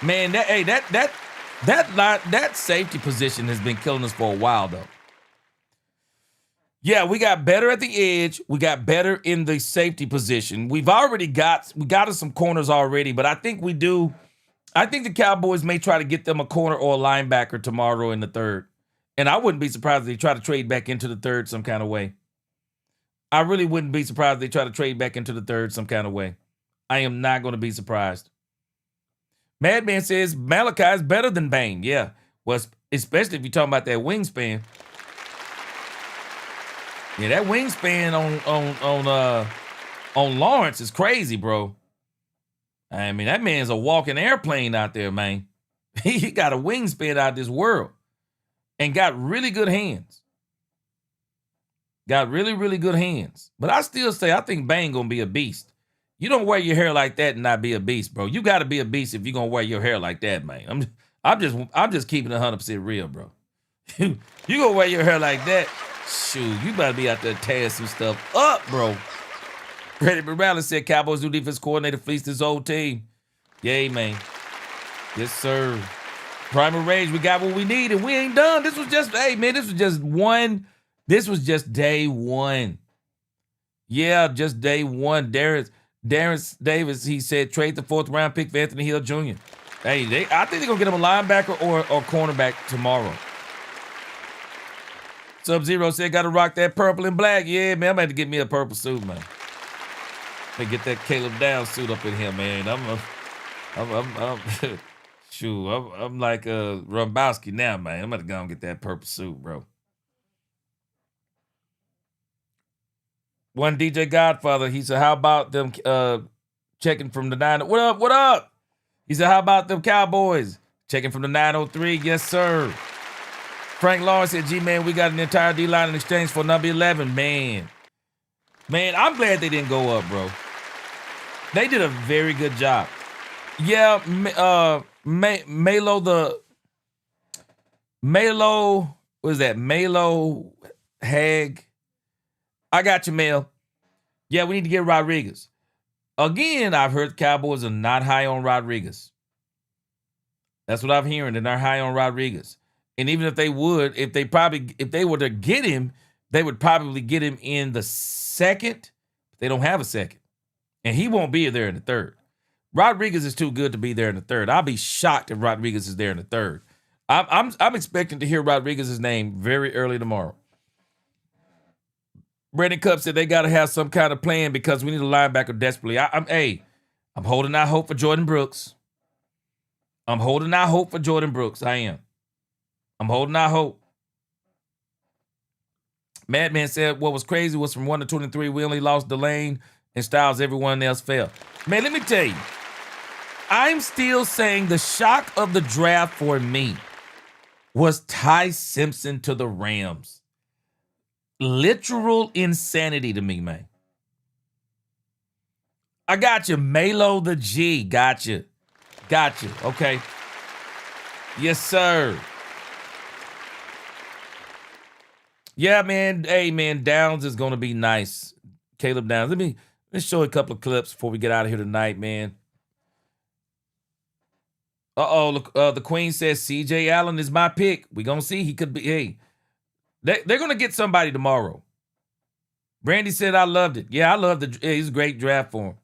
Man, that safety position has been killing us for a while, though. Yeah, we got better at the edge. We got better in the safety position. We got us some corners already, but I think we do. I think the Cowboys may try to get them a corner or a linebacker tomorrow in the 3rd. And I wouldn't be surprised if they try to trade back into the 3rd some kind of way. I really wouldn't be surprised if they try to trade back into the 3rd some kind of way. I am not going to be surprised. Madman says Malachi is better than Bane. Yeah, well, especially if you're talking about that wingspan. Yeah, that wingspan on Lawrence is crazy, bro. I mean, that man's a walking airplane out there, man. He got a wingspan out of this world and got really good hands. Got really, really good hands. But I still say I think Bane gonna be a beast. You don't wear your hair like that and not be a beast, bro. You gotta be a beast if you're gonna wear your hair like that, man. I'm just keeping it 100% real, bro. You gonna wear your hair like that? Shoot, you better be out there tearing some stuff up, bro. Brady Morales said Cowboys new defense coordinator fleeced his old team. Yay, man. Yes, sir. Primer Rage, we got what we need, and we ain't done. This was just, hey, man, this was just one. This was just day one. Yeah, just day one. Darren Davis, he said, trade the 4th round pick for Anthony Hill Jr. Hey, I think they're going to get him a linebacker or cornerback tomorrow. Sub-Zero said, got to rock that purple and black. Yeah, man, I'm going to get me a purple suit, man. They get that Caleb Downs suit up in here, man. I'm like Rumbowski now, man. I'm going to go and get that purple suit, bro. One DJ Godfather, he said, how about them checking from the 9? What up? What up? He said, how about them Cowboys? Checking from the 903. Yes, sir. Frank Lawrence said, G-Man, we got an entire D-line in exchange for number 11. Man, I'm glad they didn't go up, bro. They did a very good job. Yeah, Melo, what is that? Melo Hag. I got you, Mel. Yeah, we need to get Rodriguez. Again, I've heard the Cowboys are not high on Rodriguez. That's what I'm hearing. They're not high on Rodriguez. And even if they would, if they were to get him, they would probably get him in the 2nd. They don't have a 2nd. And he won't be there in the 3rd. Rodriguez is too good to be there in the 3rd. I'll be shocked if Rodriguez is there in the 3rd. I'm expecting to hear Rodriguez's name very early tomorrow. Brandon Cup said they got to have some kind of plan because we need a linebacker desperately. I'm holding out hope for Jordan Brooks. I am. I'm holding out hope. Madman said what was crazy was from 1 to 23, we only lost Delane and Styles. Everyone else fell. Man, let me tell you, I'm still saying the shock of the draft for me was Ty Simpson to the Rams. Literal insanity to me, man. I got you, Melo the G. Got you. Okay. Yes, sir. Yeah, man. Hey, man, Downs is going to be nice. Caleb Downs. Let's show a couple of clips before we get out of here tonight, man. Look, the Queen says C.J. Allen is my pick. We're going to see. He could be, hey. They're going to get somebody tomorrow. Brandy said, I loved it. Yeah, I loved it. It's a great draft for him.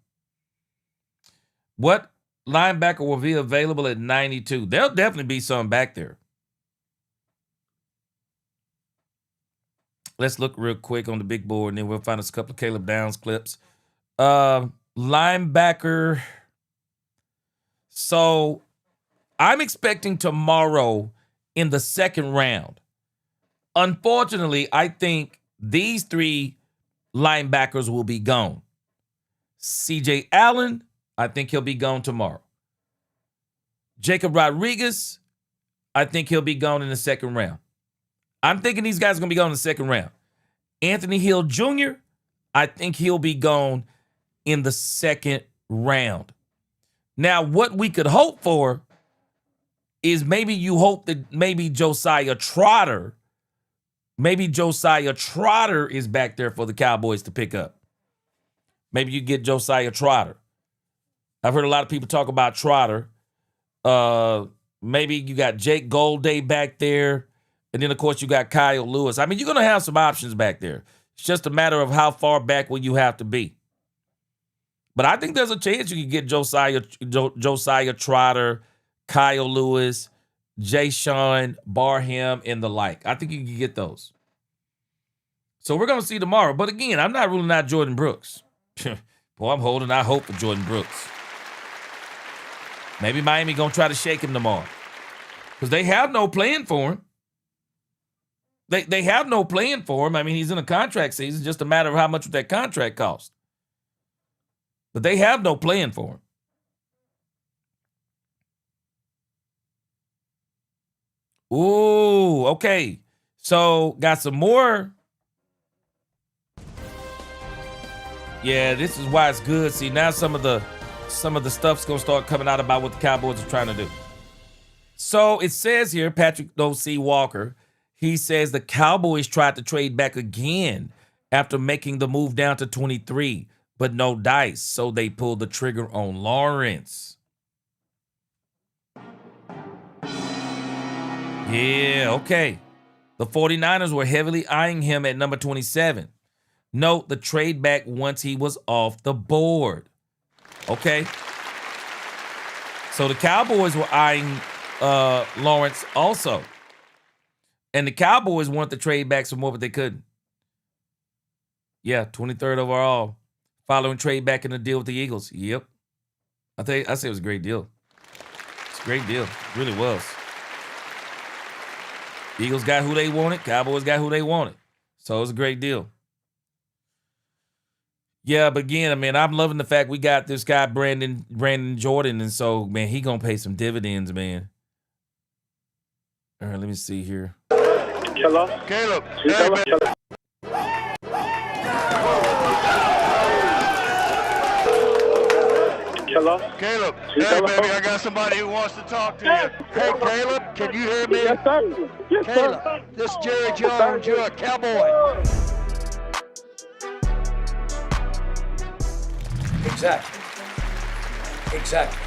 What linebacker will be available at 92? There'll definitely be some back there. Let's look real quick on the big board, and then we'll find us a couple of Caleb Downs clips. Linebacker. So I'm expecting tomorrow in the 2nd round. Unfortunately, I think these 3 linebackers will be gone. C.J. Allen, I think he'll be gone tomorrow. Jacob Rodriguez, I think he'll be gone in the 2nd round. I'm thinking these guys are going to be gone in the 2nd round. Anthony Hill Jr., I think he'll be gone in the 2nd round. Now, what we could hope for is maybe you hope that maybe Josiah Trotter is back there for the Cowboys to pick up. Maybe you get Josiah Trotter. I've heard a lot of people talk about Trotter. Maybe you got Jake Golday back there. And then, of course, you got Kyle Lewis. I mean, you're going to have some options back there. It's just a matter of how far back will you have to be. But I think there's a chance you can get Josiah Trotter, Kyle Lewis, Jay Sean, Barham, and the like. I think you can get those. So we're going to see tomorrow. But again, I'm not ruling out Jordan Brooks. Boy, I'm holding out hope for Jordan Brooks. Maybe Miami going to try to shake him tomorrow. Because they have no plan for him. They have no plan for him. I mean, he's in a contract season. It's just a matter of how much that contract cost. But they have no plan for him. Ooh, okay. So got some more. Yeah, this is why it's good. See, now some of the stuff's gonna start coming out about what the Cowboys are trying to do. So it says here, Patrick O.C. Walker, he says the Cowboys tried to trade back again after making the move down to 23. but no dice. So they pulled the trigger on Lawrence. Yeah, okay. The 49ers were heavily eyeing him at number 27. Note the trade back once he was off the board. Okay. So the Cowboys were eyeing Lawrence also. And the Cowboys wanted to trade back some more, but they couldn't. Yeah, 23rd overall. Following trade back in the deal with the Eagles. Yep. I say it was a great deal. It's a great deal. It really was. Eagles got who they wanted. Cowboys got who they wanted. So it was a great deal. Yeah, but again, I mean, I'm loving the fact we got this guy, Brandon Jordan. And so, man, he going to pay some dividends, man. All right, let me see here. Hello? Caleb. Hey, man. Hello? Caleb. Hey, baby, I got somebody who wants to talk to you. Hey, Caleb, can you hear me? Yes, sir. Yes, Caleb, sir. this is Jerry Jones. You're a Cowboy. Exactly.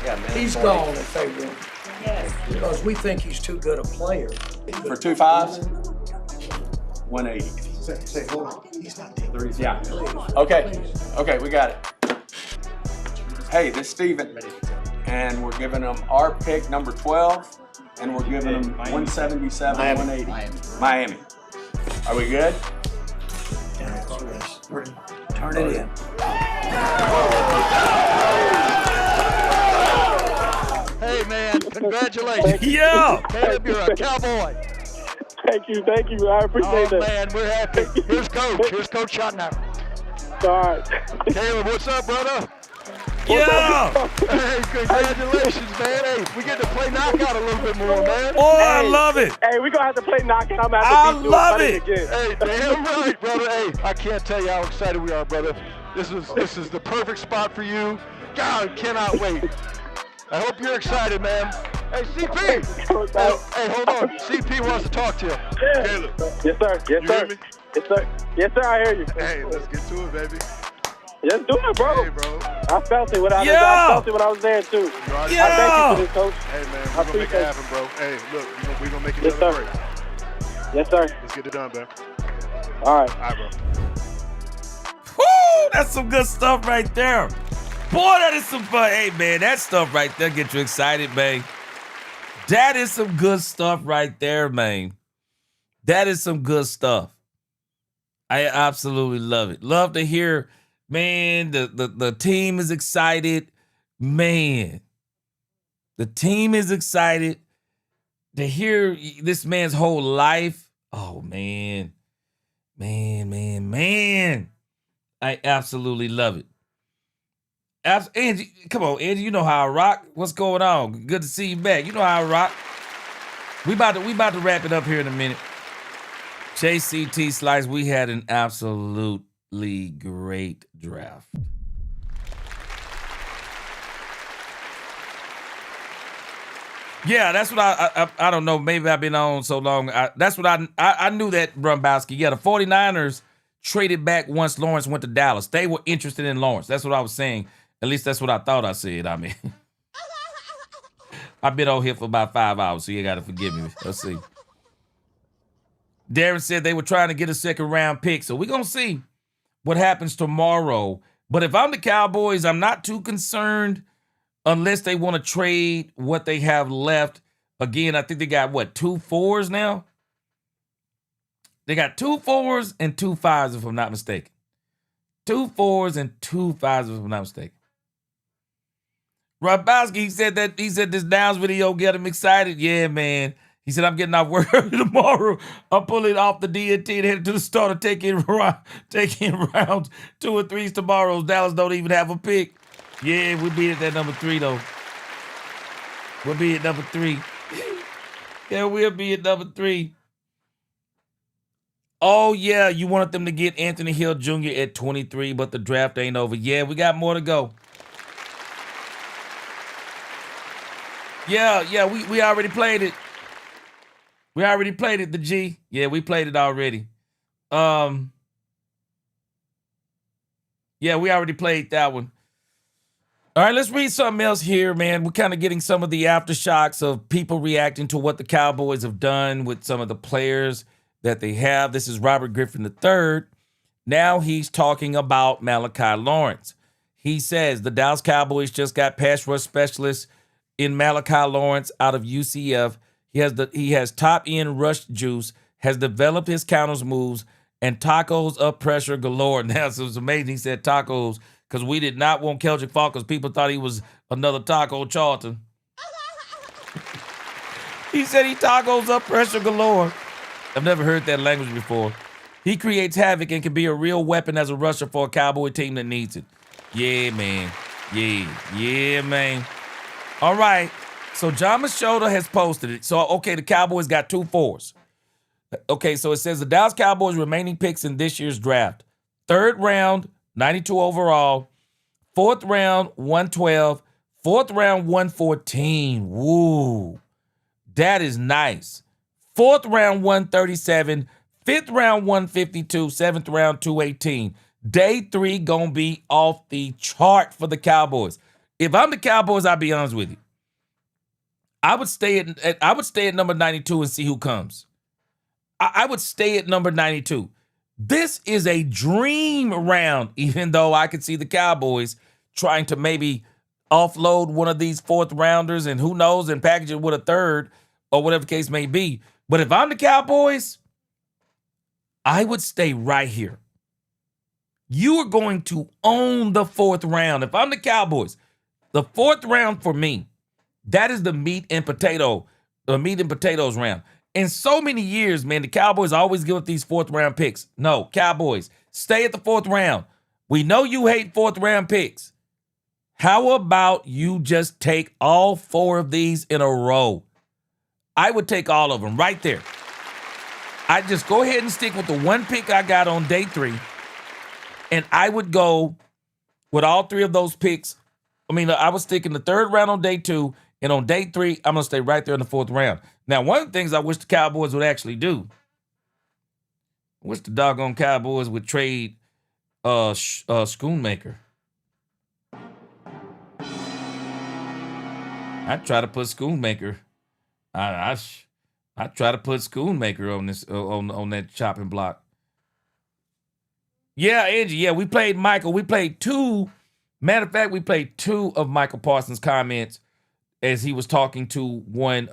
Yeah, man. He's gone if they want. Yes. Because we think he's too good a player. For 2 5s, 180. Say, hold on. He's not dead. Yeah. Okay, we got it. Hey, this is Steven. And we're giving them our pick, number 12, and we're giving them 177, 180. Miami. Are we good? Turn it in. Hey, man, congratulations. Yeah. Caleb, you're a Cowboy. Thank you. I appreciate that. Oh, man, we're happy. Here's Coach Schottenheimer. All right. Caleb, what's up, brother? Yeah. Hey, congratulations, man. Hey, we get to play knockout a little bit more, man. Oh, I love it. Hey, we're going to have to play knockout. I'm going to I have to beat love you it. again. Hey, damn right, brother. Hey, I can't tell you how excited we are, brother. This is the perfect spot for you. God, cannot wait. I hope you're excited, man. Hey, CP. Hey, hold on. CP wants to talk to you. Yeah. Caleb. Yes, sir. Yes, sir. Yes, sir. Yes, sir. I hear you. Hey, let's get to it, baby. Let's do it, bro. Hey, bro. I felt it when I felt it when I was there too. Yeah. I thank you for this, Coach. Hey, man, I we're gonna make appreciate it happen, bro. Hey, look, we're gonna make each Yes, other sir. great. Yes, sir. Let's get it done, man. All right. All right, bro. Woo, that's some good stuff right there. Boy, that is some fun. Hey, man, that stuff right there get you excited, man. That is some good stuff right there, man. That is some good stuff. I absolutely love it. Love to hear, man, the team is excited. Man, the team is excited to hear this man's whole life. Oh, man. Man. I absolutely love it. Angie, come on, Angie. You know how I rock. What's going on? Good to see you back. You know how I rock. We about to wrap it up here in a minute. JCT Slice, we had an absolutely great draft. Yeah, that's what I don't know. Maybe I've been on so long. That's what I knew that, Brumbowski. Yeah, the 49ers traded back once Lawrence went to Dallas. They were interested in Lawrence. That's what I was saying. At least that's what I thought I said. I mean, I've been on here for about 5 hours, so you got to forgive me. Let's see. Darren said they were trying to get a second-round pick, so we're going to see what happens tomorrow. But if I'm the Cowboys, I'm not too concerned unless they want to trade what they have left. Again, I think they got, 2 4s now? They got 2 4s and 2 5s, if I'm not mistaken. 2 4s and 2 5s, if I'm not mistaken. Rabowski said this Downs video get him excited. Yeah, man. He said, I'm getting off work tomorrow. I'm pulling off the DNT and headed to the store to take in rounds 2 or 3s tomorrow. Dallas don't even have a pick. Yeah, we'll be at that number 3, though. We'll be at number 3. Yeah, we'll be at number 3. Oh, yeah, you wanted them to get Anthony Hill Jr. at 23, but the draft ain't over. Yeah, we got more to go. Yeah, we already played it. We already played it, the G. Yeah, we played it already. Yeah, we already played that one. All right, let's read something else here, man. We're kind of getting some of the aftershocks of people reacting to what the Cowboys have done with some of the players that they have. This is Robert Griffin III. Now he's talking about Malachi Lawrence. He says the Dallas Cowboys just got pass rush specialist in Malachi Lawrence out of UCF. He has top end rush juice, has developed his counters moves, and tacos up pressure galore. Now, it was amazing he said tacos because we did not want Keldrick Faulk because people thought he was another Taco Charlton. He said he tacos up pressure galore. I've never heard that language before. He creates havoc and can be a real weapon as a rusher for a Cowboy team that needs it. Yeah, man. Yeah, man. All right. So John Machota has posted it. So, okay, the Cowboys got 2 4s. Okay, so it says the Dallas Cowboys remaining picks in this year's draft. 3rd round, 92 overall. 4th round, 112. 4th round, 114. Woo. That is nice. 4th round, 137. 5th round, 152. 7th round, 218. Day 3 gonna be off the chart for the Cowboys. If I'm the Cowboys, I'll be honest with you. I would stay at number 92 and see who comes. I would stay at number 92. This is a dream round, even though I could see the Cowboys trying to maybe offload one of these 4th rounders and who knows, and package it with a 3rd or whatever the case may be. But if I'm the Cowboys, I would stay right here. You are going to own the 4th round. If I'm the Cowboys, the 4th round for me, that is the meat and potatoes round. In so many years, man, the Cowboys always give up these 4th round picks. No, Cowboys, stay at the 4th round. We know you hate 4th round picks. How about you just take all 4 of these in a row? I would take all of them right there. I'd just go ahead and stick with the 1 pick I got on day 3. And I would go with all 3 of those picks. I mean, I would stick in the 3rd round on day 2. And on day 3, I'm going to stay right there in the 4th round. Now, one of the things I wish the Cowboys would actually do, I wish the doggone Cowboys would trade Schoonmaker. I'd try to put Schoonmaker. I try to put Schoonmaker on this on that chopping block. Yeah, Angie. Yeah, we played Michael. We played 2. Matter of fact, we played 2 of Michael Parsons' comments as he was talking to one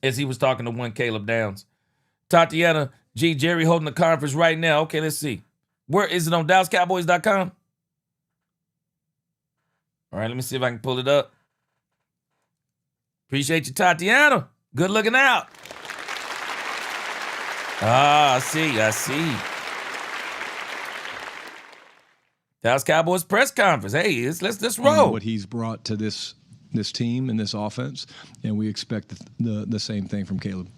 Caleb Downs. Tatiana G. Jerry holding the conference right now. Okay, let's see. Where is it on DallasCowboys.com? All right, let me see if I can pull it up. Appreciate you, Tatiana. Good looking out. I see. Dallas Cowboys press conference. Hey, let's roll. What he's brought to this team and this offense, and we expect the same thing from Caleb.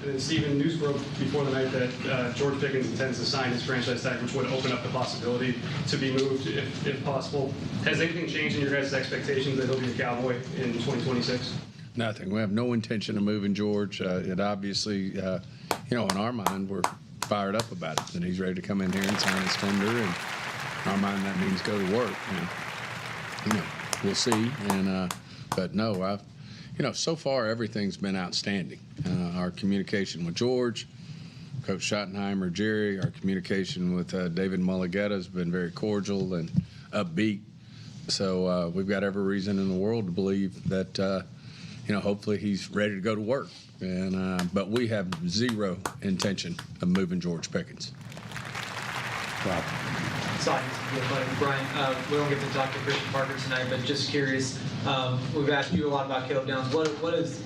And then, Stephen, news broke before the night that George Pickens intends to sign his franchise tag, which would open up the possibility to be moved if possible. Has anything changed in your guys' expectations that he'll be a Cowboy in 2026? Nothing. We have no intention of moving George. It obviously, in our mind, we're fired up about it, and he's ready to come in here and sign his tender. And in our mind, that means go to work. And, we'll see. And but no, so far everything's been outstanding. Our communication with George, Coach Schottenheimer, Jerry, our communication with David Mulligetta has been very cordial and upbeat. So we've got every reason in the world to believe that, hopefully he's ready to go to work. And but we have zero intention of moving George Pickens. Wow. Brian, we don't get to talk to Christian Parker tonight, but just curious, we've asked you a lot about Caleb Downs. What is,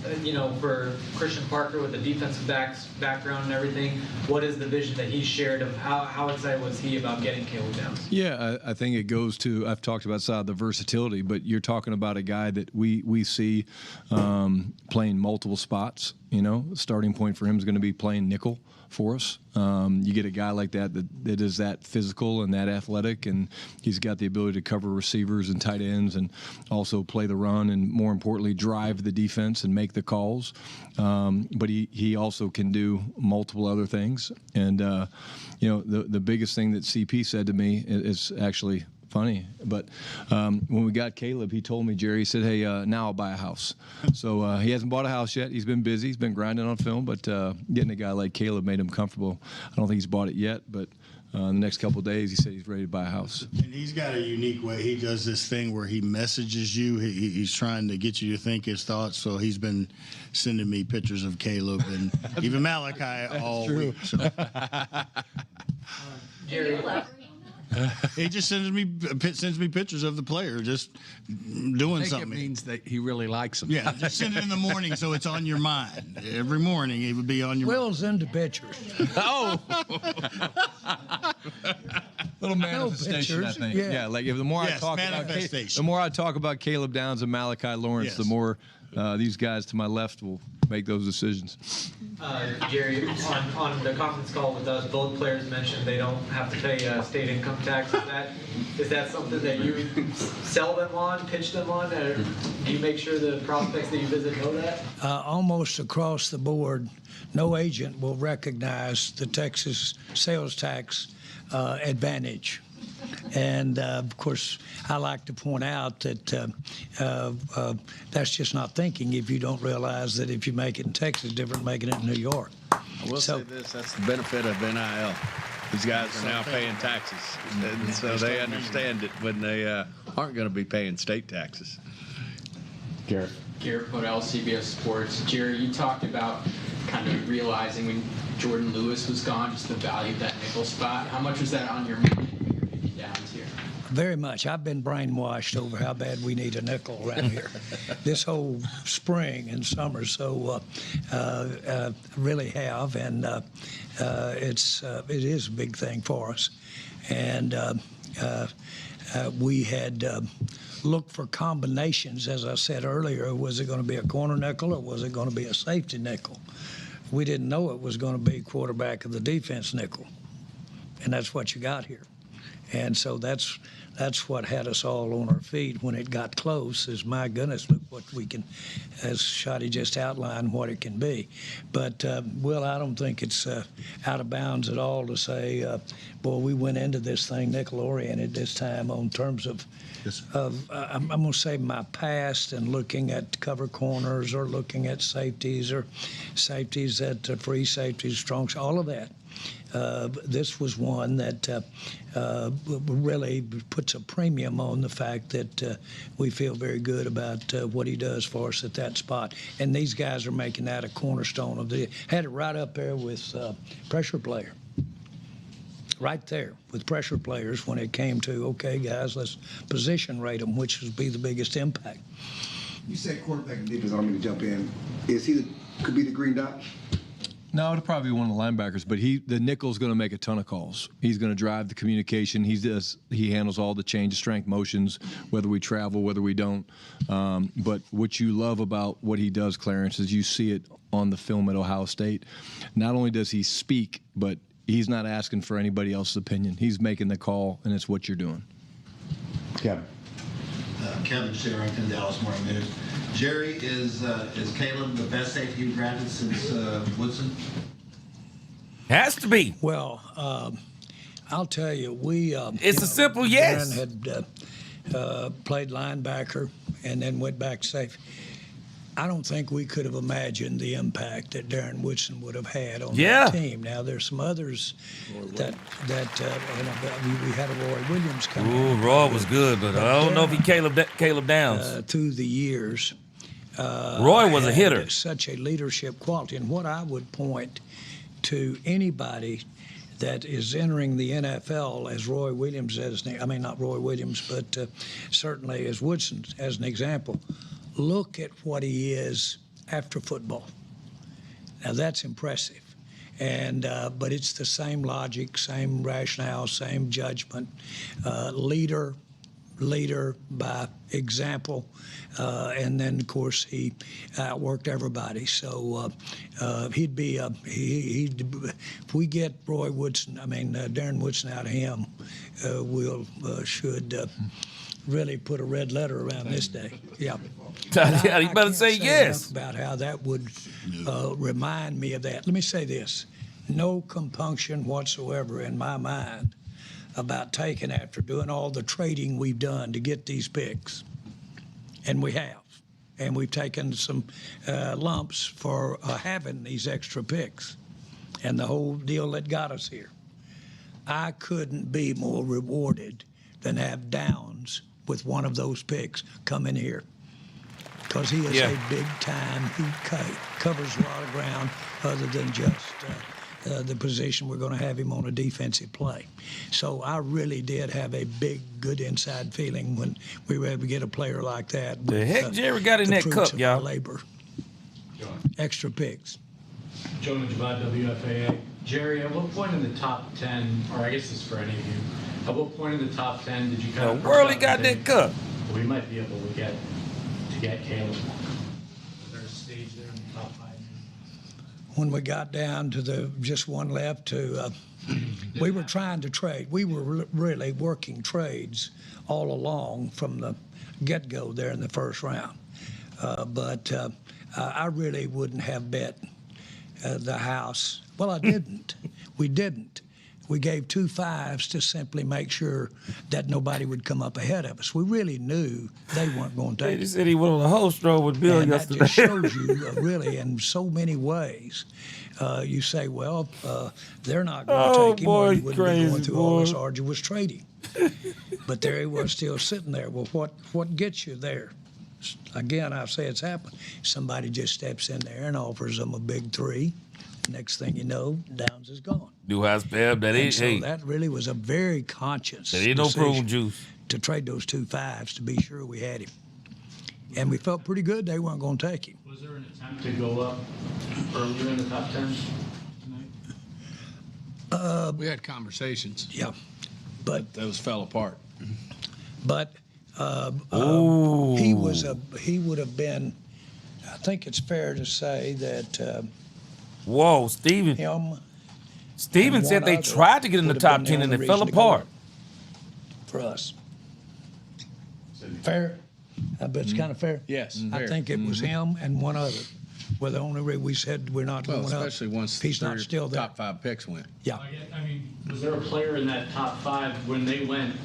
for Christian Parker with the defensive background and everything, what is the vision that he shared of how excited was he about getting Caleb Downs? Yeah, I think it goes to, I've talked about the versatility, but you're talking about a guy that we see playing multiple spots. Starting point for him is going to be playing nickel for us. You get a guy like that is that physical and that athletic, and he's got the ability to cover receivers and tight ends and also play the run and, more importantly, drive the defense and make the calls. But he also can do multiple other things. And, the biggest thing that CP said to me is actually funny, but when we got Caleb, he told me, Jerry, he said, hey, now I'll buy a house. So he hasn't bought a house yet. He's been busy. He's been grinding on film, but getting a guy like Caleb made him comfortable. I don't think he's bought it yet, but in the next couple of days, he said he's ready to buy a house. And he's got a unique way. He does this thing where he messages you. He's trying to get you to think his thoughts. So he's been sending me pictures of Caleb and even Malachi all week. So. Jerry. He just sends me pictures of the player just doing something. It means that he really likes him. Yeah, just send it in the morning so it's on your mind. Every morning it would be on your mind. Will's into pictures. Oh! Little manifestation, I think. Yeah, like the more I talk about Caleb Downs and Malachi Lawrence, the more these guys to my left will make those decisions. Jerry, on the conference call with us, both players mentioned they don't have to pay state income tax. Is that something that you sell them on, pitch them on, or do you make sure the prospects that you visit know that? Almost across the board, no agent will recognize the Texas sales tax advantage. And, of course, I like to point out that that's just not thinking if you don't realize that if you make it in Texas, different than making it in New York. I will say this, that's the benefit of NIL. These guys are now paying taxes, and so they understand it when they aren't going to be paying state taxes. Garrett Podell, CBS Sports. Jerry, you talked about kind of realizing when Jordan Lewis was gone, just the value of that nickel spot. How much was that on your mind when you were picking downs here? Very much. I've been brainwashed over how bad we need a nickel around here this whole spring and summer. So really have, and it is a big thing for us. And we had looked for combinations, as I said earlier. Was it going to be a corner nickel or was it going to be a safety nickel? We didn't know it was going to be quarterback of the defense nickel, and that's what you got here. And so that's what had us all on our feet when it got close, is, my goodness, look what we can, as Shotty just outlined, what it can be. But, Will, I don't think it's out of bounds at all to say, boy, we went into this thing nickel-oriented this time on terms of, I'm going to say my past and looking at cover corners or looking at safeties or safeties at free safeties, strong, all of that. This was one that really puts a premium on the fact that we feel very good about what he does for us at that spot. And these guys are making that a cornerstone of the. Had it right up there with pressure player. Right there with pressure players when it came to, okay, guys, let's position rate them, which would be the biggest impact. You said quarterback and defense. I don't mean to jump in. Is he could be the green dot? No, it'll probably be one of the linebackers, but the nickel's going to make a ton of calls. He's going to drive the communication. He handles all the change of strength motions, whether we travel, whether we don't. But what you love about what he does, Clarence, is you see it on the film at Ohio State. Not only does he speak, but he's not asking for anybody else's opinion. He's making the call, and it's what you're doing. Kevin. Kevin Sherrington, Dallas Morning News. Jerry, is Caleb the best safety you've drafted since Woodson? Has to be. Well, I'll tell you, we. It's a simple yes. Darren had played linebacker and then went back to safety. I don't think we could have imagined the impact that Darren Woodson would have had on that team. Now, there's some others that we had a Roy Williams come in. Ooh, Roy was good, but I don't know if he Caleb Downs. Through the years. Roy was a hitter. Such a leadership quality. And what I would point to anybody that is entering the NFL as Roy Williams, not Roy Williams, but certainly as Woodson as an example, look at what he is after football. Now that's impressive, and but it's the same logic, same rationale, same judgment. Leader by example, and then of course he outworked everybody. So he'd be if we get Darren Woodson out of him, we'll should really put a red letter around this day. Yeah. Yeah, you better say yes. About how that would remind me of that. Let me say this. No compunction whatsoever in my mind about taking after doing all the trading we've done to get these picks. And we have. And we've taken some lumps for having these extra picks and the whole deal that got us here. I couldn't be more rewarded than have Downs with one of those picks come in here, because he is a big time. He covers a lot of ground other than just the position we're going to have him on a defensive play. So I really did have a big, good inside feeling when we were able to get a player like that. The heck Jerry got in that cup, y'all? Labor. Extra picks. Jonah Javad, WFAA. Jerry, at what point in the top 10, or I guess this is for any of you, at what point in the top 10 did you kind of... The world he got that cup. We might be able to get Caleb. Is there a stage there in the top 5? When we got down to the just one left to, we were trying to trade. We were really working trades all along from the get-go there in the first round. But I really wouldn't have bet the house. Well, I didn't. We didn't. We gave 2 5s to simply make sure that nobody would come up ahead of us. We really knew they weren't going to take it. He said he went on a whole stroll with Bill yesterday. That just shows you, really, in so many ways. You say, well, they're not going to take him, or you wouldn't be going through all this arduous trading. But there he was, still sitting there. Well, what gets you there? Again, I say it's happened. Somebody just steps in there and offers them a big 3. Next thing you know, Downs is gone. New house Pep, that ain't. So that really was a very conscious that ain't no prune juice to trade those 2 5s to be sure we had him. And we felt pretty good they weren't going to take him. Was there an attempt to go up earlier in the top 10 tonight? We had conversations. Yeah, but those fell apart. But he would have been. I think it's fair to say that. Whoa, Steven. Steven said they tried to get in the top 10 and it fell apart. For us. Fair? I bet it's kind of fair. Yes. I think it was him and one other. Well, the only reason we said we're not going up. Especially once he's not still there. Top 5 picks went. Yeah. I mean, was there a player in that top 5 when they went?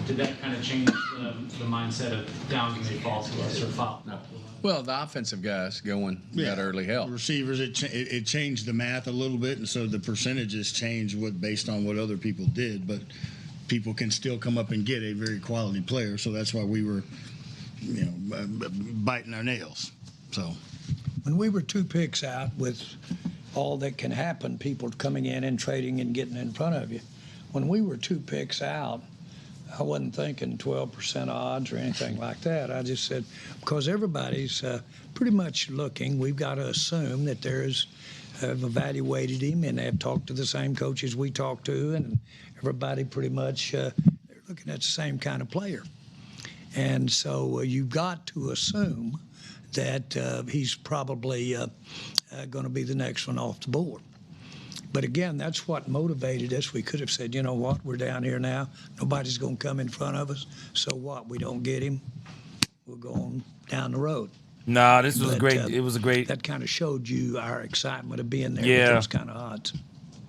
Did that kind of change the mindset of Downs may fall to us or foul? No. Well, the offensive guys going that early help. Receivers, it changed the math a little bit, and so the percentages changed based on what other people did. But people can still come up and get a very quality player, so that's why we were, biting our nails. So when we were 2 picks out with all that can happen, people coming in and trading and getting in front of you. When we were 2 picks out, I wasn't thinking 12% odds or anything like that. I just said, because everybody's pretty much looking, we've got to assume that have evaluated him and have talked to the same coaches we talked to, and everybody pretty much they're looking at the same kind of player. And so you've got to assume that he's probably going to be the next one off the board. But again, that's what motivated us. We could have said, you know what, we're down here now. Nobody's going to come in front of us. So what? We don't get him. We're going down the road. Nah, this was great. It was a great. That kind of showed you our excitement of being there with those kind of odds.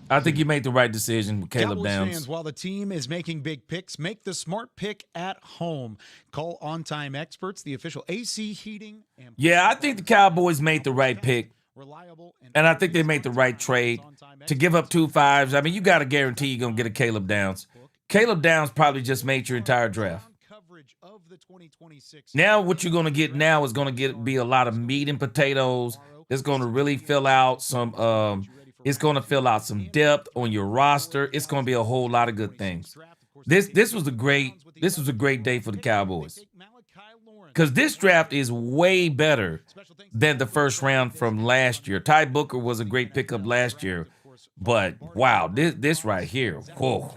I think you made the right decision with Caleb Cowboys Downs. Fans, while the team is making big picks, make the smart pick at home. Call On Time Experts, the official AC heating. Yeah, I think the Cowboys made the right pick. And I think they made the right trade to give up 2 5s. I mean, you got to guarantee you're going to get a Caleb Downs. Caleb Downs probably just made your entire draft. Now what you're going to get now is going to be a lot of meat and potatoes. It's going to really fill out some it's going to fill out some depth on your roster. It's going to be a whole lot of good things. This was a great day for the Cowboys. Because this draft is way better than the first round from last year. Ty Booker was a great pickup last year. But, wow, this right here, whoa.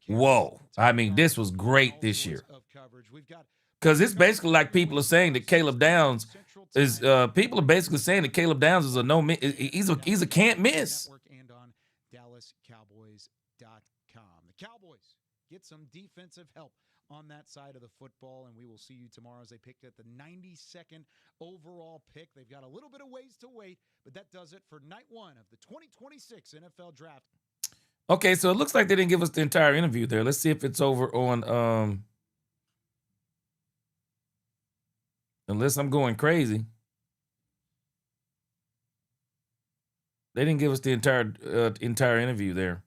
Whoa. I mean, this was great this year. Because it's basically like people are saying that Caleb Downs is, people are basically saying that Caleb Downs is he's a can't miss. And on DallasCowboys.com. The Cowboys get some defensive help on that side of the football, and we will see you tomorrow as they picked at the 92nd overall pick. They've got a little bit of ways to wait, but that does it for night one of the 2026 NFL Draft. Okay, so it looks like they didn't give us the entire interview there. Let's see if it's over on unless I'm going crazy. They didn't give us the entire interview there.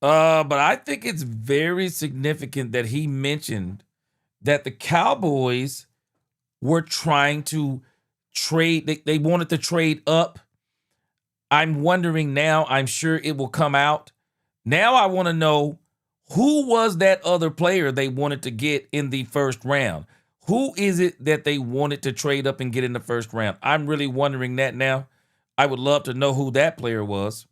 But I think it's very significant that he mentioned that the Cowboys were trying to trade. They wanted to trade up. I'm wondering now, I'm sure it will come out. Now I want to know, who was that other player they wanted to get in the first round? Who is it that they wanted to trade up and get in the first round? I'm really wondering that now. I would love to know who that player was.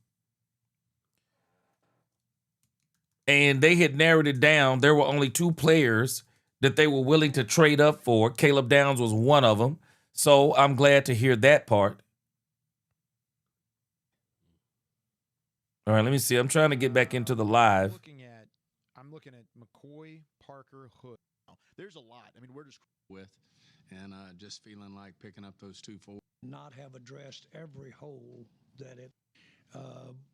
And they had narrowed it down. There were only 2 players that they were willing to trade up for. Caleb Downs was one of them. So I'm glad to hear that part. All right, let me see. I'm trying to get back into the live. I'm looking at McCoy, Parker, Hood. There's a lot. I mean, we're just with, and just feeling like picking up those 2 forwards. Not have addressed every hole that it.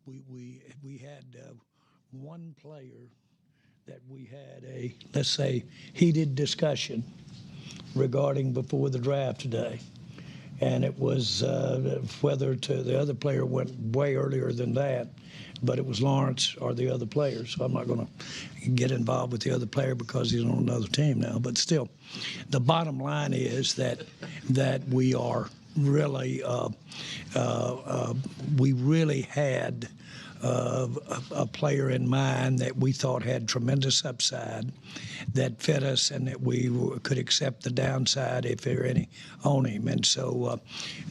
We had one player that we had a, let's say, heated discussion regarding before the draft today. And it was whether the other player went way earlier than that, but it was Lawrence or the other player. So I'm not going to get involved with the other player because he's on another team now. But still, the bottom line is that we are really, we really had a player in mind that we thought had tremendous upside, that fit us, and that we could accept the downside if there were any on him. And so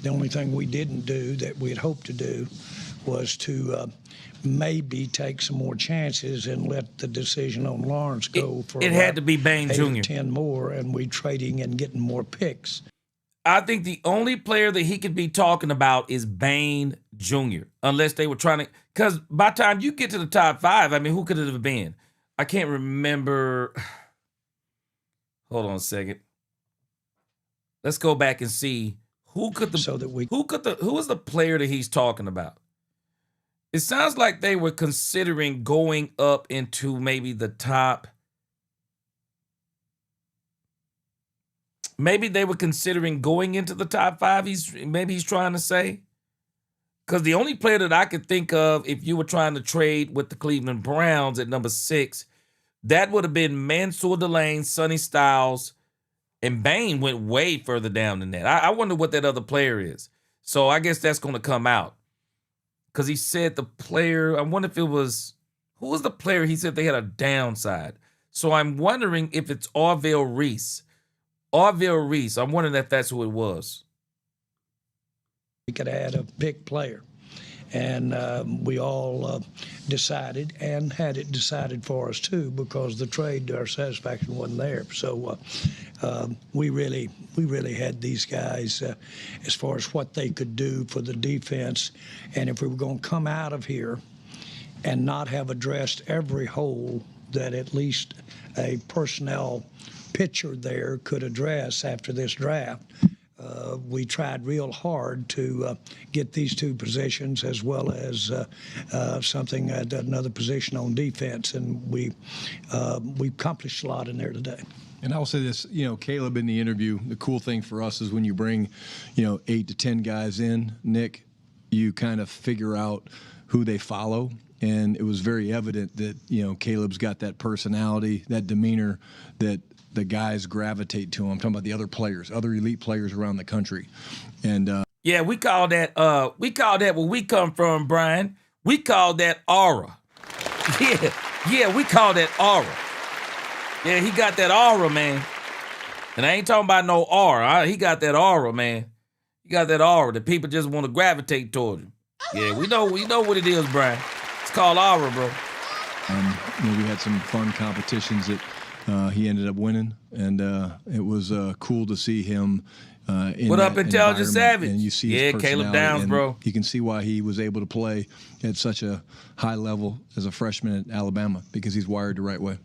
the only thing we didn't do that we had hoped to do was to maybe take some more chances and let the decision on Lawrence go for it had to be Bain 8 Jr. or 10 more, and we trading and getting more picks. I think the only player that he could be talking about is Bain Jr. Unless they were trying to, because by the time you get to the top 5, I mean, who could it have been? I can't remember. Hold on a second. Let's go back and see who was the player that he's talking about. It sounds like they were considering going up into maybe the top. Maybe they were considering going into the top 5. Maybe he's trying to say. Because the only player that I could think of, if you were trying to trade with the Cleveland Browns at number 6, that would have been Mansour Delane, Sonny Styles, and Bain went way further down than that. I wonder what that other player is. So I guess that's going to come out. Because he said the player, I wonder if it was, who was the player he said they had a downside? So I'm wondering if it's Orville Reese. Orville Reese. I'm wondering if that's who it was. We could add a pick player. And we all decided and had it decided for us too, because the trade to our satisfaction wasn't there. So we really had these guys as far as what they could do for the defense. And if we were going to come out of here and not have addressed every hole that at least a personnel pitcher there could address after this draft, we tried real hard to get these 2 positions as well as something at another position on defense, and we accomplished a lot in there today. And I'll say this, Caleb in the interview, the cool thing for us is when you bring, 8 to 10 guys in, Nick, you kind of figure out who they follow. And it was very evident that, Caleb's got that personality, that demeanor that the guys gravitate to him. I'm talking about the other players, other elite players around the country. And yeah, we call that where we come from, Brian. We call that aura. Yeah, we call that aura. Yeah, he got that aura, man. And I ain't talking about no aura. He got that aura, man. He got that aura that people just want to gravitate toward him. Yeah, we know what it is, Brian. It's called aura, bro. We had some fun competitions that he ended up winning, and it was cool to see him, What up, Intelligent Savage? And you see Yeah, his Caleb personality, Downs, and bro. you can see why he was able to play at such a high level as a freshman at Alabama, because he's wired the right way.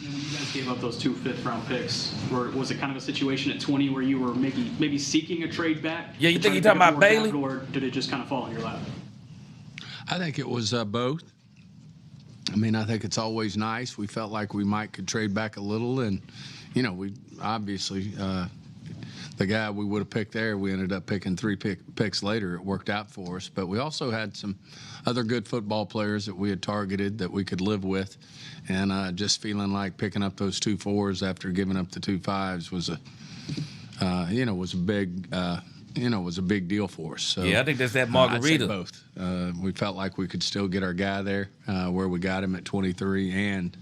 And when you guys gave up those 2 fifth-round picks, was it kind of a situation at 20 where you were maybe seeking a trade back? Yeah, you think you're to talking pick up about more Bailey? capital, or did it just kind of fall in your lap? I think it was both. I mean, I think it's always nice. We felt like we could trade back a little, and we obviously the guy we would have picked there, we ended up picking 3 picks later. It worked out for us, but we also had some other good football players that we had targeted that we could live with, and just feeling like picking up those 2 4s after giving up the 2 5s was a big deal for us. So Yeah, I think that's that margarita. I'd say both. We felt like we could still get our guy there where we got him at 23, and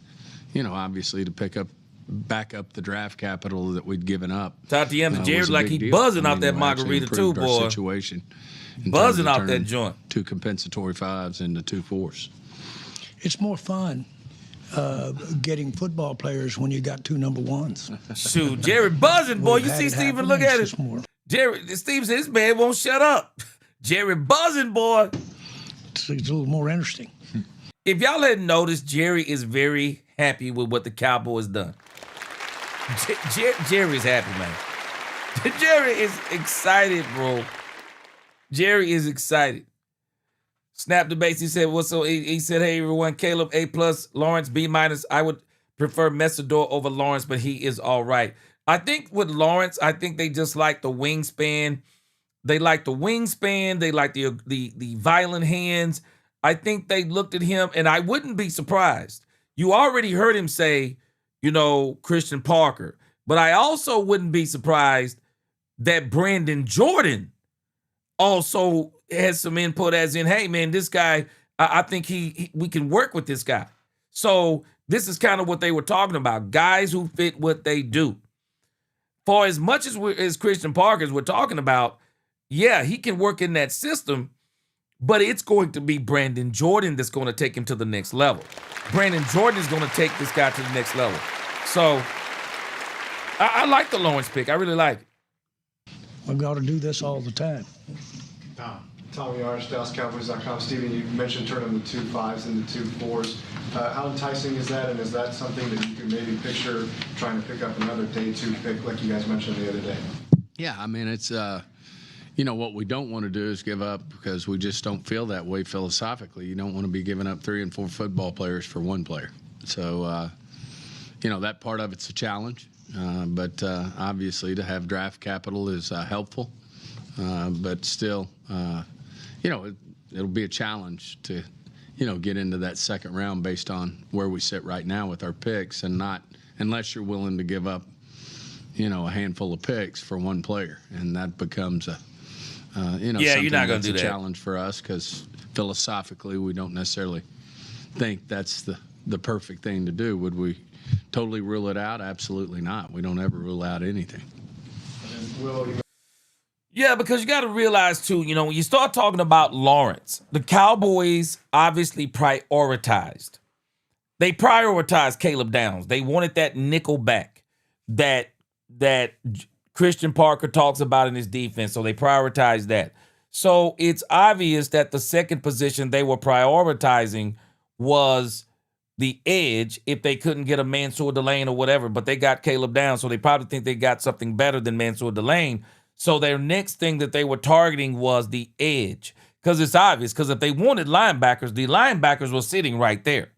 obviously to back up the draft capital that we'd given up. Talk to him, Jerry, was a like big he deal. buzzing I out mean, that we actually margarita too, improved our boy. situation in Buzzing terms of out that turning joint. 2 compensatory 5s into 2 4s. It's more fun getting football players when you got 2 number 1s. Shoot, Jerry buzzing, boy. We've You had see it Steven, happen look at inches it. more. Jerry, Steve said this man won't shut up. Jerry buzzing, boy. It's a little more interesting. If y'all hadn't noticed, Jerry is very happy with what the Cowboys done. Jerry's happy, man. Jerry is excited, bro. Jerry is excited. Snap the base. He said, "What's so?" He said, "Hey everyone, Caleb A+, Lawrence B-. I would prefer Messidor over Lawrence, but he is all right." I think with Lawrence, I think they just like the wingspan. They like the wingspan. They like the violent hands. I think they looked at him, and I wouldn't be surprised. You already heard him say, Christian Parker, but I also wouldn't be surprised that Brandon Jordan also has some input, as in, hey man, this guy, I think we can work with this guy. So this is kind of what they were talking about, guys who fit what they do. For as much as Christian Parker we're talking about, yeah, he can work in that system, but it's going to be Brandon Jordan that's going to take him to the next level. Brandon Jordan is going to take this guy to the next level. So I like the Lawrence pick. I really like it. We've got to do this all the time. Tommy Arch, DallasCowboys.com. Steven, you mentioned turning the 2 5s into 2 4s. How enticing is that, and is that something that you can maybe picture trying to pick up another day 2 pick like you guys mentioned the other day? Yeah, I mean, it's, what we don't want to do is give up, because we just don't feel that way philosophically. You don't want to be giving up 3 and 4 football players for 1 player. So, that part of it's a challenge. But obviously to have draft capital is helpful. But still, it'll be a challenge to, get into that second round based on where we sit right now with our picks, and not unless you're willing to give up, a handful of picks for 1 player, and that becomes a, you're not going to do that. Challenge for us, because philosophically we don't necessarily think that's the perfect thing to do. Would we totally rule it out? Absolutely not. We don't ever rule out anything. Yeah, because you got to realize, too, when you start talking about Lawrence, the Cowboys obviously prioritized. They prioritized Caleb Downs. They wanted that nickel back that Christian Parker talks about in his defense, so they prioritized that. So it's obvious that the second position they were prioritizing was the edge if they couldn't get a Mansour Delane or whatever, but they got Caleb Downs, so they probably think they got something better than Mansour Delane. So their next thing that they were targeting was the edge, because it's obvious, because if they wanted linebackers, the linebackers were sitting right there.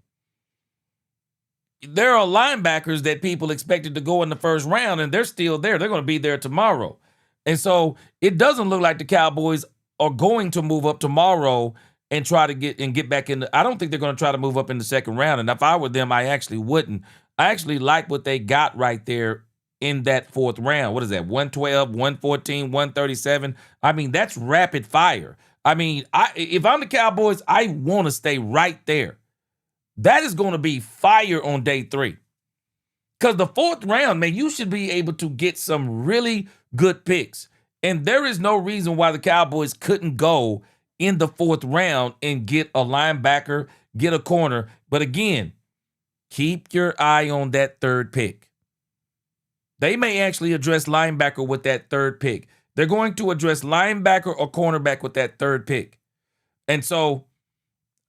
There are linebackers that people expected to go in the first round, and they're still there. They're going to be there tomorrow. And so it doesn't look like the Cowboys are going to move up tomorrow and try to get back in. I don't think they're going to try to move up in the second round. And if I were them, I actually wouldn't. I actually like what they got right there in that 4th round. What is that? 112, 114, 137. I mean, that's rapid fire. I mean, if I'm the Cowboys, I want to stay right there. That is going to be fire on day 3. Because the 4th round, man, you should be able to get some really good picks. And there is no reason why the Cowboys couldn't go in the 4th round and get a linebacker, get a corner. But again, keep your eye on that 3rd pick. They may actually address linebacker with that third pick. They're going to address linebacker or cornerback with that third pick. And so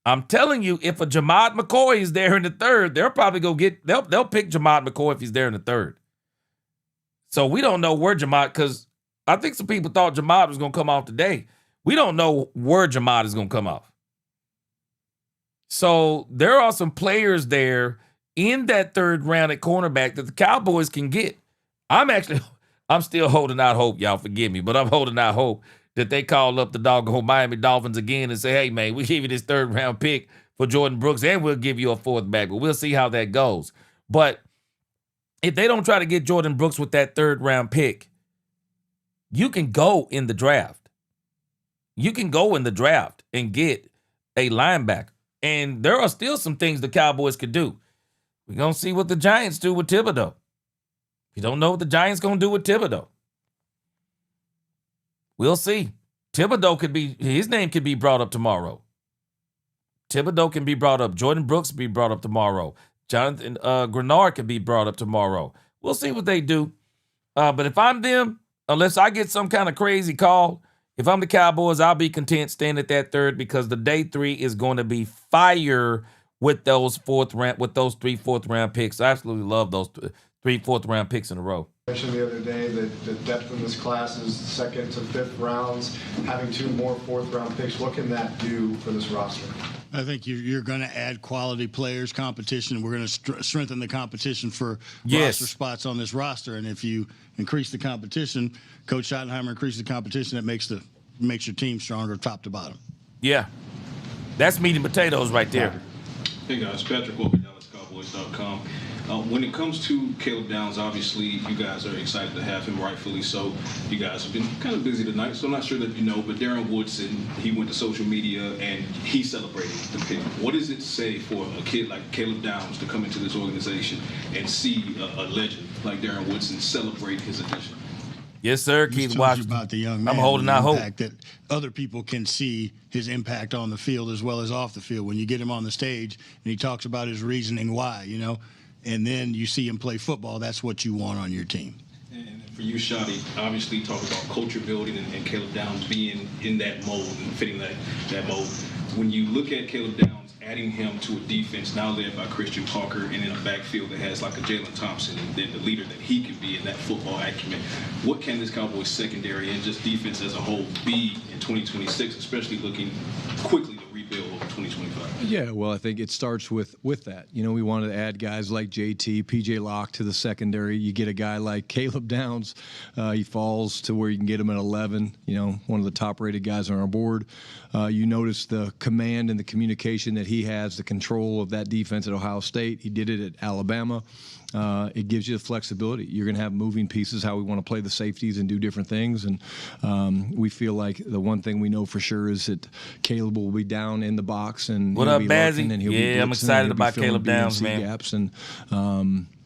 I'm telling you, if a Jamad McCoy is there in the third, they'll probably they'll pick Jamad McCoy if he's there in the third. So we don't know where Jamad, because I think some people thought Jamad was going to come off today. We don't know where Jamad is going to come off. So there are some players there in that third round at cornerback that the Cowboys can get. I'm still holding out hope, y'all forgive me, but I'm holding out hope that they call up the doggone Miami Dolphins again and say, hey, man, we give you this third round pick for Jordan Brooks and we'll give you a fourth back, but we'll see how that goes. But if they don't try to get Jordan Brooks with that third round pick, you can go in the draft. You can go in the draft and get a linebacker. And there are still some things the Cowboys could do. We're going to see what the Giants do with Thibodeau. You don't know what the Giants going to do with Thibodeau. We'll see. His name could be brought up tomorrow. Thibodeau can be brought up. Jordan Brooks can be brought up tomorrow. Jonathan Grenard can be brought up tomorrow. We'll see what they do. But if I'm them, unless I get some kind of crazy call, if I'm the Cowboys, I'll be content staying at that third because the day 3 is going to be fire with those three fourth round picks. I absolutely love those 3 fourth round picks in a row. You mentioned the other day that the depth in this class is 2nd to 5th rounds. Having 2 more 4th round picks, what can that do for this roster? I think you're going to add quality players, competition. We're going to strengthen the competition for roster spots on this roster. And if you increase the competition, Coach Schottenheimer increases the competition, that makes your team stronger top to bottom. Yeah. That's meat and potatoes right there. Hey guys, Patrick Wilker, DallasCowboys.com. When it comes to Caleb Downs, obviously you guys are excited to have him, rightfully so. You guys have been kind of busy tonight, so I'm not sure that you know, but Darren Woodson, he went to social media and he celebrated the pick. What does it say for a kid like Caleb Downs to come into this organization and see a legend like Darren Woodson celebrate his addition? Yes, sir, Keith Washington. About the young man, I'm holding out hope that other people can see his impact on the field as well as off the field. When you get him on the stage and he talks about his reasoning why, and then you see him play football, that's what you want on your team. And for you, Shotty, obviously talk about culture building and Caleb Downs being in that mold and fitting that mold. When you look at Caleb Downs, adding him to a defense now led by Christian Parker and in a backfield that has like a Jalen Thompson and then the leader that he can be in that football acumen, what can this Cowboys secondary and just defense as a whole be in 2026, especially looking quickly to rebuild 2025? Yeah, well, I think it starts with that. We wanted to add guys like JT, PJ Locke to the secondary. You get a guy like Caleb Downs. He falls to where you can get him at 11, one of the top-rated guys on our board. You notice the command and the communication that he has, the control of that defense at Ohio State. He did it at Alabama. It gives you the flexibility. You're going to have moving pieces, how we want to play the safeties and do different things. And we feel like the one thing we know for sure is that Caleb will be down in the box and what he'll up, be Bazzy? lurking and he'll be blitzing, I'm excited he'll be about filling Caleb Downs, BNC man. Gaps and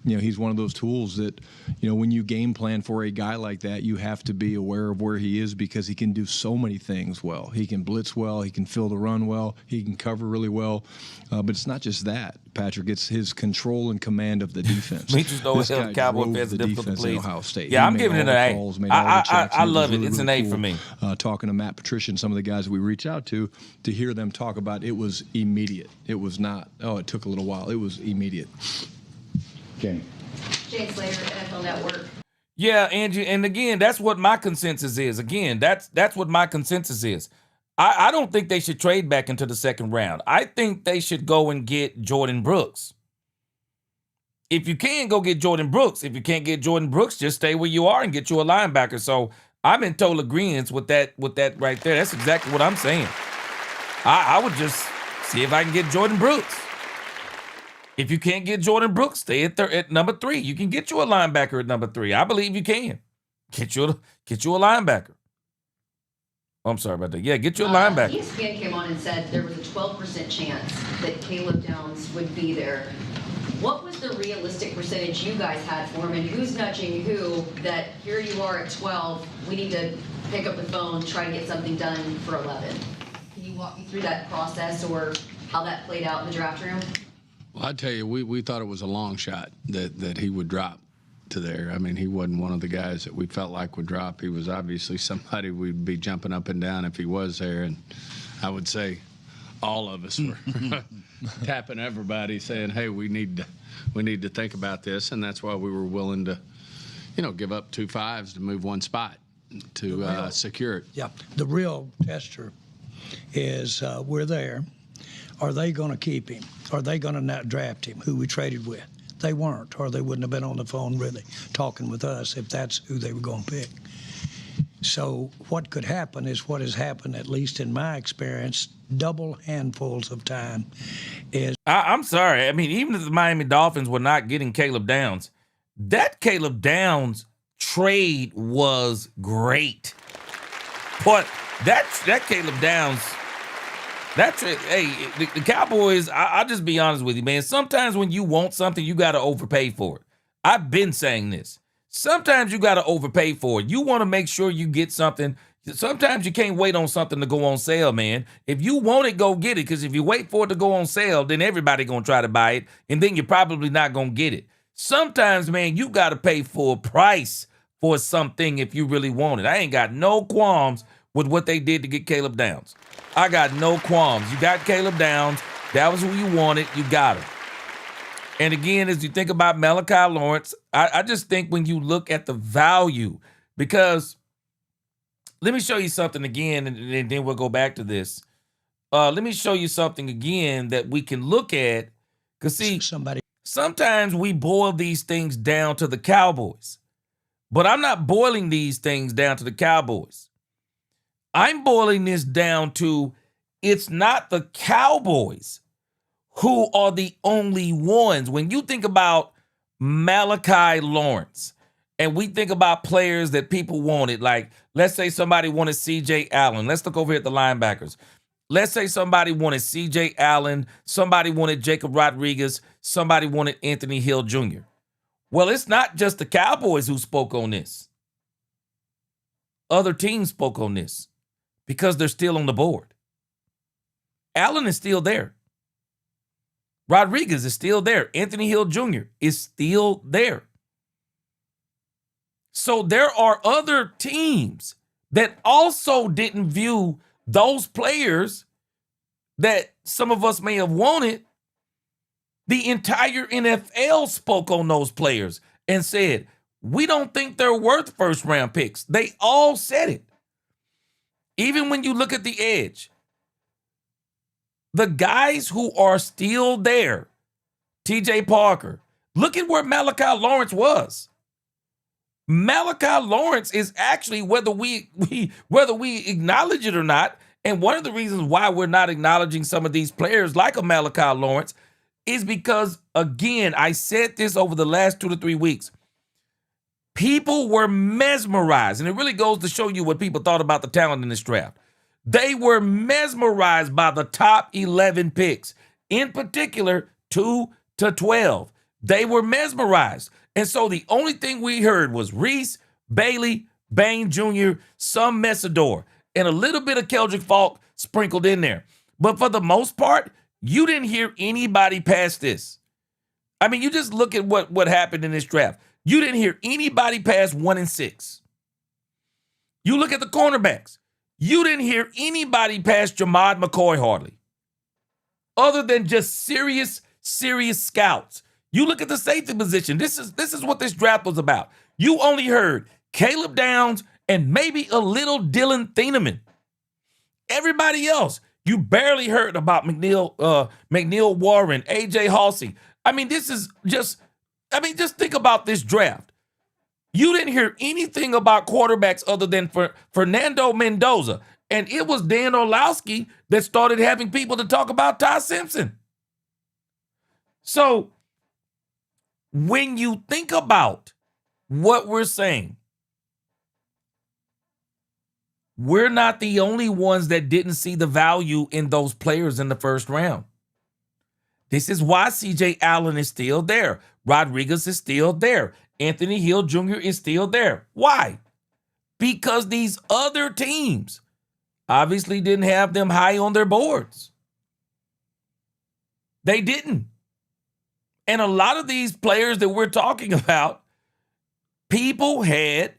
he's one of those tools that, when you game plan for a guy like that, you have to be aware of where he is because he can do so many things well. He can blitz well. He can fill the run well. He can cover really well. But it's not just that, Patrick. It's his control and command of the defense. Me just know the Cowboy fans are difficult to please. Ohio State. Yeah, I'm giving it an A. I love it. Really, it's an really A cool, for me. Talking to Matt Patricia and some of the guys that we reach out to hear them talk about it was immediate. It was not, it took a little while. It was immediate. Jamie. Jane Slater, NFL Network. Yeah, Angie, and again, that's what my consensus is. Again, that's what my consensus is. I don't think they should trade back into the second round. I think they should go and get Jordan Brooks. If you can, go get Jordan Brooks. If you can't get Jordan Brooks, just stay where you are and get you a linebacker. So I'm in total agreement with that right there. That's exactly what I'm saying. I would just see if I can get Jordan Brooks. If you can't get Jordan Brooks, stay at number 3. You can get you a linebacker at number 3. I believe you can. Get you a linebacker. Oh, I'm sorry about that. Yeah, get you a linebacker. ESPN came on and said there was a 12% chance that Caleb Downs would be there. What was the realistic percentage you guys had for him, and who's nudging who that here you are at 12, we need to pick up the phone, try to get something done for 11? Can you walk me through that process or how that played out in the draft room? Well, I tell you, we thought it was a long shot that he would drop. to there. I mean, he wasn't one of the guys that we felt like would drop. He was obviously somebody we'd be jumping up and down if he was there. And I would say all of us were tapping everybody saying, hey, we need to think about this. And that's why we were willing to, give up 2 5s to move one spot to secure it. Yeah. The real tester is we're there. Are they going to keep him? Are they going to not draft him, who we traded with? They weren't, or they wouldn't have been on the phone really talking with us if that's who they were going to pick. So what could happen is what has happened, at least in my experience, double handfuls of time is... I'm sorry. I mean, even if the Miami Dolphins were not getting Caleb Downs, that Caleb Downs trade was great. But that Caleb Downs... the Cowboys, I'll just be honest with you, man. Sometimes when you want something, you got to overpay for it. I've been saying this. Sometimes you got to overpay for it. You want to make sure you get something. Sometimes you can't wait on something to go on sale, man. If you want it, go get it. Because if you wait for it to go on sale, then everybody going to try to buy it. And then you're probably not going to get it. Sometimes, man, you got to pay full price for something if you really want it. I ain't got no qualms with what they did to get Caleb Downs. I got no qualms. You got Caleb Downs. That was who you wanted. You got him. And again, as you think about Malachi Lawrence, I just think when you look at the value, because let me show you something again, and then we'll go back to this. Let me show you something again that we can look at. Because, see, sometimes we boil these things down to the Cowboys. But I'm not boiling these things down to the Cowboys. I'm boiling this down to it's not the Cowboys who are the only ones. When you think about Malachi Lawrence and we think about players that people wanted, like let's say somebody wanted C.J. Allen. Let's look over here at the linebackers. Let's say somebody wanted C.J. Allen, somebody wanted Jacob Rodriguez, somebody wanted Anthony Hill Jr. Well, it's not just the Cowboys who spoke on this. Other teams spoke on this. Because they're still on the board. Allen is still there. Rodriguez is still there. Anthony Hill Jr. is still there. So there are other teams that also didn't view those players that some of us may have wanted. The entire NFL spoke on those players and said, we don't think they're worth first-round picks. They all said it. Even when you look at the edge, the guys who are still there, T.J. Parker, look at where Malachi Lawrence was. Malachi Lawrence is actually, whether we acknowledge it or not, and one of the reasons why we're not acknowledging some of these players like a Malachi Lawrence is because, again, I said this over the last 2 to 3 weeks. People were mesmerized, and it really goes to show you what people thought about the talent in this draft. They were mesmerized by the top 11 picks, in particular 2 to 12. They were mesmerized. And so the only thing we heard was Reese, Bailey, Bain Jr., some Messidor, and a little bit of Keldrick Falk sprinkled in there. But for the most part, you didn't hear anybody past this. I mean, you just look at what happened in this draft. You didn't hear anybody past 1 and 6. You look at the cornerbacks. You didn't hear anybody past Jamad McCoy hardly. Other than just serious scouts. You look at the safety position. This is what this draft was about. You only heard Caleb Downs and maybe a little Dylan Thieneman. Everybody else, you barely heard about McNeil Warren, A.J. Halsey. I mean, just think about this draft. You didn't hear anything about quarterbacks other than Fernando Mendoza. And it was Dan Orlowski that started having people to talk about Ty Simpson. So when you think about what we're saying, we're not the only ones that didn't see the value in those players in the first round. This is why C.J. Allen is still there. Rodriguez is still there. Anthony Hill Jr. is still there. Why? Because these other teams obviously didn't have them high on their boards. They didn't. And a lot of these players that we're talking about, people had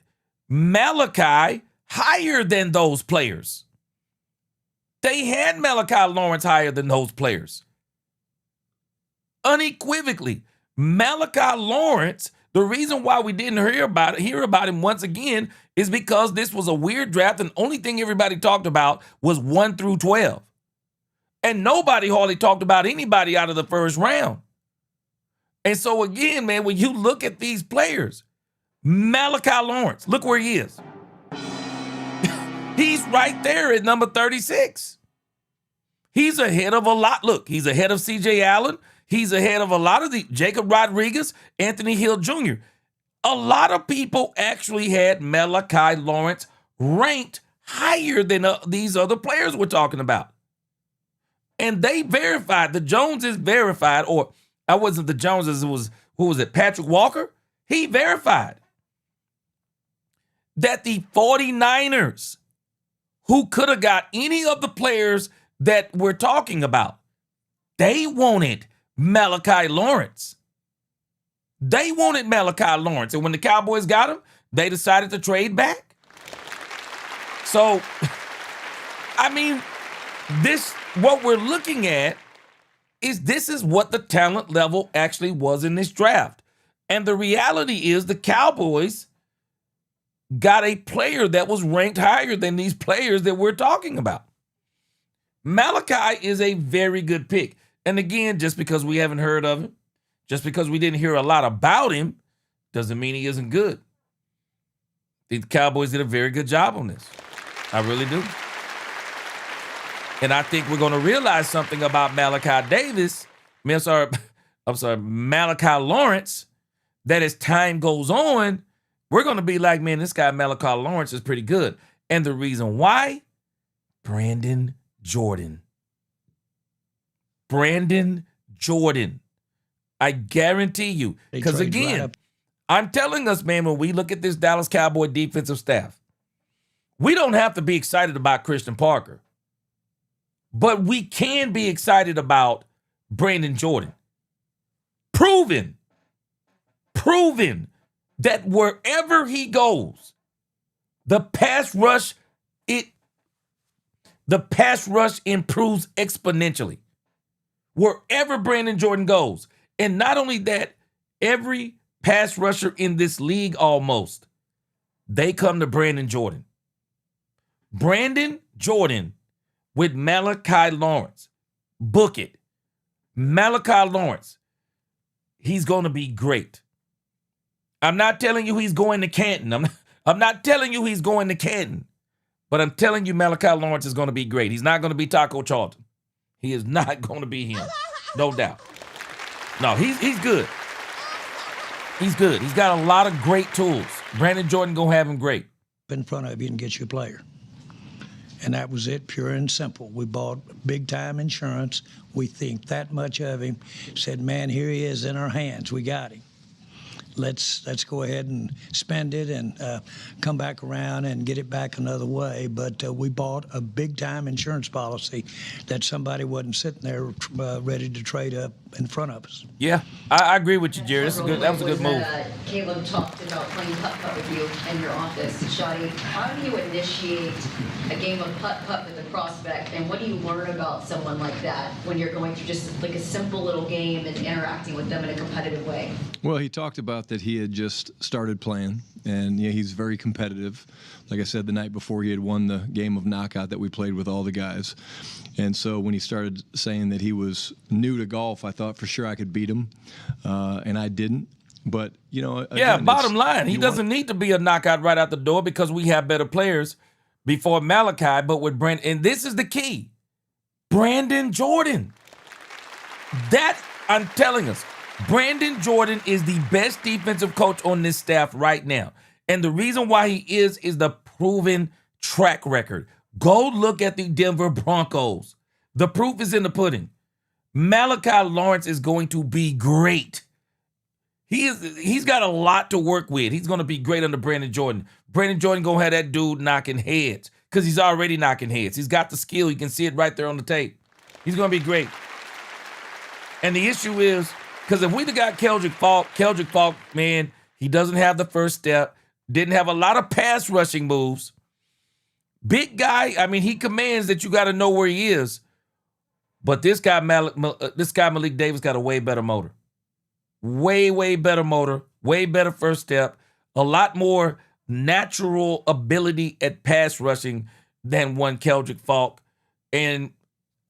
Malachi higher than those players. They had Malachi Lawrence higher than those players. Unequivocally, Malachi Lawrence, the reason why we didn't hear about him once again is because this was a weird draft and the only thing everybody talked about was 1 through 12. And nobody hardly talked about anybody out of the first round. And so again, man, when you look at these players, Malachi Lawrence, look where he is. He's right there at number 36. He's ahead of a lot. Look, he's ahead of C.J. Allen. He's ahead of a lot of the Jacob Rodriguez, Anthony Hill Jr. A lot of people actually had Malachi Lawrence ranked higher than these other players we're talking about. And they verified, the Joneses verified, or I wasn't the Joneses, it was, who was it, Patrick Walker? He verified that the 49ers, who could have got any of the players that we're talking about, they wanted Malachi Lawrence. They wanted Malachi Lawrence. And when the Cowboys got him, they decided to trade back. So, I mean, what we're looking at is this is what the talent level actually was in this draft. And the reality is the Cowboys got a player that was ranked higher than these players that we're talking about. Malachi is a very good pick. And again, just because we haven't heard of him, just because we didn't hear a lot about him, doesn't mean he isn't good. I think the Cowboys did a very good job on this. I really do. And I think we're going to realize something about Malachi Davis. I'm sorry, Malachi Lawrence, that as time goes on, we're going to be like, man, this guy Malachi Lawrence is pretty good. And the reason why? Brandon Jordan. Brandon Jordan. I guarantee you. Because again, I'm telling us, man, when we look at this Dallas Cowboy defensive staff, we don't have to be excited about Christian Parker. But we can be excited about Brandon Jordan. Proven that wherever he goes, the pass rush improves exponentially. Wherever Brandon Jordan goes. And not only that, every pass rusher in this league almost, they come to Brandon Jordan. Brandon Jordan with Malachi Lawrence. Book it. Malachi Lawrence. He's going to be great. I'm not telling you he's going to Canton. I'm not telling you he's going to Canton. But I'm telling you Malachi Lawrence is going to be great. He's not going to be Taco Charlton. He is not going to be him. No doubt. No, he's good. He's good. He's got a lot of great tools. Brandon Jordan going to have him great. In front of you and get you a player. And that was it, pure and simple. We bought big-time insurance. We think that much of him. Said, man, here he is in our hands. We got him. Let's go ahead and spend it and come back around and get it back another way. But we bought a big-time insurance policy that somebody wasn't sitting there ready to trade up in front of us. Yeah, I agree with you, Jerry. That was a good move. Caleb talked about playing putt-putt with you in your office. Shotty, how do you initiate a game of putt-putt with a prospect, and what do you learn about someone like that when you're going through just like a simple little game and interacting with them in a competitive way? Well, he talked about that he had just started playing, and yeah, he's very competitive. Like I said, the night before he had won the game of knockout that we played with all the guys. And so when he started saying that he was new to golf, I thought for sure I could beat him, and I didn't. But, you know, again, yeah, bottom line, he doesn't need to be a knockout right out the door because we have better players before Malachi, but with Brandon, and this is the key, Brandon Jordan. That, I'm telling us, Brandon Jordan is the best defensive coach on this staff right now. And the reason why he is the proven track record. Go look at the Denver Broncos. The proof is in the pudding. Malachi Lawrence is going to be great. He's got a lot to work with. He's going to be great under Brandon Jordan. Brandon Jordan going to have that dude knocking heads because he's already knocking heads. He's got the skill. You can see it right there on the tape. He's going to be great. And the issue is, because if we'd have got Keldrick Falk, man, He doesn't have the first step. Didn't have a lot of pass rushing moves. Big guy. I mean, he commands that you got to know where he is. But this guy Malik Davis got a way better motor. Way better motor. Way better first step. A lot more natural ability at pass rushing than one Keldrick Falk. And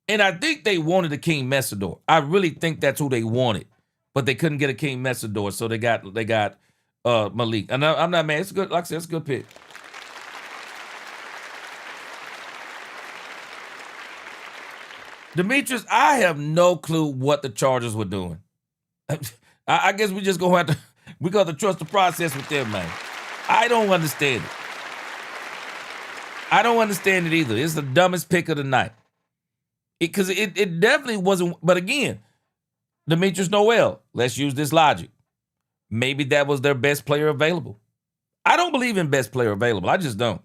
I think they wanted a King Messidor. I really think that's who they wanted. But they couldn't get a King Messidor, so they got Malik. And I'm not mad. It's good. Like I said, it's a good pick. Demetrius, I have no clue what the Chargers were doing. I guess we just gonna have to trust the process with them, man. I don't understand it. I don't understand it either. It's the dumbest pick of the night. Because it definitely wasn't. But again, Demetrius Noel, let's use this logic. Maybe that was their best player available. I don't believe in best player available. I just don't.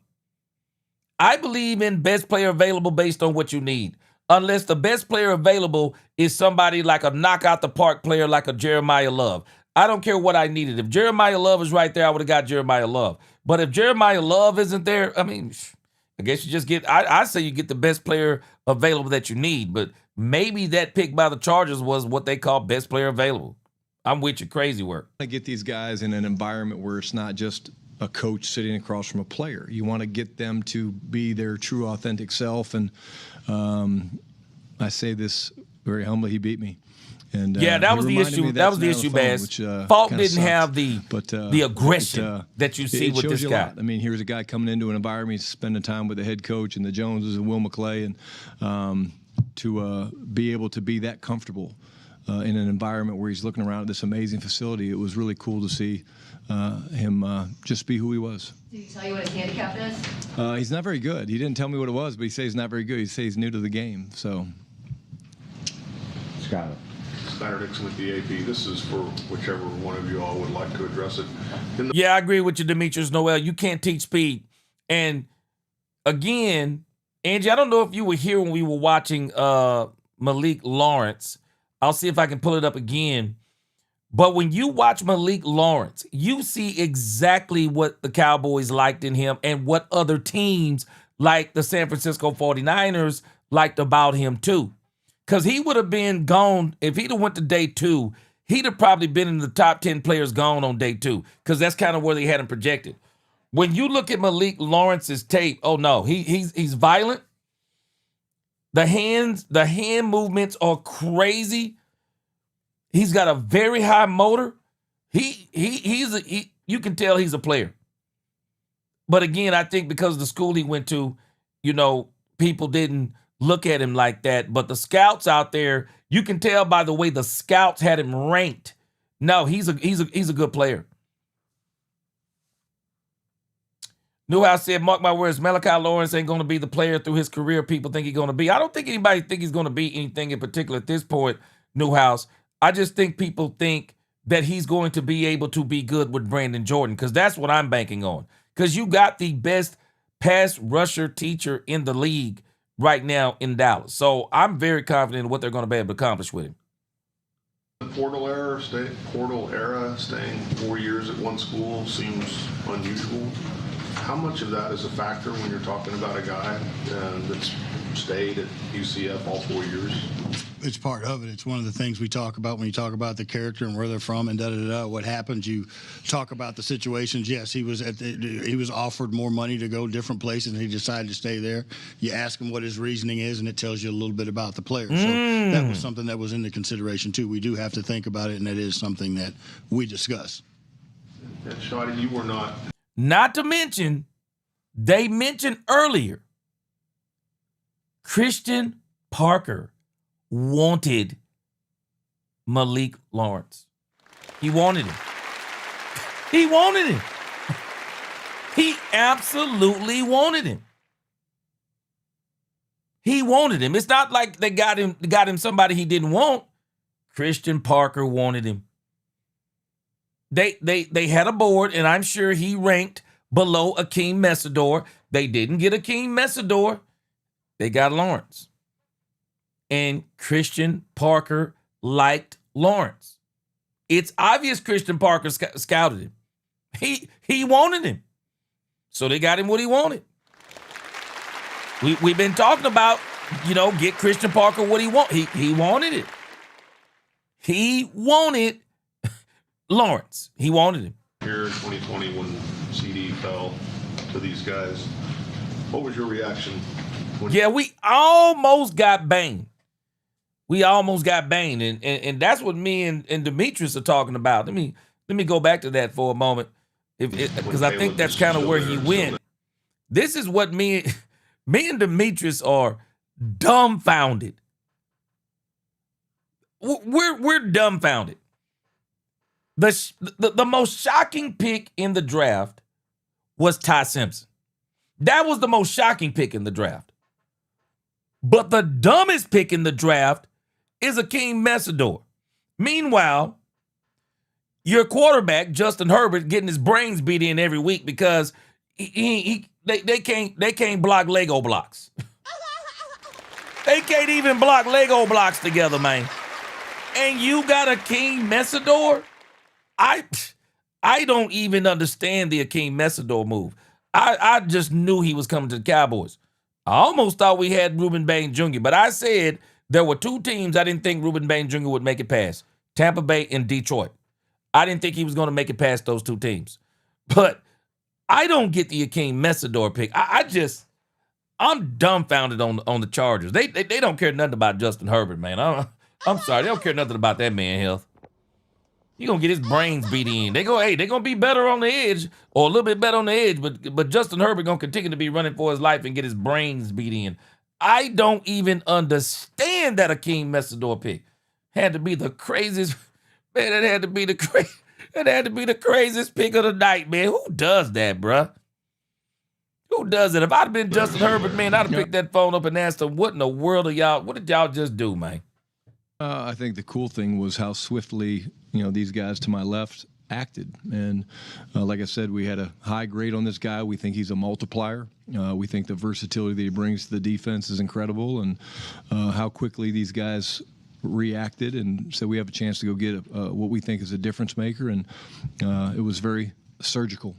I believe in best player available based on what you need. Unless the best player available is somebody like a knockout the park player like a Jeremiah Love. I don't care what I needed. If Jeremiah Love is right there, I would have got Jeremiah Love. But if Jeremiah Love isn't there, I mean, I guess you just get, I say you get the best player available that you need. But maybe that pick by the Chargers was what they call best player available. I'm with you, crazy work. I get these guys in an environment where it's not just a coach sitting across from a player. You want to get them to be their true, authentic self. And I say this very humbly, he beat me. And yeah, that was the issue. That was the issue, Bass. Falk didn't have the aggression that you see with this guy. I mean, here's a guy coming into an environment, he's spending time with the head coach and the Joneses and Will McClay, and to be able to be that comfortable in an environment where he's looking around at this amazing facility, it was really cool to see him just be who he was. Did he tell you what his handicap is? He's not very good. He didn't tell me what it was, but he says he's not very good. He says he's new to the game. So, Scott. Snyder Dixon with the AP. This is for whichever one of you all would like to address it. Yeah, I agree with you, Demetrius Noel. You can't teach speed. And again, Angie, I don't know if you were here when we were watching Malik Lawrence. I'll see if I can pull it up again. But when you watch Malik Lawrence, you see exactly what the Cowboys liked in him and what other teams like the San Francisco 49ers liked about him too. Because he would have been gone, if he'd have went to day 2, he'd have probably been in the top 10 players gone on day 2, because that's kind of where they had him projected. When you look at Malik Lawrence's tape, oh no, he's violent. The hand movements are crazy. He's got a very high motor. You can tell he's a player. But again, I think because of the school he went to, people didn't look at him like that. But the scouts out there, you can tell by the way the scouts had him ranked. No, he's a good player. Newhouse said, mark my words, Malachi Lawrence ain't going to be the player through his career people think he's going to be. I don't think anybody think he's going to be anything in particular at this point, Newhouse. I just think people think that he's going to be able to be good with Brandon Jordan, because that's what I'm banking on. Because you got the best pass rusher teacher in the league right now in Dallas. So I'm very confident in what they're going to be able to accomplish with him. The portal era, staying 4 years at one school seems unusual. How much of that is a factor when you're talking about a guy that's stayed at UCF all 4 years? It's part of it. It's one of the things we talk about when you talk about the character and where they're from and what happens. You talk about the situations. Yes, he was offered more money to go different places, and he decided to stay there. You ask him what his reasoning is, and it tells you a little bit about the player. So that was something that was in the consideration too. We do have to think about it, and that is something that we discuss. And Shotty, you were not. Not to mention, they mentioned earlier, Christian Parker wanted Malik Lawrence. He wanted him. He wanted him. He absolutely wanted him. He wanted him. It's not like they got him somebody he didn't want. Christian Parker wanted him. They had a board, and I'm sure he ranked below Akeem Messidor. They didn't get Akeem Messidor. They got Lawrence. And Christian Parker liked Lawrence. It's obvious Christian Parker scouted him. He wanted him. So they got him what he wanted. We've been talking about, get Christian Parker what he want. He wanted it. He wanted Lawrence. He wanted him. Here in 2020 when CD fell to these guys, what was your reaction? Yeah, we almost got banged. And that's what me and Demetrius are talking about. Let me go back to that for a moment, because I think that's kind of where he went. This is what me and Demetrius are dumbfounded. We're dumbfounded. The most shocking pick in the draft was Ty Simpson. That was the most shocking pick in the draft. But the dumbest pick in the draft is Akeem Messidor. Meanwhile, your quarterback, Justin Herbert, getting his brains beat in every week because they can't block Lego blocks. They can't even block Lego blocks together, man. And you got Akeem Messidor? I don't even understand the Akeem Messidor move. I just knew he was coming to the Cowboys. I almost thought we had Reuben Bain Jr., but I said there were two teams I didn't think Reuben Bain Jr. would make it past, Tampa Bay and Detroit. I didn't think he was going to make it past those two teams. But I don't get the Akeem Messidor pick. I'm dumbfounded on the Chargers. They don't care nothing about Justin Herbert, man. I'm sorry. They don't care nothing about that man health. He gonna get his brains beat in. They're gonna be better on the edge, or a little bit better on the edge, but Justin Herbert gonna continue to be running for his life and get his brains beat in. I don't even understand that Akeem Messidor pick. Had to be the craziest, man. That had to be the craziest pick of the night, man. Who does that, bruh? Who does it? If I'd have been Justin Herbert, man, I'd have picked that phone up and asked him, what in the world are y'all, what did y'all just do, man? I think the cool thing was how swiftly, these guys to my left acted. And like I said, we had a high grade on this guy. We think he's a multiplier. We think the versatility that he brings to the defense is incredible, and how quickly these guys reacted. And so we have a chance to go get what we think is a difference maker. And it was very surgical.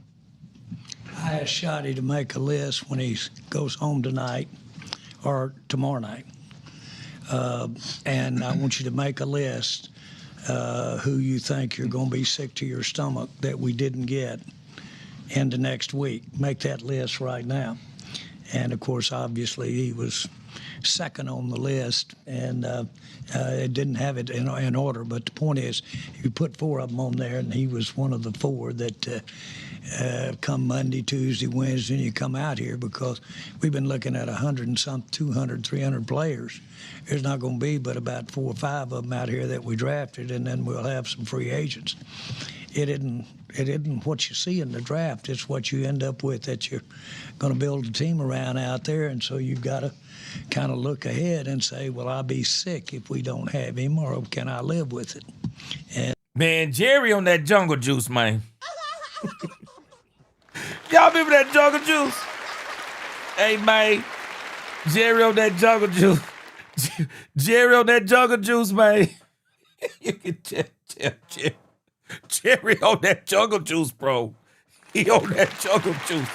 I asked Shotty to make a list when he goes home tonight or tomorrow night. And I want you to make a list who you think you're going to be sick to your stomach that we didn't get into next week. Make that list right now. And, of course, obviously he was second on the list, and it didn't have it in order. But the point is, you put four of them on there, and he was one of the four that come Monday, Tuesday, Wednesday, and you come out here, because we've been looking at 100 and some 200, 300 players. There's not going to be but about 4 or 5 of them out here that we drafted, and then we'll have some free agents. It isn't what you see in the draft. It's what you end up with that you're going to build a team around out there, and so you've got to kind of look ahead and say, will I be sick if we don't have him, or can I live with it? And man, Jerry on that jungle juice, man. Y'all remember that jungle juice? Hey, man, Jerry on that jungle juice. Jerry on that jungle juice, man. You can tell Jerry on that jungle juice, bro. He on that jungle juice.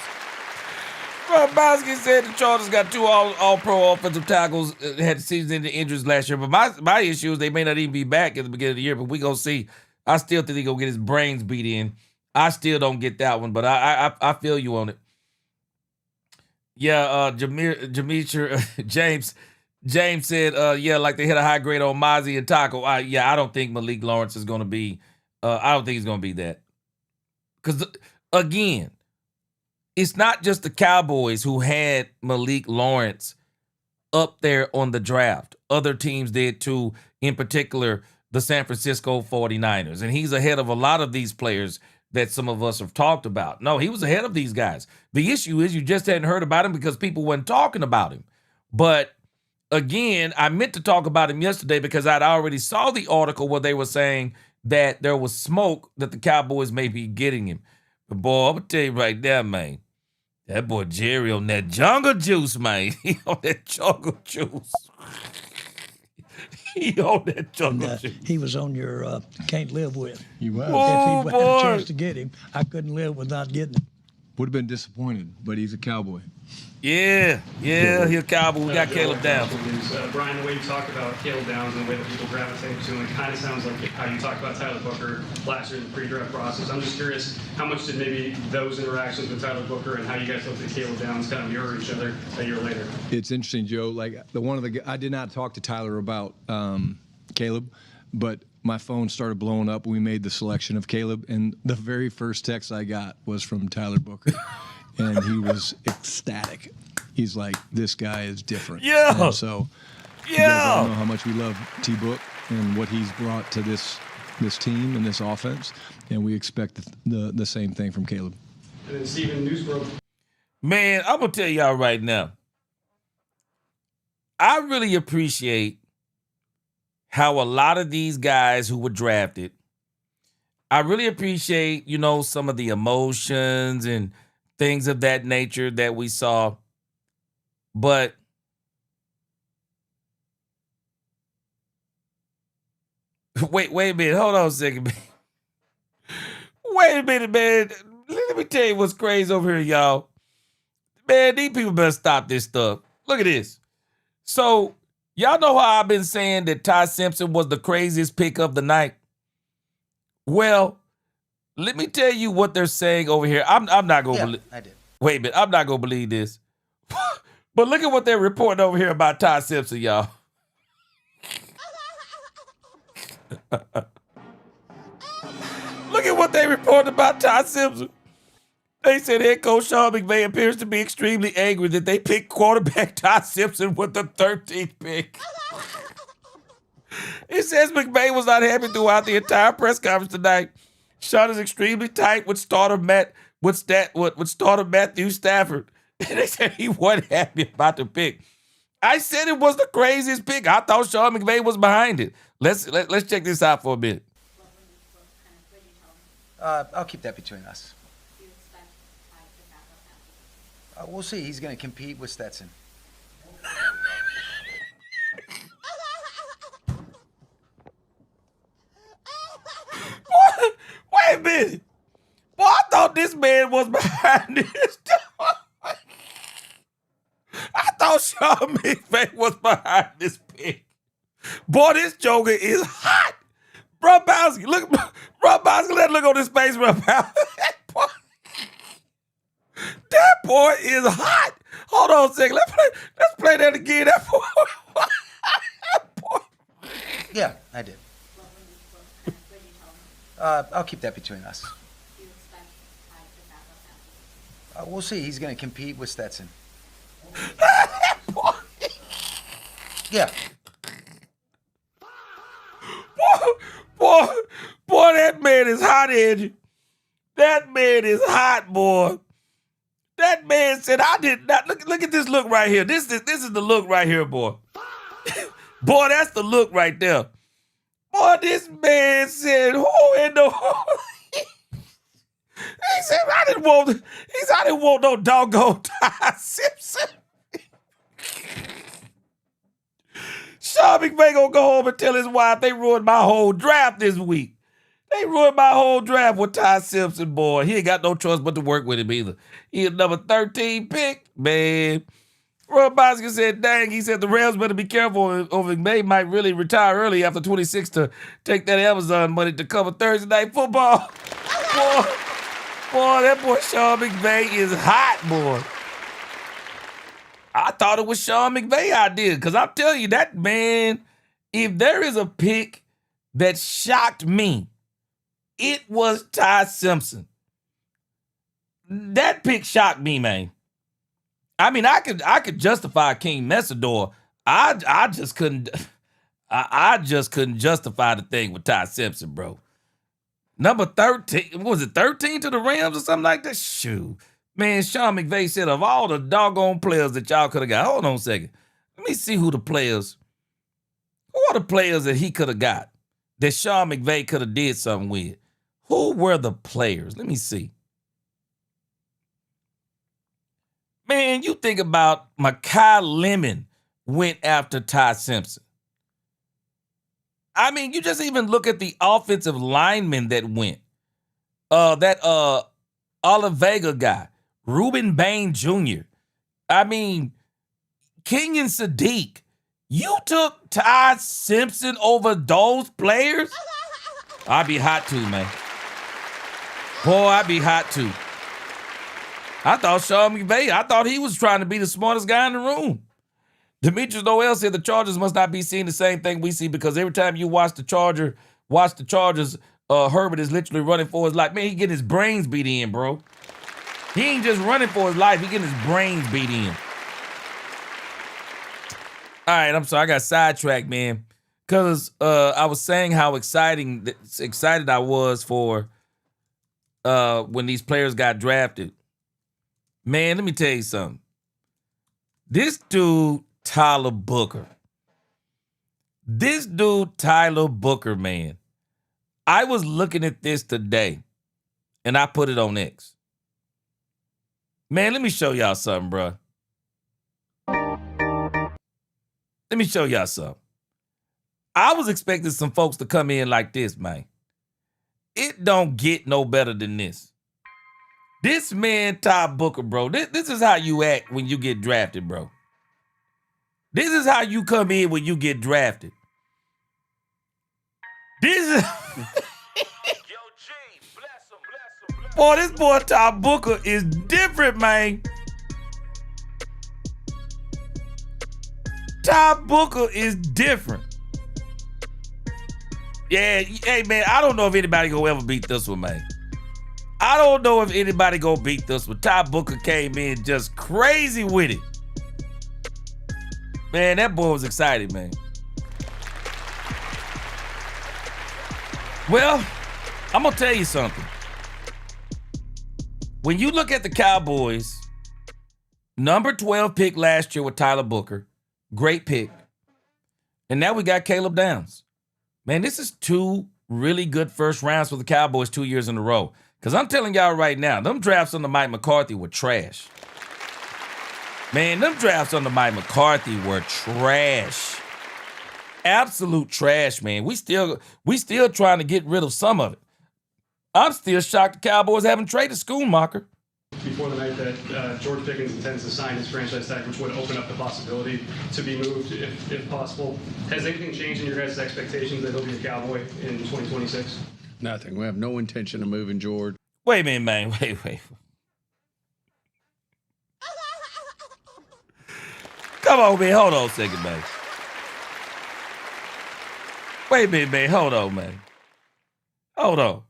Bro, Bosky said the Chargers got 2 all-pro offensive tackles, had season-ending injuries last year. But my issue is they may not even be back at the beginning of the year, but we going to see. I still think he going to get his brains beat in. I still don't get that one, but I feel you on it. Yeah, James said, yeah, like they hit a high grade on Mozzie and Taco. I don't think Malik Lawrence is going to be, I don't think he's going to be that. Because, again, it's not just the Cowboys who had Malik Lawrence up there on the draft. Other teams did too, in particular, the San Francisco 49ers. And he's ahead of a lot of these players that some of us have talked about. No, he was ahead of these guys. The issue is you just hadn't heard about him because people weren't talking about him. But again, I meant to talk about him yesterday because I'd already saw the article where they were saying that there was smoke that the Cowboys may be getting him. But boy, I'm going to tell you right there, man, that boy Jerry on that jungle juice, man. He on that jungle juice. He on that jungle And, gym. he was on your Can't Live With. He was. Oh, If he had boy. a chance to get him, I couldn't live with not getting him. Would have been disappointed, but he's a Cowboy. Yeah, he'll Cowboy. We got Caleb Downs. Brian, the way you talk about Caleb Downs and the way that people gravitate to him, it kind of sounds like how you talked about Tyler Booker last year in the pre-draft process. I'm just curious, how much did maybe those interactions with Tyler Booker and how you guys looked at Caleb Downs kind of mirror each other a year later? It's interesting, Joe. Like I did not talk to Tyler about Caleb, but my phone started blowing up when we made the selection of Caleb, and the very first text I got was from Tyler Booker, and he was ecstatic. He's like, "This guy is different." Yeah. And so, you guys all know how much we love T Book and what he's brought to this team and this offense, and we expect the same thing from Caleb. And then Steven, news broke. Man, I'm gonna tell y'all right now. I really appreciate how a lot of these guys who were drafted, I really appreciate, some of the emotions and things of that nature that we saw. But wait a minute. Hold on a second, man. Wait a minute, man. Let me tell you what's crazy over here, y'all. Man, these people better stop this stuff. Look at this. So, y'all know how I've been saying that Ty Simpson was the craziest pick of the night? Well, let me tell you what they're saying over here. I'm not going to believe. I did. Wait a minute. I'm not going to believe this. But look at what they're reporting over here about Ty Simpson, y'all. Look at what they reported about Ty Simpson. They said head coach Sean McVay appears to be extremely angry that they picked quarterback Ty Simpson with the 13th pick. It says McVay was not happy throughout the entire press conference tonight. Sean is extremely tight with starter Matthew Stafford. And they said he wasn't happy about the pick. I said it was the craziest pick. I thought Sean McVay was behind it. Let's check this out for a minute. I'll keep that between us. We'll see. He's going to compete with Stetson. Wait a minute. Boy, I thought this man was behind this. I thought Sean McVay was behind this pick. Boy, this joker is hot. Bro Bowski, look on his face, bro. That boy is hot. Hold on a second. Let's play that again. That boy. Yeah, I did. I'll keep that between us. We'll see. He's going to compete with Stetson. Yeah. Boy, that man is hot-headed. That man is hot, boy. That man said, I did not. Look at this look right here. This is the look right here, boy. Boy, that's the look right there. Boy, this man said, who in the... He said, I didn't want no doggone Ty Simpson. Sean McVay gonna go home and tell his wife they ruined my whole draft this week. They ruined my whole draft with Ty Simpson, boy. He ain't got no choice but to work with him either. He a number 13 pick, man. Roy Boskin said, dang, he said the Rams better be careful or McVay might really retire early after 26 to take that Amazon money to cover Thursday Night Football. Boy, that boy Sean McVay is hot, boy. I thought it was Sean McVay idea because I'm telling you, that man, if there is a pick that shocked me, it was Ty Simpson. That pick shocked me, man. I mean, I could justify King Messidor. I just couldn't. I just couldn't justify the thing with Ty Simpson, bro. Number 13, what was it 13 to the Rams or something like that? Shoot. Man, Sean McVay said of all the doggone players that y'all could have got, hold on a second. Let me see who are the players that he could have got that Sean McVay could have did something with. Who were the players? Let me see. Man, you think about Mekhi Lemon went after Ty Simpson. I mean, you just even look at the offensive linemen that went. That Olivega guy, Reuben Bain Jr. I mean, Kenyon Sadiq. You took Ty Simpson over those players? I'd be hot too, man. Boy, I'd be hot too. I thought Sean McVay, I thought he was trying to be the smartest guy in the room. Demetrius Noel said the Chargers must not be seeing the same thing we see because every time you watch the Chargers, Herbert is literally running for his life. Man, he getting his brains beat in, bro. He ain't just running for his life. He getting his brains beat in. All right, I'm sorry. I got sidetracked, man. Because I was saying how excited I was for when these players got drafted. Man, let me tell you something. This dude, Tyler Booker. Man. I was looking at this today, and I put it on X. Man, let me show y'all something, bro. Let me show y'all something. I was expecting some folks to come in like this, man. It don't get no better than this. This man, Ty Booker, bro, this is how you act when you get drafted, bro. This is how you come in when you get drafted. This is... Boy, this boy Ty Booker is different, man. Ty Booker is different. Yeah, hey, man, I don't know if anybody gonna ever beat this one, man. I don't know if anybody gonna beat this one. Ty Booker came in just crazy with it. Man, that boy was excited, man. Well, I'm gonna tell you something. When you look at the Cowboys, number 12 pick last year with Tyler Booker, great pick. And now we got Caleb Downs. Man, this is 2 really good first rounds for the Cowboys 2 years in a row. Because I'm telling y'all right now, them drafts under Mike McCarthy were trash. Man, them drafts under Mike McCarthy were trash. Absolute trash, man. We still trying to get rid of some of it. I'm still shocked the Cowboys haven't traded Schoonmaker. Before the night that George Pickens intends to sign his franchise tag, which would open up the possibility to be moved if possible. Has anything changed in your guys' expectations that he'll be a Cowboy in 2026? Nothing. We have no intention of moving George. Wait a minute, man. Wait. Come on, man. Hold on a second, man. Wait a minute, man. Hold on, man. Hold on.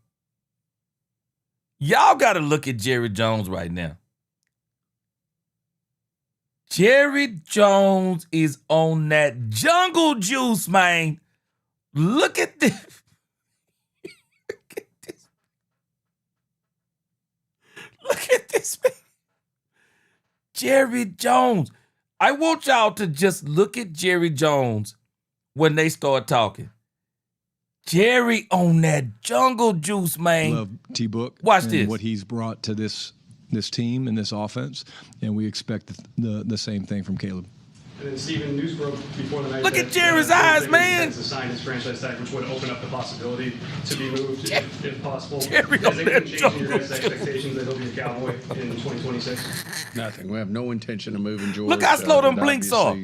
Y'all got to look at Jerry Jones right now. Jerry Jones is on that jungle juice, man. Look at this. Look at this, man. Jerry Jones. I want y'all to just look at Jerry Jones when they start talking. Jerry on that jungle juice, man. Love T-Book. Watch and this. What he's brought to this team and this offense, and we expect the same thing from Caleb. And then Steven, news broke before the night. Look at Jerry's eyes, man. To sign his franchise tag, which would open up the possibility to be moved if possible. Jerry Has on that anything changed in your jungle guys' expectations that he'll be a Cowboy in 2026? Nothing. We have no intention of moving George. Look how slow them blinks off.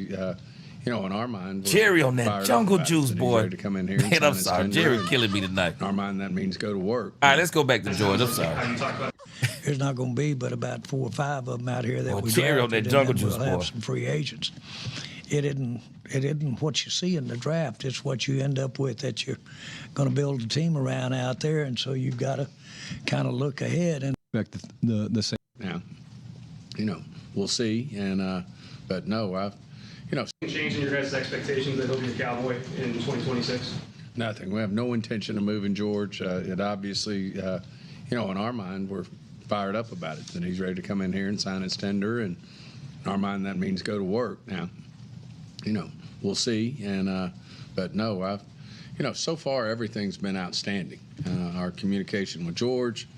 In our mind, Jerry on that jungle juice, boy. Ready to come in here and Man, I'm sign his sorry. tender, Jerry and killing me tonight. In our mind, that means go to work. All right, let's go back to George. I'm sorry. There's not going to be but about 4 or 5 of them out here that we Jerry on that drafted, jungle and then juice, we'll boy. have some free agents. It isn't what you see in the draft. It's what you end up with that you're going to build a team around out there, and so you've got to kind of look ahead and Expect the same. Yeah, we'll see. And but no, Change in your guys' expectations that he'll be a Cowboy in 2026? nothing. We have no intention of moving George. It obviously, in our mind, we're fired up about it. And he's ready to come in here and sign his tender. And in our mind, that means go to work. Now, we'll see. And but no, so far everything's been outstanding. Our communication with George.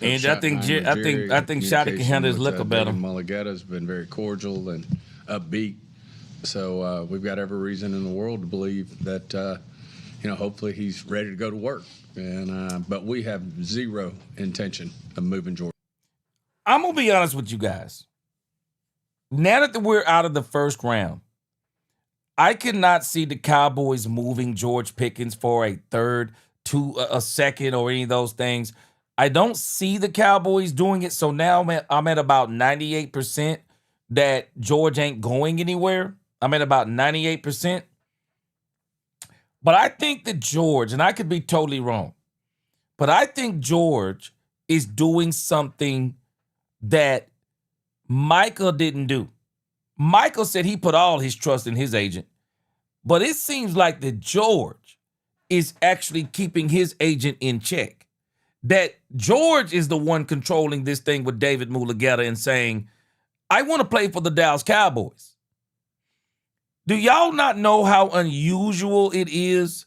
And I think Shotty can handle his liquor better. Mulligata's been very cordial and upbeat. So we've got every reason in the world to believe that hopefully he's ready to go to work. And but we have zero intention of moving Jordan. I'm going to be honest with you guys. Now that we're out of the first round, I cannot see the Cowboys moving George Pickens for a third, a second, or any of those things. I don't see the Cowboys doing it. So now I'm at about 98% that George ain't going anywhere. I'm at about 98%. But I think that George, and I could be totally wrong, but I think George is doing something that Michael didn't do. Michael said he put all his trust in his agent, but it seems like that George is actually keeping his agent in check. That George is the one controlling this thing with David Mulugeta and saying, I want to play for the Dallas Cowboys. Do y'all not know how unusual it is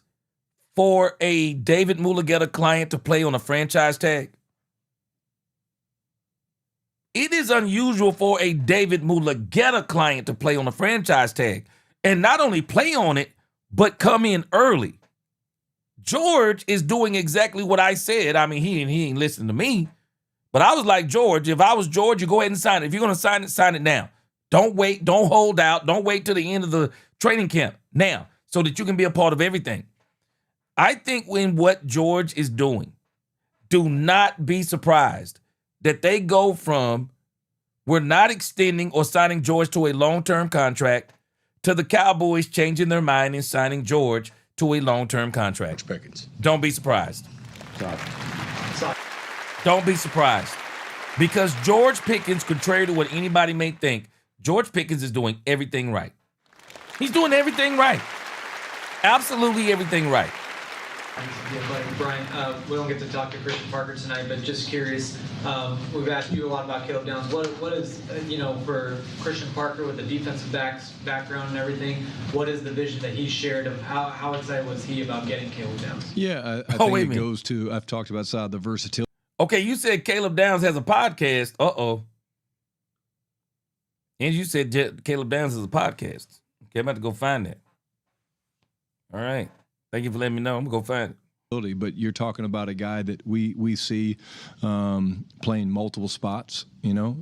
for a David Mulugeta client to play on a franchise tag? It is unusual for a David Mulugeta client to play on a franchise tag and not only play on it, but come in early. George is doing exactly what I said. I mean, he ain't listening to me, but I was like, George, if I was George, you go ahead and sign it. If you're going to sign it now. Don't wait. Don't hold out. Don't wait till the end of the training camp now so that you can be a part of everything. I think when what George is doing, do not be surprised that they go from we're not extending or signing George to a long-term contract to the Cowboys changing their mind and signing George to a long-term contract. Pickens. Don't be surprised. Don't be surprised. Because George Pickens, contrary to what anybody may think, George Pickens is doing everything right. He's doing everything right. Absolutely everything right. Brian, we don't get to talk to Christian Parker tonight, but just curious, we've asked you a lot about Caleb Downs. What is, for Christian Parker with the defensive backs background and everything, what is the vision that he shared of how excited was he about getting Caleb Downs? Yeah, I think it goes to, I've talked about the versatility. Okay, you said Caleb Downs has a podcast. Uh-oh. And you said Caleb Downs has a podcast. Okay, I'm about to go find that. All right. Thank you for letting me know. I'm going to go find it. But you're talking about a guy that we see playing multiple spots.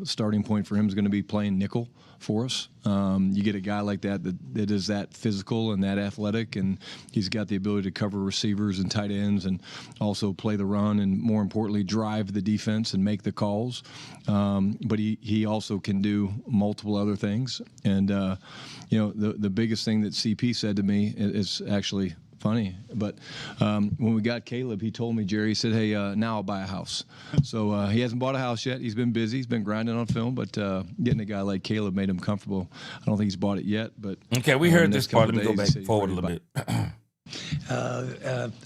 Starting point for him is going to be playing nickel for us. You get a guy like that is that physical and that athletic, and he's got the ability to cover receivers and tight ends and also play the run and, more importantly, drive the defense and make the calls. But he also can do multiple other things. And, the biggest thing that CP said to me is actually – funny, but when we got Caleb, he told me, Jerry, he said, hey, now I'll buy a house. So he hasn't bought a house yet. He's been busy. He's been grinding on film, but getting a guy like Caleb made him comfortable. I don't think he's bought it yet, but okay, we heard this part. Let me go back forward a little bit.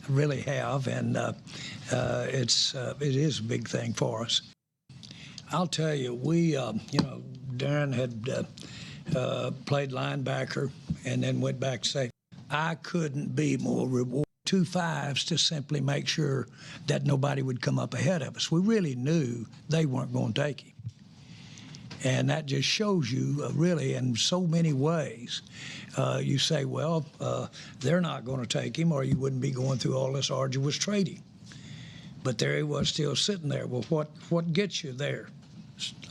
Really have, and it is a big thing for us. I'll tell you, we, Darren had played linebacker and then went back to safety. I couldn't be more rewarded. 2 5s to simply make sure that nobody would come up ahead of us. We really knew they weren't going to take him. And that just shows you, really, in so many ways. You say, well, they're not going to take him, or you wouldn't be going through all this arduous trading. But there he was still sitting there. Well, what gets you there?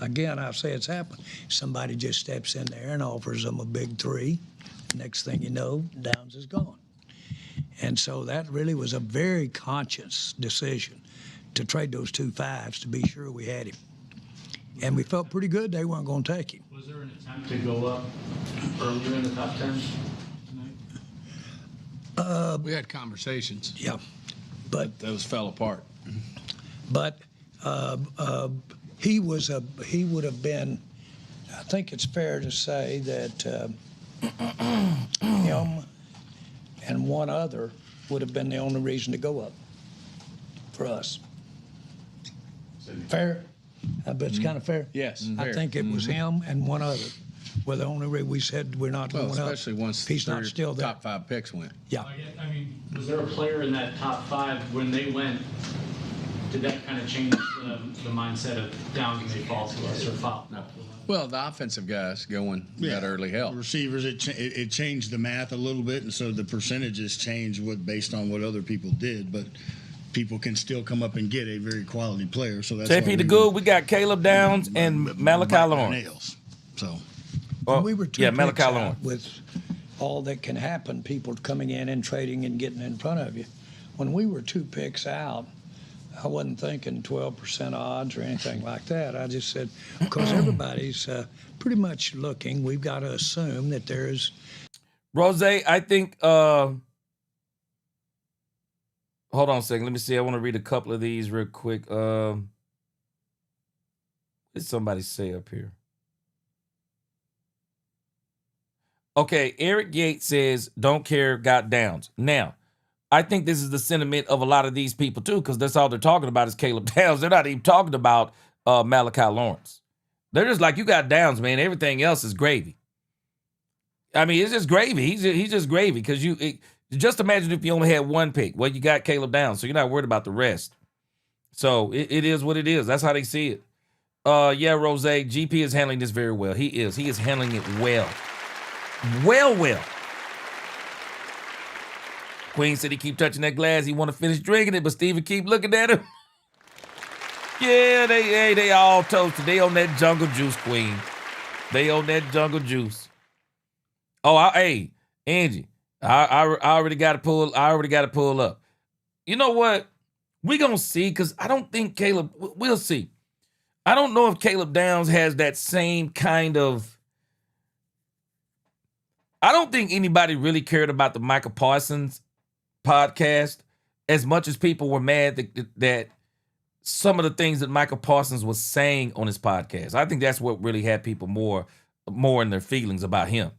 Again, I say it's happened. Somebody just steps in there and offers them a big 3. Next thing you know, Downs is gone. And so that really was a very conscious decision to trade those 2 5s to be sure we had him. And we felt pretty good they weren't going to take him. Was there an attempt to go up earlier in the top 10 tonight? We had conversations. Yeah. But those fell apart. But he would have been, I think it's fair to say that him and one other would have been the only reason to go up for us. Fair? I bet it's kind of fair. Yes. I think it was him and one other were the only reason we said we're not going up. Especially once he's not still there. Top 5 picks went. Yeah. I mean, was there a player in that top 5 when they went? Did that kind of change the mindset of Downs may fall to us or fall? No. Well, the offensive guys going that early help. Receivers, it changed the math a little bit, and so the percentages changed based on what other people did, but people can still come up and get a very quality player. So that's JP the Good, we got Caleb Downs and Malachi Lawrence. Nails. So we were two Malachi picks out Lawrence. with all that can happen, people coming in and trading and getting in front of you. When we were 2 picks out, I wasn't thinking 12% odds or anything like that. I just said, because everybody's pretty much looking, we've got to assume that there's. Rose, I think, hold on a second. Let me see. I want to read a couple of these real quick. What did somebody say up here? Okay, Eric Yates says, don't care, got Downs. Now, I think this is the sentiment of a lot of these people too, because that's all they're talking about is Caleb Downs. They're not even talking about Malachi Lawrence. They're just like, you got Downs, man. Everything else is gravy. I mean, it's just gravy. He's just gravy because just imagine if you only had 1 pick. Well, you got Caleb Downs, so you're not worried about the rest. So it is what it is. That's how they see it. Yeah, Rose, GP is handling this very well. He is handling it well. Well. Queen said he keep touching that glass. He want to finish drinking it, but Steven keep looking at him. Yeah, they all toasted. They on that jungle juice, Queen. They on that jungle juice. Oh, hey, Angie, I already got to pull. I already got to pull up. You know what? We gonna see, because I don't think Caleb. We'll see. I don't know if Caleb Downs has that same kind of. I don't think anybody really cared about the Michael Parsons podcast as much as people were mad that some of the things that Michael Parsons was saying on his podcast. I think that's what really had people more in their feelings about him.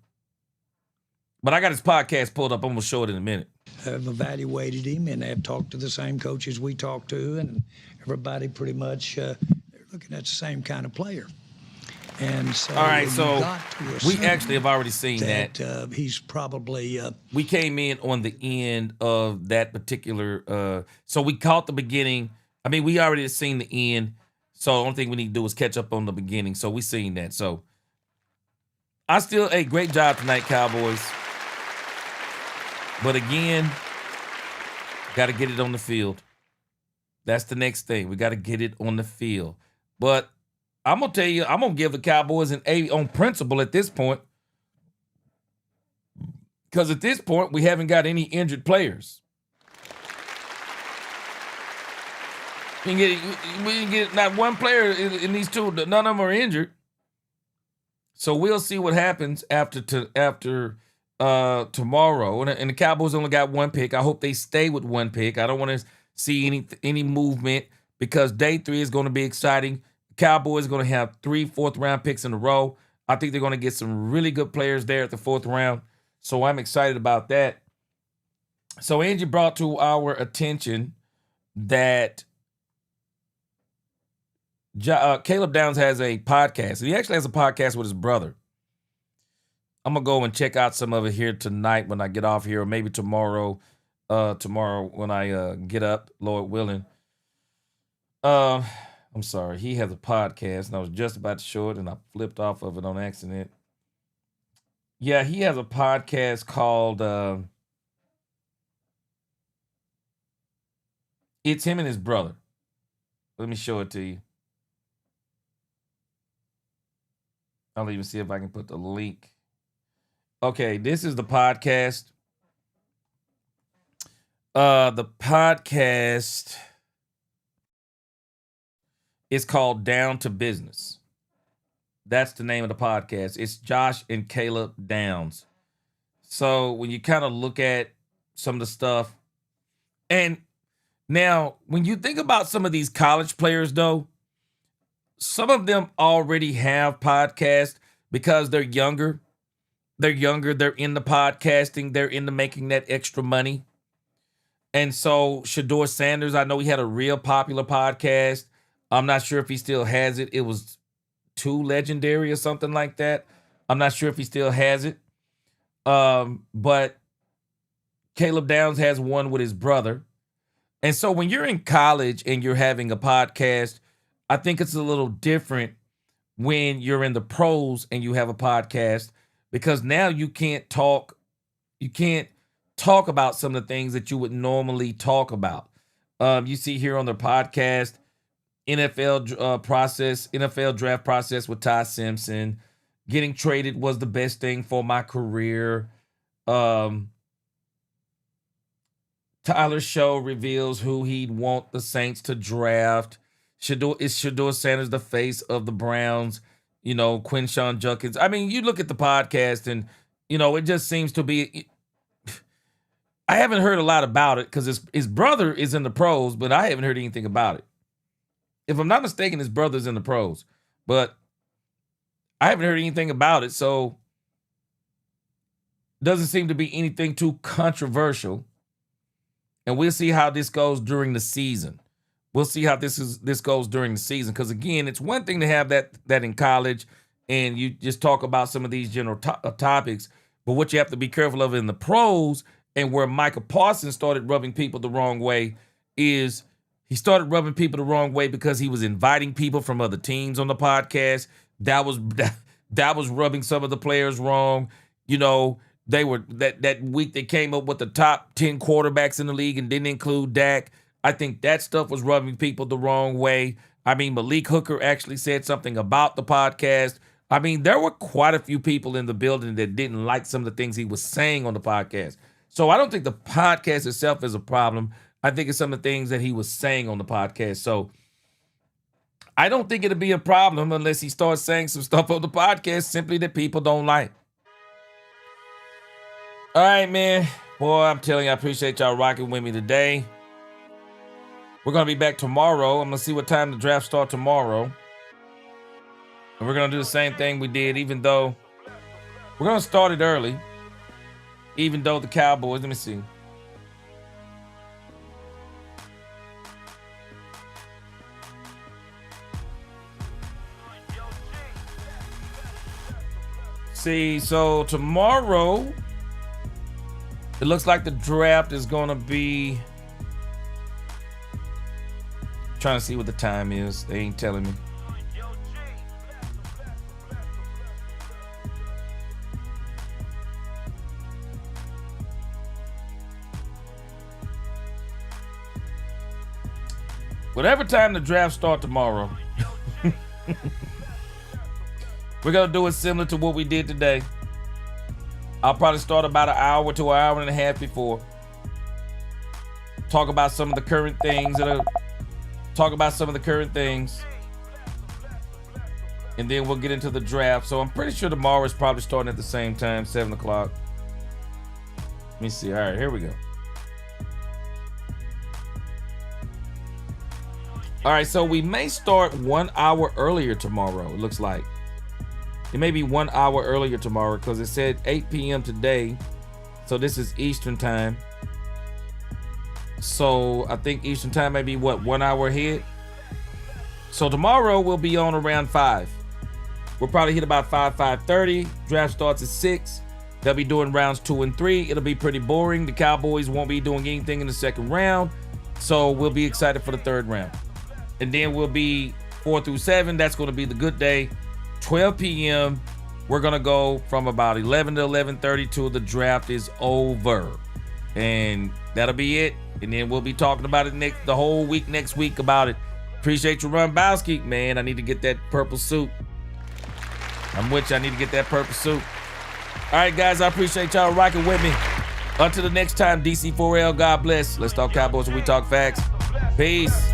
But I got his podcast pulled up. I'm going to show it in a minute. Have evaluated him and have talked to the same coaches we talked to, and everybody pretty much they're looking at the same kind of player. And so, all right, so we actually have already seen that. He's probably. We came in on the end of that particular. So we caught the beginning. I mean, we already seen the end. So the only thing we need to do is catch up on the beginning. So we seen that. So great job tonight, Cowboys. But again, got to get it on the field. That's the next thing. We got to get it on the field. But I'm going to tell you, I'm going to give the Cowboys an A on principle at this point. Because at this point, we haven't got any injured players. We didn't get not one player in these two. None of them are injured. So we'll see what happens after tomorrow. And the Cowboys only got 1 pick. I hope they stay with 1 pick. I don't want to see any movement, because day 3 is going to be exciting. Cowboys are going to have 3 fourth-round picks in a row. I think they're going to get some really good players there at the 4th round. So I'm excited about that. So Angie brought to our attention that Caleb Downs has a podcast. And he actually has a podcast with his brother. I'm going to go and check out some of it here tonight when I get off here, or maybe tomorrow when I get up, Lord willing. I'm sorry. He has a podcast, and I was just about to show it, and I flipped off of it on accident. Yeah, he has a podcast called It's Him and His Brother. Let me show it to you. I'll even see if I can put the link. Okay, this is the podcast. The podcast is called Down to Business. That's the name of the podcast. It's Josh and Caleb Downs. So when you kind of look at some of the stuff, and now when you think about some of these college players, though, some of them already have podcasts because they're younger. They're in the podcasting. They're into making that extra money. And so Shedeur Sanders, I know he had a real popular podcast. I'm not sure if he still has it. It was Too Legendary or something like that. I'm not sure if he still has it. But Caleb Downs has one with his brother. And so when you're in college and you're having a podcast, I think it's a little different when you're in the pros and you have a podcast, because now you can't talk about some of the things that you would normally talk about. You see here on the podcast, NFL draft process with Ty Simpson. Getting traded was the best thing for my career. Tyler Show reveals who he'd want the Saints to draft. Shedeur Sanders the face of the Browns? Quinshawn Judkins. I mean, you look at the podcast and, it just seems to be... I haven't heard a lot about it because his brother is in the pros, but I haven't heard anything about it. If I'm not mistaken, his brother's in the pros, but I haven't heard anything about it, so doesn't seem to be anything too controversial. And we'll see how this goes during the season. We'll see how this goes during the season, because again, it's one thing to have that in college and you just talk about some of these general topics, but what you have to be careful of in the pros, and where Micah Parsons started rubbing people the wrong way, is he started rubbing people the wrong way because he was inviting people from other teams on the podcast. That was rubbing some of the players wrong. They were that week they came up with the top 10 quarterbacks in the league and didn't include Dak. I think that stuff was rubbing people the wrong way. I mean, Malik Hooker actually said something about the podcast. I mean, there were quite a few people in the building that didn't like some of the things he was saying on the podcast. So I don't think the podcast itself is a problem. I think it's some of the things that he was saying on the podcast. So I don't think it'll be a problem unless he starts saying some stuff on the podcast simply that people don't like. All right, man. Boy, I'm telling you, I appreciate y'all rocking with me today. We're going to be back tomorrow. I'm going to see what time the draft starts tomorrow. And we're going to do the same thing we did, even though we're going to start it early. Even though the Cowboys, let me see. See, so tomorrow, it looks like the draft is going to be... trying to see what the time is. They ain't telling me. Whatever time the draft start tomorrow, we're going to do it similar to what we did today. I'll probably start about an hour to an hour and a half before. Talk about some of the current things. And then we'll get into the draft. So I'm pretty sure tomorrow is probably starting at the same time, 7 o'clock. Let me see. All right, here we go. All right, so we may start 1 hour earlier tomorrow, it looks like. It may be 1 hour earlier tomorrow because it said 8 p.m. today. So this is Eastern time. So I think Eastern time may be, 1 hour ahead? So tomorrow we'll be on around 5. We'll probably hit about 5:30. Draft starts at 6. They'll be doing rounds 2 and 3. It'll be pretty boring. The Cowboys won't be doing anything in the second round. So we'll be excited for the third round. And then we'll be 4 through 7. That's going to be the good day. 12 p.m. We're going to go from about 11 to 11:30 till the draft is over. And that'll be it. And then we'll be talking about it the whole week next week about it. Appreciate you, Rumbowski. Man, I need to get that purple suit. I'm with you. I need to get that purple suit. All right, guys, I appreciate y'all rocking with me. Until the next time, DC4L, God bless. Let's talk Cowboys and we talk facts. Peace.